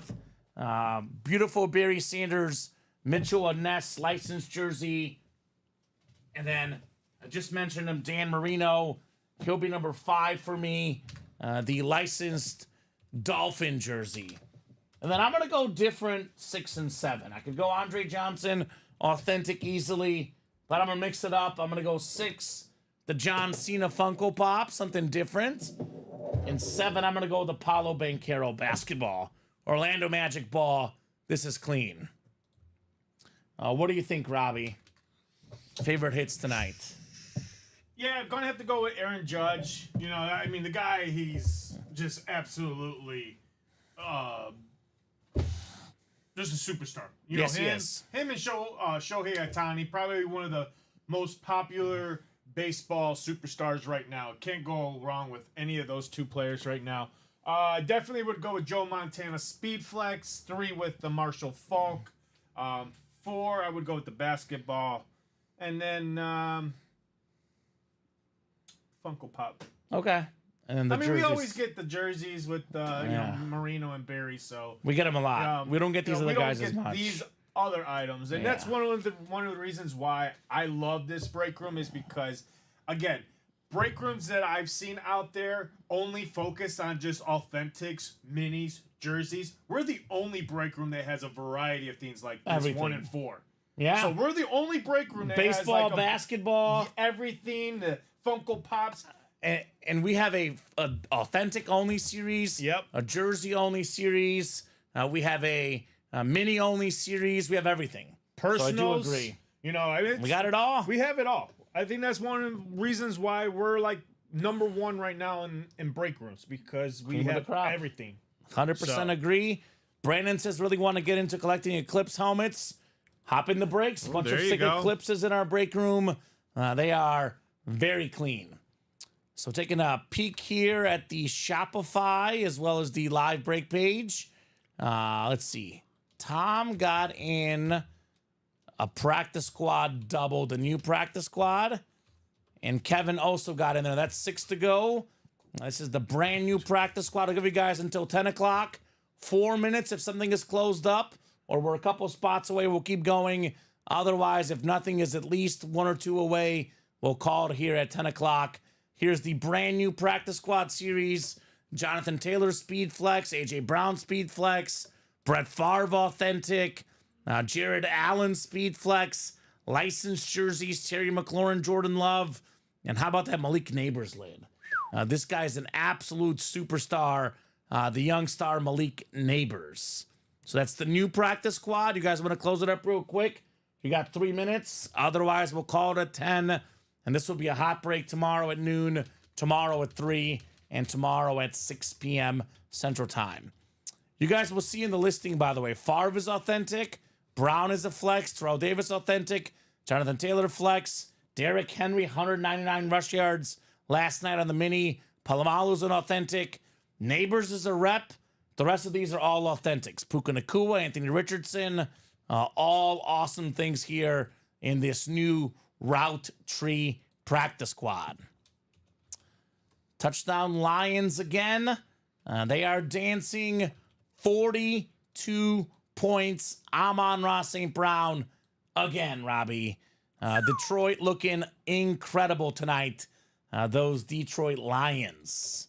4th. Beautiful Barry Sanders, Mitchell and Ness licensed jersey. And then I just mentioned him, Dan Marino. He'll be number 5 for me, the licensed Dolphin jersey. And then I'm going to go different 6 and 7. I could go Andre Johnson, authentic easily, but I'm going to mix it up. I'm going to go 6, the John Cena Funko Pop, something different. And 7, I'm going to go the Paolo Banchero basketball. Orlando Magic ball. This is clean. What do you think, Robbie? Favorite hits tonight? Yeah, gonna have to go with Aaron Judge. You know, I mean, the guy, he's just absolutely just a superstar. Yes, him, yes. Him and Shohei Ohtani, probably one of the most popular baseball superstars right now. Can't go wrong with any of those two players right now. Definitely would go with Joe Montana Speed Flex. 3 with the Marshall Falk. 4, I would go with the basketball. And then Funko Pop. Okay. And then the jerseys. We always get the jerseys with Marino and Barry, so we get them a lot. We don't get these other guys as much. These other items, and that's one of the reasons why I love this break room is because, again, break rooms that I've seen out there only focus on just authentics, minis, jerseys. We're the only break room that has a variety of things like this. Everything. 1 and 4. Yeah. So we're the only break room that baseball, has like basketball, everything, the Funko Pops. And we have a authentic only series. Yep. A jersey only series. We have a mini only series. We have everything. Personals. So I do agree. We got it all. We have it all. I think that's one of the reasons why we're like number 1 right now in break rooms because we have everything. 100% agree. Brandon says really want to get into collecting Eclipse helmets. Hop in the breaks. A bunch of sick Eclipses in our break room. They are very clean. So taking a peek here at the Shopify as well as the live break page. Let's see. Tom got in a practice squad double, the new practice squad. And Kevin also got in there. That's 6 to go. This is the brand new practice squad. I'll give you guys until 10 o'clock. 4 minutes if something is closed up or we're a couple spots away, we'll keep going. Otherwise, if nothing is at least 1 or 2 away, we'll call it here at 10 o'clock. Here's the brand new practice squad series. Jonathan Taylor Speed Flex, AJ Brown Speed Flex, Brett Favre Authentic, Jared Allen Speed Flex, licensed jerseys, Terry McLaurin, Jordan Love, and how about that Malik Neighbors lid? This guy's an absolute superstar, the young star Malik Neighbors. So that's the new practice squad. You guys want to close it up real quick? You got 3 minutes. Otherwise, we'll call it at 10. And this will be a hot break tomorrow at noon, tomorrow at 3, and tomorrow at 6 p.m. Central Time. You guys will see in the listing, by the way, Favre is authentic, Brown is a flex, Terrell Davis authentic, Jonathan Taylor flex, Derrick Henry, 199 rush yards last night on the mini, Palomalu's an authentic, Neighbors is a rep. The rest of these are all authentics. Puka Nacua, Anthony Richardson, all awesome things here in this new Route Tree practice squad. Touchdown Lions again. They are dancing 42 points. Amon-Ra St. Brown again, Robbie. Detroit looking incredible tonight. Those Detroit Lions.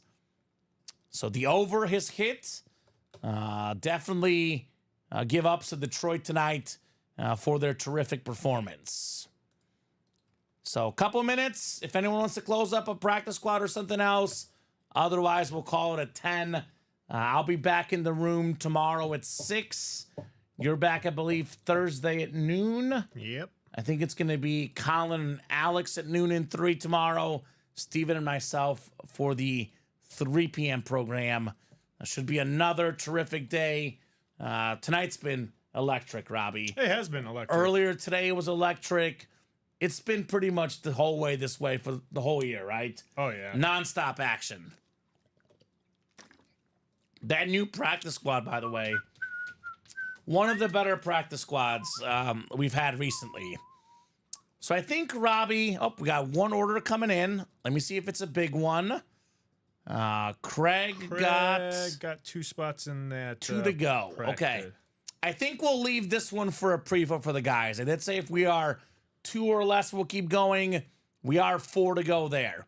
So the over has hit. Definitely give ups to Detroit tonight for their terrific performance. So a couple minutes. If anyone wants to close up a practice squad or something else. Otherwise, we'll call it at 10. I'll be back in the room tomorrow at 6. You're back, I believe, Thursday at noon. Yep. I think it's going to be Colin and Alex at noon and 3 tomorrow. Steven and myself for the 3 p.m. program. It should be another terrific day. Tonight's been electric, Robbie. It has been electric. Earlier today was electric. It's been pretty much the whole way this way for the whole year, right? Oh, yeah. Non-stop action. That new practice squad, by the way, one of the better practice squads we've had recently. So I think, Robbie, we got one order coming in. Let me see if it's a big one. Craig got 2 spots in that. 2 to go. Okay. I think we'll leave this one for a preview for the guys. I did say if we are 2 or less, we'll keep going. We are 4 to go there.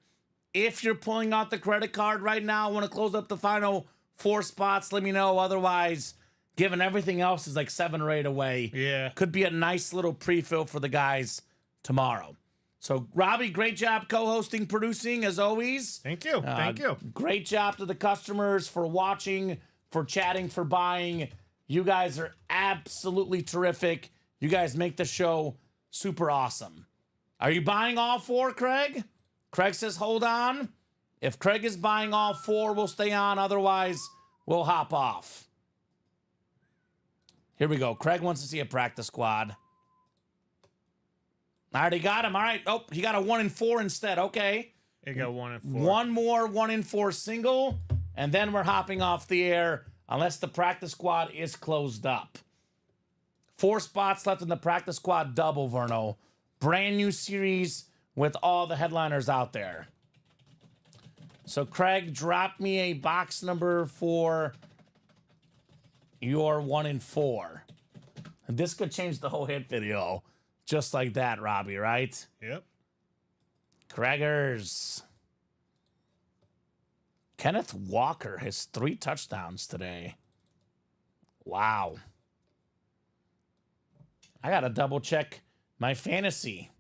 If you're pulling out the credit card right now, want to close up the final 4 spots, let me know. Otherwise, given everything else is like 7 or 8 away, yeah, could be a nice little pre-fill for the guys tomorrow. So, Robbie, great job co-hosting, producing, as always. Thank you. Thank you. Great job to the customers for watching, for chatting, for buying. You guys are absolutely terrific. You guys make the show super awesome. Are you buying all 4, Craig? Craig says hold on. If Craig is buying all 4, we'll stay on. Otherwise, we'll hop off. Here we go. Craig wants to see a practice squad. I already got him. All right. Oh, he got a 1 and 4 instead. Okay. It got 1 and 4. One more 1 and 4 single, and then we're hopping off the air unless the practice squad is closed up. 4 spots left in the practice squad double, Verno. Brand new series with all the headliners out there. So, Craig, drop me a box number for your 1 and 4. And this could change the whole hit video. Just like that, Robbie, right? Yep. Craigers. Kenneth Walker has 3 touchdowns today. Wow. I got to double check my fantasy.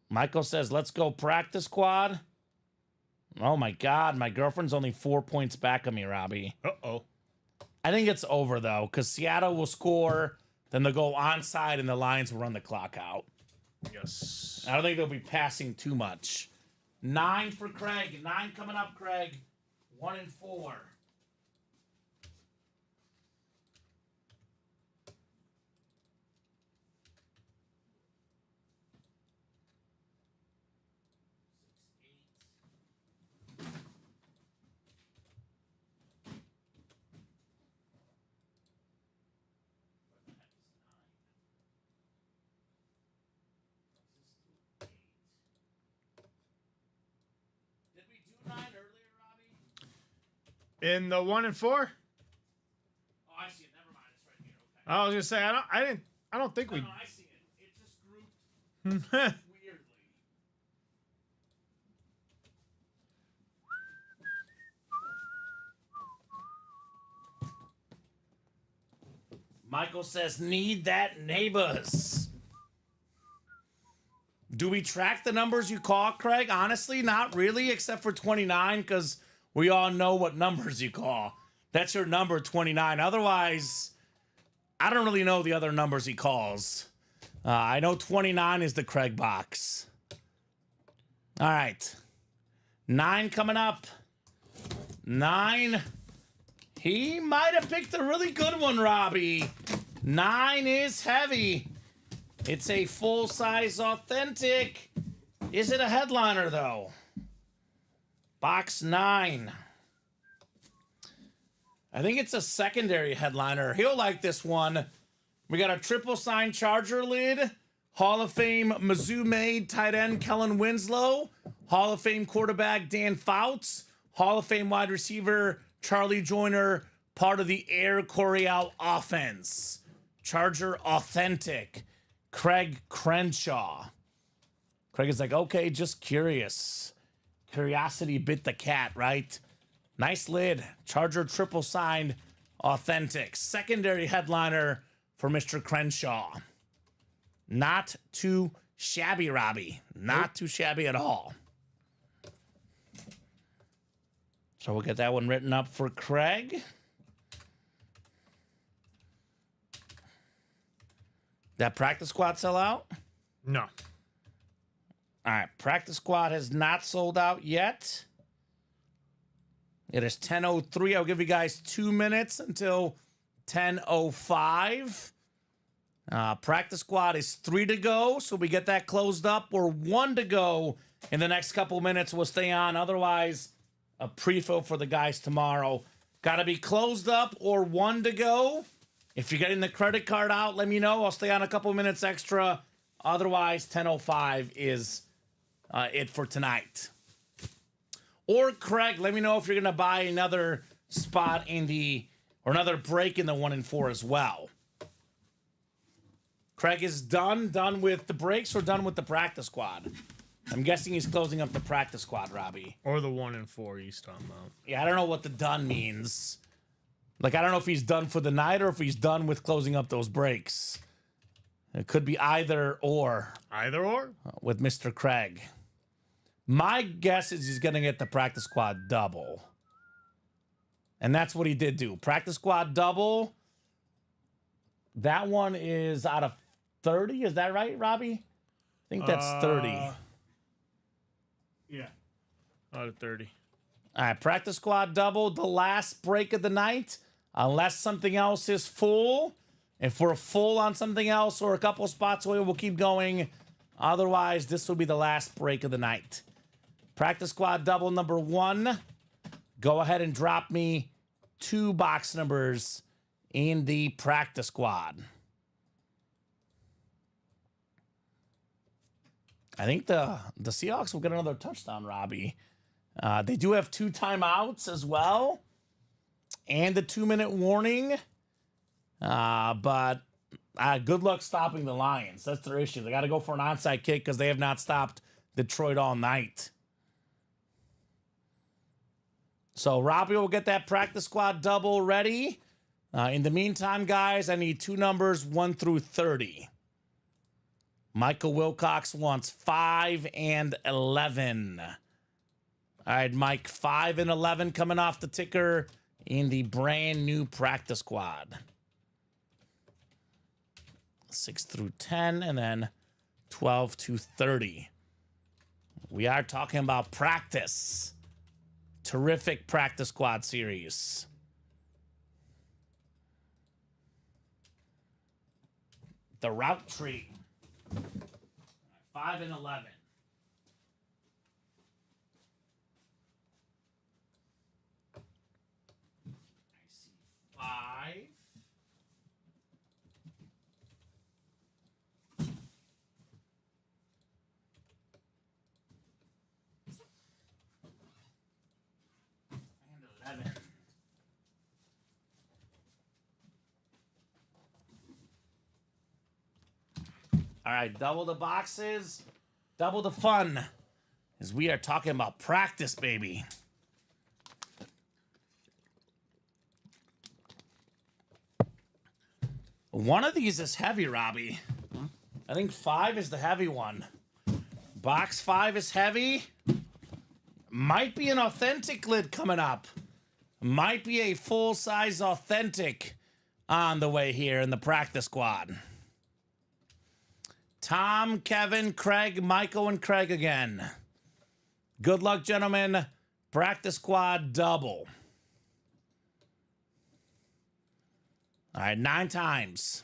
Michael says, let's go practice squad. Oh my God, my girlfriend's only 4 points back of me, Robbie. Uh-oh. I think it's over, though, because Seattle will score, then they'll go onside, and the Lions will run the clock out. Yes. I don't think they'll be passing too much. 9 for Craig. 9 coming up, Craig. 1 and 4. Did we do 9 earlier, Robbie? In the 1 and 4? Oh, I see it. Never mind. It's right here. Okay. I was gonna say I don't think we. No, I see it. It just grouped weirdly. Michael says, need that neighbors. Do we track the numbers you call, Craig? Honestly, not really, except for 29, because we all know what numbers you call. That's your number, 29. Otherwise, I don't really know the other numbers he calls. I know 29 is the Craig box. All right. 9 coming up. 9. He might have picked a really good one, Robbie. 9 is heavy. It's a full-size authentic. Is it a headliner, though? Box 9. I think it's a secondary headliner. He'll like this one. We got a triple sign Charger lid. Hall of Fame Mizzou made tight end Kellen Winslow. Hall of Fame quarterback Dan Fouts. Hall of Fame wide receiver Charlie Joyner, part of the Air Coryell offense. Charger authentic. Craig Crenshaw. Craig is like, okay, just curious. Curiosity bit the cat, right? Nice lid. Charger triple signed authentic. Secondary headliner for Mr. Crenshaw. Not too shabby, Robbie. Not too shabby at all. So we'll get that one written up for Craig. That practice squad sell out? No. All right. Practice squad has not sold out yet. It is 10:03. I'll give you guys 2 minutes until 10:05. Practice squad is 3 to go, so we get that closed up. Or 1 to go in the next couple minutes. We'll stay on. Otherwise, a pre-fill for the guys tomorrow. Got to be closed up or 1 to go. If you're getting the credit card out, let me know. I'll stay on a couple minutes extra. Otherwise, 10:05 is it for tonight. Or Craig, let me know if you're going to buy another spot in or another break in the 1 and 4 as well. Craig is done with the breaks or done with the practice squad? I'm guessing he's closing up the practice squad, Robbie. Or the 1 and 4 he's talking about. Yeah, I don't know what the done means. Like, I don't know if he's done for the night or if he's done with closing up those breaks. It could be either or. Either or? With Mr. Craig. My guess is he's going to get the practice squad double. And that's what he did do. Practice squad double. That one is out of 30. Is that right, Robbie? I think that's 30. Yeah. Out of 30. All right, practice squad double. The last break of the night. Unless something else is full. If we're full on something else or a couple spots away, we'll keep going. Otherwise, this will be the last break of the night. Practice squad double number 1. Go ahead and drop me 2 box numbers in the practice squad. I think the Seahawks will get another touchdown, Robbie. They do have 2 timeouts as well. And the 2-minute warning. But good luck stopping the Lions. That's their issue. They got to go for an onside kick because they have not stopped Detroit all night. So Robbie will get that practice squad double ready. In the meantime, guys, I need 2 numbers 1 through 30. Michael Wilcox wants 5 and 11. All right, Mike, 5 and 11 coming off the ticker in the brand new practice squad. 6 through 10, and then 12 to 30. We are talking about practice. Terrific practice squad series. The route tree. 5 and 11. I see 5. And 11. All right, double the boxes, double the fun, as we are talking about practice, baby. One of these is heavy, Robbie. I think 5 is the heavy one. Box 5 is heavy. Might be an authentic lid coming up. Might be a full-size authentic on the way here in the practice squad. Tom, Kevin, Craig, Michael, and Craig again. Good luck, gentlemen. Practice squad double. All right, 9 times.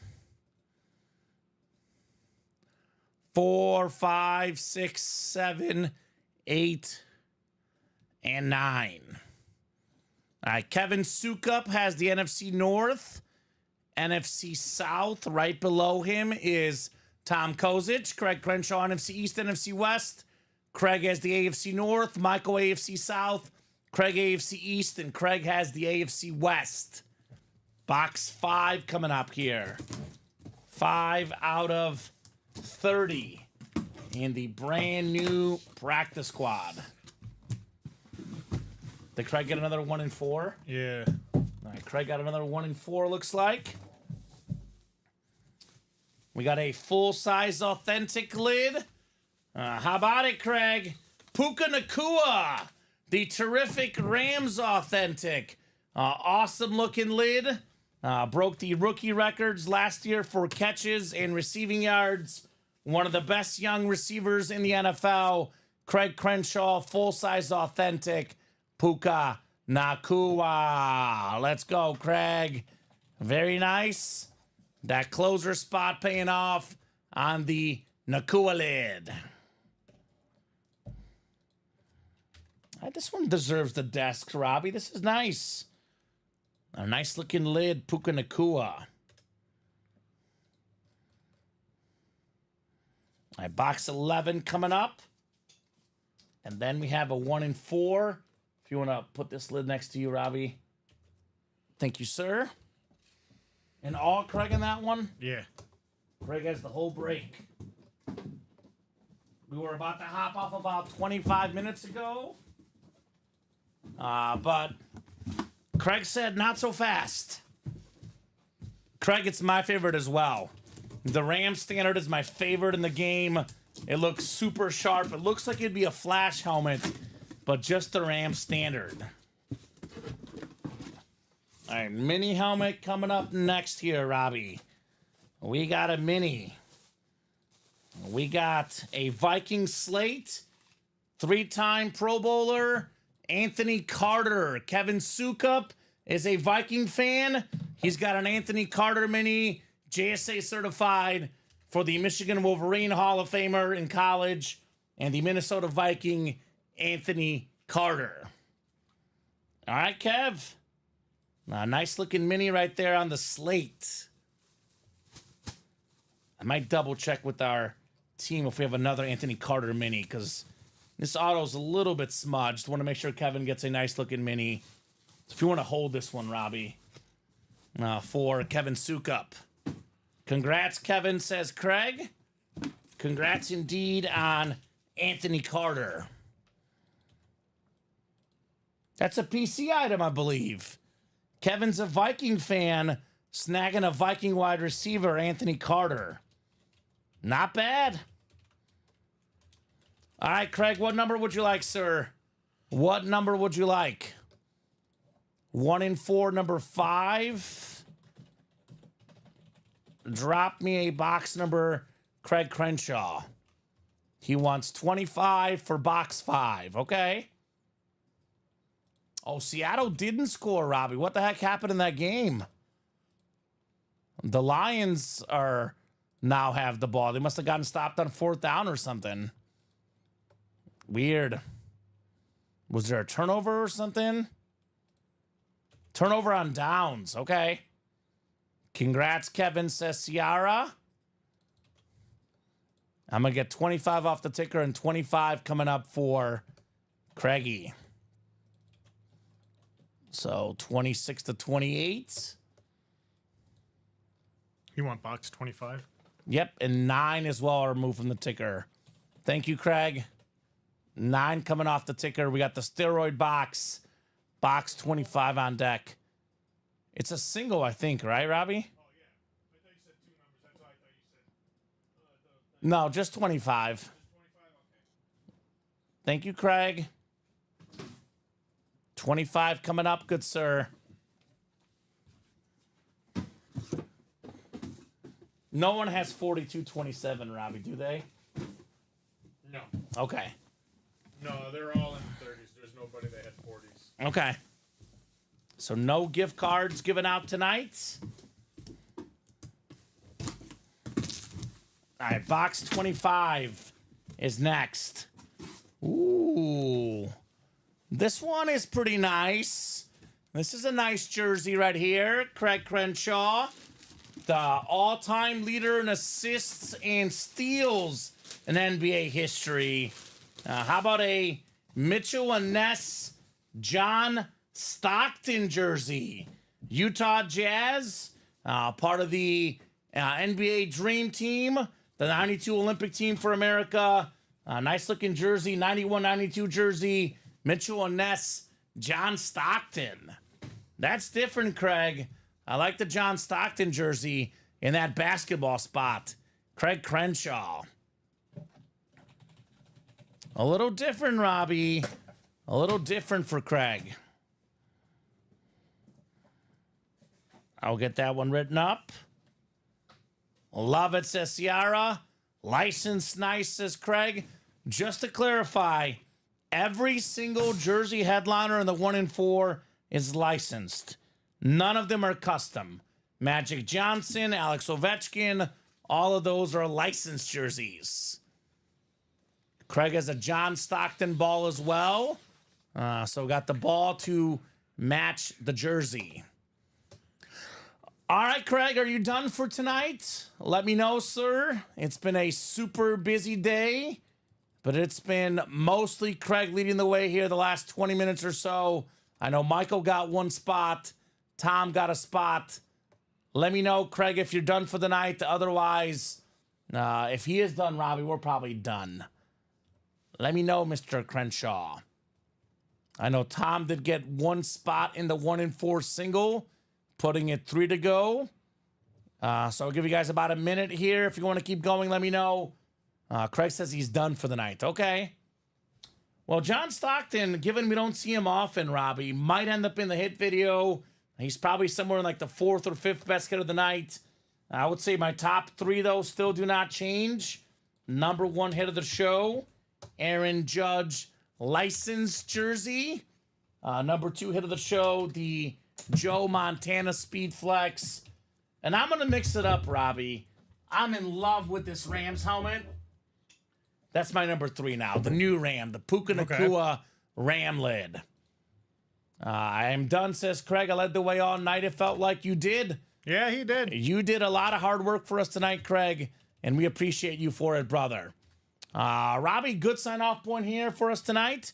4, 5, 6, 7, 8, and 9. All right, Kevin Sukup has the NFC North. NFC South, right below him is Tom Kozic. Craig Crenshaw, NFC East, NFC West. Craig has the AFC North. Michael, AFC South. Craig, AFC East. And Craig has the AFC West. Box 5 coming up here. 5 out of 30 in the brand new practice squad. Did Craig get another 1 and 4? Yeah. All right, Craig got another 1 and 4, looks like. We got a full-size authentic lid. How about it, Craig? Puka Nacua, the terrific Rams authentic. Awesome-looking lid. Broke the rookie records last year for catches and receiving yards. One of the best young receivers in the NFL. Craig Crenshaw, full-size authentic. Puka Nacua. Let's go, Craig. Very nice. That closer spot paying off on the Nacua lid. This one deserves the desk, Robbie. This is nice. A nice looking lid, Puka Nacua. All right, box 11 coming up. And then we have a 1 and 4. If you want to put this lid next to you, Robbie. Thank you, sir. And all Craig in that one? Yeah. Craig has the whole break. We were about to hop off about 25 minutes ago. But Craig said not so fast. Craig, it's my favorite as well. The Ram Standard is my favorite in the game. It looks super sharp. It looks like it'd be a flash helmet, but just the Ram Standard. All right, mini helmet coming up next here, Robbie. We got a mini. We got a Viking slate, 3-time Pro Bowler, Anthony Carter. Kevin Sukup is a Viking fan. He's got an Anthony Carter mini. JSA certified for the Michigan Wolverine Hall of Famer in college and the Minnesota Viking Anthony Carter. All right, Kev. Nice looking mini right there on the slate. I might double check with our team if we have another Anthony Carter mini, because this auto's a little bit smudged. Want to make sure Kevin gets a nice looking mini. So if you want to hold this one, Robbie, for Kevin Sukup. Congrats, Kevin, says Craig. Congrats indeed on Anthony Carter. That's a PC item, I believe. Kevin's a Viking fan, snagging a Viking wide receiver, Anthony Carter. Not bad. All right, Craig, what number would you like, sir? What number would you like? 1 in 4, number 5. Drop me a box number, Craig Crenshaw. He wants 25 for box 5, okay? Oh, Seattle didn't score, Robbie. What the heck happened in that game? The Lions are now have the ball. They must have gotten stopped on 4th down or something. Weird. Was there a turnover or something? Turnover on downs. Okay. Congrats, Kevin, says Ciara. I'm going to get 25 off the ticker and 25 coming up for Craigie. So 26 to 28. You want box 25? Yep, and 9 as well are moved from the ticker. Thank you, Craig. 9 coming off the ticker. We got the steroid box. Box 25 on deck. It's a single, I think, right, Robbie? Oh, yeah. I thought you said 2 numbers. That's why I thought you said... No, just 25. Just 25? Okay. Thank you, Craig. 25 coming up, good sir. No one has 42-27, Robbie, do they? No. Okay. No, they're all in the 30s. There's nobody that had 40s. Okay. So no gift cards given out tonight. All right, box 25 is next. Ooh. This one is pretty nice. This is a nice jersey right here. Craig Crenshaw, the all-time leader in assists and steals in NBA history. How about a Mitchell and Ness John Stockton jersey? Utah Jazz, part of the NBA Dream Team, the 92 Olympic team for America. Nice looking jersey, 91-92 jersey. Mitchell and Ness, John Stockton. That's different, Craig. I like the John Stockton jersey in that basketball spot. Craig Crenshaw. A little different, Robbie. A little different for Craig. I'll get that one written up. Love it, says Ciara. License nice, says Craig. Just to clarify, every single jersey headliner in the 1 in 4 is licensed. None of them are custom. Magic Johnson, Alex Ovechkin, all of those are licensed jerseys. Craig has a John Stockton ball as well. So we got the ball to match the jersey. All right, Craig, are you done for tonight? Let me know, sir. It's been a super busy day, but it's been mostly Craig leading the way here the last 20 minutes or so. I know Michael got 1 spot. Tom got a spot. Let me know, Craig, if you're done for the night. Otherwise, if he is done, Robbie, we're probably done. Let me know, Mr. Crenshaw. I know Tom did get 1 spot in the 1 in 4 single, putting it 3 to go. So I'll give you guys about a minute here. If you want to keep going, let me know. Craig says he's done for the night. Okay. Well, John Stockton, given we don't see him often, Robbie, might end up in the hit video. He's probably somewhere in like the 4th or 5th best hit of the night. I would say my top 3, though, still do not change. Number 1 hit of the show, Aaron Judge licensed jersey. Number 2 hit of the show, the Joe Montana Speed Flex. And I'm going to mix it up, Robbie. I'm in love with this Rams helmet. That's my number 3 now. The new Ram, the Puka Nakua Ram lid. I am done, says Craig. I led the way all night. It felt like you did. Yeah, he did. You did a lot of hard work for us tonight, Craig, and we appreciate you for it, brother. Robbie, good sign-off point here for us tonight.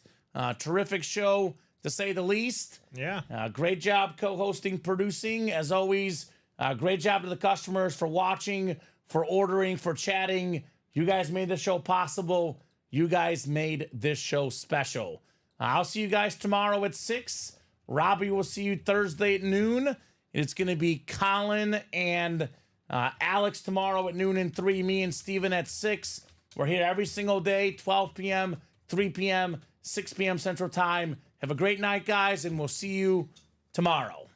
Terrific show, to say the least. Yeah. Great job co-hosting, producing. As always, great job to the customers for watching, for ordering, for chatting. You guys made the show possible. You guys made this show special. I'll see you guys tomorrow at 6. Robbie will see you Thursday at noon. It's going to be Colin and Alex tomorrow at noon and 3. Me and Steven at 6. We're here every single day, 12 p.m., 3 p.m., 6 p.m. Central Time. Have a great night, guys, and we'll see you tomorrow.